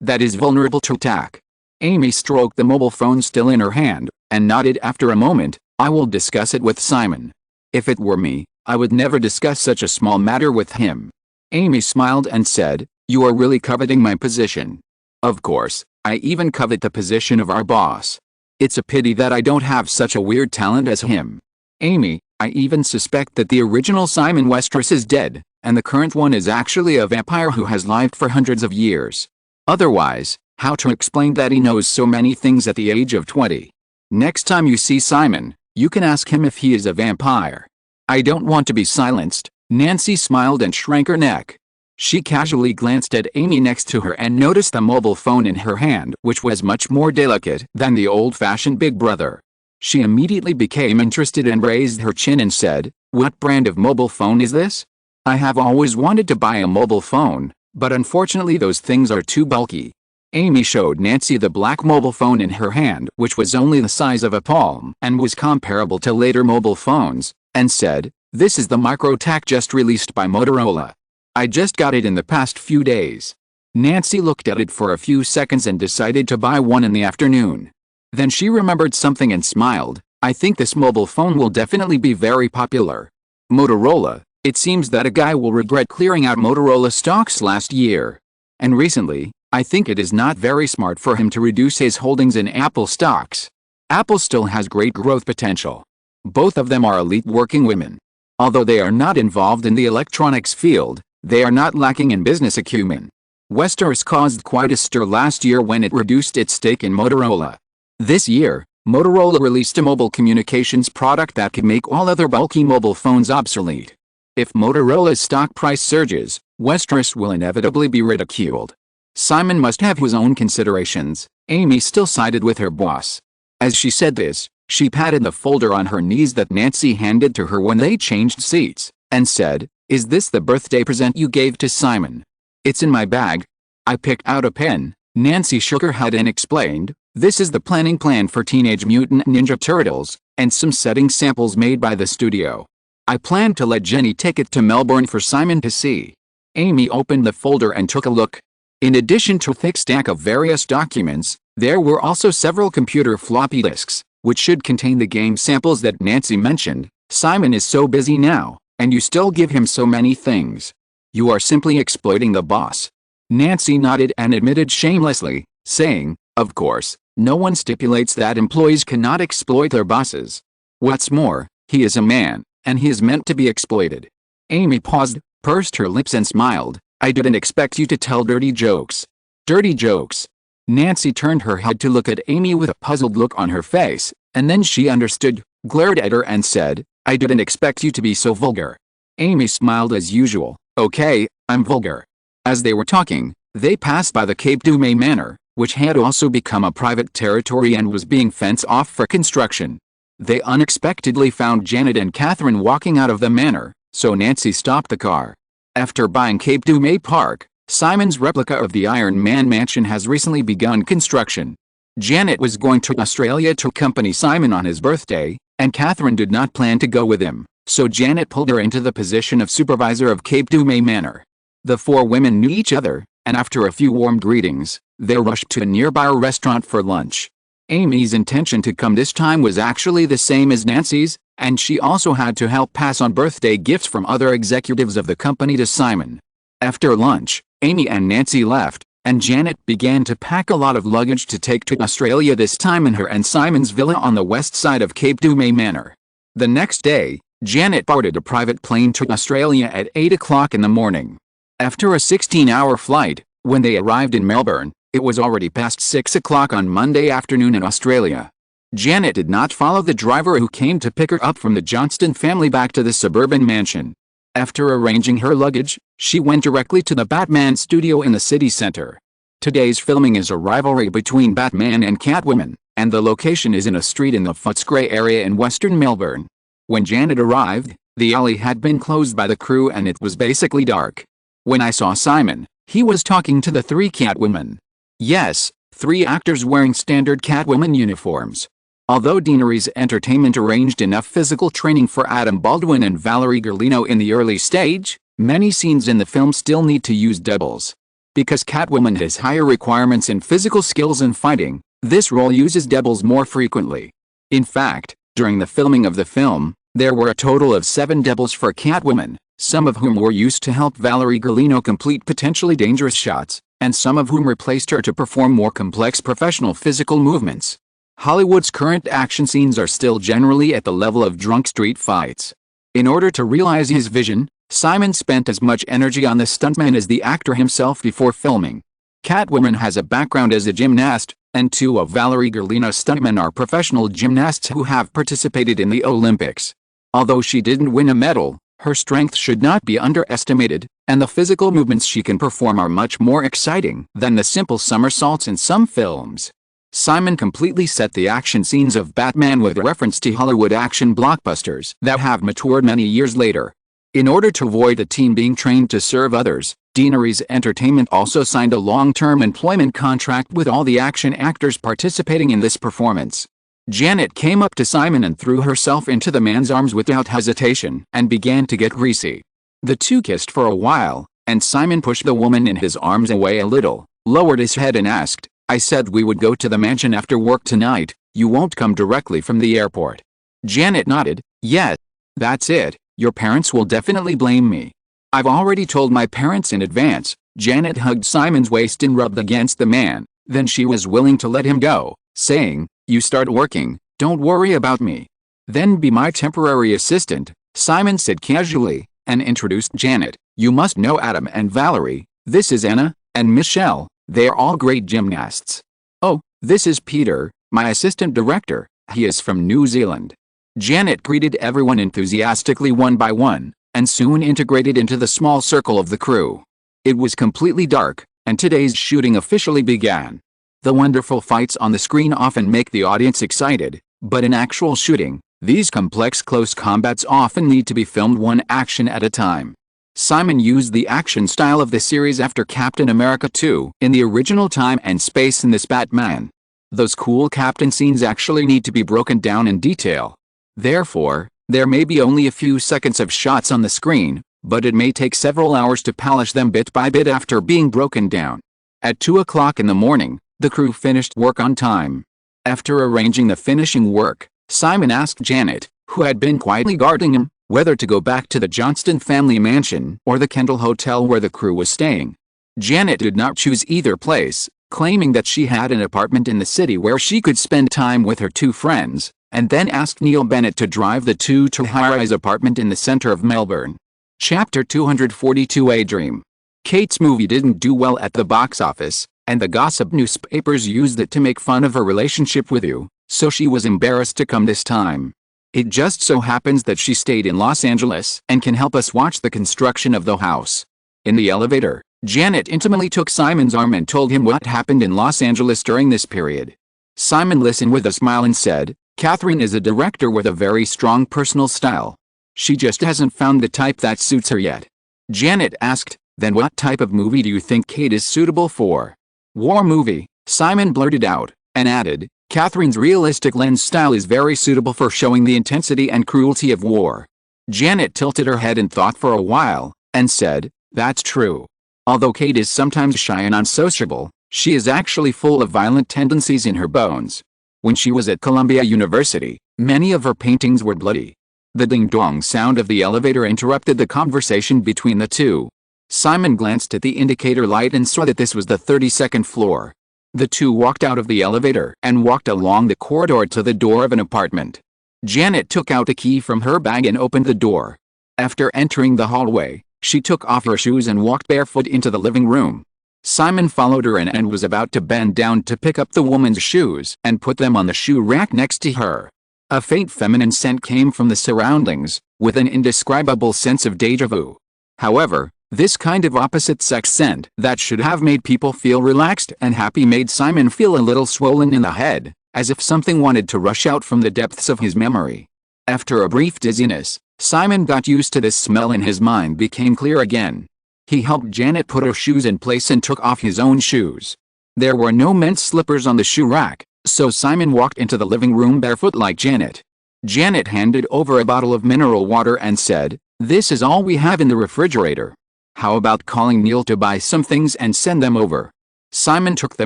that is vulnerable to attack. Amy stroked the mobile phone still in her hand, and nodded after a moment, "I will discuss it with Simon. If it were me, I would never discuss such a small matter with him." Amy smiled and said, "You are really coveting my position." "Of course, I even covet the position of our boss. It's a pity that I don't have such a weird talent as him. Amy, I even suspect that the original Simon Westeros is dead, and the current one is actually a vampire who has lived for hundreds of years. Otherwise, how to explain that he knows so many things at the age of 20? Next time you see Simon, you can ask him if he is a vampire." "I don't want to be silenced." Nancy smiled and shrank her neck. She casually glanced at Amy next to her and noticed the mobile phone in her hand, which was much more delicate than the old-fashioned Big Brother. She immediately became interested and raised her chin and said, "What brand of mobile phone is this? I have always wanted to buy a mobile phone, but unfortunately those things are too bulky." Amy showed Nancy the black mobile phone in her hand, which was only the size of a palm and was comparable to later mobile phones, and said, "This is the MicroTac just released by Motorola. I just got it in the past few days." Nancy looked at it for a few seconds and decided to buy one in the afternoon. Then she remembered something and smiled, "I think this mobile phone will definitely be very popular. Motorola, it seems that a guy will regret clearing out Motorola stocks last year. And recently, I think it is not very smart for him to reduce his holdings in Apple stocks. Apple still has great growth potential. Both of them are elite working women. Although they are not involved in the electronics field, they are not lacking in business acumen. Westeros caused quite a stir last year when it reduced its stake in Motorola. This year, Motorola released a mobile communications product that could make all other bulky mobile phones obsolete. If Motorola's stock price surges, Westeros will inevitably be ridiculed. Simon must have his own considerations. Amy still sided with her boss. As she said this, she patted the folder on her knees that Nancy handed to her when they changed seats, and said, "Is this the birthday present you gave to Simon?" "It's in my bag." I picked out a pen. Nancy shook her head and explained, "This is the planning plan for Teenage Mutant Ninja Turtles, and some setting samples made by the studio. I plan to let Jenny take it to Melbourne for Simon to see." Amy opened the folder and took a look. In addition to a thick stack of various documents, there were also several computer floppy disks, which should contain the game samples that Nancy mentioned. "Simon is so busy now, and you still give him so many things. You are simply exploiting the boss." Nancy nodded and admitted shamelessly, saying, "Of course, no one stipulates that employees cannot exploit their bosses. What's more, he is a man, and he is meant to be exploited." Amy paused, pursed her lips and smiled. "I didn't expect you to tell dirty jokes." "Dirty jokes?" Nancy turned her head to look at Amy with a puzzled look on her face, and then she understood, glared at her and said, "I didn't expect you to be so vulgar." Amy smiled as usual. "Okay, I'm vulgar." As they were talking, they passed by the Cape du May Manor, which had also become a private territory and was being fenced off for construction. They unexpectedly found Janet and Kathryn walking out of the manor, so Nancy stopped the car. After buying Cape du May Park, Simon's replica of the Iron Man mansion has recently begun construction. Janet was going to Australia to accompany Simon on his birthday, and Kathryn did not plan to go with him, so Janet pulled her into the position of supervisor of Cape du May Manor. The four women knew each other, and after a few warm greetings, they rushed to a nearby restaurant for lunch. Amy's intention to come this time was actually the same as Nancy's, and she also had to help pass on birthday gifts from other executives of the company to Simon. After lunch, Amy and Nancy left, and Janet began to pack a lot of luggage to take to Australia, this time in her and Simon's villa on the west side of Cape du May Manor. The next day, Janet boarded a private plane to Australia at 8 o'clock in the morning. After a 16-hour flight, when they arrived in Melbourne, it was already past 6 o'clock on Monday afternoon in Australia. Janet did not follow the driver who came to pick her up from the Johnston family back to the suburban mansion. After arranging her luggage, she went directly to the Batman studio in the city center. Today's filming is a rivalry between Batman and Catwoman, and the location is in a street in the Footscray area in western Melbourne. When Janet arrived, the alley had been closed by the crew and it was basically dark. When I saw Simon, he was talking to the three Catwomen. Yes, 3 actors wearing standard Catwoman uniforms. Although Deaneries Entertainment arranged enough physical training for Adam Baldwin and Valerie Garlino in the early stage, many scenes in the film still need to use doubles. Because Catwoman has higher requirements in physical skills and fighting, this role uses doubles more frequently. In fact, during the filming of the film, there were a total of 7 doubles for Catwoman, some of whom were used to help Valerie Garlino complete potentially dangerous shots, and some of whom replaced her to perform more complex professional physical movements. Hollywood's current action scenes are still generally at the level of drunk street fights. In order to realize his vision, Simon spent as much energy on the stuntman as the actor himself before filming. Catwoman has a background as a gymnast, and 2 of Valerie Garlino's stuntmen are professional gymnasts who have participated in the Olympics. Although she didn't win a medal, her strength should not be underestimated, and the physical movements she can perform are much more exciting than the simple somersaults in some films. Simon completely set the action scenes of Batman with reference to Hollywood action blockbusters that have matured many years later. In order to avoid the team being trained to serve others, Deaneries Entertainment also signed a long-term employment contract with all the action actors participating in this performance. Janet came up to Simon and threw herself into the man's arms without hesitation and began to get greasy. The two kissed for a while, and Simon pushed the woman in his arms away a little, lowered his head and asked, "I said we would go to the mansion after work tonight, you won't come directly from the airport?" Janet nodded, "Yes, that's it, your parents will definitely blame me." "I've already told my parents in advance." Janet hugged Simon's waist and rubbed against the man, then she was willing to let him go, saying, "You start working, don't worry about me. Then be my temporary assistant," Simon said casually, and introduced Janet. "You must know Adam and Valerie, this is Anna, and Michelle. They're all great gymnasts. Oh, this is Peter, my assistant director, he is from New Zealand." Janet greeted everyone enthusiastically one by one, and soon integrated into the small circle of the crew. It was completely dark, and today's shooting officially began. The wonderful fights on the screen often make the audience excited, but in actual shooting, these complex close combats often need to be filmed one action at a time. Simon used the action style of the series after Captain America 2 in the original time and space in this Batman. Those cool Captain scenes actually need to be broken down in detail. Therefore, there may be only a few seconds of shots on the screen, but it may take several hours to polish them bit by bit after being broken down. At 2 o'clock in the morning, the crew finished work on time. After arranging the finishing work, Simon asked Janet, who had been quietly guarding him, whether to go back to the Johnston family mansion or the Kendall Hotel where the crew was staying. Janet did not choose either place, claiming that she had an apartment in the city where she could spend time with her 2 friends, and then asked Neil Bennett to drive the 2 to a high-rise apartment in the center of Melbourne. Chapter 242, A Dream. Kate's movie didn't do well at the box office, and the gossip newspapers used it to make fun of her relationship with you, so she was embarrassed to come this time. It just so happens that she stayed in Los Angeles and can help us watch the construction of the house." In the elevator, Janet intimately took Simon's arm and told him what happened in Los Angeles during this period. Simon listened with a smile and said, "Kathryn is a director with a very strong personal style. She just hasn't found the type that suits her yet." Janet asked, "Then what type of movie do you think Kate is suitable for?" "War movie," Simon blurted out, and added, "Kathryn's realistic lens style is very suitable for showing the intensity and cruelty of war." Janet tilted her head and thought for a while, and said, "That's true. Although Kate is sometimes shy and unsociable, she is actually full of violent tendencies in her bones. When she was at Columbia University, many of her paintings were bloody." The ding-dong sound of the elevator interrupted the conversation between the two. Simon glanced at the indicator light and saw that this was the 32nd floor. The two walked out of the elevator and walked along the corridor to the door of an apartment. Janet took out a key from her bag and opened the door. After entering the hallway, she took off her shoes and walked barefoot into the living room. Simon followed her in and was about to bend down to pick up the woman's shoes and put them on the shoe rack next to her. A faint feminine scent came from the surroundings, with an indescribable sense of déjà vu. However, this kind of opposite-sex scent that should have made people feel relaxed and happy made Simon feel a little swollen in the head, as if something wanted to rush out from the depths of his memory. After a brief dizziness, Simon got used to this smell and his mind became clear again. He helped Janet put her shoes in place and took off his own shoes. There were no men's slippers on the shoe rack, so Simon walked into the living room barefoot like Janet. Janet handed over a bottle of mineral water and said, "This is all we have in the refrigerator. How about calling Neil to buy some things and send them over?" Simon took the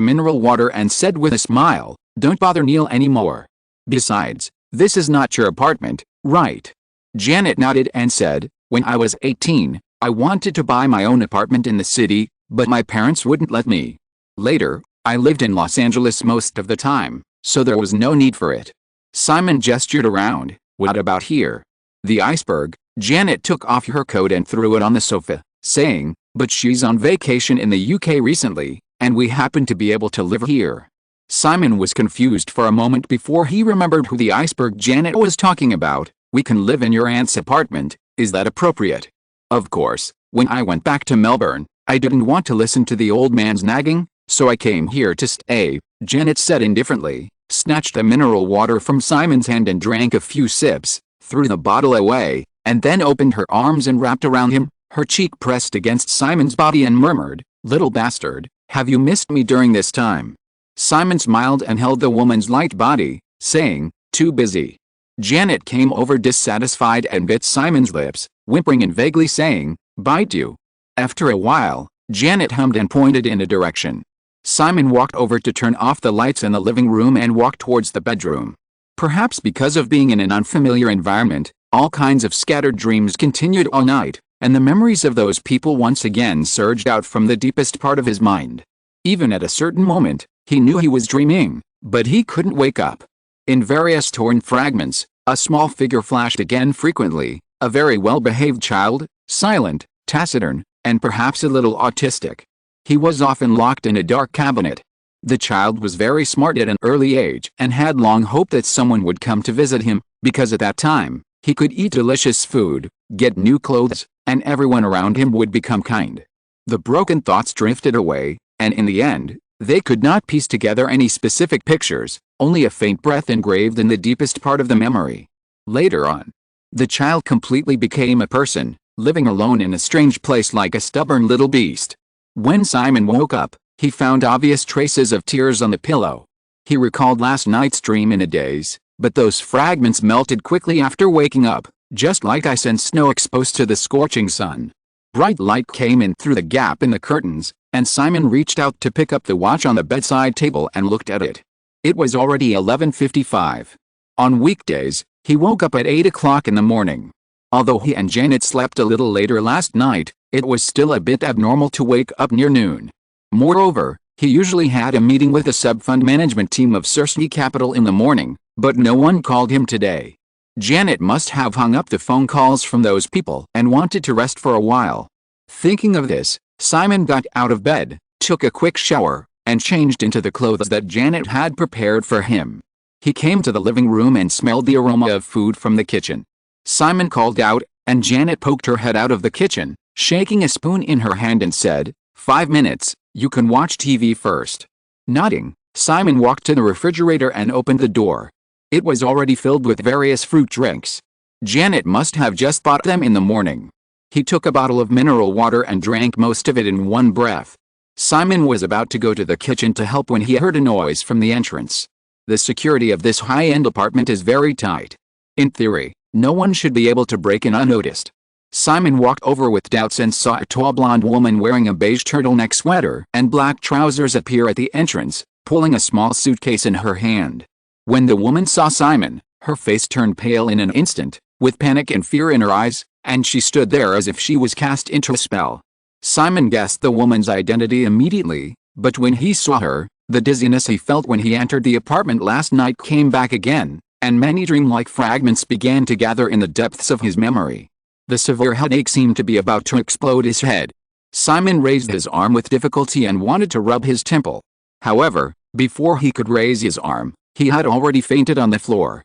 mineral water and said with a smile, "Don't bother Neil anymore. Besides, this is not your apartment, right?" Janet nodded and said, "When I was 18, I wanted to buy my own apartment in the city, but my parents wouldn't let me. Later, I lived in Los Angeles most of the time, so there was no need for it." Simon gestured around. "What about here?" "The iceberg." Janet took off her coat and threw it on the sofa, saying, "But she's on vacation in the UK recently, and we happen to be able to live here." Simon was confused for a moment before he remembered who the iceberg Janet was talking about. "We can live in your aunt's apartment, is that appropriate?" "Of course, when I went back to Melbourne, I didn't want to listen to the old man's nagging, so I came here to stay," Janet said indifferently, snatched the mineral water from Simon's hand and drank a few sips, threw the bottle away, and then opened her arms and wrapped around him, her cheek pressed against Simon's body and murmured, "Little bastard, have you missed me during this time?" Simon smiled and held the woman's light body, saying, "Too busy." Janet came over dissatisfied and bit Simon's lips, whimpering and vaguely saying, "Bite you." After a while, Janet hummed and pointed in a direction. Simon walked over to turn off the lights in the living room and walked towards the bedroom. Perhaps because of being in an unfamiliar environment, all kinds of scattered dreams continued all night, and the memories of those people once again surged out from the deepest part of his mind. Even at a certain moment, he knew he was dreaming, but he couldn't wake up. In various torn fragments, a small figure flashed again frequently, a very well-behaved child, silent, taciturn, and perhaps a little autistic. He was often locked in a dark cabinet. The child was very smart at an early age and had long hoped that someone would come to visit him, because at that time, he could eat delicious food, get new clothes, and everyone around him would become kind. The broken thoughts drifted away, and in the end, they could not piece together any specific pictures, only a faint breath engraved in the deepest part of the memory. Later on, the child completely became a person, living alone in a strange place like a stubborn little beast. When Simon woke up, he found obvious traces of tears on the pillow. He recalled last night's dream in a daze, but those fragments melted quickly after waking up, just like ice and snow exposed to the scorching sun. Bright light came in through the gap in the curtains, and Simon reached out to pick up the watch on the bedside table and looked at it. It was already 11:55. On weekdays, he woke up at 8 o'clock in the morning. Although he and Janet slept a little later last night, it was still a bit abnormal to wake up near noon. Moreover, he usually had a meeting with the sub-fund management team of Cersei Capital in the morning, but no one called him today. Janet must have hung up the phone calls from those people and wanted to rest for a while. Thinking of this, Simon got out of bed, took a quick shower, and changed into the clothes that Janet had prepared for him. He came to the living room and smelled the aroma of food from the kitchen. Simon called out, and Janet poked her head out of the kitchen, shaking a spoon in her hand and said, "5 minutes, you can watch TV first." Nodding, Simon walked to the refrigerator and opened the door. It was already filled with various fruit drinks. Janet must have just bought them in the morning. He took a bottle of mineral water and drank most of it in one breath. Simon was about to go to the kitchen to help when he heard a noise from the entrance. The security of this high-end apartment is very tight. In theory, no one should be able to break in unnoticed. Simon walked over with doubts and saw a tall blonde woman wearing a beige turtleneck sweater and black trousers appear at the entrance, pulling a small suitcase in her hand. When the woman saw Simon, her face turned pale in an instant, with panic and fear in her eyes, and she stood there as if she was cast into a spell. Simon guessed the woman's identity immediately, but when he saw her, the dizziness he felt when he entered the apartment last night came back again, and many dreamlike fragments began to gather in the depths of his memory. The severe headache seemed to be about to explode his head. Simon raised his arm with difficulty and wanted to rub his temple. However, before he could raise his arm, he had already fainted on the floor.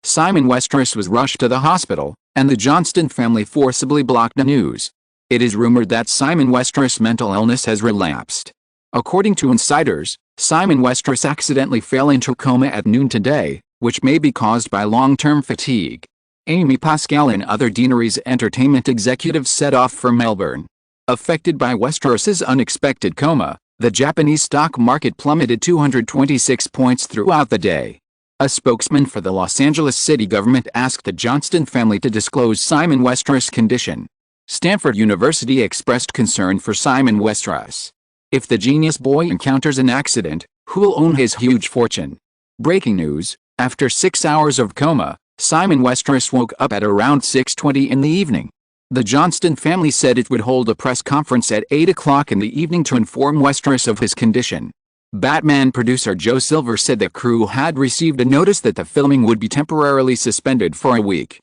Simon Westeros was rushed to the hospital, and the Johnston family forcibly blocked the news. It is rumored that Simon Westeros' mental illness has relapsed. According to insiders, Simon Westeros accidentally fell into coma at noon today, which may be caused by long-term fatigue. Amy Pascal and other Deanery's entertainment executives set off for Melbourne. Affected by Westeros's unexpected coma, the Japanese stock market plummeted 226 points throughout the day. A spokesman for the Los Angeles city government asked the Johnston family to disclose Simon Westeros' condition. Stanford University expressed concern for Simon Westeros. If the genius boy encounters an accident, who'll own his huge fortune? Breaking news: after 6 hours of coma, Simon Westeros woke up at around 6:20 in the evening. The Johnston family said it would hold a press conference at 8 o'clock in the evening to inform Westeros of his condition. Batman producer Joe Silver said the crew had received a notice that the filming would be temporarily suspended for a week.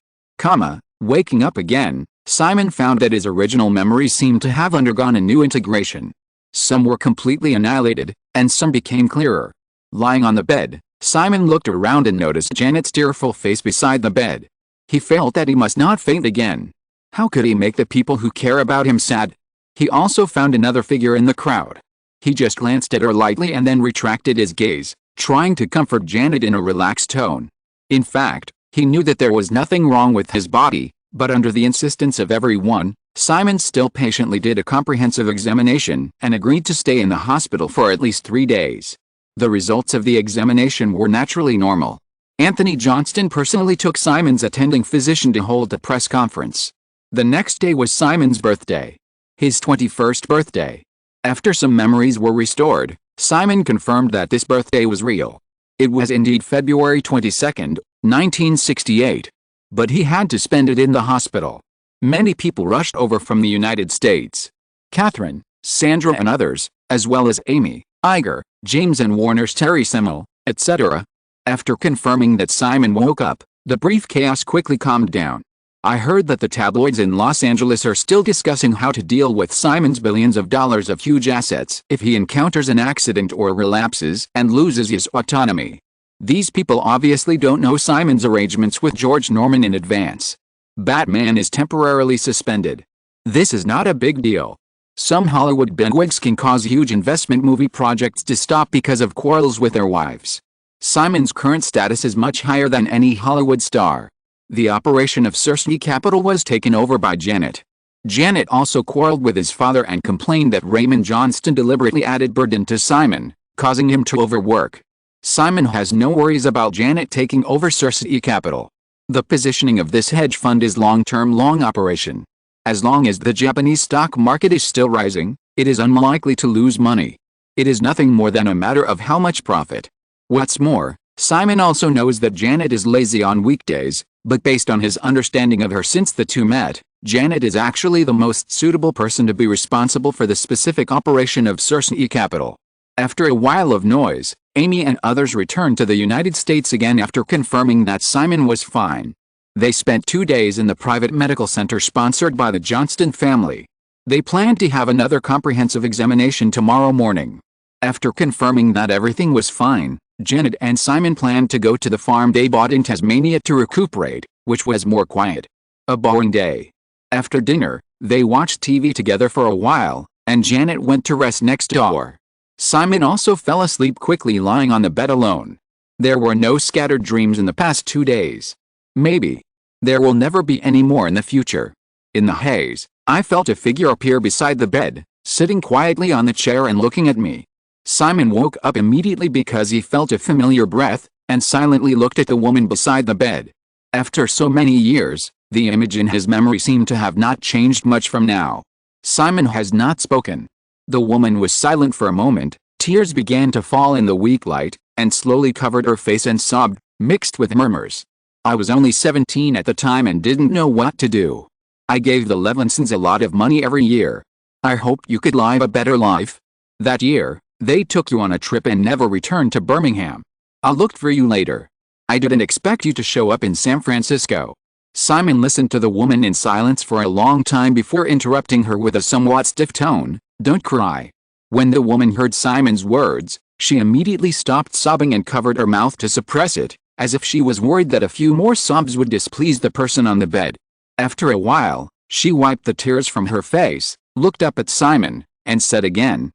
Waking up again, Simon found that his original memories seemed to have undergone a new integration. Some were completely annihilated, and some became clearer. Lying on the bed, Simon looked around and noticed Janet's tearful face beside the bed. He felt that he must not faint again. How could he make the people who care about him sad? He also found another figure in the crowd. He just glanced at her lightly and then retracted his gaze, trying to comfort Janet in a relaxed tone. In fact, he knew that there was nothing wrong with his body, but under the insistence of everyone, Simon still patiently did a comprehensive examination and agreed to stay in the hospital for at least 3 days. The results of the examination were naturally normal. Anthony Johnston personally took Simon's attending physician to hold a press conference. The next day was Simon's birthday. His 21st birthday. After some memories were restored, Simon confirmed that this birthday was real. It was indeed February 22, 1968. But he had to spend it in the hospital. Many people rushed over from the United States. Kathryn, Sandra and others, as well as Amy, Iger, James and Warner's Terry Semel, etc. After confirming that Simon woke up, the brief chaos quickly calmed down. I heard that the tabloids in Los Angeles are still discussing how to deal with Simon's billions of dollars of huge assets if he encounters an accident or relapses and loses his autonomy. These people obviously don't know Simon's arrangements with George Norman in advance. Batman is temporarily suspended. This is not a big deal. Some Hollywood bigwigs can cause huge investment movie projects to stop because of quarrels with their wives. Simon's current status is much higher than any Hollywood star. The operation of Cersei Capital was taken over by Janet. Janet also quarreled with his father and complained that Raymond Johnston deliberately added burden to Simon, causing him to overwork. Simon has no worries about Janet taking over Cersei Capital. The positioning of this hedge fund is long-term long operation. As long as the Japanese stock market is still rising, it is unlikely to lose money. It is nothing more than a matter of how much profit. What's more, Simon also knows that Janet is lazy on weekdays, but based on his understanding of her since the two met, Janet is actually the most suitable person to be responsible for the specific operation of Cersei Capital. After a while of noise, Amy and others returned to the United States again after confirming that Simon was fine. They spent 2 days in the private medical center sponsored by the Johnston family. They planned to have another comprehensive examination tomorrow morning. After confirming that everything was fine, Janet and Simon planned to go to the farm they bought in Tasmania to recuperate, which was more quiet. A boring day. After dinner, they watched TV together for a while, and Janet went to rest next door. Simon also fell asleep quickly lying on the bed alone. There were no scattered dreams in the past 2 days. Maybe. There will never be any more in the future. In the haze, I felt a figure appear beside the bed, sitting quietly on the chair and looking at me. Simon woke up immediately because he felt a familiar breath, and silently looked at the woman beside the bed. After so many years, the image in his memory seemed to have not changed much from now. Simon has not spoken. The woman was silent for a moment, tears began to fall in the weak light, and slowly covered her face and sobbed, mixed with murmurs. I was only 17 at the time and didn't know what to do. I gave the Levinsons a lot of money every year. I hoped you could live a better life. That year, they took you on a trip and never returned to Birmingham. I looked for you later. I didn't expect you to show up in San Francisco. Simon listened to the woman in silence for a long time before interrupting her with a somewhat stiff tone, "Don't cry." When the woman heard Simon's words, she immediately stopped sobbing and covered her mouth to suppress it, as if she was worried that a few more sobs would displease the person on the bed. After a while, she wiped the tears from her face, looked up at Simon, and said again,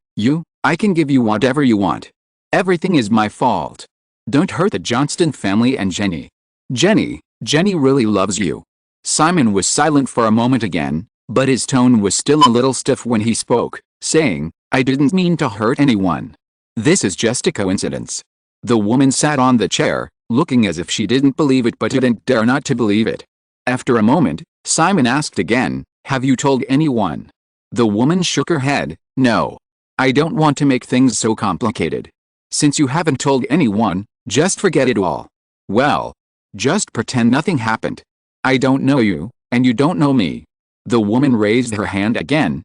I can give you whatever you want. Everything is my fault. Don't hurt the Johnston family and Jenny. Jenny really loves you." Simon was silent for a moment again, but his tone was still a little stiff when he spoke, saying, "I didn't mean to hurt anyone. This is just a coincidence." The woman sat on the chair, looking as if she didn't believe it but didn't dare not to believe it. After a moment, Simon asked again, "Have you told anyone?" The woman shook her head, "No. I don't want to make things so complicated. Since you haven't told anyone, just forget it all. Well, just pretend nothing happened. I don't know you, and you don't know me." The woman raised her hand again,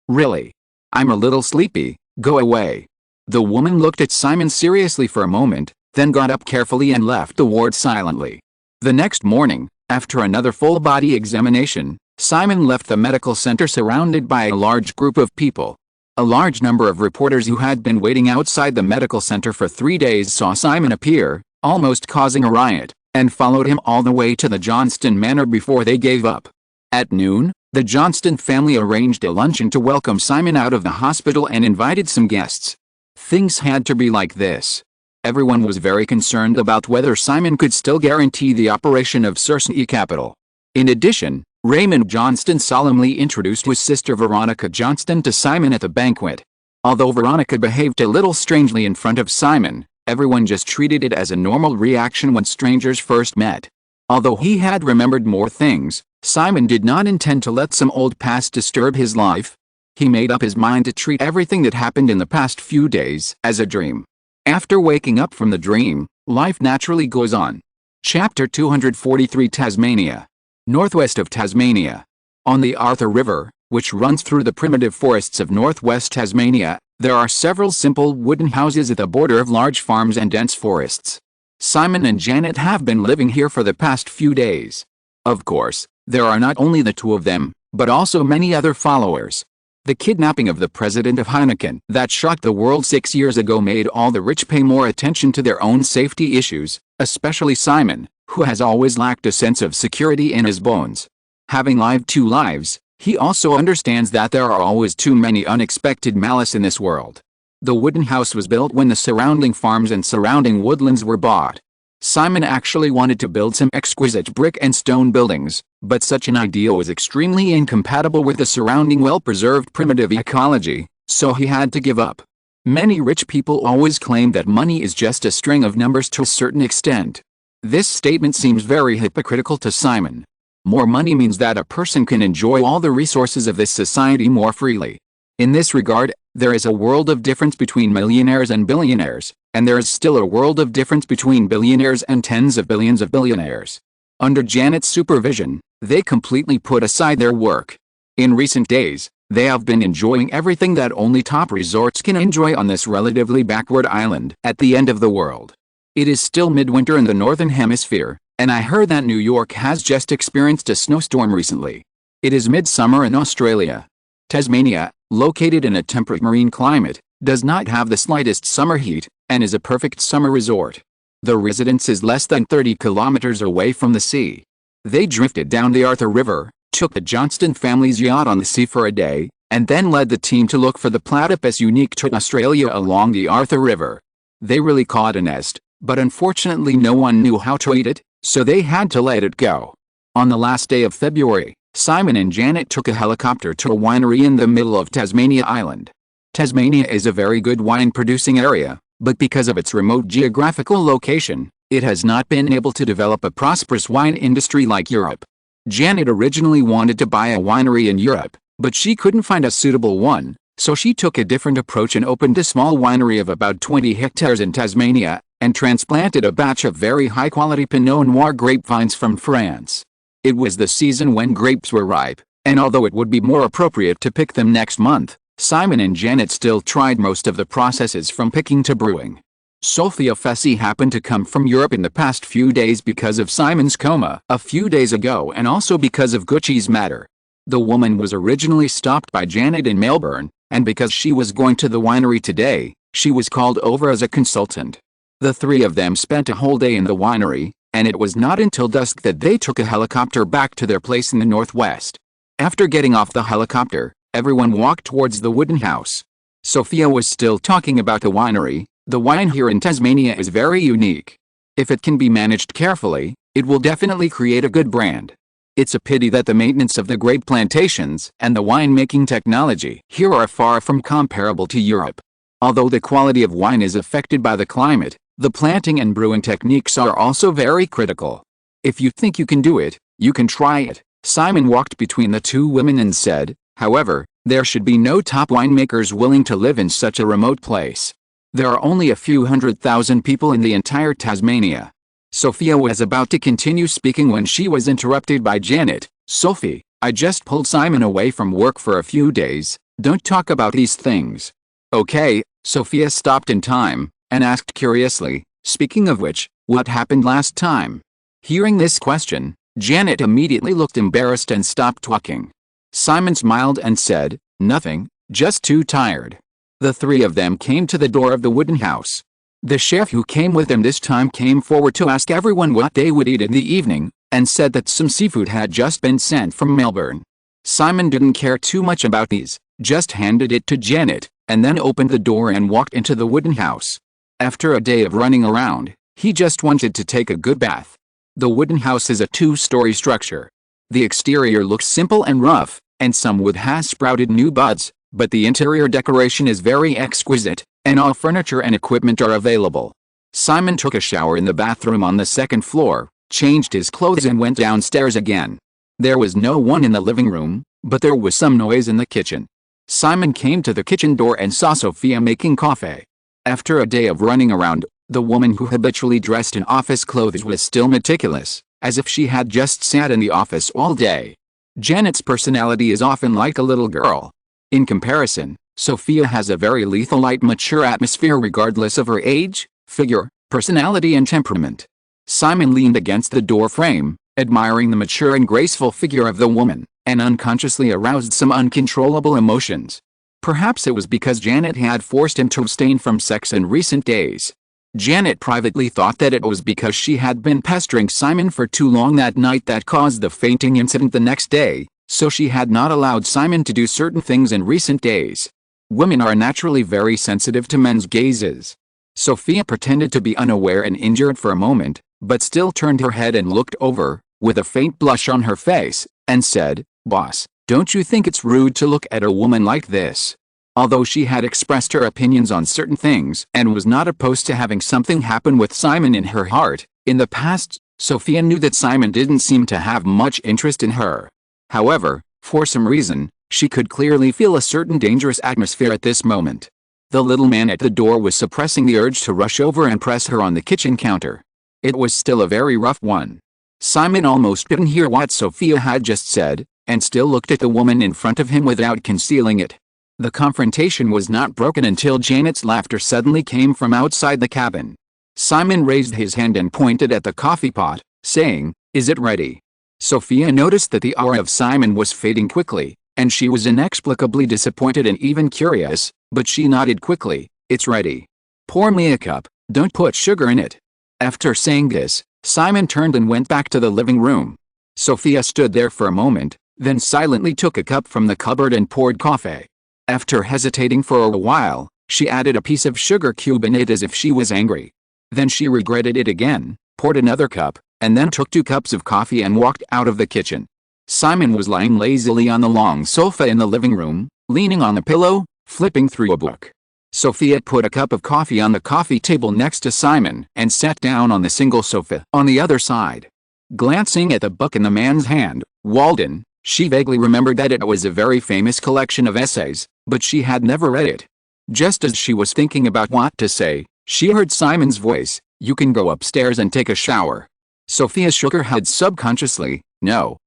Really? I'm a little sleepy, go away." The woman looked at Simon seriously for a moment, then got up carefully and left the ward silently. The next morning, after another full-body examination, Simon left the medical center surrounded by a large group of people. A large number of reporters who had been waiting outside the medical center for 3 days saw Simon appear, almost causing a riot, and followed him all the way to the Johnston Manor before they gave up. At noon, the Johnston family arranged a luncheon to welcome Simon out of the hospital and invited some guests. Things had to be like this. Everyone was very concerned about whether Simon could still guarantee the operation of Cersei Capital. In addition, Raymond Johnston solemnly introduced his sister Veronica Johnston to Simon at the banquet. Although Veronica behaved a little strangely in front of Simon, everyone just treated it as a normal reaction when strangers first met. Although he had remembered more things, Simon did not intend to let some old past disturb his life. He made up his mind to treat everything that happened in the past few days as a dream. After waking up from the dream, life naturally goes on. Chapter 243 Tasmania. Northwest of Tasmania. On the Arthur River, which runs through the primitive forests of northwest Tasmania, there are several simple wooden houses at the border of large farms and dense forests. Simon and Janet have been living here for the past few days. Of course, there are not only the two of them, but also many other followers. The kidnapping of the president of Heineken that shocked the world 6 years ago made all the rich pay more attention to their own safety issues, especially Simon, who has always lacked a sense of security in his bones. Having lived 2 lives, he also understands that there are always too many unexpected malice in this world. The wooden house was built when the surrounding farms and surrounding woodlands were bought. Simon actually wanted to build some exquisite brick and stone buildings, but such an idea was extremely incompatible with the surrounding well-preserved primitive ecology, so he had to give up. Many rich people always claim that money is just a string of numbers to a certain extent. This statement seems very hypocritical to Simon. More money means that a person can enjoy all the resources of this society more freely. In this regard, there is a world of difference between millionaires and billionaires, and there is still a world of difference between billionaires and tens of billions of billionaires. Under Janet's supervision, they completely put aside their work. In recent days, they have been enjoying everything that only top resorts can enjoy on this relatively backward island at the end of the world. It is still midwinter in the northern hemisphere, and I heard that New York has just experienced a snowstorm recently. It is midsummer in Australia. Tasmania, located in a temperate marine climate, does not have the slightest summer heat, and is a perfect summer resort. The residence is less than 30 kilometers away from the sea. They drifted down the Arthur River, took the Johnston family's yacht on the sea for a day, and then led the team to look for the platypus unique to Australia along the Arthur River. They really caught a nest, but unfortunately no one knew how to eat it, so they had to let it go. On the last day of February, Simon and Janet took a helicopter to a winery in the middle of Tasmania Island. Tasmania is a very good wine-producing area, but because of its remote geographical location, it has not been able to develop a prosperous wine industry like Europe. Janet originally wanted to buy a winery in Europe, but she couldn't find a suitable one, so she took a different approach and opened a small winery of about 20 hectares in Tasmania, and transplanted a batch of very high-quality Pinot Noir grapevines from France. It was the season when grapes were ripe, and although it would be more appropriate to pick them next month, Simon and Janet still tried most of the processes from picking to brewing. Sophia Fessy happened to come from Europe in the past few days because of Simon's coma a few days ago and also because of Gucci's matter. The woman was originally stopped by Janet in Melbourne, and because she was going to the winery today, she was called over as a consultant. The three of them spent a whole day in the winery, and it was not until dusk that they took a helicopter back to their place in the northwest. After getting off the helicopter, everyone walked towards the wooden house. Sophia was still talking about the winery. The wine here in Tasmania is very unique. If it can be managed carefully, it will definitely create a good brand. It's a pity that the maintenance of the grape plantations and the winemaking technology here are far from comparable to Europe. Although the quality of wine is affected by the climate, the planting and brewing techniques are also very critical. If you think you can do it, you can try it. Simon walked between the two women and said, however, there should be no top winemakers willing to live in such a remote place. There are only a few 100,000 people in the entire Tasmania. Sophia was about to continue speaking when she was interrupted by Janet. Sophie, I just pulled Simon away from work for a few days. Don't talk about these things. Okay, Sophia stopped in time, and asked curiously, speaking of which, what happened last time? Hearing this question, Janet immediately looked embarrassed and stopped talking. Simon smiled and said, nothing, just too tired. The three of them came to the door of the wooden house. The chef who came with them this time came forward to ask everyone what they would eat in the evening, and said that some seafood had just been sent from Melbourne. Simon didn't care too much about these, just handed it to Janet, and then opened the door and walked into the wooden house. After a day of running around, he just wanted to take a good bath. The wooden house is a two-story structure. The exterior looks simple and rough, and some wood has sprouted new buds, but the interior decoration is very exquisite, and all furniture and equipment are available. Simon took a shower in the bathroom on the second floor, changed his clothes and went downstairs again. There was no one in the living room, but there was some noise in the kitchen. Simon came to the kitchen door and saw Sophia making coffee. After a day of running around, the woman who habitually dressed in office clothes was still meticulous, as if she had just sat in the office all day. Janet's personality is often like a little girl. In comparison, Sophia has a very lethal-light mature atmosphere regardless of her age, figure, personality and temperament. Simon leaned against the door frame, admiring the mature and graceful figure of the woman, and unconsciously aroused some uncontrollable emotions. Perhaps it was because Janet had forced him to abstain from sex in recent days. Janet privately thought that it was because she had been pestering Simon for too long that night that caused the fainting incident the next day, so she had not allowed Simon to do certain things in recent days. Women are naturally very sensitive to men's gazes. Sophia pretended to be unaware and injured for a moment, but still turned her head and looked over, with a faint blush on her face, and said, "Boss, don't you think it's rude to look at a woman like this?" Although she had expressed her opinions on certain things and was not opposed to having something happen with Simon in her heart, in the past, Sophia knew that Simon didn't seem to have much interest in her. However, for some reason, she could clearly feel a certain dangerous atmosphere at this moment. The little man at the door was suppressing the urge to rush over and press her on the kitchen counter. It was still a very rough one. Simon almost didn't hear what Sophia had just said, and still looked at the woman in front of him without concealing it. The confrontation was not broken until Janet's laughter suddenly came from outside the cabin. Simon raised his hand and pointed at the coffee pot, saying, "Is it ready?" Sophia noticed that the aura of Simon was fading quickly, and she was inexplicably disappointed and even curious, but she nodded quickly. It's ready. Pour me a cup, don't put sugar in it. After saying this, Simon turned and went back to the living room. Sophia stood there for a moment, then silently took a cup from the cupboard and poured coffee. After hesitating for a while, she added a piece of sugar cube in it as if she was angry. Then she regretted it again, poured another cup, and then took 2 cups of coffee and walked out of the kitchen. Simon was lying lazily on the long sofa in the living room, leaning on the pillow, flipping through a book. Sophia put a cup of coffee on the coffee table next to Simon and sat down on the single sofa on the other side. Glancing at the book in the man's hand, Walden, she vaguely remembered that it was a very famous collection of essays, but she had never read it. Just as she was thinking about what to say, she heard Simon's voice. You can go upstairs and take a shower. Sophia shook her head subconsciously. No.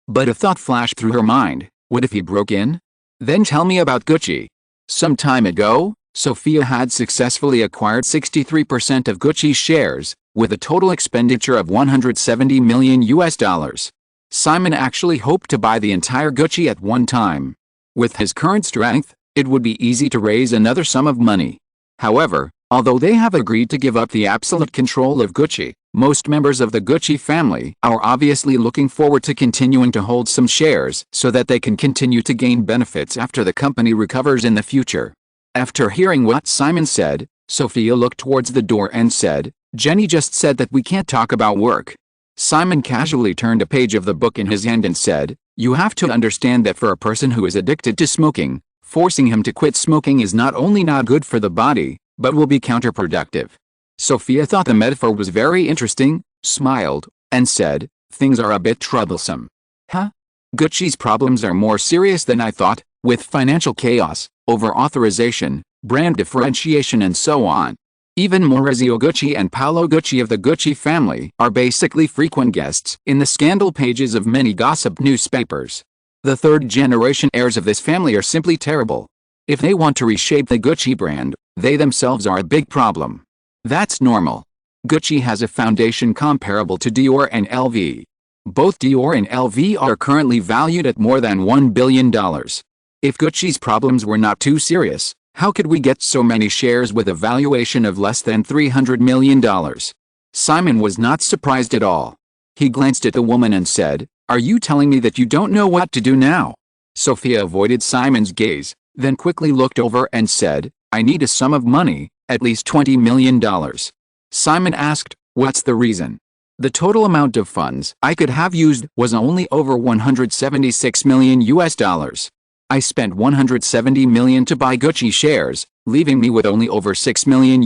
But a thought flashed through her mind. What if he broke in? Then tell me about Gucci. Some time ago, Sophia had successfully acquired 63% of Gucci's shares, with a total expenditure of $170 million. Simon actually hoped to buy the entire Gucci at one time. With his current strength, it would be easy to raise another sum of money. However, although they have agreed to give up the absolute control of Gucci, most members of the Gucci family are obviously looking forward to continuing to hold some shares so that they can continue to gain benefits after the company recovers in the future. After hearing what Simon said, Sophia looked towards the door and said, Jenny just said that we can't talk about work. Simon casually turned a page of the book in his hand and said, You have to understand that for a person who is addicted to smoking, forcing him to quit smoking is not only not good for the body, but will be counterproductive. Sophia thought the metaphor was very interesting, smiled, and said, Things are a bit troublesome. Huh? Gucci's problems are more serious than I thought, with financial chaos, over-authorization, brand differentiation and so on. Even Maurizio Gucci and Paolo Gucci of the Gucci family are basically frequent guests in the scandal pages of many gossip newspapers. The third-generation heirs of this family are simply terrible. If they want to reshape the Gucci brand, they themselves are a big problem. That's normal. Gucci has a foundation comparable to Dior and LV. Both Dior and LV are currently valued at more than $1 billion. If Gucci's problems were not too serious, how could we get so many shares with a valuation of less than $300 million? Simon was not surprised at all. He glanced at the woman and said, Are you telling me that you don't know what to do now? Sophia avoided Simon's gaze, then quickly looked over and said, I need a sum of money, at least $20 million. Simon asked, What's the reason? The total amount of funds I could have used was only over $176 million. I spent $170 million to buy Gucci shares, leaving me with only over $6 million.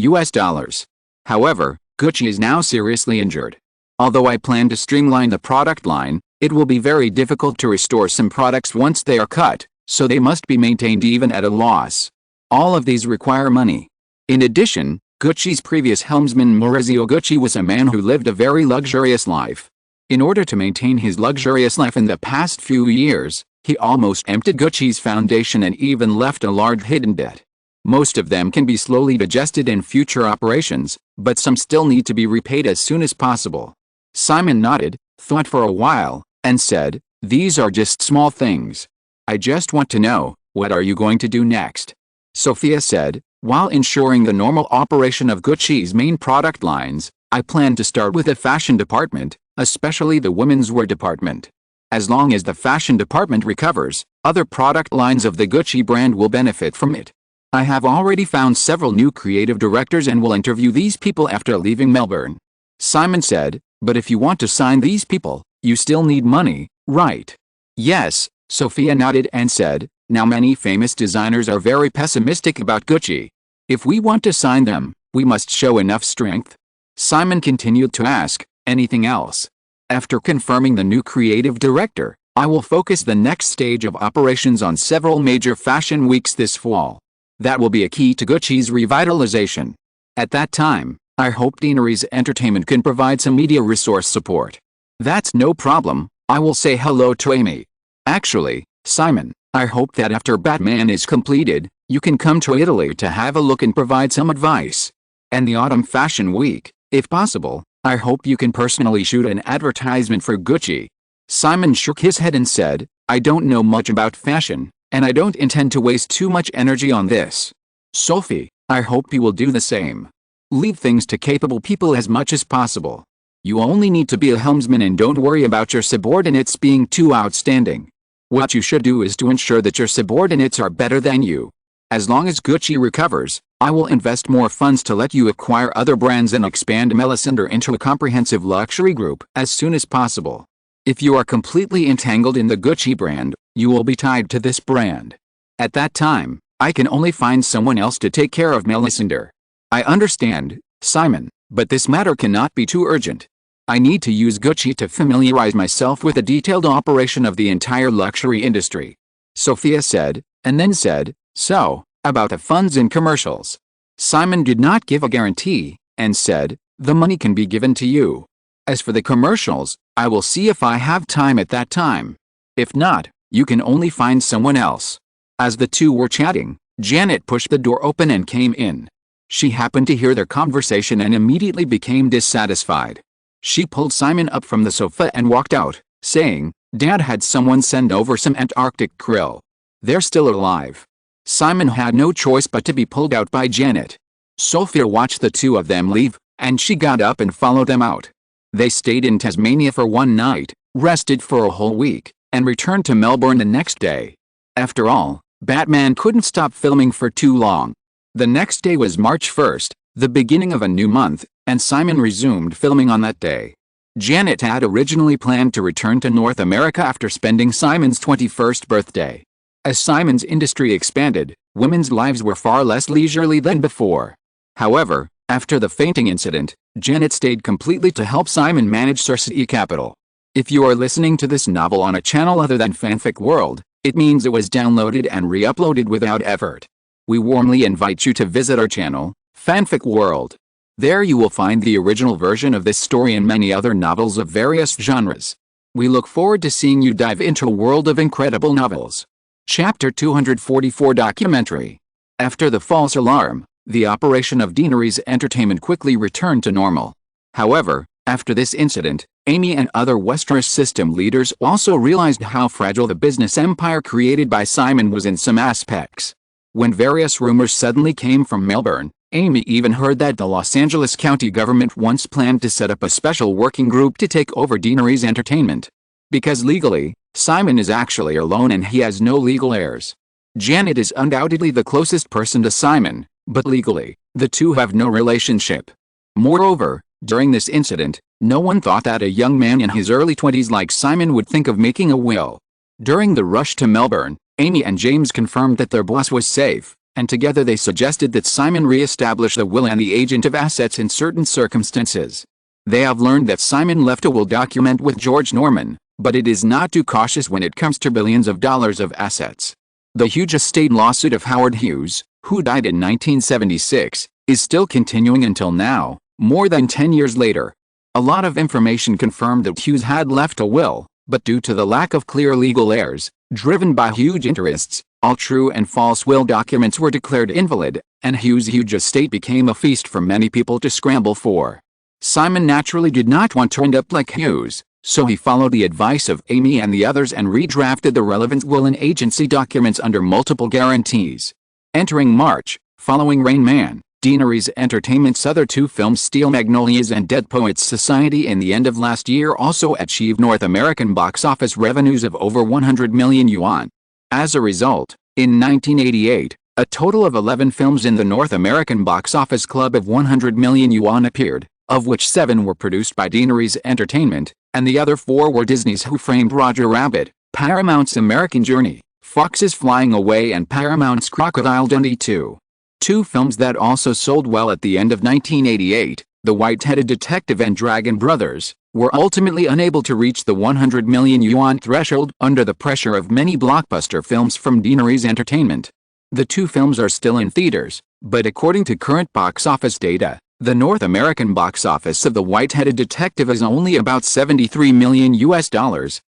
However, Gucci is now seriously injured. Although I plan to streamline the product line, it will be very difficult to restore some products once they are cut, so they must be maintained even at a loss. All of these require money. In addition, Gucci's previous helmsman Maurizio Gucci was a man who lived a very luxurious life. In order to maintain his luxurious life in the past few years, he almost emptied Gucci's foundation and even left a large hidden debt. Most of them can be slowly digested in future operations, but some still need to be repaid as soon as possible. Simon nodded, thought for a while, and said, These are just small things. I just want to know, what are you going to do next? Sophia said, While ensuring the normal operation of Gucci's main product lines, I plan to start with the fashion department, especially the women's wear department. As long as the fashion department recovers, other product lines of the Gucci brand will benefit from it. I have already found several new creative directors and will interview these people after leaving Melbourne. Simon said, But if you want to sign these people, you still need money, right? Yes, Sophia nodded and said, Now many famous designers are very pessimistic about Gucci. If we want to sign them, we must show enough strength. Simon continued to ask, Anything else? After confirming the new creative director, I will focus the next stage of operations on several major fashion weeks this fall. That will be a key to Gucci's revitalization. At that time, I hope Deanery's Entertainment can provide some media resource support. That's no problem, I will say hello to Amy. Actually, Simon, I hope that after Batman is completed, you can come to Italy to have a look and provide some advice. And the Autumn Fashion Week, if possible, I hope you can personally shoot an advertisement for Gucci. Simon shook his head and said, I don't know much about fashion, and I don't intend to waste too much energy on this. Sophie, I hope you will do the same. Leave things to capable people as much as possible. You only need to be a helmsman and don't worry about your subordinates being too outstanding. What you should do is to ensure that your subordinates are better than you. As long as Gucci recovers, I will invest more funds to let you acquire other brands and expand Melisandre into a comprehensive luxury group as soon as possible. If you are completely entangled in the Gucci brand, you will be tied to this brand. At that time, I can only find someone else to take care of Melisandre. I understand, Simon, but this matter cannot be too urgent. I need to use Gucci to familiarize myself with the detailed operation of the entire luxury industry. Sophia said, and then said, so, about the funds and commercials. Simon did not give a guarantee, and said, the money can be given to you. As for the commercials, I will see if I have time at that time. If not, you can only find someone else. As the two were chatting, Janet pushed the door open and came in. She happened to hear their conversation and immediately became dissatisfied. She pulled Simon up from the sofa and walked out, saying, Dad had someone send over some Antarctic krill. They're still alive. Simon had no choice but to be pulled out by Janet. Sophia watched the two of them leave, and she got up and followed them out. They stayed in Tasmania for one night, rested for a whole week, and returned to Melbourne the next day. After all, Batman couldn't stop filming for too long. The next day was March 1st, the beginning of a new month, and Simon resumed filming on that day. Janet had originally planned to return to North America after spending Simon's 21st birthday. As Simon's industry expanded, women's lives were far less leisurely than before. However, after the fainting incident, Janet stayed completely to help Simon manage Cersei Capital. If you are listening to this novel on a channel other than Fanfic World, it means it was downloaded and re-uploaded without effort. We warmly invite you to visit our channel, Fanfic World. There you will find the original version of this story and many other novels of various genres. We look forward to seeing you dive into a world of incredible novels. Chapter 244 Documentary. After the false alarm, the operation of Deanery's Entertainment quickly returned to normal. However, after this incident, Amy and other Westeros system leaders also realized how fragile the business empire created by Simon was in some aspects. When various rumors suddenly came from Melbourne, Amy even heard that the Los Angeles County government once planned to set up a special working group to take over Deanery's Entertainment. Because legally, Simon is actually alone and he has no legal heirs. Janet is undoubtedly the closest person to Simon, but legally, the two have no relationship. Moreover, during this incident, no one thought that a young man in his early 20s like Simon would think of making a will. During the rush to Melbourne, Amy and James confirmed that their boss was safe, and together they suggested that Simon re-establish the will and the agent of assets in certain circumstances. They have learned that Simon left a will document with George Norman, but it is not too cautious when it comes to billions of dollars of assets. The huge estate lawsuit of Howard Hughes, who died in 1976, is still continuing until now, more than 10 years later. A lot of information confirmed that Hughes had left a will, but due to the lack of clear legal heirs, driven by huge interests, all true and false will documents were declared invalid, and Hughes' huge estate became a feast for many people to scramble for. Simon naturally did not want to end up like Hughes, so he followed the advice of Amy and the others and redrafted the relevant will and agency documents under multiple guarantees. Entering March, following Rain Man, Deanery's Entertainment's other two films Steel Magnolias and Dead Poets Society in the end of last year also achieved North American box office revenues of over 100 million yuan. As a result, in 1988, a total of 11 films in the North American box office club of 100 million yuan appeared, of which 7 were produced by Deanery's Entertainment, and the other 4 were Disney's Who Framed Roger Rabbit, Paramount's American Journey, Fox's Flying Away and Paramount's Crocodile Dundee 2. Two films that also sold well at the end of 1988, The White-Headed Detective and Dragon Brothers, were ultimately unable to reach the 100 million yuan threshold under the pressure of many blockbuster films from Deanery's Entertainment. The two films are still in theaters, but according to current box office data, the North American box office of The White-Headed Detective is only about $73 million,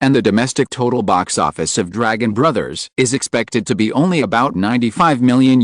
and the domestic total box office of Dragon Brothers is expected to be only about $95 million.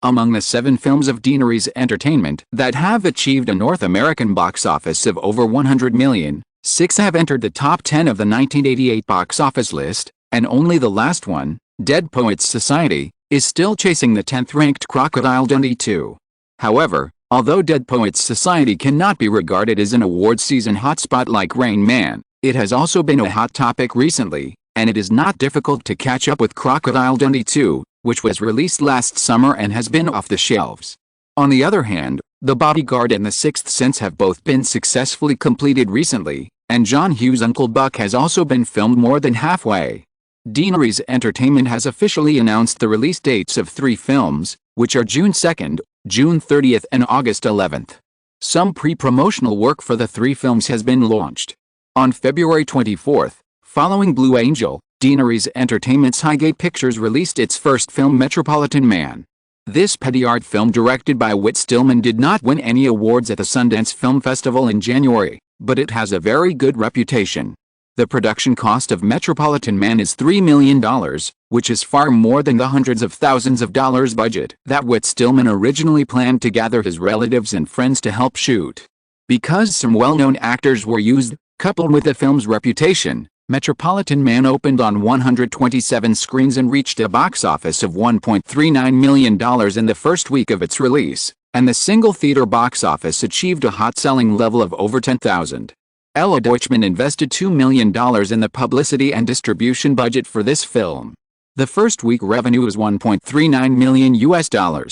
Among the 7 films of Deanery's Entertainment that have achieved a North American box office of over 100 million, 6 have entered the top 10 of the 1988 box office list, and only the last one, Dead Poets Society, is still chasing the 10th-ranked Crocodile Dundee 2. However, although Dead Poets Society cannot be regarded as an awards season hotspot like Rain Man, it has also been a hot topic recently, and it is not difficult to catch up with Crocodile Dundee 2, which was released last summer and has been off the shelves. On the other hand, The Bodyguard and The Sixth Sense have both been successfully completed recently, and John Hughes' Uncle Buck has also been filmed more than halfway. Deaneries Entertainment has officially announced the release dates of 3 films, which are June 2nd, June 30th and August 11th. Some pre-promotional work for the 3 films has been launched. On February 24th, following Blue Angel, Deaneries Entertainment's Highgate Pictures released its first film Metropolitan Man. This petty art film directed by Whit Stillman did not win any awards at the Sundance Film Festival in January, but it has a very good reputation. The production cost of Metropolitan Man is $3 million, which is far more than the hundreds of thousands of dollars budget that Whit Stillman originally planned to gather his relatives and friends to help shoot. Because some well-known actors were used, coupled with the film's reputation, Metropolitan Man opened on 127 screens and reached a box office of $1.39 million in the first week of its release, and the single-theater box office achieved a hot-selling level of over 10,000. Ella Deutschman invested $2 million in the publicity and distribution budget for this film. The first week revenue was $1.39 million.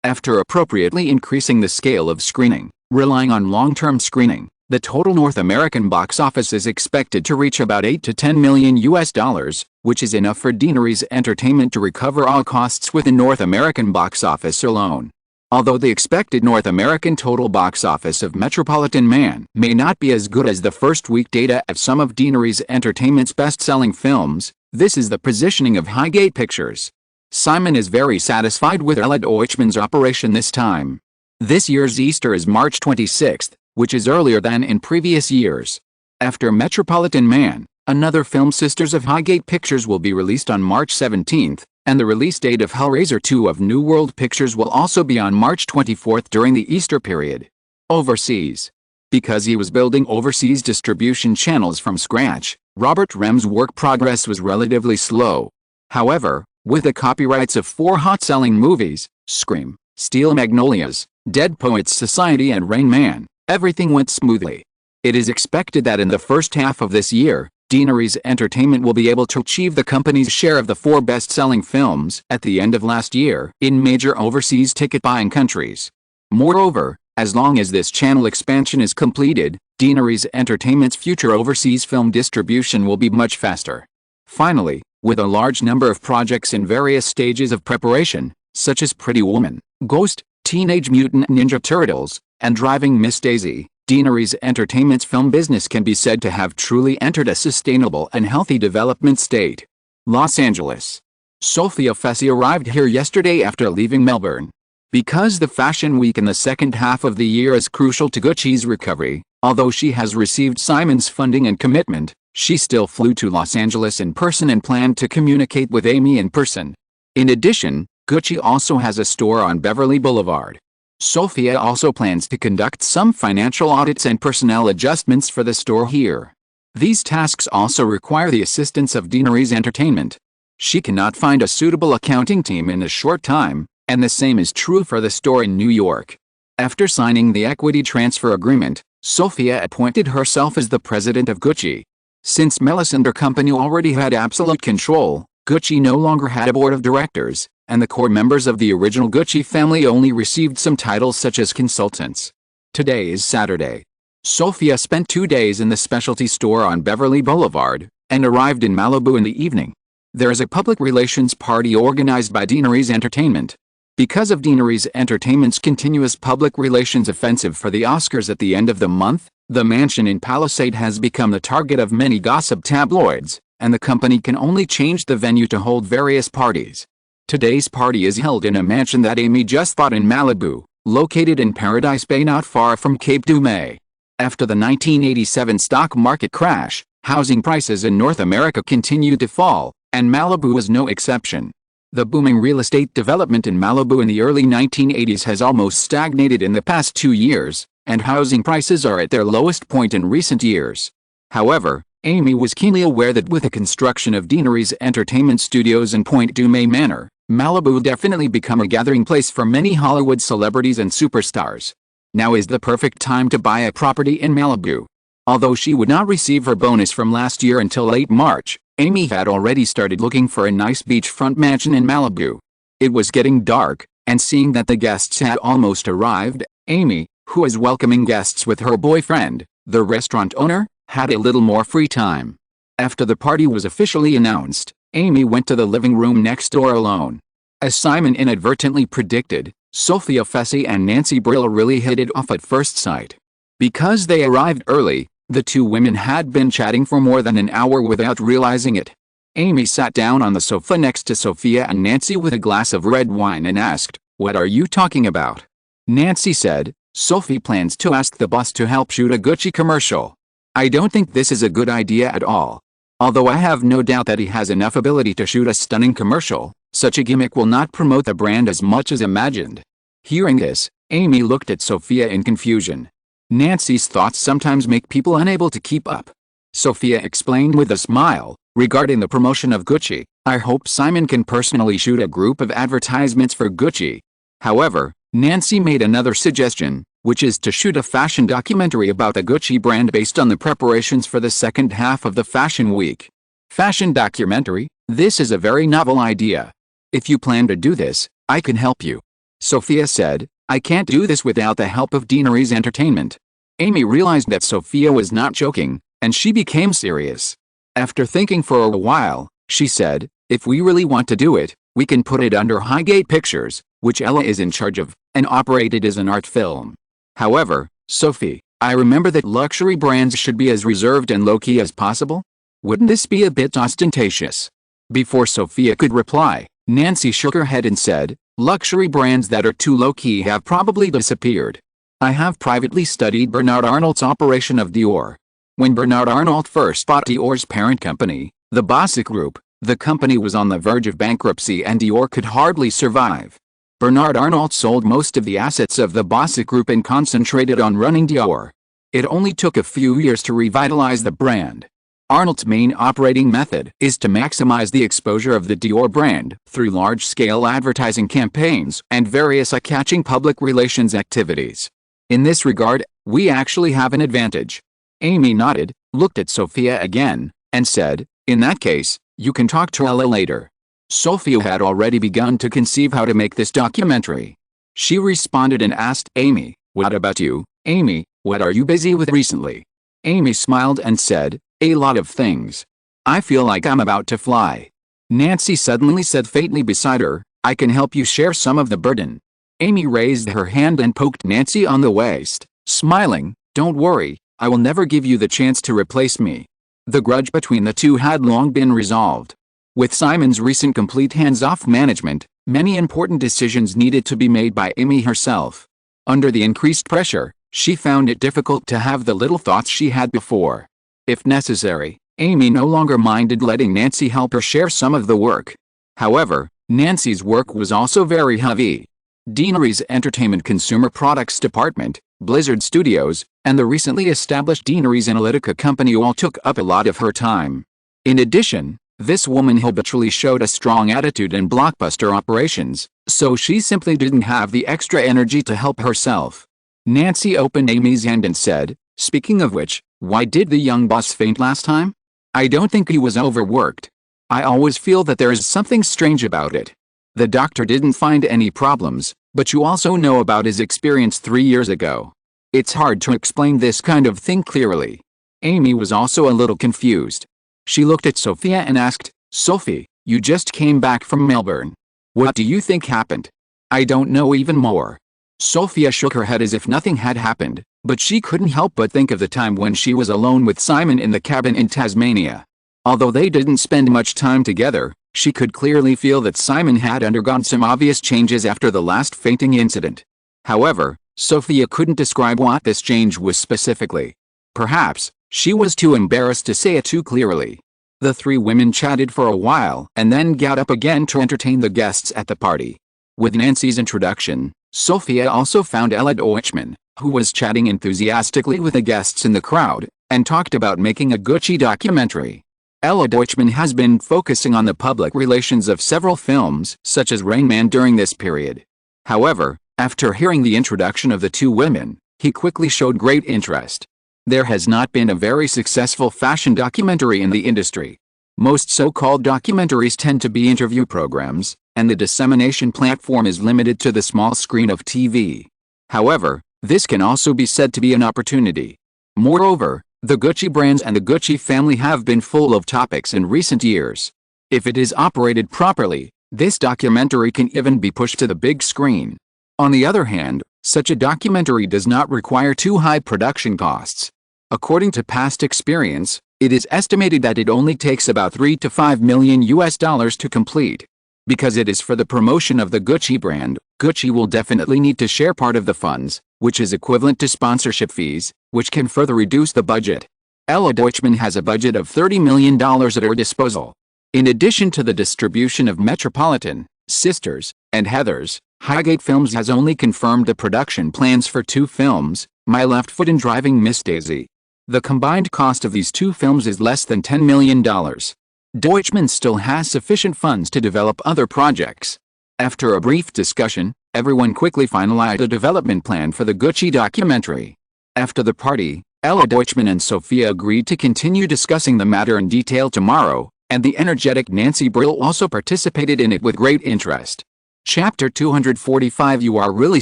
After appropriately increasing the scale of screening, relying on long-term screening, the total North American box office is expected to reach about $8 to $10 million, which is enough for Deaneries Entertainment to recover all costs with the North American box office alone. Although the expected North American total box office of Metropolitan Man may not be as good as the first week data of some of Deaneries Entertainment's best-selling films, this is the positioning of Highgate Pictures. Simon is very satisfied with Ella Deutschman's operation this time. This year's Easter is March 26th, which is earlier than in previous years. After Metropolitan Man, another film Sisters of Highgate Pictures will be released on March 17th, and the release date of Hellraiser 2 of New World Pictures will also be on March 24th during the Easter period. Overseas. Because he was building overseas distribution channels from scratch, Robert Rem's work progress was relatively slow. However, with the copyrights of 4 hot-selling movies, Scream, Steel Magnolias, Dead Poets Society and Rain Man, everything went smoothly. It is expected that in the first half of this year, Deaneries Entertainment will be able to achieve the company's share of the 4 best-selling films at the end of last year in major overseas ticket-buying countries. Moreover, as long as this channel expansion is completed, Deaneries Entertainment's future overseas film distribution will be much faster. Finally, with a large number of projects in various stages of preparation, such as Pretty Woman, Ghost, Teenage Mutant Ninja Turtles, and Driving Miss Daisy, Deaneries Entertainment's film business can be said to have truly entered a sustainable and healthy development state. Los Angeles. Sophia Fessi arrived here yesterday after leaving Melbourne. Because the fashion week in the second half of the year is crucial to Gucci's recovery, although she has received Simon's funding and commitment, she still flew to Los Angeles in person and planned to communicate with Amy in person. In addition, Gucci also has a store on Beverly Boulevard. Sophia also plans to conduct some financial audits and personnel adjustments for the store here. These tasks also require the assistance of Deaneries Entertainment. She cannot find a suitable accounting team in a short time, and the same is true for the store in New York. After signing the equity transfer agreement, Sophia appointed herself as the president of Gucci. Since Melisandre Company already had absolute control, Gucci no longer had a board of directors, and the core members of the original Gucci family only received some titles such as consultants. Today is Saturday. Sophia spent 2 days in the specialty store on Beverly Boulevard, and arrived in Malibu in the evening. There is a public relations party organized by Deaneries Entertainment. Because of Deaneries Entertainment's continuous public relations offensive for the Oscars at the end of the month, the mansion in Palisade has become the target of many gossip tabloids, and the company can only change the venue to hold various parties. Today's party is held in a mansion that Amy just bought in Malibu, located in Paradise Bay not far from Cape Dumay. After the 1987 stock market crash, housing prices in North America continued to fall, and Malibu was no exception. The booming real estate development in Malibu in the early 1980s has almost stagnated in the past 2 years, and housing prices are at their lowest point in recent years. However, Amy was keenly aware that with the construction of Deanery's entertainment studios in Point Dume Manor, Malibu would definitely become a gathering place for many Hollywood celebrities and superstars. Now is the perfect time to buy a property in Malibu. Although she would not receive her bonus from last year until late March, Amy had already started looking for a nice beachfront mansion in Malibu. It was getting dark, and seeing that the guests had almost arrived, Amy, who was welcoming guests with her boyfriend, the restaurant owner, had a little more free time. After the party was officially announced, Amy went to the living room next door alone. As Simon inadvertently predicted, Sophia Fessy and Nancy Brill really hit it off at first sight. Because they arrived early, the two women had been chatting for more than an hour without realizing it. Amy sat down on the sofa next to Sophia and Nancy with a glass of red wine and asked, "What are you talking about?" Nancy said, "Sophie plans to ask the boss to help shoot a Gucci commercial. I don't think this is a good idea at all. Although I have no doubt that he has enough ability to shoot a stunning commercial, such a gimmick will not promote the brand as much as imagined." Hearing this, Amy looked at Sophia in confusion. Nancy's thoughts sometimes make people unable to keep up. Sophia explained with a smile, "Regarding the promotion of Gucci, I hope Simon can personally shoot a group of advertisements for Gucci." However, Nancy made another suggestion, which is to shoot a fashion documentary about the Gucci brand based on the preparations for the second half of the fashion week. Fashion documentary? This is a very novel idea. If you plan to do this, I can help you. Sophia said, "I can't do this without the help of Deanery's Entertainment." Amy realized that Sophia was not joking, and she became serious. After thinking for a while, she said, "If we really want to do it, we can put it under Highgate Pictures, which Ella is in charge of, and operate it as an art film. However, Sophie, I remember that luxury brands should be as reserved and low-key as possible. Wouldn't this be a bit ostentatious?" Before Sophia could reply, Nancy shook her head and said, "Luxury brands that are too low-key have probably disappeared. I have privately studied Bernard Arnault's operation of Dior. When Bernard Arnault first bought Dior's parent company, the Bossic Group, the company was on the verge of bankruptcy and Dior could hardly survive. Bernard Arnault sold most of the assets of the Bossic Group and concentrated on running Dior. It only took a few years to revitalize the brand. Arnault's main operating method is to maximize the exposure of the Dior brand through large-scale advertising campaigns and various eye-catching public relations activities. In this regard, we actually have an advantage." Amy nodded, looked at Sophia again, and said, "In that case, you can talk to Ella later." Sophia had already begun to conceive how to make this documentary. She responded and asked Amy, "What about you, Amy? What are you busy with recently?" Amy smiled and said, "A lot of things. I feel like I'm about to fly." Nancy suddenly said faintly beside her, "I can help you share some of the burden." Amy raised her hand and poked Nancy on the waist, smiling, "Don't worry, I will never give you the chance to replace me." The grudge between the two had long been resolved. With Simon's recent complete hands-off management, many important decisions needed to be made by Amy herself. Under the increased pressure, she found it difficult to have the little thoughts she had before. If necessary, Amy no longer minded letting Nancy help her share some of the work. However, Nancy's work was also very heavy. Deanery's Entertainment Consumer Products Department, Blizzard Studios, and the recently established Deanery's Analytica company all took up a lot of her time. In addition, this woman habitually showed a strong attitude in blockbuster operations, so she simply didn't have the extra energy to help herself. Nancy opened Amy's hand and said, "Speaking of which, why did the young boss faint last time? I don't think he was overworked. I always feel that there is something strange about it. The doctor didn't find any problems, but you also know about his experience 3 years ago. It's hard to explain this kind of thing clearly." Amy was also a little confused. She looked at Sophia and asked, "Sophie, you just came back from Melbourne. What do you think happened?" "I don't know even more." Sophia shook her head as if nothing had happened, but she couldn't help but think of the time when she was alone with Simon in the cabin in Tasmania. Although they didn't spend much time together, she could clearly feel that Simon had undergone some obvious changes after the last fainting incident. However, Sophia couldn't describe what this change was specifically. Perhaps, she was too embarrassed to say it too clearly. The three women chatted for a while and then got up again to entertain the guests at the party. With Nancy's introduction, Sophia also found Ella Deutschman, who was chatting enthusiastically with the guests in the crowd, and talked about making a Gucci documentary. Ella Deutschman has been focusing on the public relations of several films, such as Rain Man, during this period. However, after hearing the introduction of the two women, he quickly showed great interest. There has not been a very successful fashion documentary in the industry. Most so-called documentaries tend to be interview programs, and the dissemination platform is limited to the small screen of TV. However, this can also be said to be an opportunity. Moreover, the Gucci brands and the Gucci family have been full of topics in recent years. If it is operated properly, this documentary can even be pushed to the big screen. On the other hand, such a documentary does not require too high production costs. According to past experience, it is estimated that it only takes about $3 to $5 million to complete. Because it is for the promotion of the Gucci brand, Gucci will definitely need to share part of the funds, which is equivalent to sponsorship fees, which can further reduce the budget. Ella Deutschman has a budget of $30 million at her disposal. In addition to the distribution of Metropolitan, Sisters, and Heathers, Highgate Films has only confirmed the production plans for two films, My Left Foot and Driving Miss Daisy. The combined cost of these two films is less than $10 million. Deutschman still has sufficient funds to develop other projects. After a brief discussion, everyone quickly finalized a development plan for the Gucci documentary. After the party, Ella Deutschman and Sophia agreed to continue discussing the matter in detail tomorrow, and the energetic Nancy Brill also participated in it with great interest. Chapter 245 You Are Really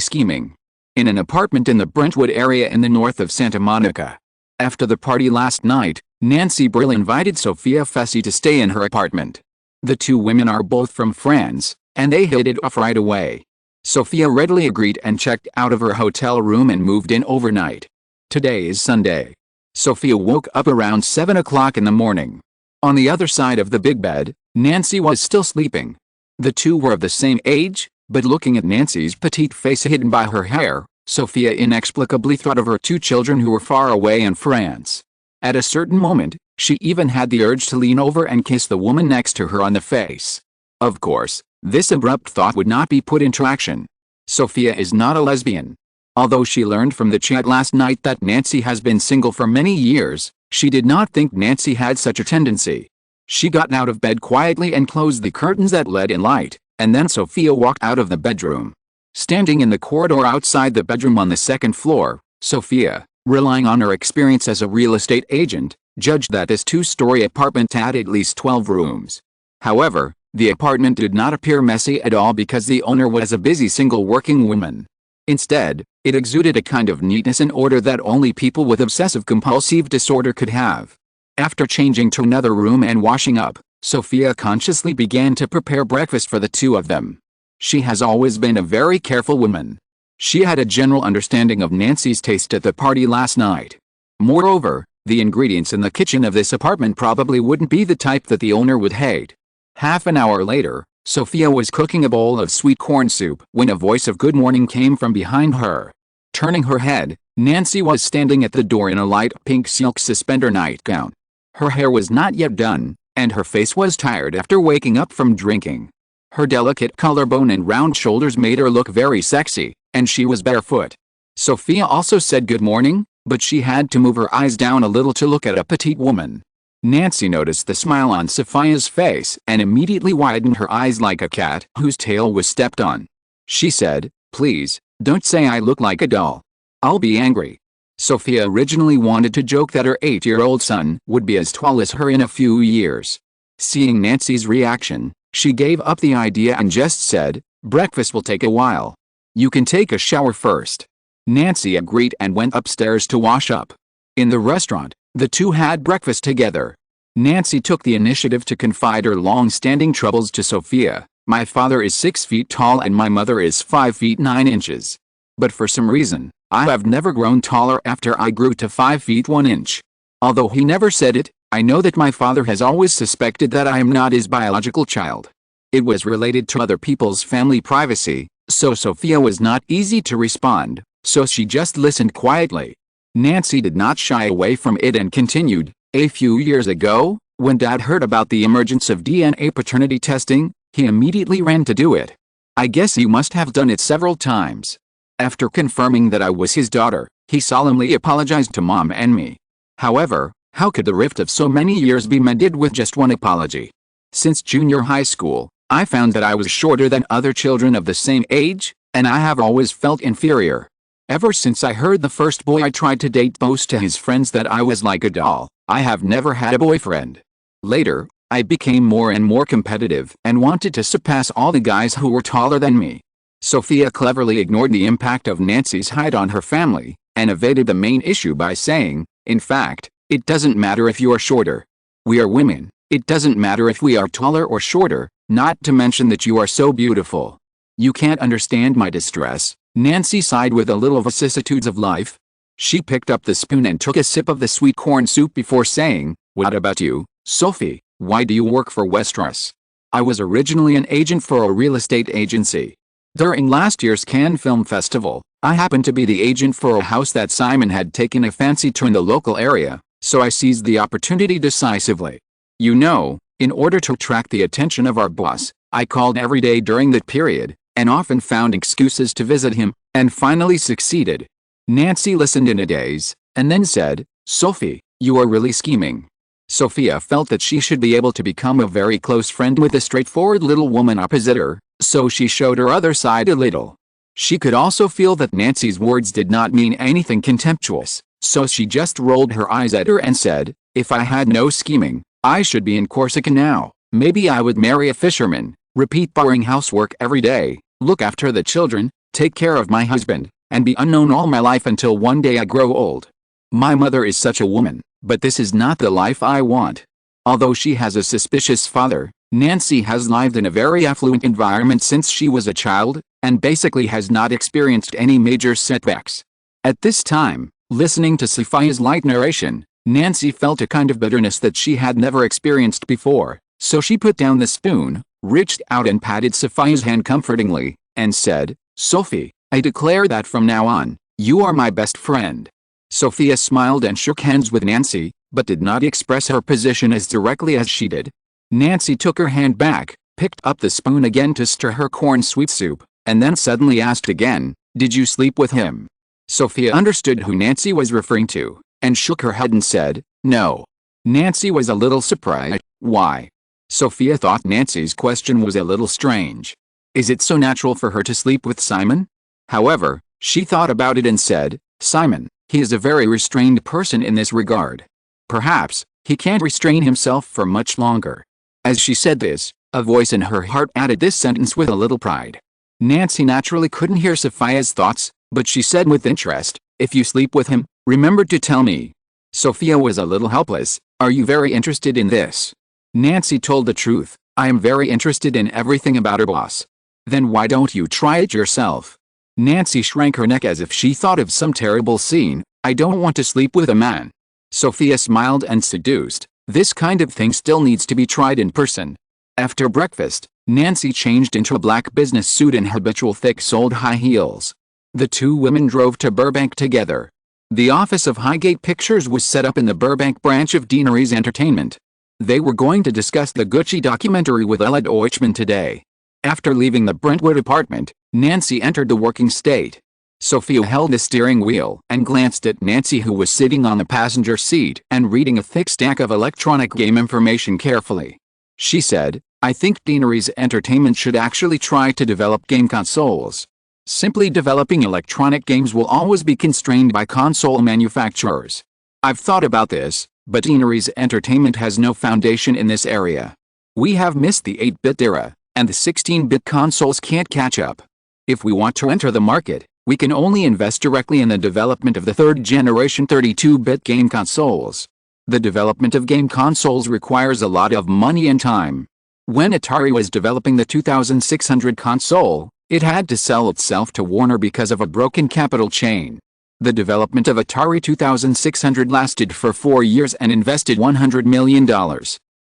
Scheming. In an apartment in the Brentwood area in the north of Santa Monica. After the party last night, Nancy Brill invited Sophia Fessy to stay in her apartment. The two women are both from France, and they hit it off right away. Sophia readily agreed and checked out of her hotel room and moved in overnight. Today is Sunday. Sophia woke up around 7 o'clock in the morning. On the other side of the big bed, Nancy was still sleeping. The two were of the same age, but looking at Nancy's petite face hidden by her hair, Sophia inexplicably thought of her two children who were far away in France. At a certain moment, she even had the urge to lean over and kiss the woman next to her on the face. Of course, this abrupt thought would not be put into action. Sophia is not a lesbian. Although she learned from the chat last night that Nancy has been single for many years, she did not think Nancy had such a tendency. She got out of bed quietly and closed the curtains that let in light, and then Sophia walked out of the bedroom. Standing in the corridor outside the bedroom on the second floor, Sophia, relying on her experience as a real estate agent, judged that this two-story apartment had at least 12 rooms. However, the apartment did not appear messy at all because the owner was a busy single working woman. Instead, it exuded a kind of neatness and order that only people with obsessive-compulsive disorder could have. After changing to another room and washing up, Sophia consciously began to prepare breakfast for the two of them. She has always been a very careful woman. She had a general understanding of Nancy's taste at the party last night. Moreover, the ingredients in the kitchen of this apartment probably wouldn't be the type that the owner would hate. Half an hour later, Sophia was cooking a bowl of sweet corn soup when a voice of good morning came from behind her. Turning her head, Nancy was standing at the door in a light pink silk suspender nightgown. Her hair was not yet done, and her face was tired after waking up from drinking. Her delicate collarbone and round shoulders made her look very sexy, and she was barefoot. Sophia also said good morning, but she had to move her eyes down a little to look at a petite woman. Nancy noticed the smile on Sophia's face and immediately widened her eyes like a cat whose tail was stepped on. She said, "Please, don't say I look like a doll. I'll be angry." Sophia originally wanted to joke that her 8-year-old son would be as tall as her in a few years. Seeing Nancy's reaction, she gave up the idea and just said, "Breakfast will take a while. You can take a shower first." Nancy agreed and went upstairs to wash up. In the restaurant, the two had breakfast together. Nancy took the initiative to confide her long-standing troubles to Sophia. "My father is 6 feet tall and my mother is 5 feet 9 inches. But for some reason, I have never grown taller after I grew to 5 feet 1 inch. Although he never said it, I know that my father has always suspected that I am not his biological child." It was related to other people's family privacy, so Sophia was not easy to respond, so she just listened quietly. Nancy did not shy away from it and continued, "A few years ago, when Dad heard about the emergence of DNA paternity testing, he immediately ran to do it. I guess he must have done it several times. After confirming that I was his daughter, he solemnly apologized to Mom and me. However, how could the rift of so many years be mended with just one apology? Since junior high school, I found that I was shorter than other children of the same age, and I have always felt inferior. Ever since I heard the first boy I tried to date boast to his friends that I was like a doll, I have never had a boyfriend. Later, I became more and more competitive and wanted to surpass all the guys who were taller than me. Sophia cleverly ignored the impact of Nancy's height on her family, and evaded the main issue by saying, in fact, it doesn't matter if you are shorter. We are women. It doesn't matter if we are taller or shorter, not to mention that you are so beautiful. You can't understand my distress, Nancy sighed with a little vicissitudes of life. She picked up the spoon and took a sip of the sweet corn soup before saying, what about you, Sophie? Why do you work for Westeros? I was originally an agent for a real estate agency. During last year's Cannes Film Festival, I happened to be the agent for a house that Simon had taken a fancy to in the local area, so I seized the opportunity decisively. You know, in order to attract the attention of our boss, I called every day during that period, and often found excuses to visit him, and finally succeeded. Nancy listened in a daze, and then said, Sophie, you are really scheming. Sophia felt that she should be able to become a very close friend with the straightforward little woman opposite her, so she showed her other side a little. She could also feel that Nancy's words did not mean anything contemptuous, so she just rolled her eyes at her and said, if I had no scheming, I should be in Corsica now. Maybe I would marry a fisherman, repeat boring housework every day, look after the children, take care of my husband, and be unknown all my life until one day I grow old. My mother is such a woman, but this is not the life I want. Although she has a suspicious father, Nancy has lived in a very affluent environment since she was a child, and basically has not experienced any major setbacks. At this time, listening to Sophia's light narration, Nancy felt a kind of bitterness that she had never experienced before, so she put down the spoon, reached out and patted Sophia's hand comfortingly, and said, Sophie, I declare that from now on, you are my best friend. Sophia smiled and shook hands with Nancy, but did not express her position as directly as she did. Nancy took her hand back, picked up the spoon again to stir her corn sweet soup, and then suddenly asked again, did you sleep with him? Sophia understood who Nancy was referring to, and shook her head and said, no. Nancy was a little surprised. Why? Sophia thought Nancy's question was a little strange. Is it so natural for her to sleep with Simon? However, she thought about it and said, Simon, he is a very restrained person in this regard. Perhaps, he can't restrain himself for much longer. As she said this, a voice in her heart added this sentence with a little pride. Nancy naturally couldn't hear Sophia's thoughts, but she said with interest, if you sleep with him, remember to tell me. Sophia was a little helpless. Are you very interested in this? Nancy told the truth. I am very interested in everything about her boss. Then why don't you try it yourself? Nancy shrank her neck as if she thought of some terrible scene. I don't want to sleep with a man. Sophia smiled and seduced. This kind of thing still needs to be tried in person. After breakfast, Nancy changed into a black business suit and habitual thick-soled high heels. The two women drove to Burbank together. The office of Highgate Pictures was set up in the Burbank branch of Deanery's Entertainment. They were going to discuss the Gucci documentary with Ella Deutschman today. After leaving the Brentwood apartment, Nancy entered the working state. Sophia held the steering wheel and glanced at Nancy, who was sitting on the passenger seat and reading a thick stack of electronic game information carefully. She said, I think Deanery's Entertainment should actually try to develop game consoles. Simply developing electronic games will always be constrained by console manufacturers. I've thought about this, but Deanery's Entertainment has no foundation in this area. We have missed the 8-bit era, and the 16-bit consoles can't catch up. If we want to enter the market, we can only invest directly in the development of the third-generation 32-bit game consoles. The development of game consoles requires a lot of money and time. When Atari was developing the 2600 console, it had to sell itself to Warner because of a broken capital chain. The development of Atari 2600 lasted for 4 years and invested $100 million.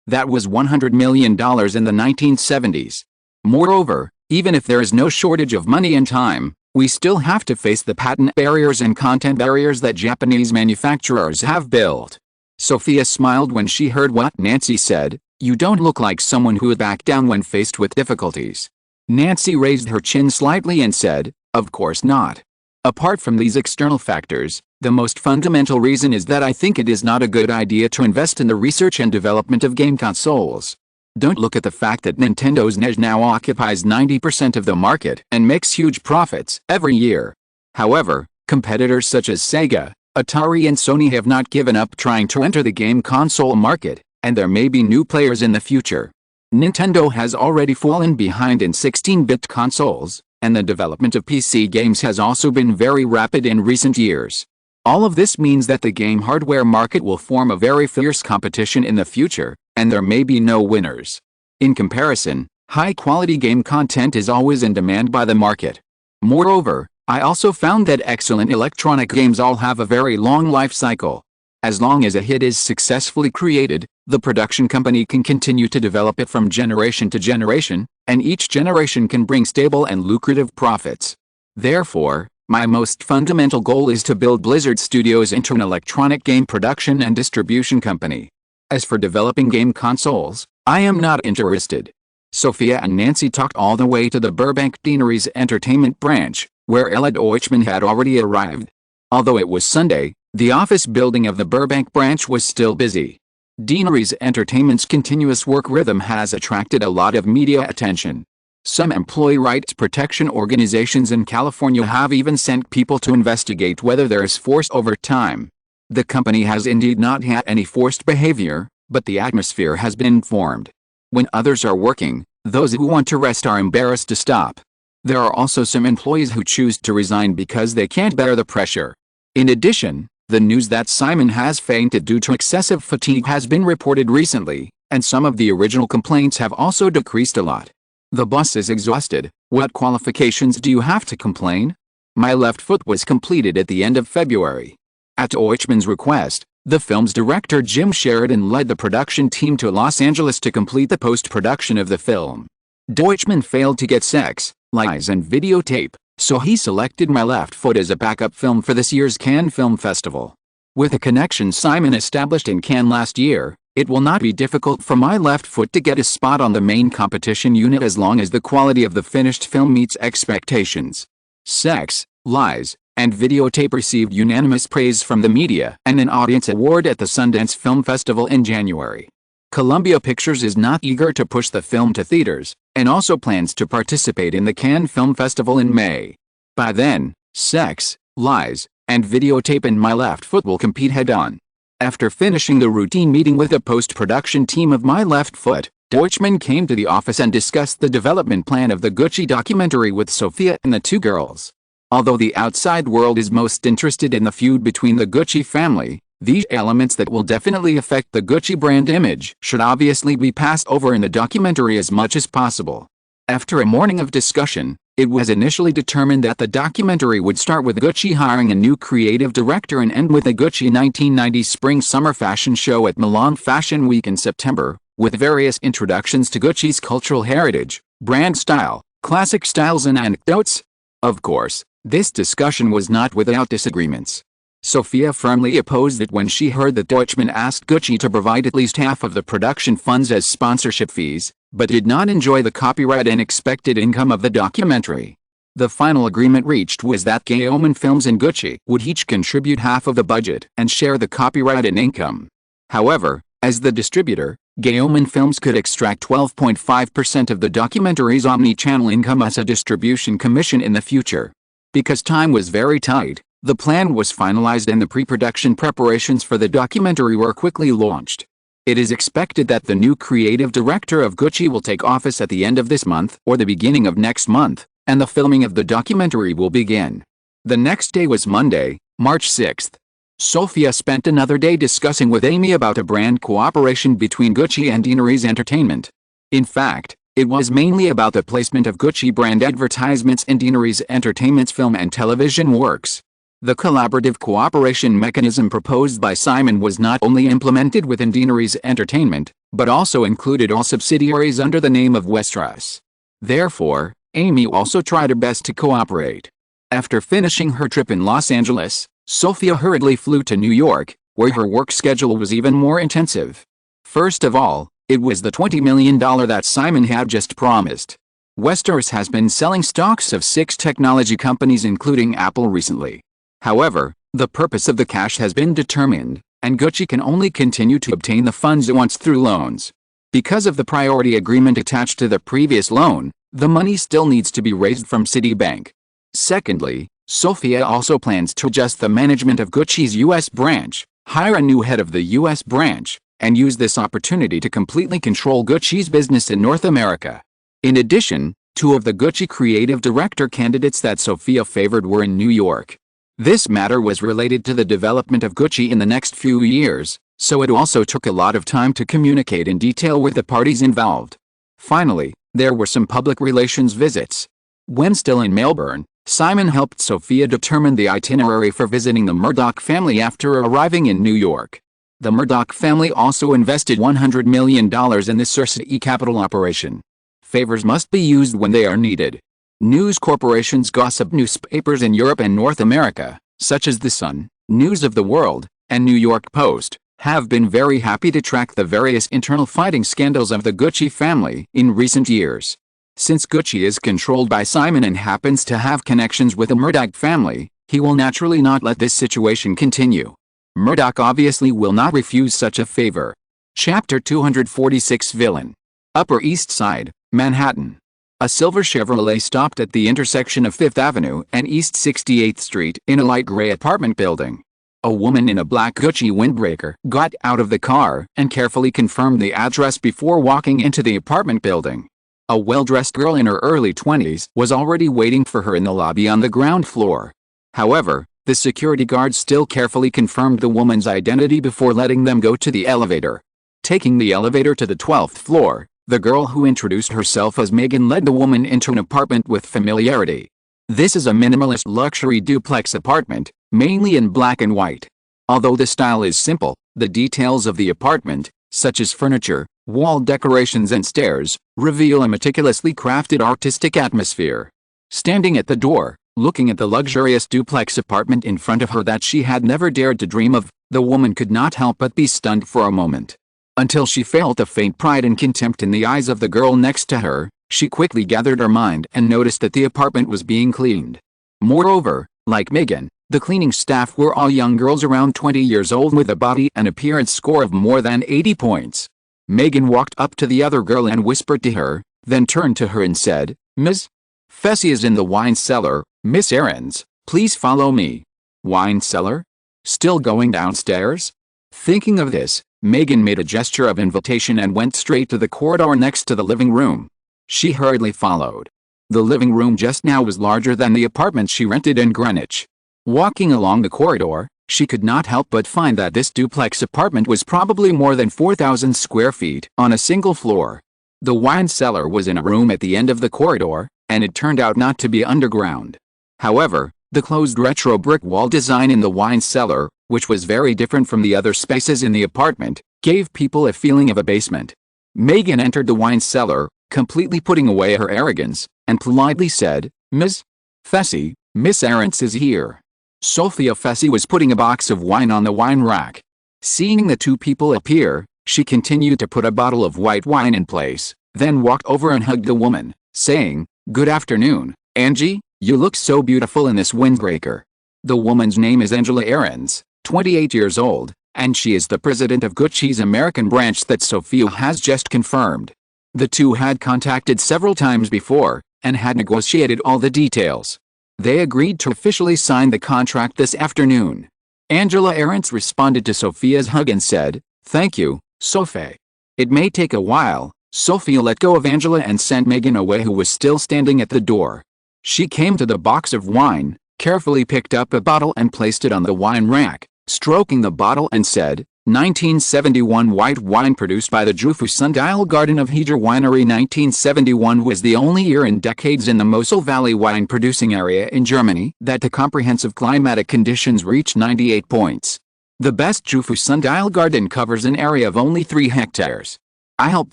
That was $100 million in the 1970s. Moreover, even if there is no shortage of money and time, we still have to face the patent barriers and content barriers that Japanese manufacturers have built. Sophia smiled when she heard what Nancy said. You don't look like someone who would back down when faced with difficulties. Nancy raised her chin slightly and said, of course not. Apart from these external factors, the most fundamental reason is that I think it is not a good idea to invest in the research and development of game consoles. Don't look at the fact that Nintendo's NES now occupies 90% of the market and makes huge profits every year. However, competitors such as Sega, Atari and Sony have not given up trying to enter the game console market, and there may be new players in the future. Nintendo has already fallen behind in 16-bit consoles, and the development of PC games has also been very rapid in recent years. All of this means that the game hardware market will form a very fierce competition in the future, and there may be no winners. In comparison, high-quality game content is always in demand by the market. Moreover, I also found that excellent electronic games all have a very long life cycle. As long as a hit is successfully created, the production company can continue to develop it from generation to generation, and each generation can bring stable and lucrative profits. Therefore, my most fundamental goal is to build Blizzard Studios into an electronic game production and distribution company. As for developing game consoles, I am not interested. Sophia and Nancy talked all the way to the Burbank Deanery's entertainment branch, where Ella Deutschman had already arrived. Although it was Sunday, the office building of the Burbank branch was still busy. Deanery's Entertainment's continuous work rhythm has attracted a lot of media attention. Some employee rights protection organizations in California have even sent people to investigate whether there is forced overtime. The company has indeed not had any forced behavior, but the atmosphere has been informed. When others are working, those who want to rest are embarrassed to stop. There are also some employees who choose to resign because they can't bear the pressure. In addition, the news that Simon has fainted due to excessive fatigue has been reported recently, and some of the original complaints have also decreased a lot. The boss is exhausted. What qualifications do you have to complain? My Left Foot was completed at the end of February. At Deutschman's request, the film's director Jim Sheridan led the production team to Los Angeles to complete the post-production of the film. Deutschman failed to get Sex, Lies and Videotape, so he selected My Left Foot as a backup film for this year's Cannes Film Festival. With a connection Simon established in Cannes last year, it will not be difficult for My Left Foot to get a spot on the main competition unit as long as the quality of the finished film meets expectations. Sex, Lies, and Videotape received unanimous praise from the media and an audience award at the Sundance Film Festival in January. Columbia Pictures is not eager to push the film to theaters, and also plans to participate in the Cannes Film Festival in May. By then, Sex, Lies, and Videotape and My Left Foot will compete head-on. After finishing the routine meeting with the post-production team of My Left Foot, Deutschman came to the office and discussed the development plan of the Gucci documentary with Sophia and the two girls. Although the outside world is most interested in the feud between the Gucci family, these elements that will definitely affect the Gucci brand image should obviously be passed over in the documentary as much as possible. After a morning of discussion, it was initially determined that the documentary would start with Gucci hiring a new creative director and end with the Gucci 1990 Spring-Summer Fashion Show at Milan Fashion Week in September, with various introductions to Gucci's cultural heritage, brand style, classic styles and anecdotes. Of course, this discussion was not without disagreements. Sophia firmly opposed it when she heard that Deutschman asked Gucci to provide at least half of the production funds as sponsorship fees, but did not enjoy the copyright and expected income of the documentary. The final agreement reached was that Guillaume Films and Gucci would each contribute half of the budget and share the copyright and income. However, as the distributor, Guillaume Films could extract 12.5% of the documentary's omni-channel income as a distribution commission in the future. Because time was very tight, the plan was finalized and the pre-production preparations for the documentary were quickly launched. It is expected that the new creative director of Gucci will take office at the end of this month or the beginning of next month, and the filming of the documentary will begin. The next day was Monday, March 6th. Sophia spent another day discussing with Amy about a brand cooperation between Gucci and Deanery's Entertainment. In fact, it was mainly about the placement of Gucci brand advertisements in Deanery's Entertainment's film and television works. The collaborative cooperation mechanism proposed by Simon was not only implemented within Deanery's Entertainment, but also included all subsidiaries under the name of Westeros. Therefore, Amy also tried her best to cooperate. After finishing her trip in Los Angeles, Sophia hurriedly flew to New York, where her work schedule was even more intensive. First of all, it was the $20 million that Simon had just promised. Westeros has been selling stocks of 6 technology companies including Apple recently. However, the purpose of the cash has been determined, and Gucci can only continue to obtain the funds it wants through loans. Because of the priority agreement attached to the previous loan, the money still needs to be raised from Citibank. Secondly, Sofia also plans to adjust the management of Gucci's U.S. branch, hire a new head of the U.S. branch, and use this opportunity to completely control Gucci's business in North America. In addition, 2 of the Gucci creative director candidates that Sofia favored were in New York. This matter was related to the development of Gucci in the next few years, so it also took a lot of time to communicate in detail with the parties involved. Finally, there were some public relations visits. When still in Melbourne, Simon helped Sofia determine the itinerary for visiting the Murdoch family after arriving in New York. The Murdoch family also invested $100 million in the Cersei capital operation. Favors must be used when they are needed. News corporations gossip newspapers in Europe and North America, such as The Sun, News of the World, and New York Post, have been very happy to track the various internal fighting scandals of the Gucci family in recent years. Since Gucci is controlled by Simon and happens to have connections with the Murdoch family, he will naturally not let this situation continue. Murdoch obviously will not refuse such a favor. Chapter 246 Villain. Upper East Side, Manhattan. A silver Chevrolet stopped at the intersection of 5th Avenue and East 68th Street in a light gray apartment building. A woman in a black Gucci windbreaker got out of the car and carefully confirmed the address before walking into the apartment building. A well-dressed girl in her early 20s was already waiting for her in the lobby on the ground floor. However, the security guard still carefully confirmed the woman's identity before letting them go to the elevator. Taking the elevator to the 12th floor, the girl who introduced herself as Megan led the woman into an apartment with familiarity. This is a minimalist luxury duplex apartment, mainly in black and white. Although the style is simple, the details of the apartment, such as furniture, wall decorations and stairs, reveal a meticulously crafted artistic atmosphere. Standing at the door, looking at the luxurious duplex apartment in front of her that she had never dared to dream of, the woman could not help but be stunned for a moment. Until she felt a faint pride and contempt in the eyes of the girl next to her, she quickly gathered her mind and noticed that the apartment was being cleaned. Moreover, like Megan, the cleaning staff were all young girls around 20 years old with a body and appearance score of more than 80 points. Megan walked up to the other girl and whispered to her, then turned to her and said, "Ms. Fessy is in the wine cellar, Miss Aarons, please follow me." Wine cellar? Still going downstairs? Thinking of this, Megan made a gesture of invitation and went straight to the corridor next to the living room. She hurriedly followed. The living room just now was larger than the apartment she rented in Greenwich. Walking along the corridor, she could not help but find that this duplex apartment was probably more than 4,000 square feet on a single floor. The wine cellar was in a room at the end of the corridor, and it turned out not to be underground. However, the closed retro brick wall design in the wine cellar, which was very different from the other spaces in the apartment, gave people a feeling of a basement. Megan entered the wine cellar, completely putting away her arrogance, and politely said, "Ms. Fessy, Miss Aarons is here." Sofia Fessy was putting a box of wine on the wine rack. Seeing the 2 people appear, she continued to put a bottle of white wine in place, then walked over and hugged the woman, saying, "Good afternoon, Angie, you look so beautiful in this windbreaker." The woman's name is Angela Aarons, 28 years old, and she is the president of Gucci's American branch that Sofia has just confirmed. The 2 had contacted several times before, and had negotiated all the details. They agreed to officially sign the contract this afternoon. Angela Aarons responded to Sofia's hug and said, "Thank you, Sophie." It may take a while. Sofia let go of Angela and sent Megan away, who was still standing at the door. She came to the box of wine, carefully picked up a bottle and placed it on the wine rack, stroking the bottle and said, 1971 white wine produced by the Jufu Sundial Garden of Hydra Winery. 1971 was the only year in decades in the Mosel Valley wine producing area in Germany that the comprehensive climatic conditions reached 98 points. The best Jufu Sundial Garden covers an area of only 3 hectares. I helped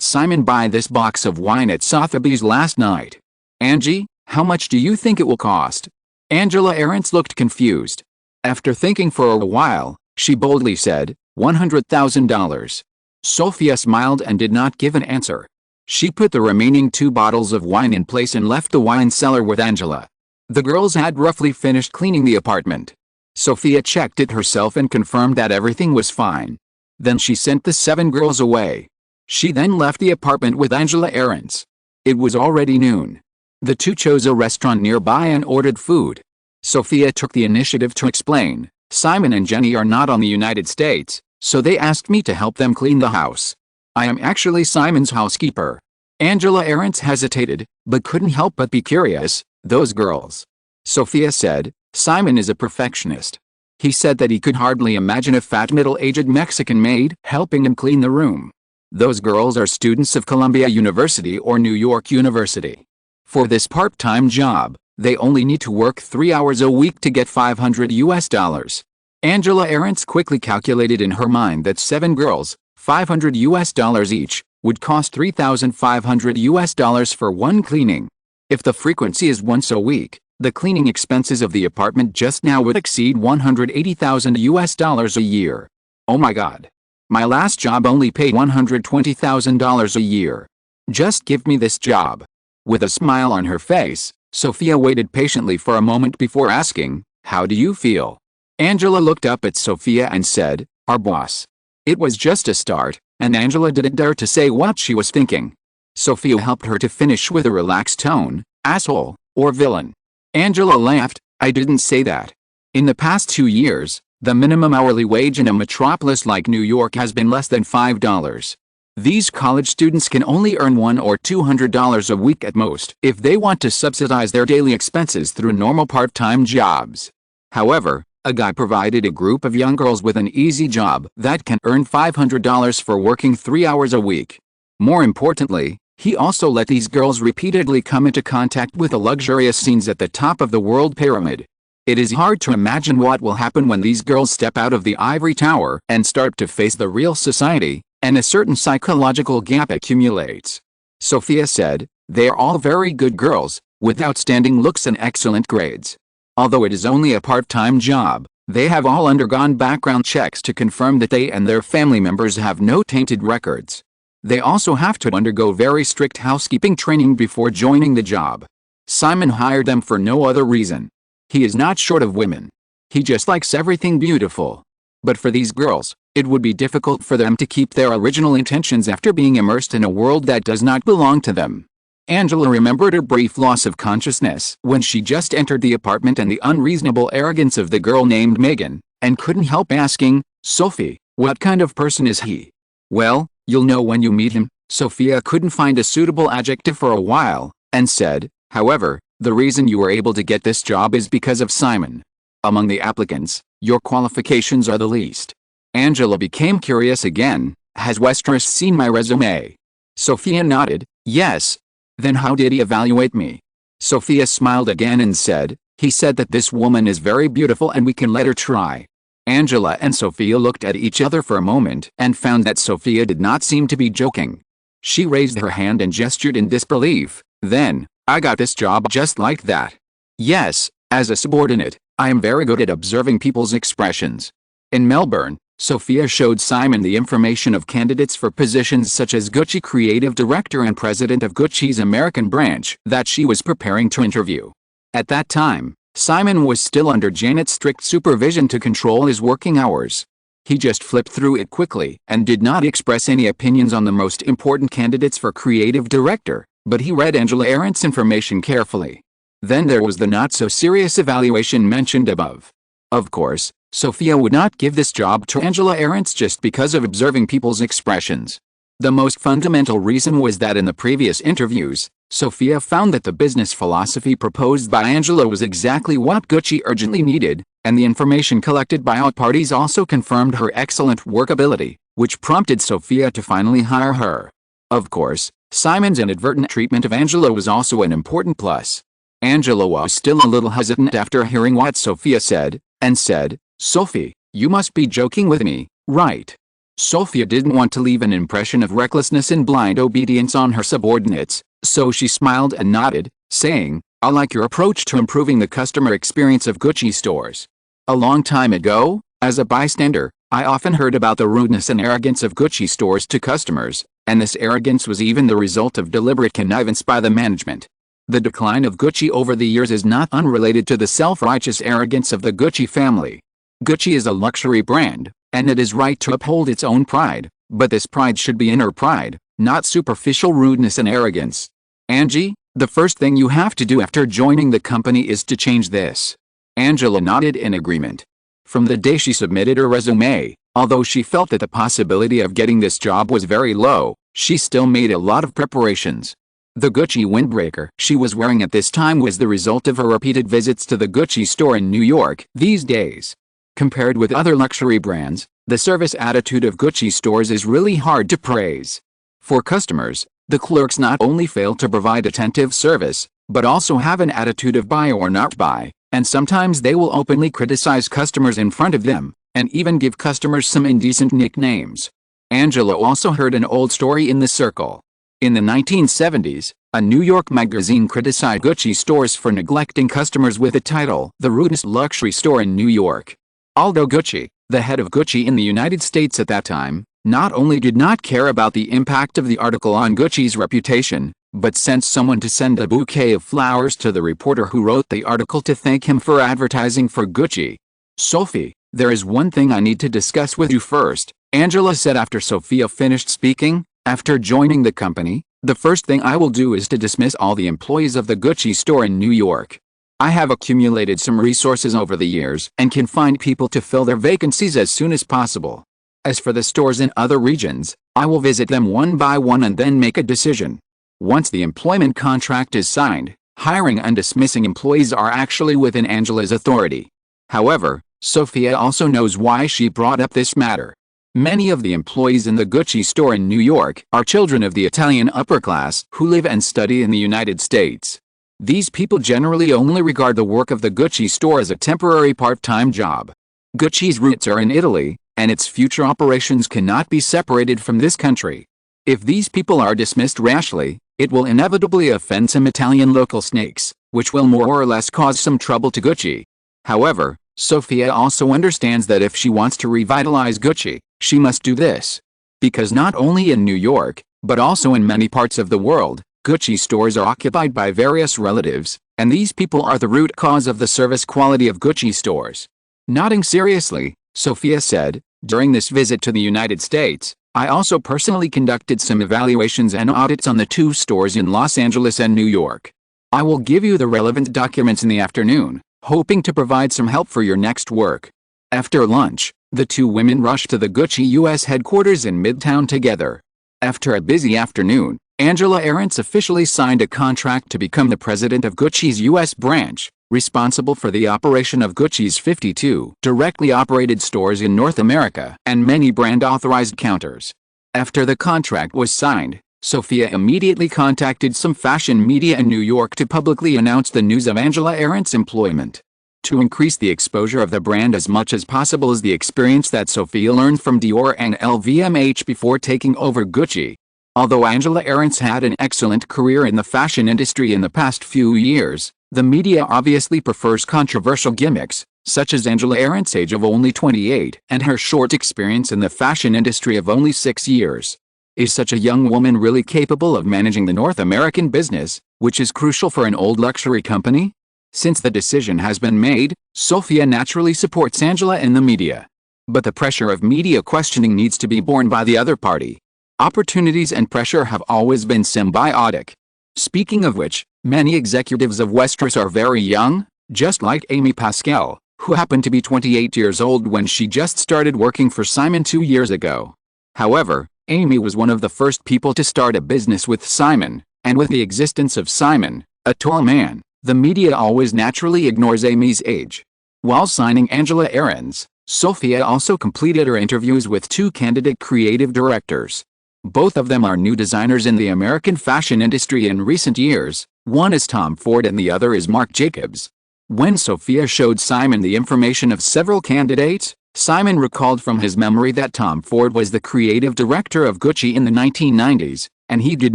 Simon buy this box of wine at Sotheby's last night. Angie, how much do you think it will cost? Angela Aarons looked confused. After thinking for a while, she boldly said, $100,000. Sofia smiled and did not give an answer. She put the remaining 2 bottles of wine in place and left the wine cellar with Angela. The girls had roughly finished cleaning the apartment. Sophia checked it herself and confirmed that everything was fine. Then she sent the 7 girls away. She then left the apartment with Angela Ahrens. It was already noon. The two chose a restaurant nearby and ordered food. Sophia took the initiative to explain, "Simon and Jenny are not on the United States, so they asked me to help them clean the house. I am actually Simon's housekeeper." Angela Ahrens hesitated, but couldn't help but be curious. "Those girls," Sophia said, "Simon is a perfectionist. He said that he could hardly imagine a fat middle-aged Mexican maid helping him clean the room. Those girls are students of Columbia University or New York University. For this part-time job, they only need to work 3 hours a week to get $500. Angela Ahrens quickly calculated in her mind that 7 girls, $500 each, would cost $3,500 for one cleaning. If the frequency is once a week, the cleaning expenses of the apartment just now would exceed $180,000 a year. Oh my God. My last job only paid $120,000 a year. Just give me this job. With a smile on her face, Sophia waited patiently for a moment before asking, "How do you feel?" Angela looked up at Sophia and said, "Our boss." It was just a start, and Angela didn't dare to say what she was thinking. Sophia helped her to finish with a relaxed tone, "Asshole, or villain." Angela laughed, "I didn't say that. In the past 2 years, the minimum hourly wage in a metropolis like New York has been less than $5. These college students can only earn $100 or $200 a week at most if they want to subsidize their daily expenses through normal part-time jobs. However, a guy provided a group of young girls with an easy job that can earn $500 for working 3 hours a week. More importantly, he also let these girls repeatedly come into contact with the luxurious scenes at the top of the world pyramid. It is hard to imagine what will happen when these girls step out of the ivory tower and start to face the real society, and a certain psychological gap accumulates. Sophia said, "They are all very good girls, with outstanding looks and excellent grades. Although it is only a part-time job, they have all undergone background checks to confirm that they and their family members have no tainted records. They also have to undergo very strict housekeeping training before joining the job. Simon hired them for no other reason. He is not short of women. He just likes everything beautiful. But for these girls, it would be difficult for them to keep their original intentions after being immersed in a world that does not belong to them." Angela remembered her brief loss of consciousness when she just entered the apartment and the unreasonable arrogance of the girl named Megan, and couldn't help asking, "Sophie, what kind of person is he?" "Well, you'll know when you meet him." Sophia couldn't find a suitable adjective for a while, and said, "However, the reason you were able to get this job is because of Simon. Among the applicants, your qualifications are the least." Angela became curious again. "Has Westeros seen my resume?" Sophia nodded, "Yes." "Then how did he evaluate me?" Sophia smiled again and said, "He said that this woman is very beautiful and we can let her try." Angela and Sophia looked at each other for a moment and found that Sophia did not seem to be joking. She raised her hand and gestured in disbelief. "Then, I got this job just like that. Yes, as a subordinate, I am very good at observing people's expressions." In Melbourne, Sophia showed Simon the information of candidates for positions such as Gucci Creative Director and President of Gucci's American branch that she was preparing to interview. At that time, Simon was still under Janet's strict supervision to control his working hours. He just flipped through it quickly and did not express any opinions on the most important candidates for Creative Director, but he read Angela Ahrens' information carefully. Then there was the not-so-serious evaluation mentioned above. Of course, Sophia would not give this job to Angela Ahrens just because of observing people's expressions. The most fundamental reason was that in the previous interviews, Sophia found that the business philosophy proposed by Angela was exactly what Gucci urgently needed, and the information collected by all parties also confirmed her excellent workability, which prompted Sophia to finally hire her. Of course, Simon's inadvertent treatment of Angela was also an important plus. Angela was still a little hesitant after hearing what Sophia said, and said, "Sophie, you must be joking with me, right?" Sophia didn't want to leave an impression of recklessness and blind obedience on her subordinates, so she smiled and nodded, saying, "I like your approach to improving the customer experience of Gucci stores. A long time ago, as a bystander, I often heard about the rudeness and arrogance of Gucci stores to customers, and this arrogance was even the result of deliberate connivance by the management. The decline of Gucci over the years is not unrelated to the self-righteous arrogance of the Gucci family. Gucci is a luxury brand, and it is right to uphold its own pride, but this pride should be inner pride, not superficial rudeness and arrogance. Angie, the first thing you have to do after joining the company is to change this. Angela nodded in agreement. From the day she submitted her resume, although she felt that the possibility of getting this job was very low, she still made a lot of preparations. The Gucci windbreaker she was wearing at this time was the result of her repeated visits to the Gucci store in New York these days. Compared with other luxury brands, the service attitude of Gucci stores is really hard to praise. For customers, the clerks not only fail to provide attentive service, but also have an attitude of buy or not buy, and sometimes they will openly criticize customers in front of them, and even give customers some indecent nicknames. Angela also heard an old story in the circle. In the 1970s, a New York magazine criticized Gucci stores for neglecting customers with the title, "The Rudest Luxury Store in New York." Aldo Gucci, the head of Gucci in the United States at that time, not only did not care about the impact of the article on Gucci's reputation, but sent someone to send a bouquet of flowers to the reporter who wrote the article to thank him for advertising for Gucci. "Sophie, there is one thing I need to discuss with you first," Angela said after Sophia finished speaking. "After joining the company, the first thing I will do is to dismiss all the employees of the Gucci store in New York. I have accumulated some resources over the years and can find people to fill their vacancies as soon as possible. As for the stores in other regions, I will visit them one by one and then make a decision. Once the employment contract is signed, hiring and dismissing employees are actually within Angela's authority." However, Sophia also knows why she brought up this matter. Many of the employees in the Gucci store in New York are children of the Italian upper class who live and study in the United States. These people generally only regard the work of the Gucci store as a temporary part-time job. Gucci's roots are in Italy, and its future operations cannot be separated from this country. If these people are dismissed rashly, it will inevitably offend some Italian local snakes, which will more or less cause some trouble to Gucci. However, Sophia also understands that if she wants to revitalize Gucci, she must do this. Because not only in New York, but also in many parts of the world, Gucci stores are occupied by various relatives, and these people are the root cause of the service quality of Gucci stores. Nodding seriously, Sophia said, "During this visit to the United States, I also personally conducted some evaluations and audits on the two stores in Los Angeles and New York. I will give you the relevant documents in the afternoon, hoping to provide some help for your next work." After lunch, the two women rushed to the Gucci U.S. headquarters in Midtown together. After a busy afternoon, Angela Ahrendts officially signed a contract to become the president of Gucci's U.S. branch, responsible for the operation of Gucci's 52 directly operated stores in North America and many brand-authorized counters. After the contract was signed, Sophia immediately contacted some fashion media in New York to publicly announce the news of Angela Ahrendts' employment. To increase the exposure of the brand as much as possible is the experience that Sophia learned from Dior and LVMH before taking over Gucci. Although Angela Ahrendts had an excellent career in the fashion industry in the past few years, the media obviously prefers controversial gimmicks, such as Angela Ahrendts' age of only 28 and her short experience in the fashion industry of only 6 years. Is such a young woman really capable of managing the North American business, which is crucial for an old luxury company? Since the decision has been made, Sophia naturally supports Angela in the media. But the pressure of media questioning needs to be borne by the other party. Opportunities and pressure have always been symbiotic. Speaking of which, many executives of Westeros are very young, just like Amy Pascal, who happened to be 28 years old when she just started working for Simon 2 years ago. However, Amy was one of the first people to start a business with Simon, and with the existence of Simon, a tall man, the media always naturally ignores Amy's age. While signing Angela Ahrendts, Sophia also completed her interviews with two candidate creative directors. Both of them are new designers in the American fashion industry in recent years. One is Tom Ford and the other is Marc Jacobs. When Sophia showed Simon the information of several candidates, Simon recalled from his memory that Tom Ford was the creative director of Gucci in the 1990s, and he did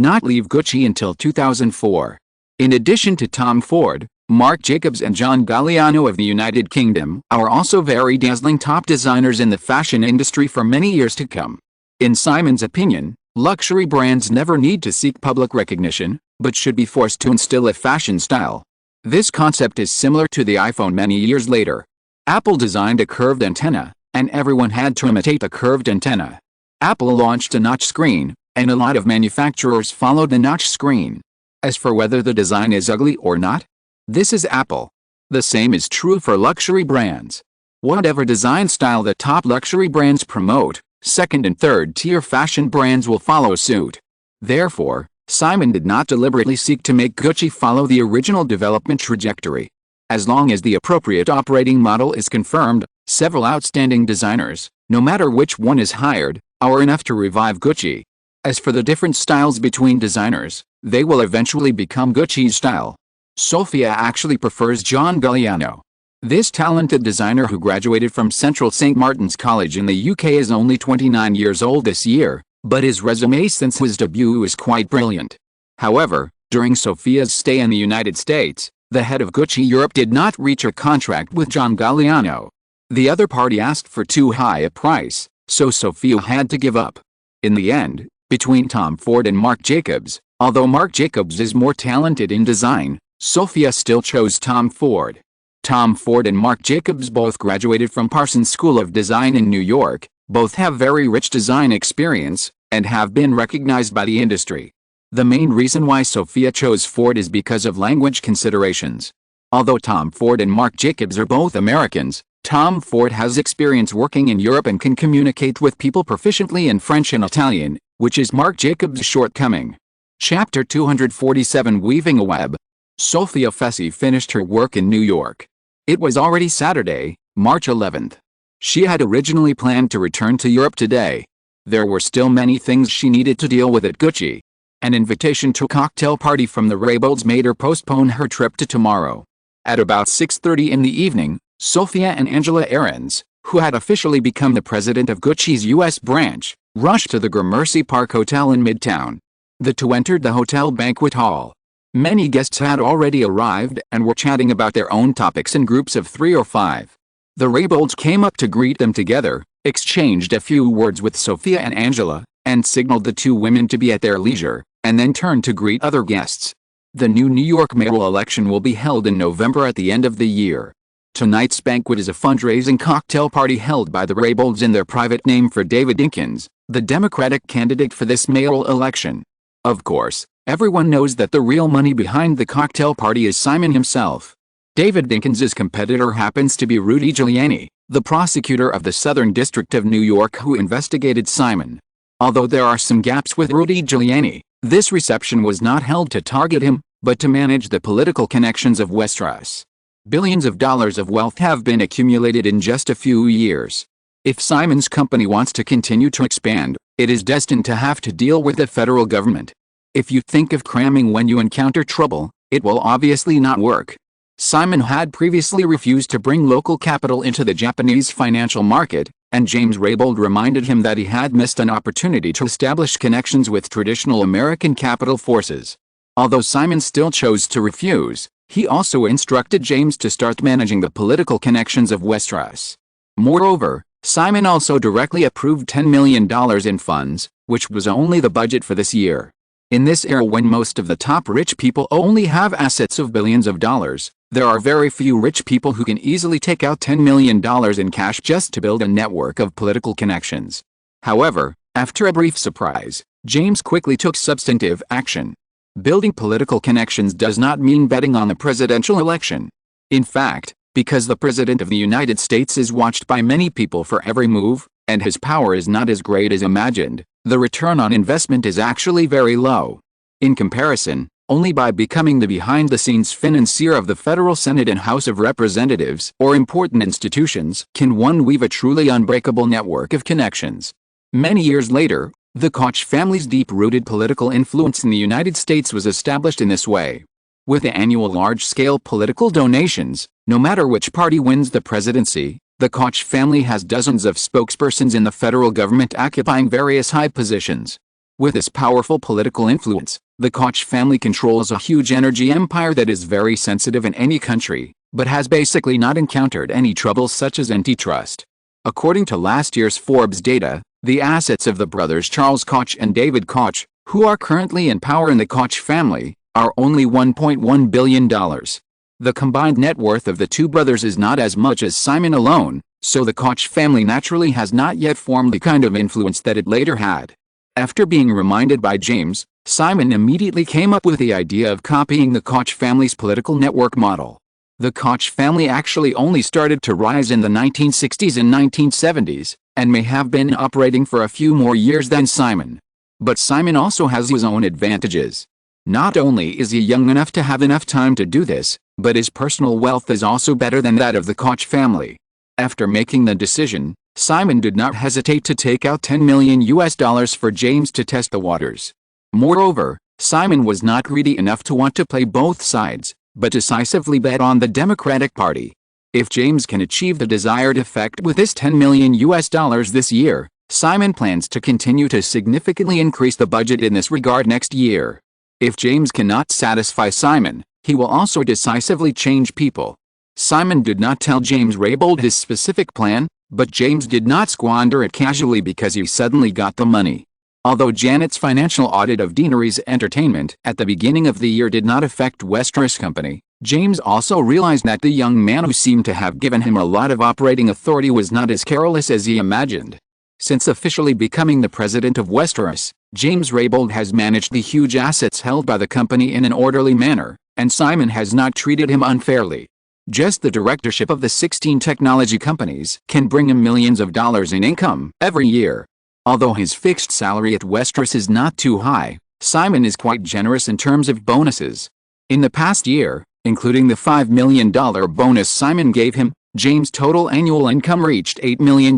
not leave Gucci until 2004. In addition to Tom Ford, Marc Jacobs and John Galliano of the United Kingdom are also very dazzling top designers in the fashion industry for many years to come. In Simon's opinion, Luxury brands never need to seek public recognition, but should be forced to instill a fashion style. This concept is similar to the iPhone many years later. Apple designed a curved antenna, and everyone had to imitate the curved antenna. Apple launched a notch screen, and a lot of manufacturers followed the notch screen. As for whether the design is ugly or not, this is Apple. The same is true for luxury brands. Whatever design style the top luxury brands promote, second and third tier fashion brands will follow suit. Therefore, Simon did not deliberately seek to make Gucci follow the original development trajectory. As long as the appropriate operating model is confirmed, several outstanding designers, no matter which one is hired, are enough to revive Gucci. As for the different styles between designers, they will eventually become Gucci's style. Sophia actually prefers John Galliano. This talented designer who graduated from Central St. Martin's College in the UK is only 29 years old this year, but his resume since his debut is quite brilliant. However, during Sophia's stay in the United States, the head of Gucci Europe did not reach a contract with John Galliano. The other party asked for too high a price, so Sophia had to give up. In the end, between Tom Ford and Marc Jacobs, although Marc Jacobs is more talented in design, Sophia still chose Tom Ford. Tom Ford and Marc Jacobs both graduated from Parsons School of Design in New York, both have very rich design experience, and have been recognized by the industry. The main reason why Sophia chose Ford is because of language considerations. Although Tom Ford and Marc Jacobs are both Americans, Tom Ford has experience working in Europe and can communicate with people proficiently in French and Italian, which is Marc Jacobs' shortcoming. Chapter 247 Weaving a Web. Sophia Fessy finished her work in New York. It was already Saturday, March 11th. She had originally planned to return to Europe today. There were still many things she needed to deal with at Gucci. An invitation to a cocktail party from the Raybolds made her postpone her trip to tomorrow. At about 6:30 in the evening, Sophia and Angela Ahrens, who had officially become the president of Gucci's U.S. branch, rushed to the Gramercy Park Hotel in Midtown. The two entered the hotel banquet hall. Many guests had already arrived and were chatting about their own topics in groups of 3 or 5. The Raybolds came up to greet them together, exchanged a few words with Sophia and Angela, and signaled the two women to be at their leisure, and then turned to greet other guests. The new New York mayoral election will be held in November at the end of the year. Tonight's banquet is a fundraising cocktail party held by the Raybolds in their private name for David Dinkins, the Democratic candidate for this mayoral election. Of course, everyone knows that the real money behind the cocktail party is Simon himself. David Dinkins' competitor happens to be Rudy Giuliani, the prosecutor of the Southern District of New York who investigated Simon. Although there are some gaps with Rudy Giuliani, this reception was not held to target him, but to manage the political connections of Westeros. Billions of dollars of wealth have been accumulated in just a few years. If Simon's company wants to continue to expand, it is destined to have to deal with the federal government. If you think of cramming when you encounter trouble, it will obviously not work. Simon had previously refused to bring local capital into the Japanese financial market, and James Raybold reminded him that he had missed an opportunity to establish connections with traditional American capital forces. Although Simon still chose to refuse, he also instructed James to start managing the political connections of Westeros. Moreover, Simon also directly approved $10 million in funds, which was only the budget for this year. In this era when most of the top rich people only have assets of billions of dollars, there are very few rich people who can easily take out $10 million in cash just to build a network of political connections. However, after a brief surprise, James quickly took substantive action. Building political connections does not mean betting on the presidential election. In fact, because the President of the United States is watched by many people for every move, and his power is not as great as imagined, the return on investment is actually very low. In comparison, only by becoming the behind-the-scenes financier of the Federal Senate and House of Representatives or important institutions can one weave a truly unbreakable network of connections. Many years later, the Koch family's deep-rooted political influence in the United States was established in this way. With the annual large-scale political donations, no matter which party wins the presidency, the Koch family has dozens of spokespersons in the federal government occupying various high positions. With this powerful political influence, the Koch family controls a huge energy empire that is very sensitive in any country, but has basically not encountered any troubles such as antitrust. According to last year's Forbes data, The assets of the brothers Charles Koch and David Koch, who are currently in power in the Koch family, are only $1.1 billion. The combined net worth of the two brothers is not as much as Simon alone, so the Koch family naturally has not yet formed the kind of influence that it later had. After being reminded by James, Simon immediately came up with the idea of copying the Koch family's political network model. The Koch family actually only started to rise in the 1960s and 1970s, and may have been operating for a few more years than Simon. But Simon also has his own advantages. Not only is he young enough to have enough time to do this, but his personal wealth is also better than that of the Koch family. After making the decision, Simon did not hesitate to take out $10 million for James to test the waters. Moreover, Simon was not greedy enough to want to play both sides, but decisively bet on the Democratic Party. If James can achieve the desired effect with this $10 million this year, Simon plans to continue to significantly increase the budget in this regard next year. If James cannot satisfy Simon, he will also decisively change people. Simon did not tell James Raybould his specific plan, but James did not squander it casually because he suddenly got the money. Although Janet's financial audit of Deanery's Entertainment at the beginning of the year did not affect Westeros Company, James also realized that the young man who seemed to have given him a lot of operating authority was not as careless as he imagined. Since officially becoming the president of Westeros, James Raybould has managed the huge assets held by the company in an orderly manner, and Simon has not treated him unfairly. Just the directorship of the 16 technology companies can bring him millions of dollars in income every year. Although his fixed salary at Westeros is not too high, Simon is quite generous in terms of bonuses. In the past year, including the $5 million bonus Simon gave him, James' total annual income reached $8 million,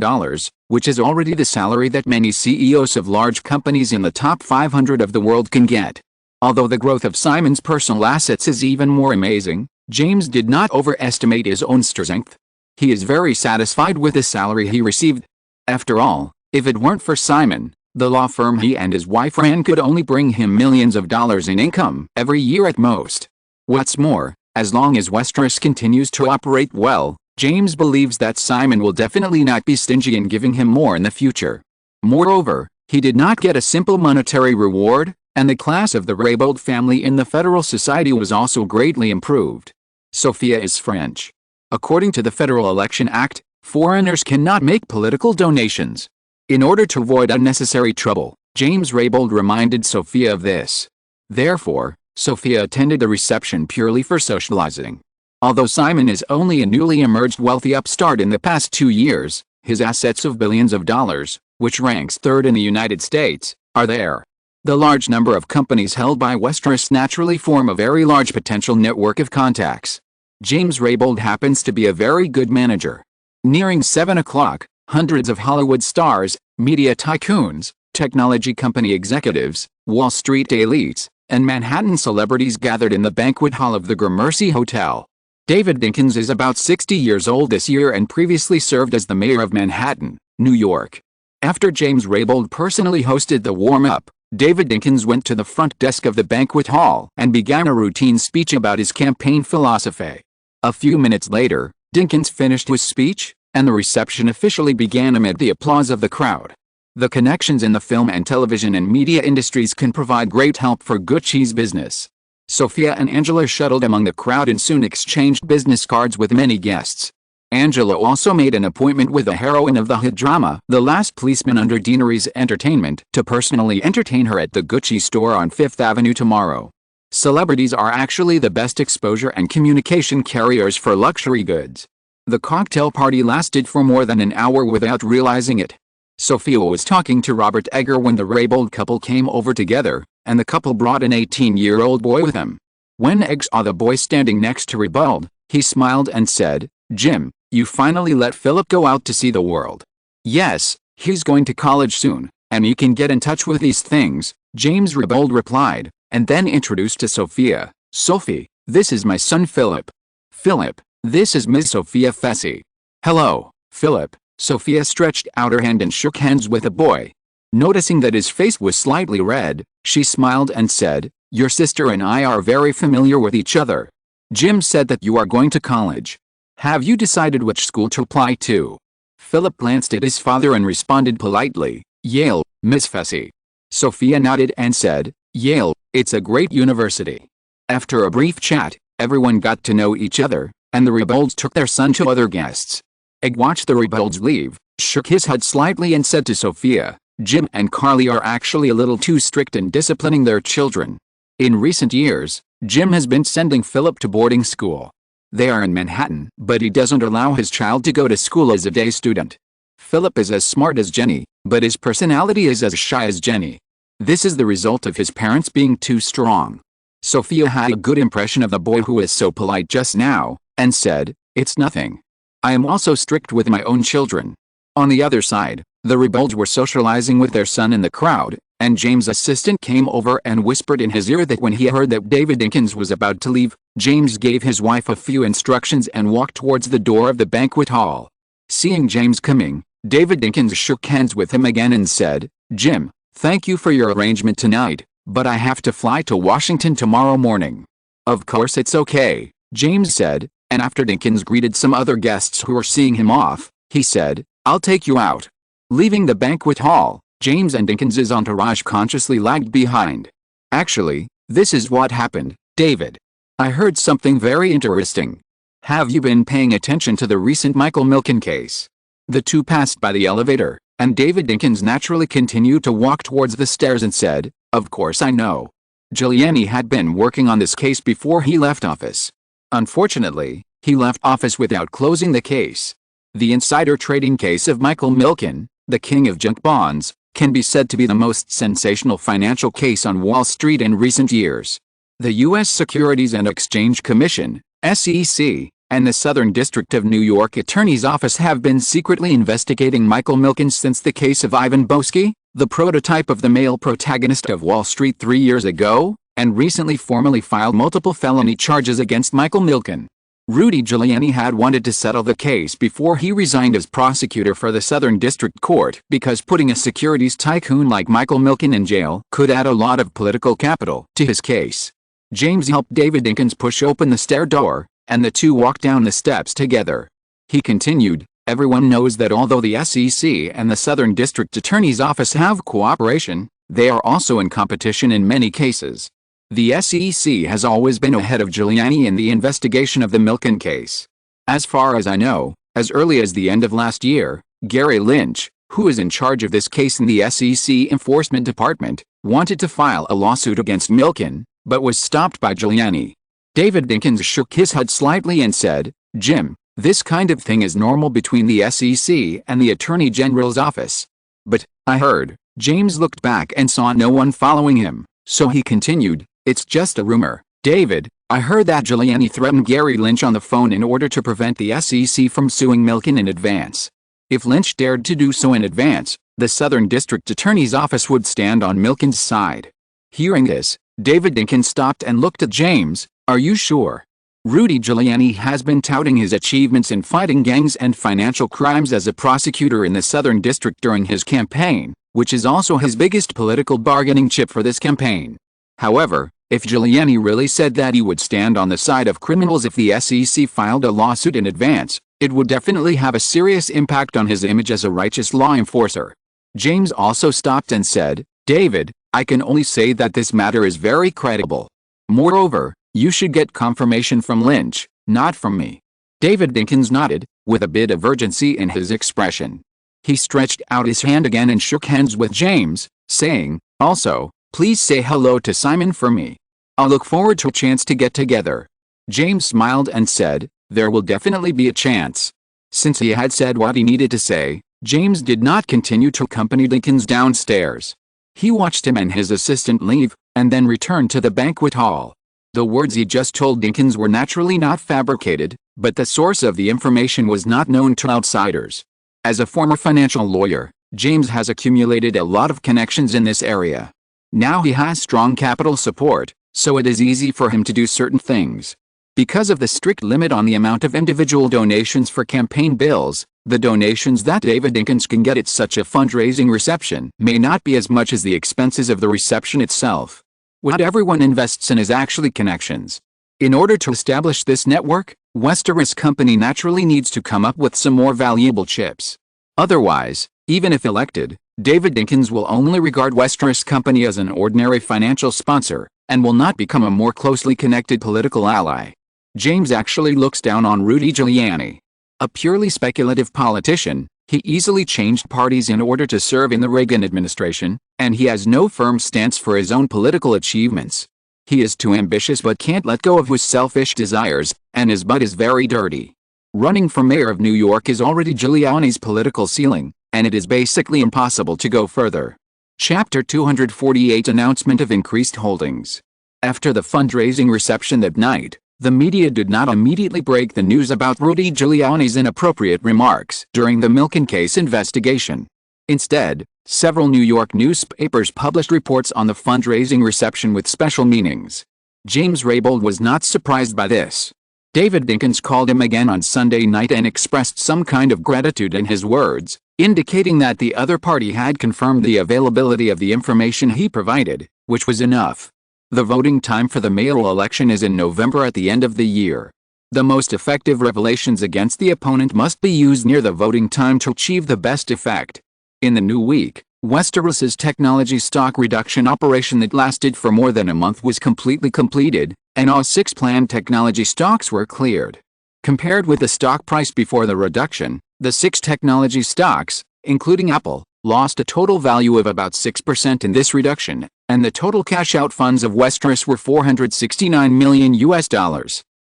which is already the salary that many CEOs of large companies in the top 500 of the world can get. Although the growth of Simon's personal assets is even more amazing, James did not overestimate his own strength. He is very satisfied with the salary he received. After all, if it weren't for Simon, the law firm he and his wife ran could only bring him millions of dollars in income every year at most. What's more, as long as Westeros continues to operate well, James believes that Simon will definitely not be stingy in giving him more in the future. Moreover, he did not get a simple monetary reward, and the class of the Raybould family in the Federal Society was also greatly improved. Sophia is French. According to the Federal Election Act, foreigners cannot make political donations. In order to avoid unnecessary trouble, James Raybould reminded Sophia of this. Therefore, Sophia attended the reception purely for socializing. Although Simon is only a newly emerged wealthy upstart in the past 2 years, his assets of billions of dollars, which ranks third in the United States, are there. The large number of companies held by Westeros naturally form a very large potential network of contacts. James Raybould happens to be a very good manager. Nearing 7 o'clock, hundreds of Hollywood stars, media tycoons, technology company executives, Wall Street elites, and Manhattan celebrities gathered in the banquet hall of the Gramercy Hotel. David Dinkins is about 60 years old this year and previously served as the mayor of Manhattan, New York. After James Raybould personally hosted the warm-up, David Dinkins went to the front desk of the banquet hall and began a routine speech about his campaign philosophy. A few minutes later, Dinkins finished his speech, and the reception officially began amid the applause of the crowd. The connections in the film and television and media industries can provide great help for Gucci's business. Sophia and Angela shuttled among the crowd and soon exchanged business cards with many guests. Angela also made an appointment with the heroine of the hit drama, The Last Policeman under Deanery's Entertainment, to personally entertain her at the Gucci store on Fifth Avenue tomorrow. Celebrities are actually the best exposure and communication carriers for luxury goods. The cocktail party lasted for more than an hour without realizing it. Sophia was talking to Robert Egger when the Raybould couple came over together, and the couple brought an 18-year-old boy with them. When Egg saw the boy standing next to Raybould, he smiled and said, "Jim, you finally let Philip go out to see the world." "Yes, he's going to college soon, and you can get in touch with these things," James Raybould replied, and then introduced to Sophia, "Sophie, this is my son Philip. Philip, this is Miss Sophia Fessy." "Hello, Philip." Sophia stretched out her hand and shook hands with the boy. Noticing that his face was slightly red, she smiled and said, "Your sister and I are very familiar with each other. Jim said that you are going to college. Have you decided which school to apply to?" Philip glanced at his father and responded politely, Yale, Miss Fessy. Sophia nodded and said, Yale, it's a great university. After a brief chat, everyone got to know each other, and the Ribolds took their son to other guests. Egg watched the Ribolds leave, shook his head slightly and said to Sophia, Jim and Carly are actually a little too strict in disciplining their children. In recent years, Jim has been sending Philip to boarding school. They are in Manhattan, but he doesn't allow his child to go to school as a day student. Philip is as smart as Jenny, but his personality is as shy as Jenny. This is the result of his parents being too strong. Sophia had a good impression of the boy who was so polite just now, and said, It's nothing. I am also strict with my own children. On the other side, the Ribolds were socializing with their son in the crowd, and James' assistant came over and whispered in his ear that when he heard that David Dinkins was about to leave, James gave his wife a few instructions and walked towards the door of the banquet hall. Seeing James coming, David Dinkins shook hands with him again and said, Jim, thank you for your arrangement tonight, but I have to fly to Washington tomorrow morning. Of course it's okay, James said, and after Dinkins greeted some other guests who were seeing him off, he said, I'll take you out. Leaving the banquet hall, James and Dinkins' entourage consciously lagged behind. Actually, this is what happened, David. I heard something very interesting. Have you been paying attention to the recent Michael Milken case? The two passed by the elevator, and David Dinkins naturally continued to walk towards the stairs and said, Of course I know. Giuliani had been working on this case before he left office. Unfortunately, he left office without closing the case. The insider trading case of Michael Milken, the king of junk bonds, can be said to be the most sensational financial case on Wall Street in recent years. The U.S. Securities and Exchange Commission, SEC, and the Southern District of New York Attorney's Office have been secretly investigating Michael Milken since the case of Ivan Boesky, the prototype of the male protagonist of Wall Street 3 years ago, and recently formally filed multiple felony charges against Michael Milken. Rudy Giuliani had wanted to settle the case before he resigned as prosecutor for the Southern District Court because putting a securities tycoon like Michael Milken in jail could add a lot of political capital to his case. James helped David Dinkins push open the stair door, and the two walked down the steps together. He continued, Everyone knows that although the SEC and the Southern District Attorney's Office have cooperation, they are also in competition in many cases. The SEC has always been ahead of Giuliani in the investigation of the Milken case. As far as I know, as early as the end of last year, Gary Lynch, who is in charge of this case in the SEC Enforcement Department, wanted to file a lawsuit against Milken, but was stopped by Giuliani. David Dinkins shook his head slightly and said, Jim, this kind of thing is normal between the SEC and the Attorney General's office. But, I heard, James looked back and saw no one following him, so he continued, It's just a rumor, David. I heard that Giuliani threatened Gary Lynch on the phone in order to prevent the SEC from suing Milken in advance. If Lynch dared to do so in advance, the Southern District Attorney's Office would stand on Milken's side. Hearing this, David Dinkins stopped and looked at James. Are you sure? Rudy Giuliani has been touting his achievements in fighting gangs and financial crimes as a prosecutor in the Southern District during his campaign, which is also his biggest political bargaining chip for this campaign. However, if Giuliani really said that he would stand on the side of criminals if the SEC filed a lawsuit in advance, it would definitely have a serious impact on his image as a righteous law enforcer. James also stopped and said, David, I can only say that this matter is very credible. Moreover, you should get confirmation from Lynch, not from me. David Dinkins nodded, with a bit of urgency in his expression. He stretched out his hand again and shook hands with James, saying, Also, please say hello to Simon for me. I'll look forward to a chance to get together. James smiled and said, There will definitely be a chance. Since he had said what he needed to say, James did not continue to accompany Dinkins downstairs. He watched him and his assistant leave, and then returned to the banquet hall. The words he just told Dinkins were naturally not fabricated, but the source of the information was not known to outsiders. As a former financial lawyer, James has accumulated a lot of connections in this area. Now he has strong capital support, so it is easy for him to do certain things. Because of the strict limit on the amount of individual donations for campaign bills, the donations that David Dinkins can get at such a fundraising reception may not be as much as the expenses of the reception itself. What everyone invests in is actually connections. In order to establish this network, Westeros Company naturally needs to come up with some more valuable chips. Otherwise, even if elected, David Dinkins will only regard Westeros Company as an ordinary financial sponsor, and will not become a more closely connected political ally. James actually looks down on Rudy Giuliani. A purely speculative politician, he easily changed parties in order to serve in the Reagan administration, and he has no firm stance for his own political achievements. He is too ambitious but can't let go of his selfish desires, and his butt is very dirty. Running for mayor of New York is already Giuliani's political ceiling, and it is basically impossible to go further. Chapter 248 Announcement of Increased Holdings. After the fundraising reception that night, the media did not immediately break the news about Rudy Giuliani's inappropriate remarks during the Milken case investigation. Instead, several New York newspapers published reports on the fundraising reception with special meanings. James Raybould was not surprised by this. David Dinkins called him again on Sunday night and expressed some kind of gratitude in his words, indicating that the other party had confirmed the availability of the information he provided, which was enough. The voting time for the mayoral election is in November at the end of the year. The most effective revelations against the opponent must be used near the voting time to achieve the best effect. In the new week, Westeros's technology stock reduction operation that lasted for more than a month was completely completed, and all 6 planned technology stocks were cleared. Compared with the stock price before the reduction, the 6 technology stocks, including Apple, lost a total value of about 6% in this reduction, and the total cash-out funds of Westeros were $469 million.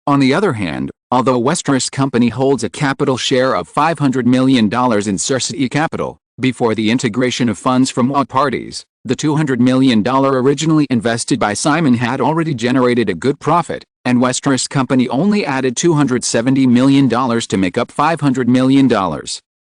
On the other hand, although Westeros Company holds a capital share of $500 million in Cersei Capital, before the integration of funds from all parties, the $200 million originally invested by Simon had already generated a good profit, and Westeros Company only added $270 million to make up $500 million.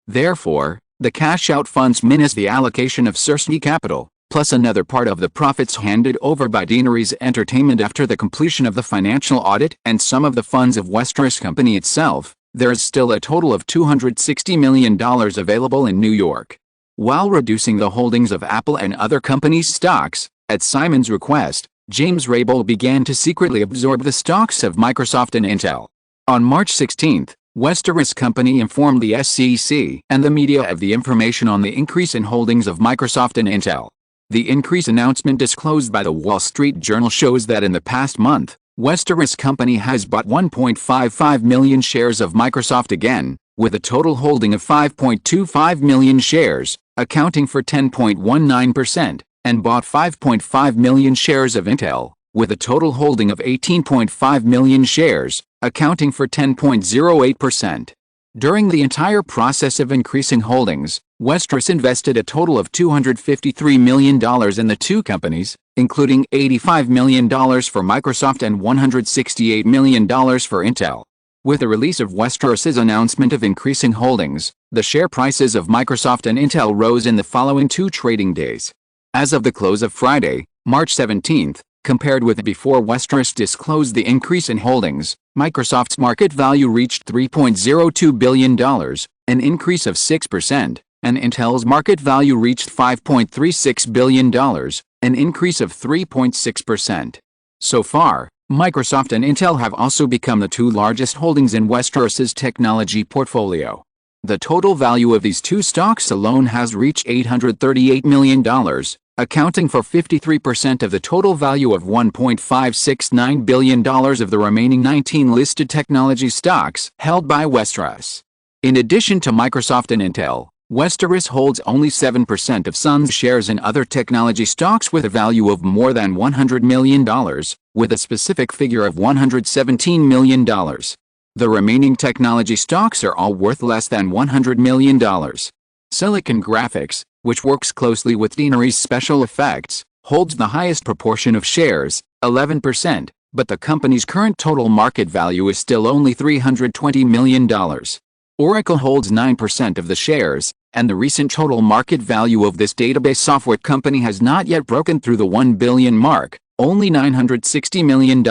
Therefore, the cash-out funds minus the allocation of Cersei Capital, plus another part of the profits handed over by Deaneries Entertainment after the completion of the financial audit and some of the funds of Westeros Company itself, there is still a total of $260 million available in New York. While reducing the holdings of Apple and other companies' stocks, at Simon's request, James Raybould began to secretly absorb the stocks of Microsoft and Intel. On March 16, Westeros Company informed the SEC and the media of the information on the increase in holdings of Microsoft and Intel. The increase announcement disclosed by the Wall Street Journal shows that in the past month, Westeros Company has bought 1.55 million shares of Microsoft again, with a total holding of 5.25 million shares, accounting for 10.19%, and bought 5.5 million shares of Intel, with a total holding of 18.5 million shares, accounting for 10.08%. During the entire process of increasing holdings, Westeros invested a total of $253 million in the two companies, including $85 million for Microsoft and $168 million for Intel. With the release of Westeros's announcement of increasing holdings, the share prices of Microsoft and Intel rose in the following 2 trading days. As of the close of Friday, March 17, compared with before Westeros disclosed the increase in holdings, Microsoft's market value reached $3.02 billion, an increase of 6%, and Intel's market value reached $5.36 billion, an increase of 3.6%. So far, Microsoft and Intel have also become the 2 largest holdings in Westeros's technology portfolio. The total value of these 2 stocks alone has reached $838 million, accounting for 53% of the total value of $1.569 billion of the remaining 19 listed technology stocks held by Westeros. In addition to Microsoft and Intel, Westeros holds only 7% of Sun's shares in other technology stocks with a value of more than $100 million, with a specific figure of $117 million. The remaining technology stocks are all worth less than $100 million. Silicon Graphics, which works closely with Deaneries Special Effects, holds the highest proportion of shares, 11%, but the company's current total market value is still only $320 million. Oracle holds 9% of the shares, and the recent total market value of this database software company has not yet broken through the $1 billion mark, only $960 million.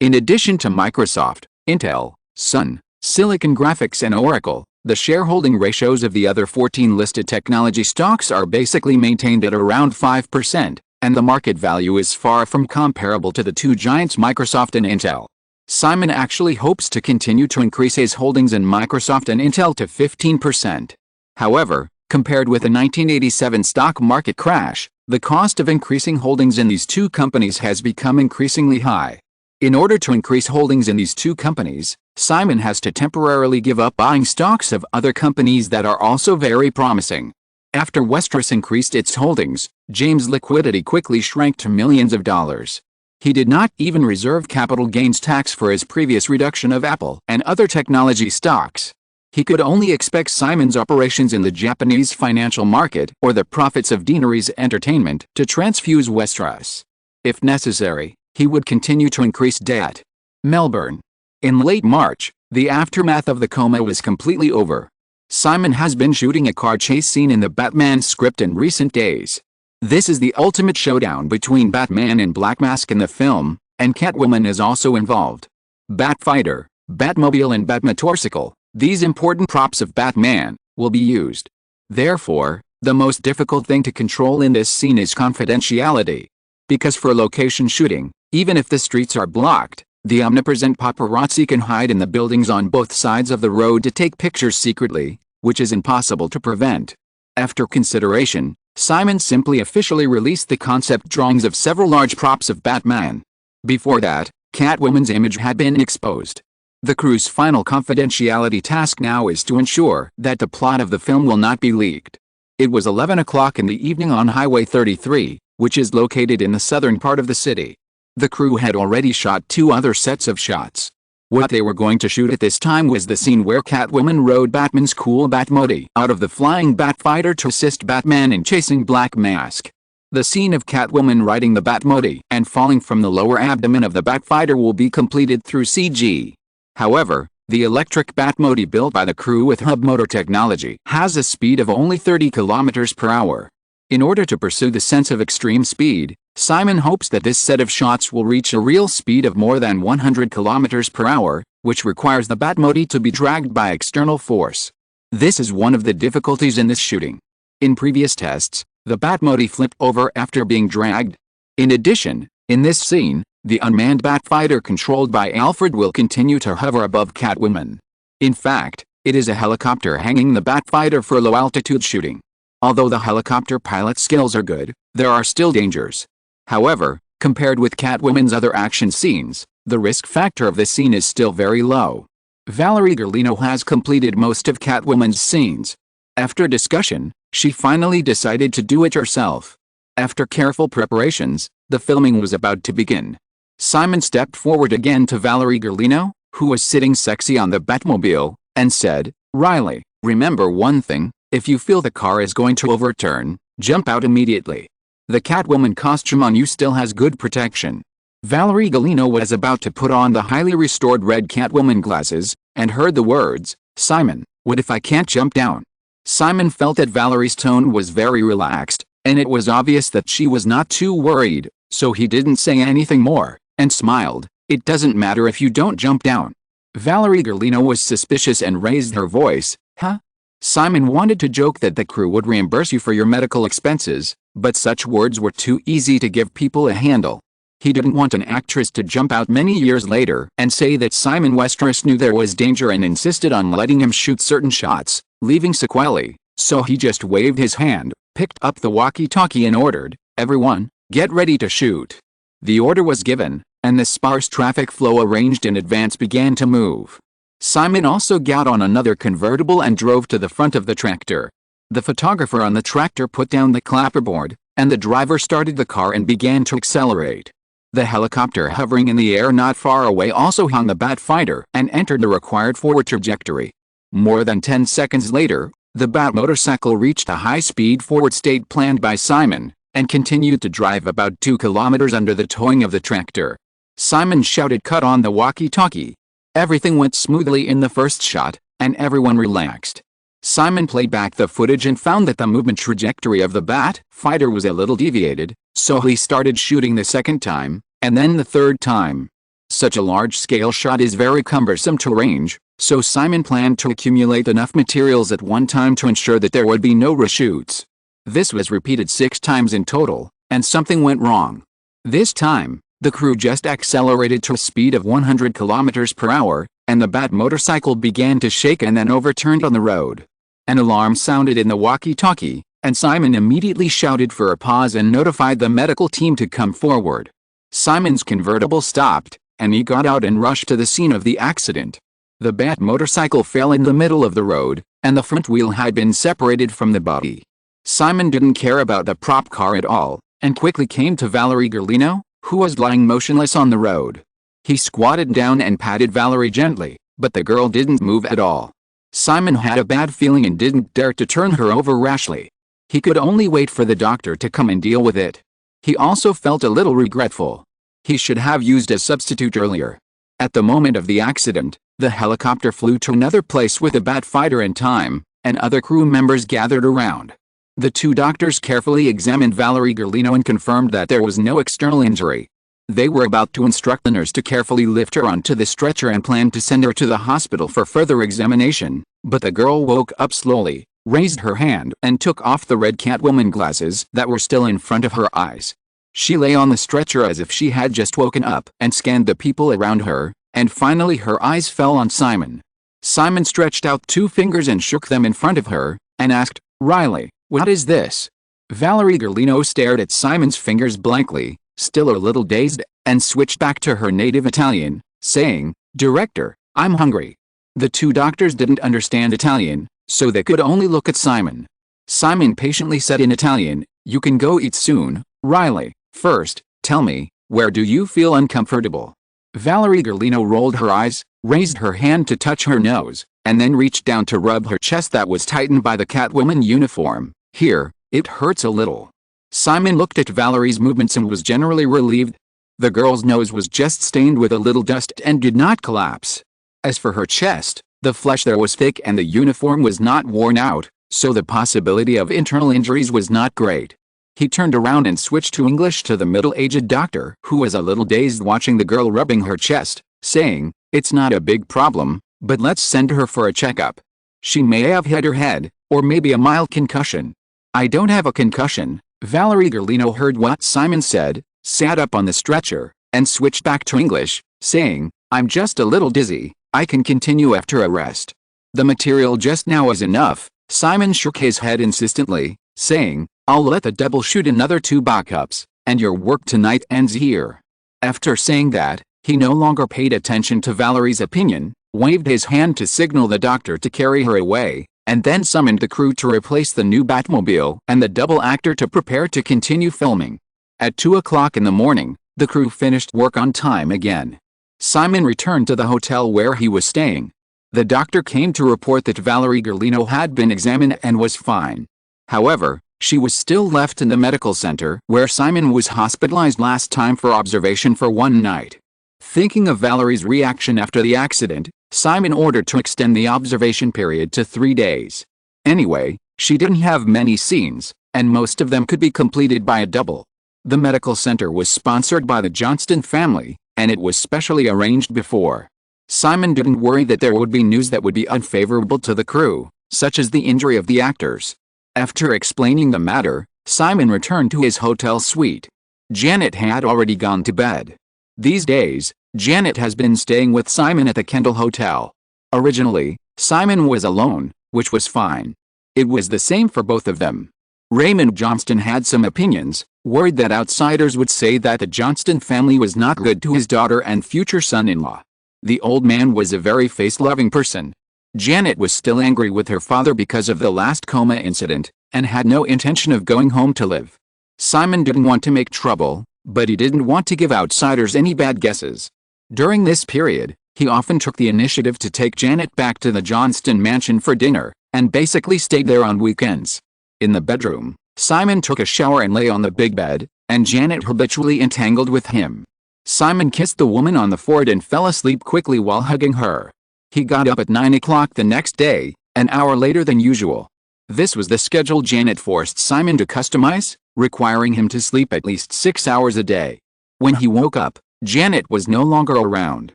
In addition to Microsoft, Intel, Sun, Silicon Graphics and Oracle, the shareholding ratios of the other 14 listed technology stocks are basically maintained at around 5%, and the market value is far from comparable to the 2 giants Microsoft and Intel. Simon actually hopes to continue to increase his holdings in Microsoft and Intel to 15%. However, Compared with the 1987 stock market crash, the cost of increasing holdings in these two companies has become increasingly high. In order to increase holdings in these two companies, Simon has to temporarily give up buying stocks of other companies that are also very promising. After Westeros increased its holdings, James' liquidity quickly shrank to millions of dollars. He did not even reserve capital gains tax for his previous reduction of Apple and other technology stocks. He could only expect Simon's operations in the Japanese financial market or the profits of Deanery's entertainment to transfuse Westeros. If necessary, he would continue to increase debt. Melbourne. In late March, the aftermath of the coma was completely over. Simon has been shooting a car chase scene in the Batman script in recent days. This is the ultimate showdown between Batman and Black Mask in the film, and Catwoman is also involved. Batfighter, Batmobile and Batmotorcycle, these important props of Batman, will be used. Therefore, the most difficult thing to control in this scene is confidentiality. Because for location shooting, even if the streets are blocked, the omnipresent paparazzi can hide in the buildings on both sides of the road to take pictures secretly, which is impossible to prevent. After consideration, Simon simply officially released the concept drawings of several large props of Batman. Before that, Catwoman's image had been exposed. The crew's final confidentiality task now is to ensure that the plot of the film will not be leaked. It was 11 o'clock in the evening on Highway 33, which is located in the southern part of the city. The crew had already shot 2 other sets of shots. What they were going to shoot at this time was the scene where Catwoman rode Batman's cool Batmobile out of the flying Batfighter to assist Batman in chasing Black Mask. The scene of Catwoman riding the Batmobile and falling from the lower abdomen of the Batfighter will be completed through CG. However, the electric Batmobile built by the crew with hub motor technology has a speed of only 30 km per hour. In order to pursue the sense of extreme speed, Simon hopes that this set of shots will reach a real speed of more than 100 km per hour, which requires the Batmobile to be dragged by external force. This is one of the difficulties in this shooting. In previous tests, the Batmobile flipped over after being dragged. In addition, in this scene, the unmanned Batfighter controlled by Alfred will continue to hover above Catwoman. In fact, it is a helicopter hanging the Batfighter for low-altitude shooting. Although the helicopter pilot skills are good, there are still dangers. However, compared with Catwoman's other action scenes, the risk factor of this scene is still very low. Valerie Garlino has completed most of Catwoman's scenes. After discussion, she finally decided to do it herself. After careful preparations, the filming was about to begin. Simon stepped forward again to Valerie Garlino, who was sitting sexy on the Batmobile, and said, "Riley, remember one thing, if you feel the car is going to overturn, jump out immediately. The Catwoman costume on you still has good protection." Valerie Garlino was about to put on the highly restored red Catwoman glasses, and heard the words, "Simon, what if I can't jump down?" Simon felt that Valerie's tone was very relaxed, and it was obvious that she was not too worried, so he didn't say anything more, and smiled, "It doesn't matter if you don't jump down." Valerie Garlino was suspicious and raised her voice, "Huh?" Simon wanted to joke that the crew would reimburse you for your medical expenses, but such words were too easy to give people a handle. He didn't want an actress to jump out many years later and say that Simon Westeros knew there was danger and insisted on letting him shoot certain shots, leaving sequelae, so he just waved his hand, picked up the walkie-talkie and ordered, "Everyone, get ready to shoot." The order was given, and the sparse traffic flow arranged in advance began to move. Simon also got on another convertible and drove to the front of the tractor. The photographer on the tractor put down the clapperboard, and the driver started the car and began to accelerate. The helicopter hovering in the air not far away also hung the Batfighter and entered the required forward trajectory. More than 10 seconds later, the Batmotorcycle reached a high-speed forward state planned by Simon, and continued to drive about 2 kilometers under the towing of the tractor. Simon shouted cut on the walkie-talkie. Everything went smoothly in the first shot, and everyone relaxed. Simon played back the footage and found that the movement trajectory of the Batfighter was a little deviated, so he started shooting the second time, and then the third time. Such a large-scale shot is very cumbersome to arrange, so Simon planned to accumulate enough materials at one time to ensure that there would be no reshoots. This was repeated 6 times in total, and something went wrong. This time, the crew just accelerated to a speed of 100 km per hour, and the Batmotorcycle began to shake and then overturned on the road. An alarm sounded in the walkie-talkie, and Simon immediately shouted for a pause and notified the medical team to come forward. Simon's convertible stopped, and he got out and rushed to the scene of the accident. The Bat motorcycle fell in the middle of the road, and the front wheel had been separated from the body. Simon didn't care about the prop car at all, and quickly came to Valerie Gerlino, who was lying motionless on the road. He squatted down and patted Valerie gently, but the girl didn't move at all. Simon had a bad feeling and didn't dare to turn her over rashly. He could only wait for the doctor to come and deal with it. He also felt a little regretful. He should have used a substitute earlier. At the moment of the accident, the helicopter flew to another place with a Bat fighter in time, and other crew members gathered around. The two doctors carefully examined Valerie Gerlino and confirmed that there was no external injury. They were about to instruct the nurse to carefully lift her onto the stretcher and planned to send her to the hospital for further examination, but the girl woke up slowly, raised her hand and took off the red Catwoman glasses that were still in front of her eyes. She lay on the stretcher as if she had just woken up and scanned the people around her, and finally her eyes fell on Simon. Simon stretched out two fingers and shook them in front of her, and asked, "Riley, what is this?" Valerie Gerlino stared at Simon's fingers blankly, still a little dazed, and switched back to her native Italian, saying, "Director, I'm hungry." The two doctors didn't understand Italian, so they could only look at Simon. Simon patiently said in Italian, "You can go eat soon, Riley. First, tell me, where do you feel uncomfortable?" Valerie Gerlino rolled her eyes, raised her hand to touch her nose, and then reached down to rub her chest that was tightened by the Catwoman uniform. "Here, it hurts a little." Simon looked at Valerie's movements and was generally relieved. The girl's nose was just stained with a little dust and did not collapse. As for her chest, the flesh there was thick and the uniform was not worn out, so the possibility of internal injuries was not great. He turned around and switched to English to the middle-aged doctor, who was a little dazed watching the girl rubbing her chest, saying, "It's not a big problem, but let's send her for a checkup. She may have hit her head, or maybe a mild concussion." "I don't have a concussion." Valerie Gerlino heard what Simon said, sat up on the stretcher, and switched back to English, saying, "I'm just a little dizzy. I can continue after a rest." "The material just now is enough." Simon shook his head insistently, saying, "I'll let the devil shoot another 2 backups, and your work tonight ends here." After saying that, he no longer paid attention to Valerie's opinion, waved his hand to signal the doctor to carry her away, and then summoned the crew to replace the new Batmobile and the double actor to prepare to continue filming. At 2 o'clock in the morning, the crew finished work on time again. Simon returned to the hotel where he was staying. The doctor came to report that Valerie Gerlino had been examined and was fine. However, she was still left in the medical center where Simon was hospitalized last time for observation for 1 night. Thinking of Valerie's reaction after the accident, Simon ordered to extend the observation period to 3 days. Anyway, she didn't have many scenes, and most of them could be completed by a double. The medical center was sponsored by the Johnston family, and it was specially arranged before. Simon didn't worry that there would be news that would be unfavorable to the crew, such as the injury of the actors. After explaining the matter, Simon returned to his hotel suite. Janet had already gone to bed. These days, Janet has been staying with Simon at the Kendall Hotel. Originally, Simon was alone, which was fine. It was the same for both of them. Raymond Johnston had some opinions, worried that outsiders would say that the Johnston family was not good to his daughter and future son-in-law. The old man was a very face-loving person. Janet was still angry with her father because of the last coma incident, and had no intention of going home to live. Simon didn't want to make trouble, but he didn't want to give outsiders any bad guesses. During this period, he often took the initiative to take Janet back to the Johnston mansion for dinner, and basically stayed there on weekends. In the bedroom, Simon took a shower and lay on the big bed, and Janet habitually entangled with him. Simon kissed the woman on the forehead and fell asleep quickly while hugging her. He got up at 9 o'clock the next day, an hour later than usual. This was the schedule Janet forced Simon to customize, requiring him to sleep at least 6 hours a day. When he woke up, Janet was no longer around.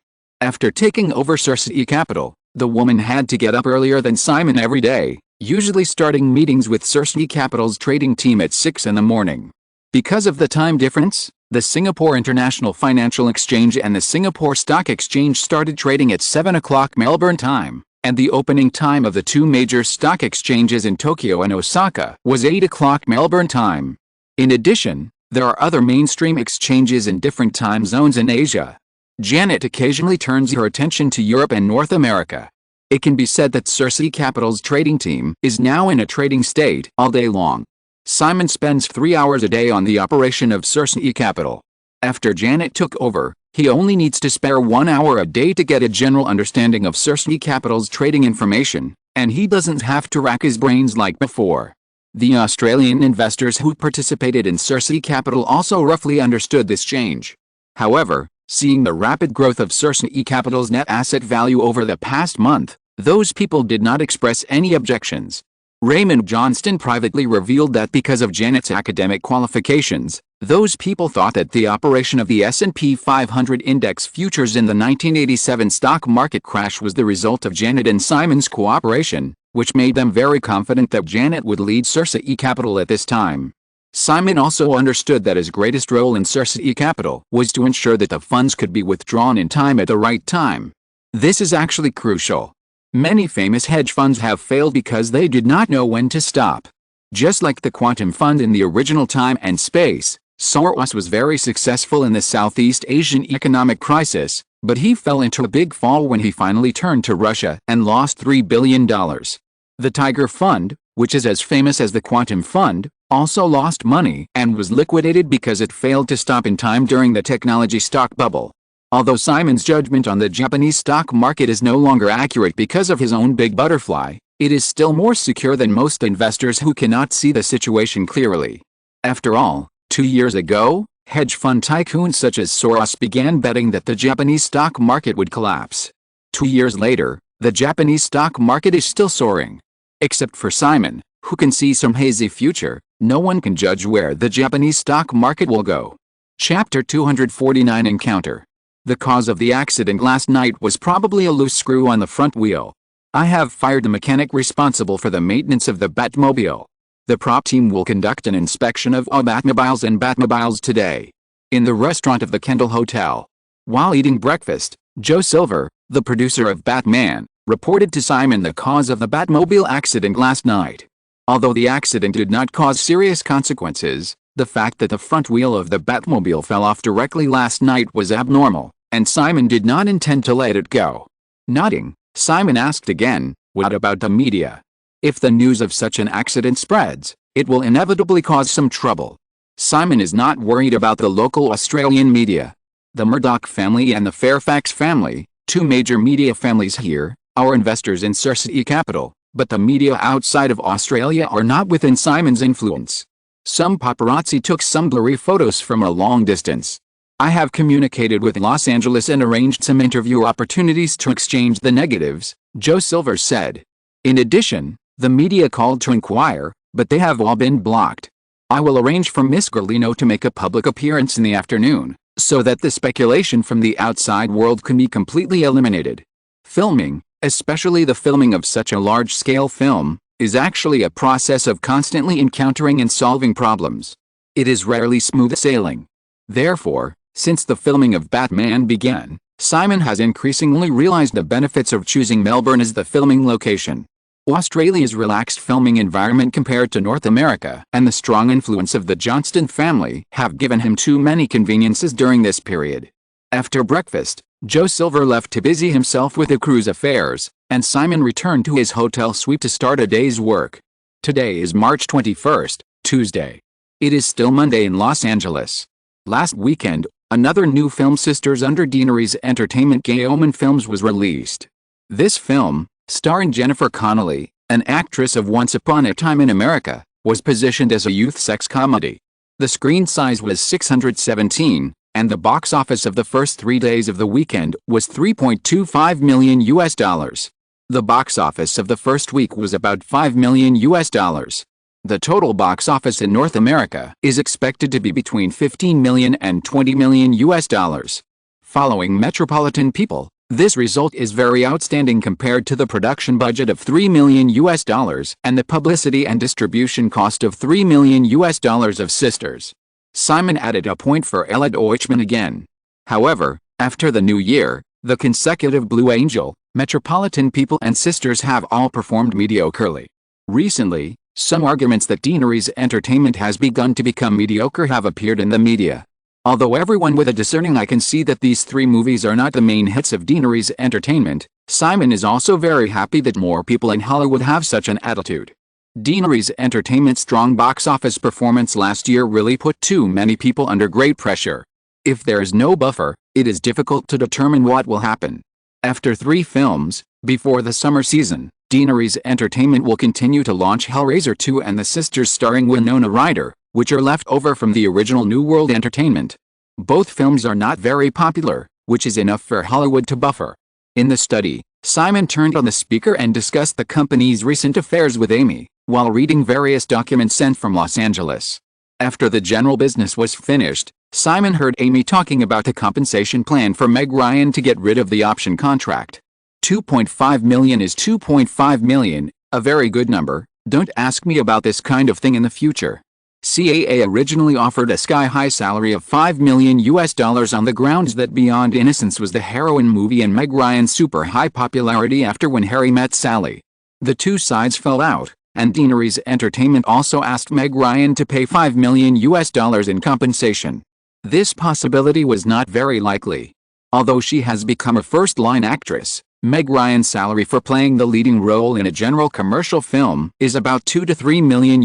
After taking over Cersei Capital, the woman had to get up earlier than Simon every day, usually starting meetings with Cersei Capital's trading team at 6 in the morning. Because of the time difference, the Singapore International Financial Exchange and the Singapore Stock Exchange started trading at 7 o'clock Melbourne time, and the opening time of the two major stock exchanges in Tokyo and Osaka was 8 o'clock Melbourne time. In addition, there are other mainstream exchanges in different time zones in Asia. Janet occasionally turns her attention to Europe and North America. It can be said that Cersei Capital's trading team is now in a trading state all day long. Simon spends 3 hours a day on the operation of Cersei Capital. After Janet took over, he only needs to spare 1 hour a day to get a general understanding of Cersei Capital's trading information, and he doesn't have to rack his brains like before. The Australian investors who participated in Cersei Capital also roughly understood this change. However, seeing the rapid growth of Cersei Capital's net asset value over the past month, those people did not express any objections. Raymond Johnston privately revealed that because of Janet's academic qualifications, those people thought that the operation of the S&P 500 index futures in the 1987 stock market crash was the result of Janet and Simon's cooperation, which made them very confident that Janet would lead Cersei Capital at this time. Simon also understood that his greatest role in Cersei Capital was to ensure that the funds could be withdrawn in time at the right time. This is actually crucial. Many famous hedge funds have failed because they did not know when to stop. Just like the Quantum Fund in the original Time and Space, Soros was very successful in the Southeast Asian economic crisis, but he fell into a big fall when he finally turned to Russia and lost $3 billion. The Tiger Fund, which is as famous as the Quantum Fund, also lost money and was liquidated because it failed to stop in time during the technology stock bubble. Although Simon's judgment on the Japanese stock market is no longer accurate because of his own big butterfly, it is still more secure than most investors who cannot see the situation clearly. After all, 2 years ago, hedge fund tycoons such as Soros began betting that the Japanese stock market would collapse. 2 years later, the Japanese stock market is still soaring. Except for Simon, who can see some hazy future, no one can judge where the Japanese stock market will go. Chapter 249 Encounter. The cause of the accident last night was probably a loose screw on the front wheel. I have fired the mechanic responsible for the maintenance of the Batmobile. The prop team will conduct an inspection of all Batmobiles and Batmobiles today. In the restaurant of the Kendall Hotel. While eating breakfast, Joe Silver, the producer of Batman, reported to Simon the cause of the Batmobile accident last night. Although the accident did not cause serious consequences, the fact that the front wheel of the Batmobile fell off directly last night was abnormal, and Simon did not intend to let it go. Nodding, Simon asked again, "What about the media? If the news of such an accident spreads, it will inevitably cause some trouble." Simon is not worried about the local Australian media. The Murdoch family and the Fairfax family, two major media families here, are investors in Cersei Capital, but the media outside of Australia are not within Simon's influence. Some paparazzi took some blurry photos from a long distance. I have communicated with Los Angeles and arranged some interview opportunities to exchange the negatives, Joe Silver said. In addition, the media called to inquire, but they have all been blocked. I will arrange for Miss Gerlino to make a public appearance in the afternoon, so that the speculation from the outside world can be completely eliminated. Filming, especially the filming of such a large-scale film, is actually a process of constantly encountering and solving problems. It is rarely smooth sailing. Therefore, since the filming of Batman began, Simon has increasingly realized the benefits of choosing Melbourne as the filming location. Australia's relaxed filming environment compared to North America and the strong influence of the Johnston family have given him too many conveniences during this period. After breakfast, Joe Silver left to busy himself with the crew's affairs, and Simon returned to his hotel suite to start a day's work. Today is March 21st, Tuesday. It is still Monday in Los Angeles. Last weekend, another new film Sisters under Deanery's Entertainment Gay Omen Films was released. This film, starring Jennifer Connelly, an actress of Once Upon a Time in America, was positioned as a youth sex comedy. The screen size was 617, and the box office of the first 3 days of the weekend was $3.25 million. The box office of the first week was about $5 million. The total box office in North America is expected to be between $15 million and $20 million. Following Metropolitan People, this result is very outstanding compared to the production budget of $3 million and the publicity and distribution cost of $3 million of Sisters. Simon added a point for Ella Deutschman again. However, after the new year, the consecutive Blue Angel, Metropolitan People and Sisters have all performed mediocrely. Recently, some arguments that Deanery's entertainment has begun to become mediocre have appeared in the media. Although everyone with a discerning eye can see that these three movies are not the main hits of Deanery's entertainment, Simon is also very happy that more people in Hollywood have such an attitude. Deanery's entertainment's strong box office performance last year really put too many people under great pressure. If there is no buffer, it is difficult to determine what will happen. After 3 films, before the summer season, Deanery's entertainment will continue to launch Hellraiser 2 and The Sisters starring Winona Ryder, which are left over from the original New World Entertainment. Both films are not very popular, which is enough for Hollywood to buffer. In the study, Simon turned on the speaker and discussed the company's recent affairs with Amy, while reading various documents sent from Los Angeles. After the general business was finished, Simon heard Amy talking about the compensation plan for Meg Ryan to get rid of the option contract. $2.5 million is $2.5 million, a very good number. Don't ask me about this kind of thing in the future. CAA originally offered a sky-high salary of $5 million on the grounds that Beyond Innocence was the heroine movie and Meg Ryan's super high popularity after When Harry Met Sally. The two sides fell out, and Deanery's entertainment also asked Meg Ryan to pay $5 million in compensation. This possibility was not very likely. Although she has become a first-line actress, Meg Ryan's salary for playing the leading role in a general commercial film is about $2 to $3 million.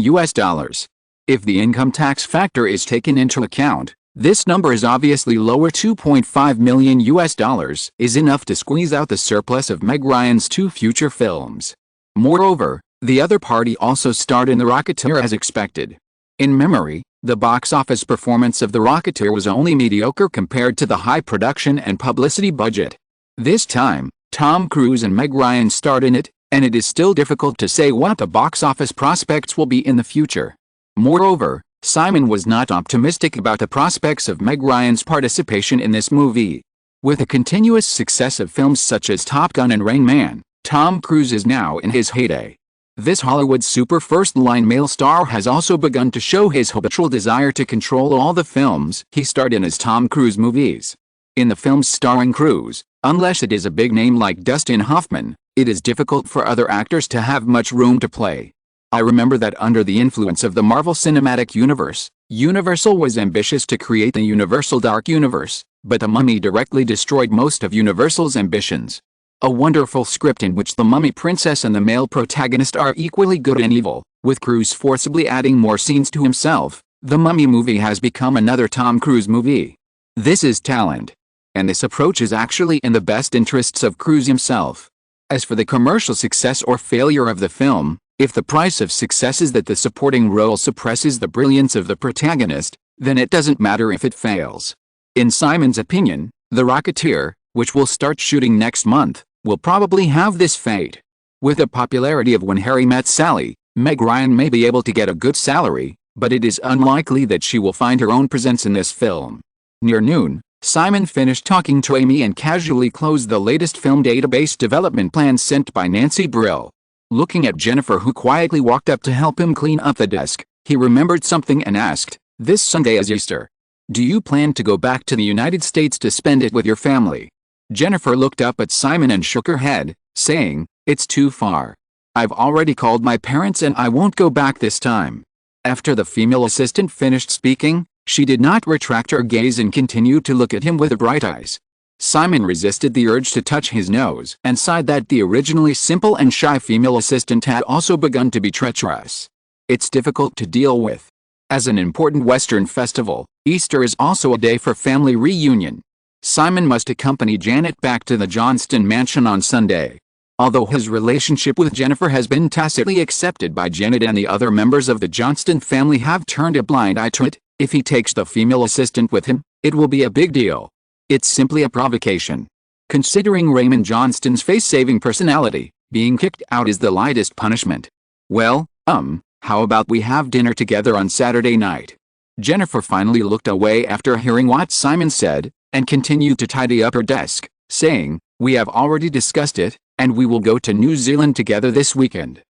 If the income tax factor is taken into account, this number is obviously lower. $2.5 million is enough to squeeze out the surplus of Meg Ryan's 2 future films. Moreover, the other party also starred in The Rocketeer as expected. In memory, the box office performance of The Rocketeer was only mediocre compared to the high production and publicity budget. This time, Tom Cruise and Meg Ryan starred in it, and it is still difficult to say what the box office prospects will be in the future. Moreover, Simon was not optimistic about the prospects of Meg Ryan's participation in this movie. With the continuous success of films such as Top Gun and Rain Man, Tom Cruise is now in his heyday. This Hollywood super first-line male star has also begun to show his habitual desire to control all the films he starred in as Tom Cruise movies. In the films starring Cruise, unless it is a big name like Dustin Hoffman, it is difficult for other actors to have much room to play. I remember that under the influence of the Marvel Cinematic Universe, Universal was ambitious to create the Universal Dark Universe, but The Mummy directly destroyed most of Universal's ambitions. A wonderful script in which the mummy princess and the male protagonist are equally good and evil, with Cruise forcibly adding more scenes to himself. The Mummy movie has become another Tom Cruise movie. This is talent. And this approach is actually in the best interests of Cruise himself. As for the commercial success or failure of the film, if the price of success is that the supporting role suppresses the brilliance of the protagonist, then it doesn't matter if it fails. In Simon's opinion, The Rocketeer, which will start shooting next month, will probably have this fate. With the popularity of When Harry Met Sally, Meg Ryan may be able to get a good salary, but it is unlikely that she will find her own presence in this film. Near noon, Simon finished talking to Amy and casually closed the latest film database development plan sent by Nancy Brill. Looking at Jennifer, who quietly walked up to help him clean up the desk, he remembered something and asked, "This Sunday is Easter. Do you plan to go back to the United States to spend it with your family?" Jennifer looked up at Simon and shook her head, saying, "It's too far. I've already called my parents and I won't go back this time." After the female assistant finished speaking, she did not retract her gaze and continued to look at him with bright eyes. Simon resisted the urge to touch his nose and sighed that the originally simple and shy female assistant had also begun to be treacherous. It's difficult to deal with. As an important Western festival, Easter is also a day for family reunion. Simon must accompany Janet back to the Johnston mansion on Sunday. Although his relationship with Jennifer has been tacitly accepted by Janet and the other members of the Johnston family have turned a blind eye to it, if he takes the female assistant with him, it will be a big deal. It's simply a provocation. Considering Raymond Johnston's face-saving personality, being kicked out is the lightest punishment. Well, how about we have dinner together on Saturday night? Jennifer finally looked away after hearing what Simon said, and continued to tidy up her desk, saying, "We have already discussed it, and we will go to New Zealand together this weekend."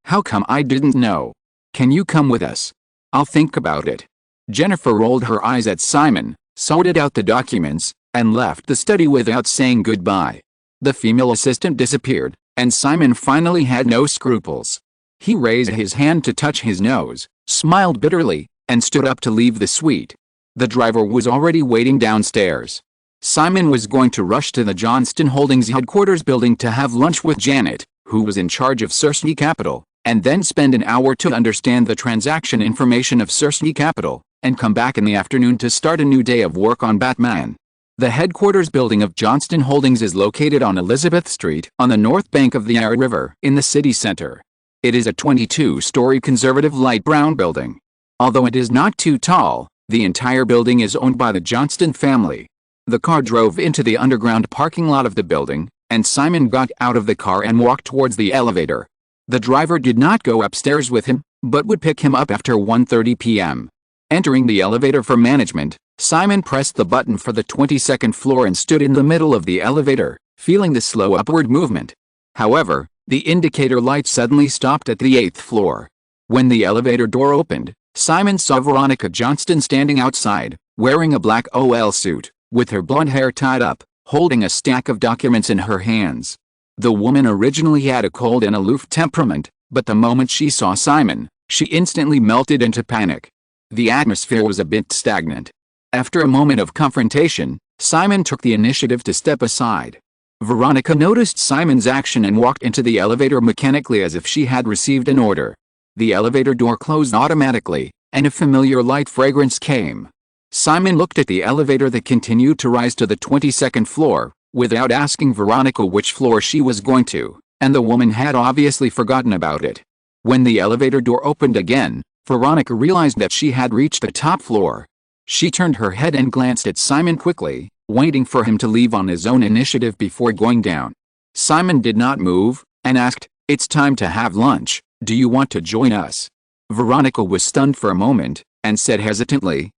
How come I didn't know? Can you come with us? I'll think about it." Jennifer rolled her eyes at Simon, sorted out the documents, and left the study without saying goodbye. The female assistant disappeared, and Simon finally had no scruples. He raised his hand to touch his nose, smiled bitterly, and stood up to leave the suite. The driver was already waiting downstairs. Simon was going to rush to the Johnston Holdings headquarters building to have lunch with Janet, who was in charge of Cersei Capital, and then spend an hour to understand the transaction information of Cersei Capital, and come back in the afternoon to start a new day of work on Batman. The headquarters building of Johnston Holdings is located on Elizabeth Street on the north bank of the Yarra River in the city center. It is a 22-story conservative light brown building. Although it is not too tall, the entire building is owned by the Johnston family. The car drove into the underground parking lot of the building, and Simon got out of the car and walked towards the elevator. The driver did not go upstairs with him, but would pick him up after 1:30 p.m. Entering the elevator for management, Simon pressed the button for the 22nd floor and stood in the middle of the elevator, feeling the slow upward movement. However, the indicator light suddenly stopped at the 8th floor. When the elevator door opened, Simon saw Veronica Johnston standing outside, wearing a black OL suit, with her blonde hair tied up, holding a stack of documents in her hands. The woman originally had a cold and aloof temperament, but the moment she saw Simon, she instantly melted into panic. The atmosphere was a bit stagnant. After a moment of confrontation, Simon took the initiative to step aside. Veronica noticed Simon's action and walked into the elevator mechanically as if she had received an order. The elevator door closed automatically, and a familiar light fragrance came. Simon looked at the elevator that continued to rise to the 22nd floor, without asking Veronica which floor she was going to, and the woman had obviously forgotten about it. When the elevator door opened again, Veronica realized that she had reached the top floor. She turned her head and glanced at Simon quickly, waiting for him to leave on his own initiative before going down. Simon did not move, and asked, "It's time to have lunch, do you want to join us?" Veronica was stunned for a moment, and said hesitantly,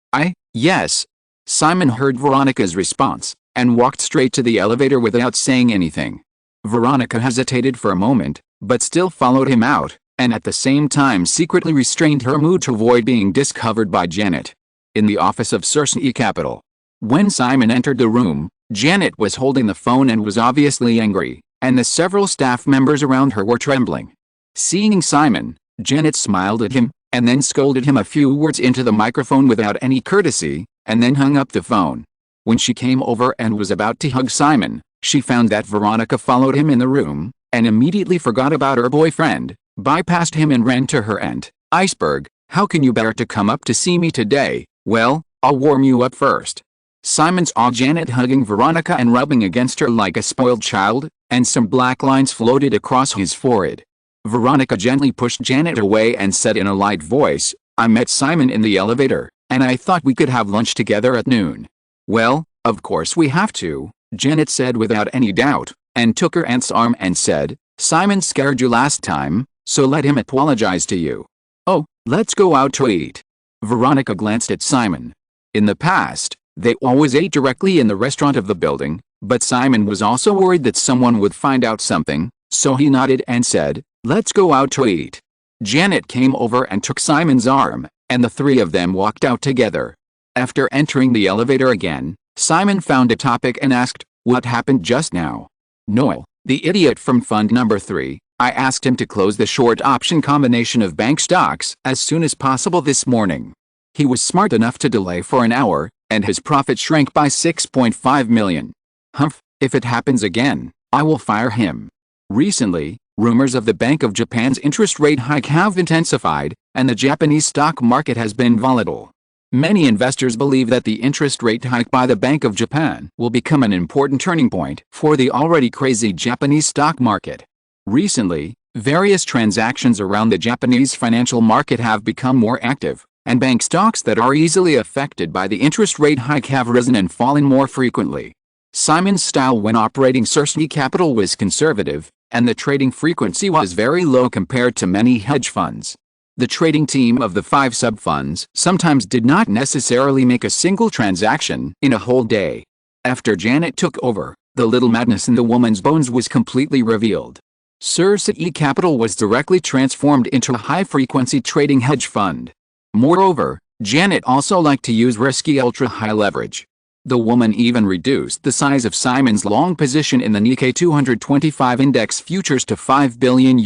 Yes." Simon heard Veronica's response, and walked straight to the elevator without saying anything. Veronica hesitated for a moment, but still followed him out, and at the same time secretly restrained her mood to avoid being discovered by Janet. In the office of Cersei Capital. When Simon entered the room, Janet was holding the phone and was obviously angry, and the several staff members around her were trembling. Seeing Simon, Janet smiled at him, and then scolded him a few words into the microphone without any courtesy, and then hung up the phone. When she came over and was about to hug Simon, she found that Veronica followed him in the room, and immediately forgot about her boyfriend, bypassed him and ran to her aunt. "Iceberg, how can you bear to come up to see me today? Well, I'll warm you up first." Simon saw Janet hugging Veronica and rubbing against her like a spoiled child, and some black lines floated across his forehead. Veronica gently pushed Janet away and said in a light voice, "I met Simon in the elevator, and I thought we could have lunch together at noon." "Well, of course we have to," Janet said without any doubt, and took her aunt's arm and said, "Simon scared you last time, so let him apologize to you." "Oh, let's go out to eat." Veronica glanced at Simon. In the past, they always ate directly in the restaurant of the building, but Simon was also worried that someone would find out something, so he nodded and said, "Let's go out to eat." Janet came over and took Simon's arm, and the three of them walked out together. After entering the elevator again, Simon found a topic and asked, "What happened just now?" "Noel, the idiot from fund number 3, I asked him to close the short option combination of bank stocks as soon as possible this morning. He was smart enough to delay for an hour, and his profit shrank by 6.5 million. Humph, if it happens again, I will fire him." Recently, rumors of the Bank of Japan's interest rate hike have intensified, and the Japanese stock market has been volatile. Many investors believe that the interest rate hike by the Bank of Japan will become an important turning point for the already crazy Japanese stock market. Recently, various transactions around the Japanese financial market have become more active, and bank stocks that are easily affected by the interest rate hike have risen and fallen more frequently. Simon's style when operating Cersei Capital was conservative, and the trading frequency was very low compared to many hedge funds. The trading team of the 5 sub-funds sometimes did not necessarily make a single transaction in a whole day. After Janet took over, the little madness in the woman's bones was completely revealed. Cersei Capital was directly transformed into a high-frequency trading hedge fund. Moreover, Janet also liked to use risky ultra-high leverage. The woman even reduced the size of Simon's long position in the Nikkei 225 index futures to $5 billion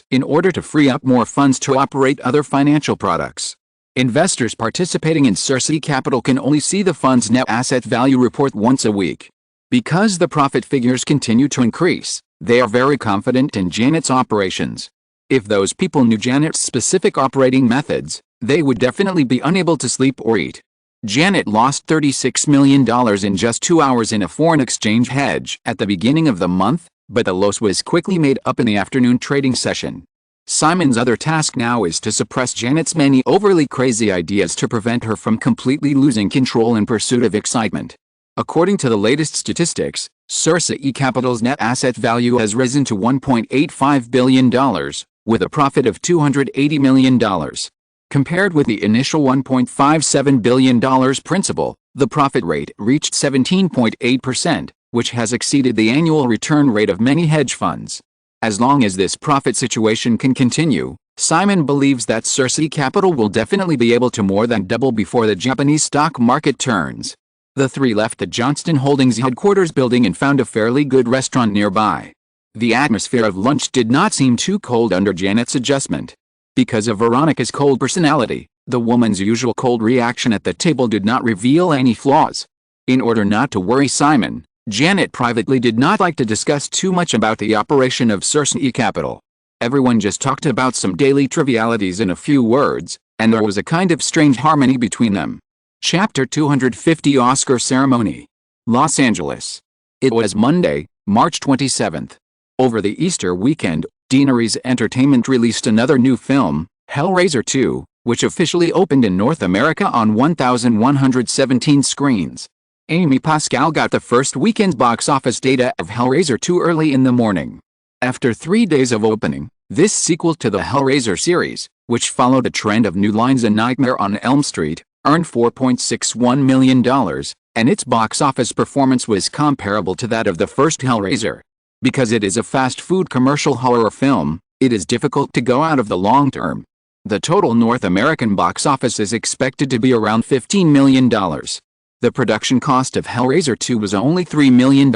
in order to free up more funds to operate other financial products. Investors participating in Circe Capital can only see the fund's net asset value report once a week. Because the profit figures continue to increase, they are very confident in Janet's operations. If those people knew Janet's specific operating methods, they would definitely be unable to sleep or eat. Janet lost $36 million in just 2 hours in a foreign exchange hedge at the beginning of the month, but the loss was quickly made up in the afternoon trading session. Simon's other task now is to suppress Janet's many overly crazy ideas to prevent her from completely losing control in pursuit of excitement. According to the latest statistics, Circe Capital's net asset value has risen to $1.85 billion, with a profit of $280 million. Compared with the initial $1.57 billion principal, the profit rate reached 17.8%, which has exceeded the annual return rate of many hedge funds. As long as this profit situation can continue, Simon believes that Circe Capital will definitely be able to more than double before the Japanese stock market turns. The three left the Johnston Holdings headquarters building and found a fairly good restaurant nearby. The atmosphere of lunch did not seem too cold under Janet's adjustment. Because of Veronica's cold personality, the woman's usual cold reaction at the table did not reveal any flaws. In order not to worry Simon, Janet privately did not like to discuss too much about the operation of Circe Capital. Everyone just talked about some daily trivialities in a few words, and there was a kind of strange harmony between them. Chapter 250 Oscar Ceremony. Los Angeles. It was Monday, March 27th. Over the Easter weekend, Deaneries Entertainment released another new film, Hellraiser 2, which officially opened in North America on 1,117 screens. Amy Pascal got the first weekend's box office data of Hellraiser 2 early in the morning. After 3 days of opening, this sequel to the Hellraiser series, which followed a trend of new lines and Nightmare on Elm Street, earned $4.61 million, and its box office performance was comparable to that of the first Hellraiser. Because it is a fast food commercial horror film, it is difficult to go out of the long term. The total North American box office is expected to be around $15 million. The production cost of Hellraiser 2 was only $3 million,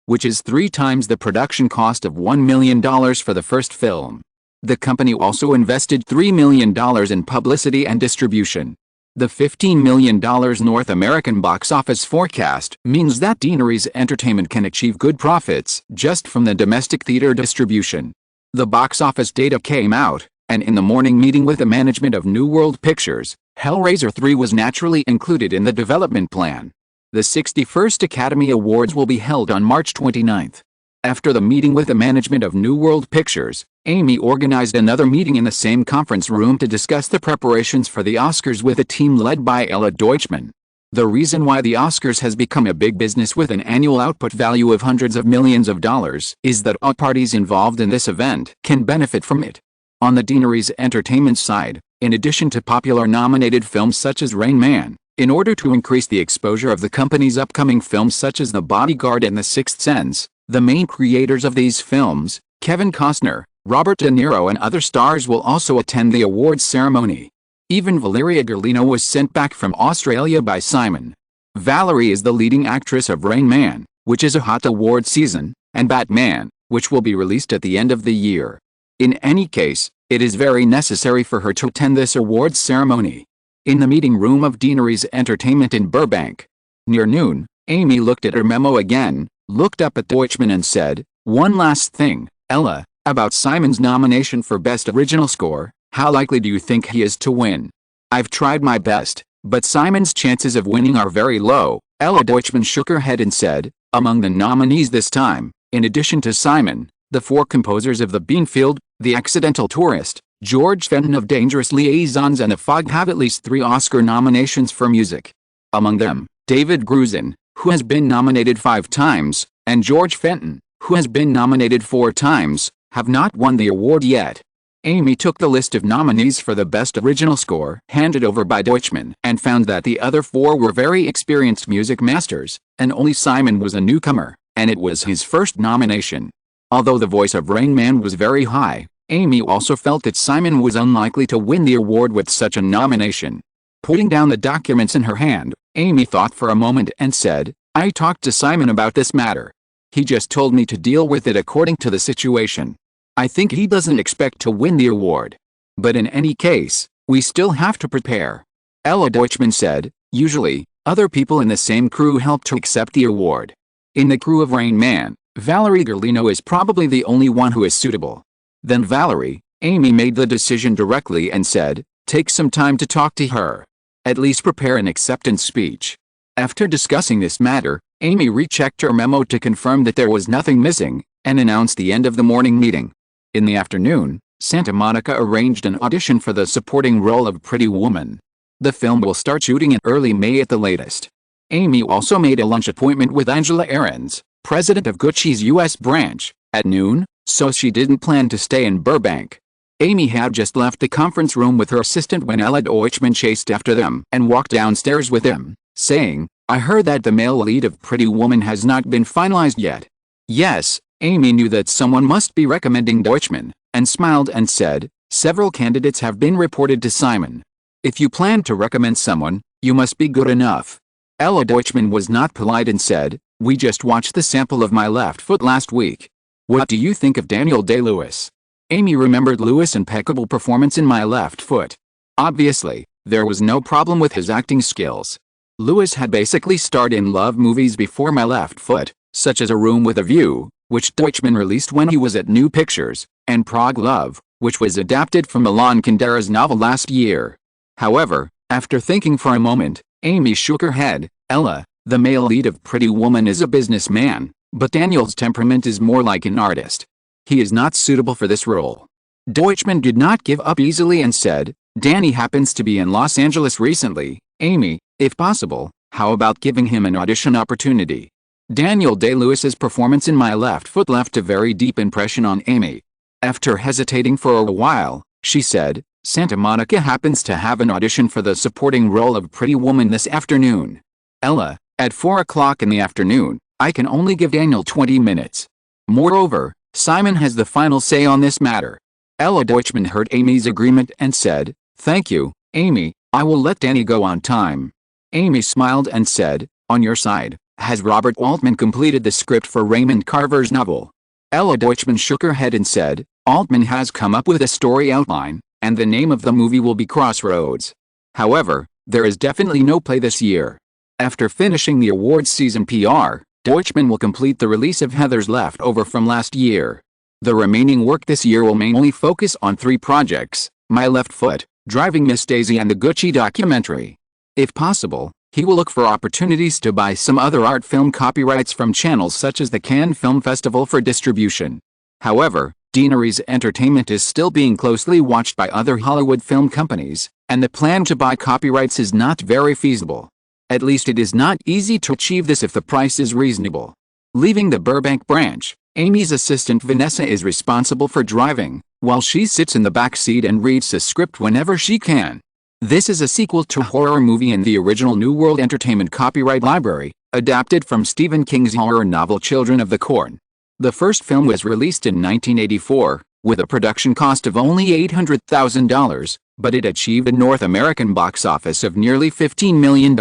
which is 3 times the production cost of $1 million for the first film. The company also invested $3 million in publicity and distribution. The $15 million North American box office forecast means that Deaneries Entertainment can achieve good profits just from the domestic theater distribution. The box office data came out, and in the morning meeting with the management of New World Pictures, Hellraiser 3 was naturally included in the development plan. The 61st Academy Awards will be held on March 29th. After the meeting with the management of New World Pictures, Amy organized another meeting in the same conference room to discuss the preparations for the Oscars with a team led by Ella Deutschman. The reason why the Oscars has become a big business with an annual output value of hundreds of millions of dollars is that all parties involved in this event can benefit from it. On the Deaneries Entertainment side, in addition to popular nominated films such as Rain Man, in order to increase the exposure of the company's upcoming films such as The Bodyguard and The Sixth Sense, the main creators of these films, Kevin Costner, Robert De Niro and other stars will also attend the awards ceremony. Even Valeria Golino was sent back from Australia by Simon. Valerie is the leading actress of Rain Man, which is a hot award season, and Batman, which will be released at the end of the year. In any case, it is very necessary for her to attend this awards ceremony. In the meeting room of Deaneries Entertainment in Burbank. Near noon, Amy looked at her memo again, looked up at Deutschman and said, "One last thing, Ella, about Simon's nomination for Best Original Score, how likely do you think he is to win?" "I've tried my best, but Simon's chances of winning are very low." Ella Deutschman shook her head and said, "Among the nominees this time, in addition to Simon, the 4 composers of The Beanfield, The Accidental Tourist, George Fenton of Dangerous Liaisons and The Fog have at least 3 Oscar nominations for music. Among them, David Grusin, who has been nominated 5 times, and George Fenton, who has been nominated 4 times, have not won the award yet." Amy took the list of nominees for the Best Original Score handed over by Deutschman and found that the other 4 were very experienced music masters, and only Simon was a newcomer, and it was his first nomination. Although the voice of Rain Man was very high, Amy also felt that Simon was unlikely to win the award with such a nomination. Putting down the documents in her hand, Amy thought for a moment and said, I talked to Simon about this matter. He just told me to deal with it according to the situation. I think he doesn't expect to win the award. But in any case, we still have to prepare. Ella Deutschman said, usually, other people in the same crew help to accept the award. In the crew of Rain Man, Valerie Garlino is probably the only one who is suitable. Then Valerie, Amy made the decision directly and said, take some time to talk to her. At least prepare an acceptance speech. After discussing this matter, Amy rechecked her memo to confirm that there was nothing missing, and announced the end of the morning meeting. In the afternoon, Santa Monica arranged an audition for the supporting role of Pretty Woman. The film will start shooting in early May at the latest. Amy also made a lunch appointment with Angela Ahrens, president of Gucci's U.S. branch, at noon, so she didn't plan to stay in Burbank. Amy had just left the conference room with her assistant when Ella Deutschman chased after them and walked downstairs with him, saying, I heard that the male lead of Pretty Woman has not been finalized yet. Yes, Amy knew that someone must be recommending Deutschman, and smiled and said, several candidates have been reported to Simon. If you plan to recommend someone, you must be good enough. Ella Deutschman was not polite and said, we just watched the sample of my left foot last week. What do you think of Daniel Day-Lewis? Amy remembered Lewis' impeccable performance in My Left Foot. Obviously, there was no problem with his acting skills. Lewis had basically starred in love movies before My Left Foot, such as A Room with a View, which Deutschman released when he was at New Pictures, and Prague Love, which was adapted from Milan Kundera's novel last year. However, after thinking for a moment, Amy shook her head. Ella, the male lead of Pretty Woman is a businessman, but Daniel's temperament is more like an artist. He is not suitable for this role. Deutschman did not give up easily and said, Danny happens to be in Los Angeles recently. Amy, if possible, how about giving him an audition opportunity? Daniel Day-Lewis's performance in My Left Foot left a very deep impression on Amy. After hesitating for a while, she said, Santa Monica happens to have an audition for the supporting role of Pretty Woman this afternoon. Ella, at 4 o'clock in the afternoon, I can only give Daniel 20 minutes. Moreover, Simon has the final say on this matter. Ella Deutschman heard Amy's agreement and said, thank you, Amy, I will let Danny go on time. Amy smiled and said, on your side, has Robert Altman completed the script for Raymond Carver's novel? Ella Deutschman shook her head and said, Altman has come up with a story outline, and the name of the movie will be Crossroads. However, there is definitely no play this year. After finishing the awards season PR, Deutschman will complete the release of Heather's Leftover from last year. The remaining work this year will mainly focus on 3 projects, My Left Foot, Driving Miss Daisy and the Gucci documentary. If possible, he will look for opportunities to buy some other art film copyrights from channels such as the Cannes Film Festival for distribution. However, Deaneries Entertainment is still being closely watched by other Hollywood film companies, and the plan to buy copyrights is not very feasible. At least it is not easy to achieve this if the price is reasonable. Leaving the Burbank branch, Amy's assistant Vanessa is responsible for driving, while she sits in the back seat and reads the script whenever she can. This is a sequel to a horror movie in the original New World Entertainment copyright library, adapted from Stephen King's horror novel Children of the Corn. The first film was released in 1984, with a production cost of only $800,000, but it achieved a North American box office of nearly $15 million,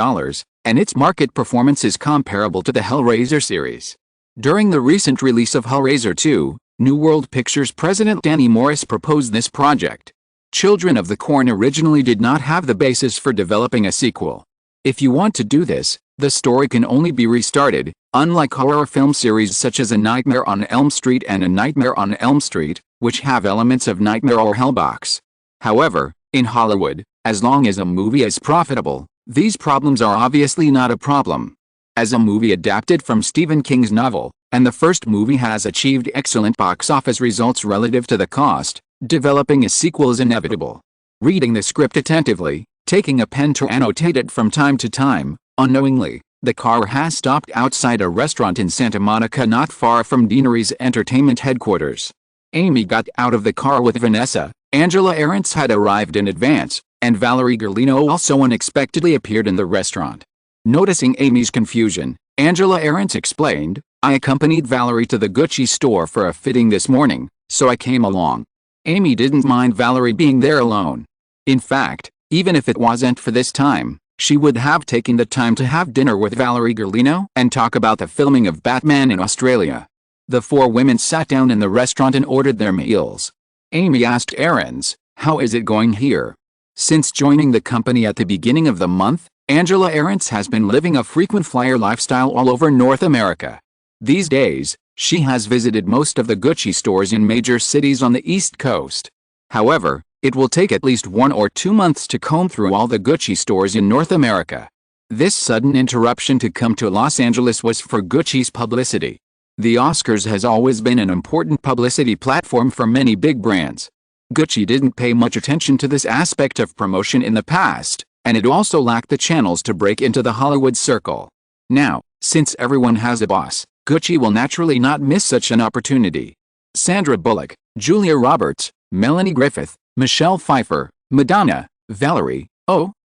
and its market performance is comparable to the Hellraiser series. During the recent release of Hellraiser 2, New World Pictures president Danny Morris proposed this project. Children of the Corn originally did not have the basis for developing a sequel. If you want to do this, the story can only be restarted, unlike horror film series such as A Nightmare on Elm Street and A Nightmare on Elm Street, which have elements of Nightmare or Hellbox. However, in Hollywood, as long as a movie is profitable, these problems are obviously not a problem. As a movie adapted from Stephen King's novel, and the first movie has achieved excellent box office results relative to the cost, developing a sequel is inevitable. Reading the script attentively, taking a pen to annotate it from time to time, unknowingly, the car has stopped outside a restaurant in Santa Monica not far from Deaneries Entertainment headquarters. Amy got out of the car with Vanessa, Angela Ahrens had arrived in advance, and Valerie Garlino also unexpectedly appeared in the restaurant. Noticing Amy's confusion, Angela Ahrens explained, I accompanied Valerie to the Gucci store for a fitting this morning, so I came along. Amy didn't mind Valerie being there alone. In fact, even if it wasn't for this time, she would have taken the time to have dinner with Valerie Garlino and talk about the filming of Batman in Australia. The four women sat down in the restaurant and ordered their meals. Amy asked Aarons, "How is it going here?" Since joining the company at the beginning of the month, Angela Aarons has been living a frequent flyer lifestyle all over North America. These days, she has visited most of the Gucci stores in major cities on the East Coast. However, it will take at least 1 or 2 months to comb through all the Gucci stores in North America. This sudden interruption to come to Los Angeles was for Gucci's publicity. The Oscars has always been an important publicity platform for many big brands. Gucci didn't pay much attention to this aspect of promotion in the past, and it also lacked the channels to break into the Hollywood circle. Now, since everyone has a boss, Gucci will naturally not miss such an opportunity. Sandra Bullock, Julia Roberts, Melanie Griffith, Michelle Pfeiffer, Madonna, Valerie,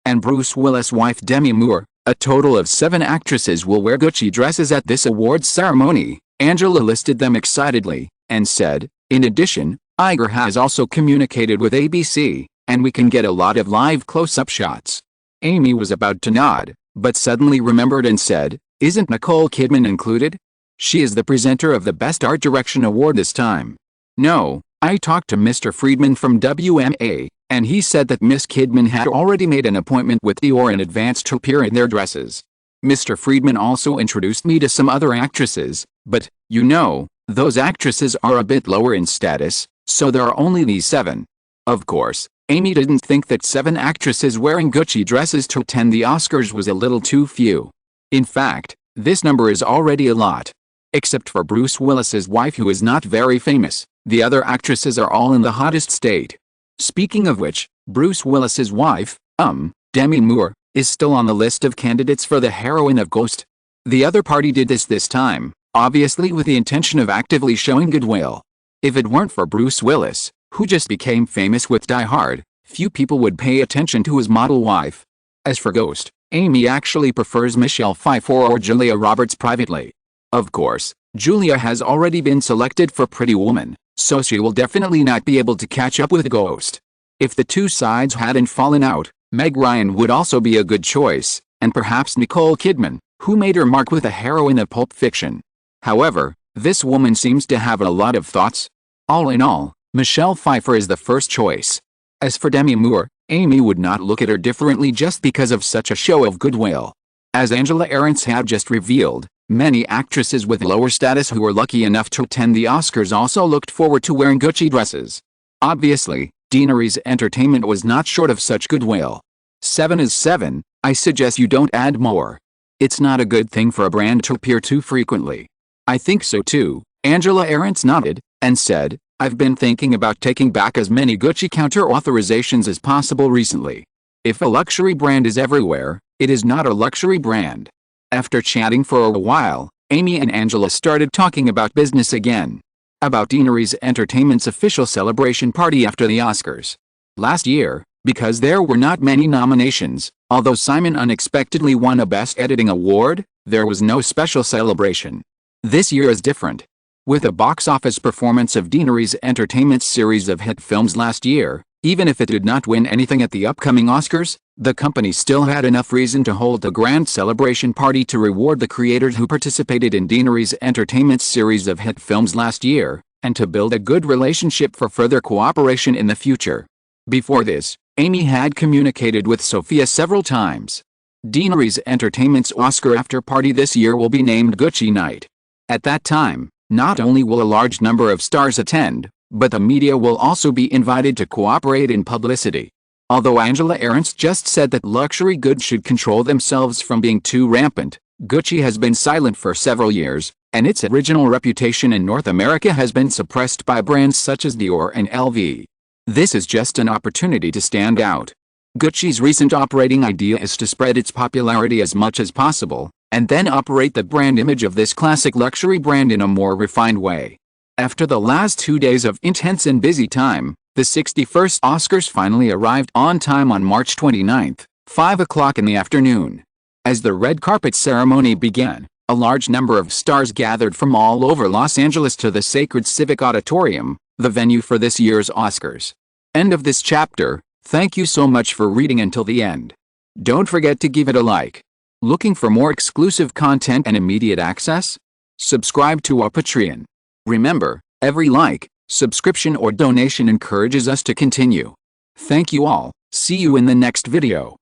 and Bruce Willis' wife Demi Moore, a total of 7 actresses will wear Gucci dresses at this awards ceremony. Angela listed them excitedly, and said, "In addition, Iger has also communicated with ABC, and we can get a lot of live close-up shots." Amy was about to nod, but suddenly remembered and said, "Isn't Nicole Kidman included? She is the presenter of the Best Art Direction Award this time." "No, I talked to Mr. Friedman from WMA, and he said that Miss Kidman had already made an appointment with Dior in advance to appear in their dresses. Mr. Friedman also introduced me to some other actresses, but, you know, those actresses are a bit lower in status, so there are only these 7. Of course, Amy didn't think that 7 actresses wearing Gucci dresses to attend the Oscars was a little too few. In fact, this number is already a lot. Except for Bruce Willis's wife, who is not very famous, the other actresses are all in the hottest state. Speaking of which, Bruce Willis's wife, Demi Moore, is still on the list of candidates for the heroine of Ghost. The other party did this time, obviously with the intention of actively showing goodwill. If it weren't for Bruce Willis, who just became famous with Die Hard, few people would pay attention to his model wife. As for Ghost, Amy actually prefers Michelle Pfeiffer or Julia Roberts privately. Of course, Julia has already been selected for Pretty Woman, so she will definitely not be able to catch up with Ghost. If the two sides hadn't fallen out, Meg Ryan would also be a good choice, and perhaps Nicole Kidman, who made her mark with a heroine of Pulp Fiction. However, this woman seems to have a lot of thoughts. All in all, Michelle Pfeiffer is the first choice. As for Demi Moore, Amy would not look at her differently just because of such a show of goodwill. As Angela Aarons had just revealed, many actresses with lower status who were lucky enough to attend the Oscars also looked forward to wearing Gucci dresses. Obviously, Deanery's Entertainment was not short of such goodwill. 7 is 7, I suggest you don't add more. It's not a good thing for a brand to appear too frequently. I think so too, Angela Aarons nodded, and said, "I've been thinking about taking back as many Gucci counter authorizations as possible recently. If a luxury brand is everywhere, it is not a luxury brand." After chatting for a while, Amy and Angela started talking about business again. About Deanery's Entertainment's official celebration party after the Oscars. Last year, because there were not many nominations, although Simon unexpectedly won a Best Editing award, there was no special celebration. This year is different. With a box office performance of Deanery's Entertainment's series of hit films last year, even if it did not win anything at the upcoming Oscars, the company still had enough reason to hold a grand celebration party to reward the creators who participated in Deanery's Entertainment's series of hit films last year, and to build a good relationship for further cooperation in the future. Before this, Amy had communicated with Sophia several times. Deanery's Entertainment's Oscar after party this year will be named Gucci Night. At that time, not only will a large number of stars attend, but the media will also be invited to cooperate in publicity. Although Angela Aarons just said that luxury goods should control themselves from being too rampant, Gucci has been silent for several years, and its original reputation in North America has been suppressed by brands such as Dior and LV. This is just an opportunity to stand out. Gucci's recent operating idea is to spread its popularity as much as possible, and then operate the brand image of this classic luxury brand in a more refined way. After the last 2 days of intense and busy time, the 61st Oscars finally arrived on time on March 29, 5 o'clock in the afternoon. As the red carpet ceremony began, a large number of stars gathered from all over Los Angeles to the Sacred Civic Auditorium, the venue for this year's Oscars. End of this chapter. Thank you so much for reading until the end. Don't forget to give it a like. Looking for more exclusive content and immediate access? Subscribe to our Patreon. Remember, every like, subscription or donation encourages us to continue. Thank you all. See you in the next video.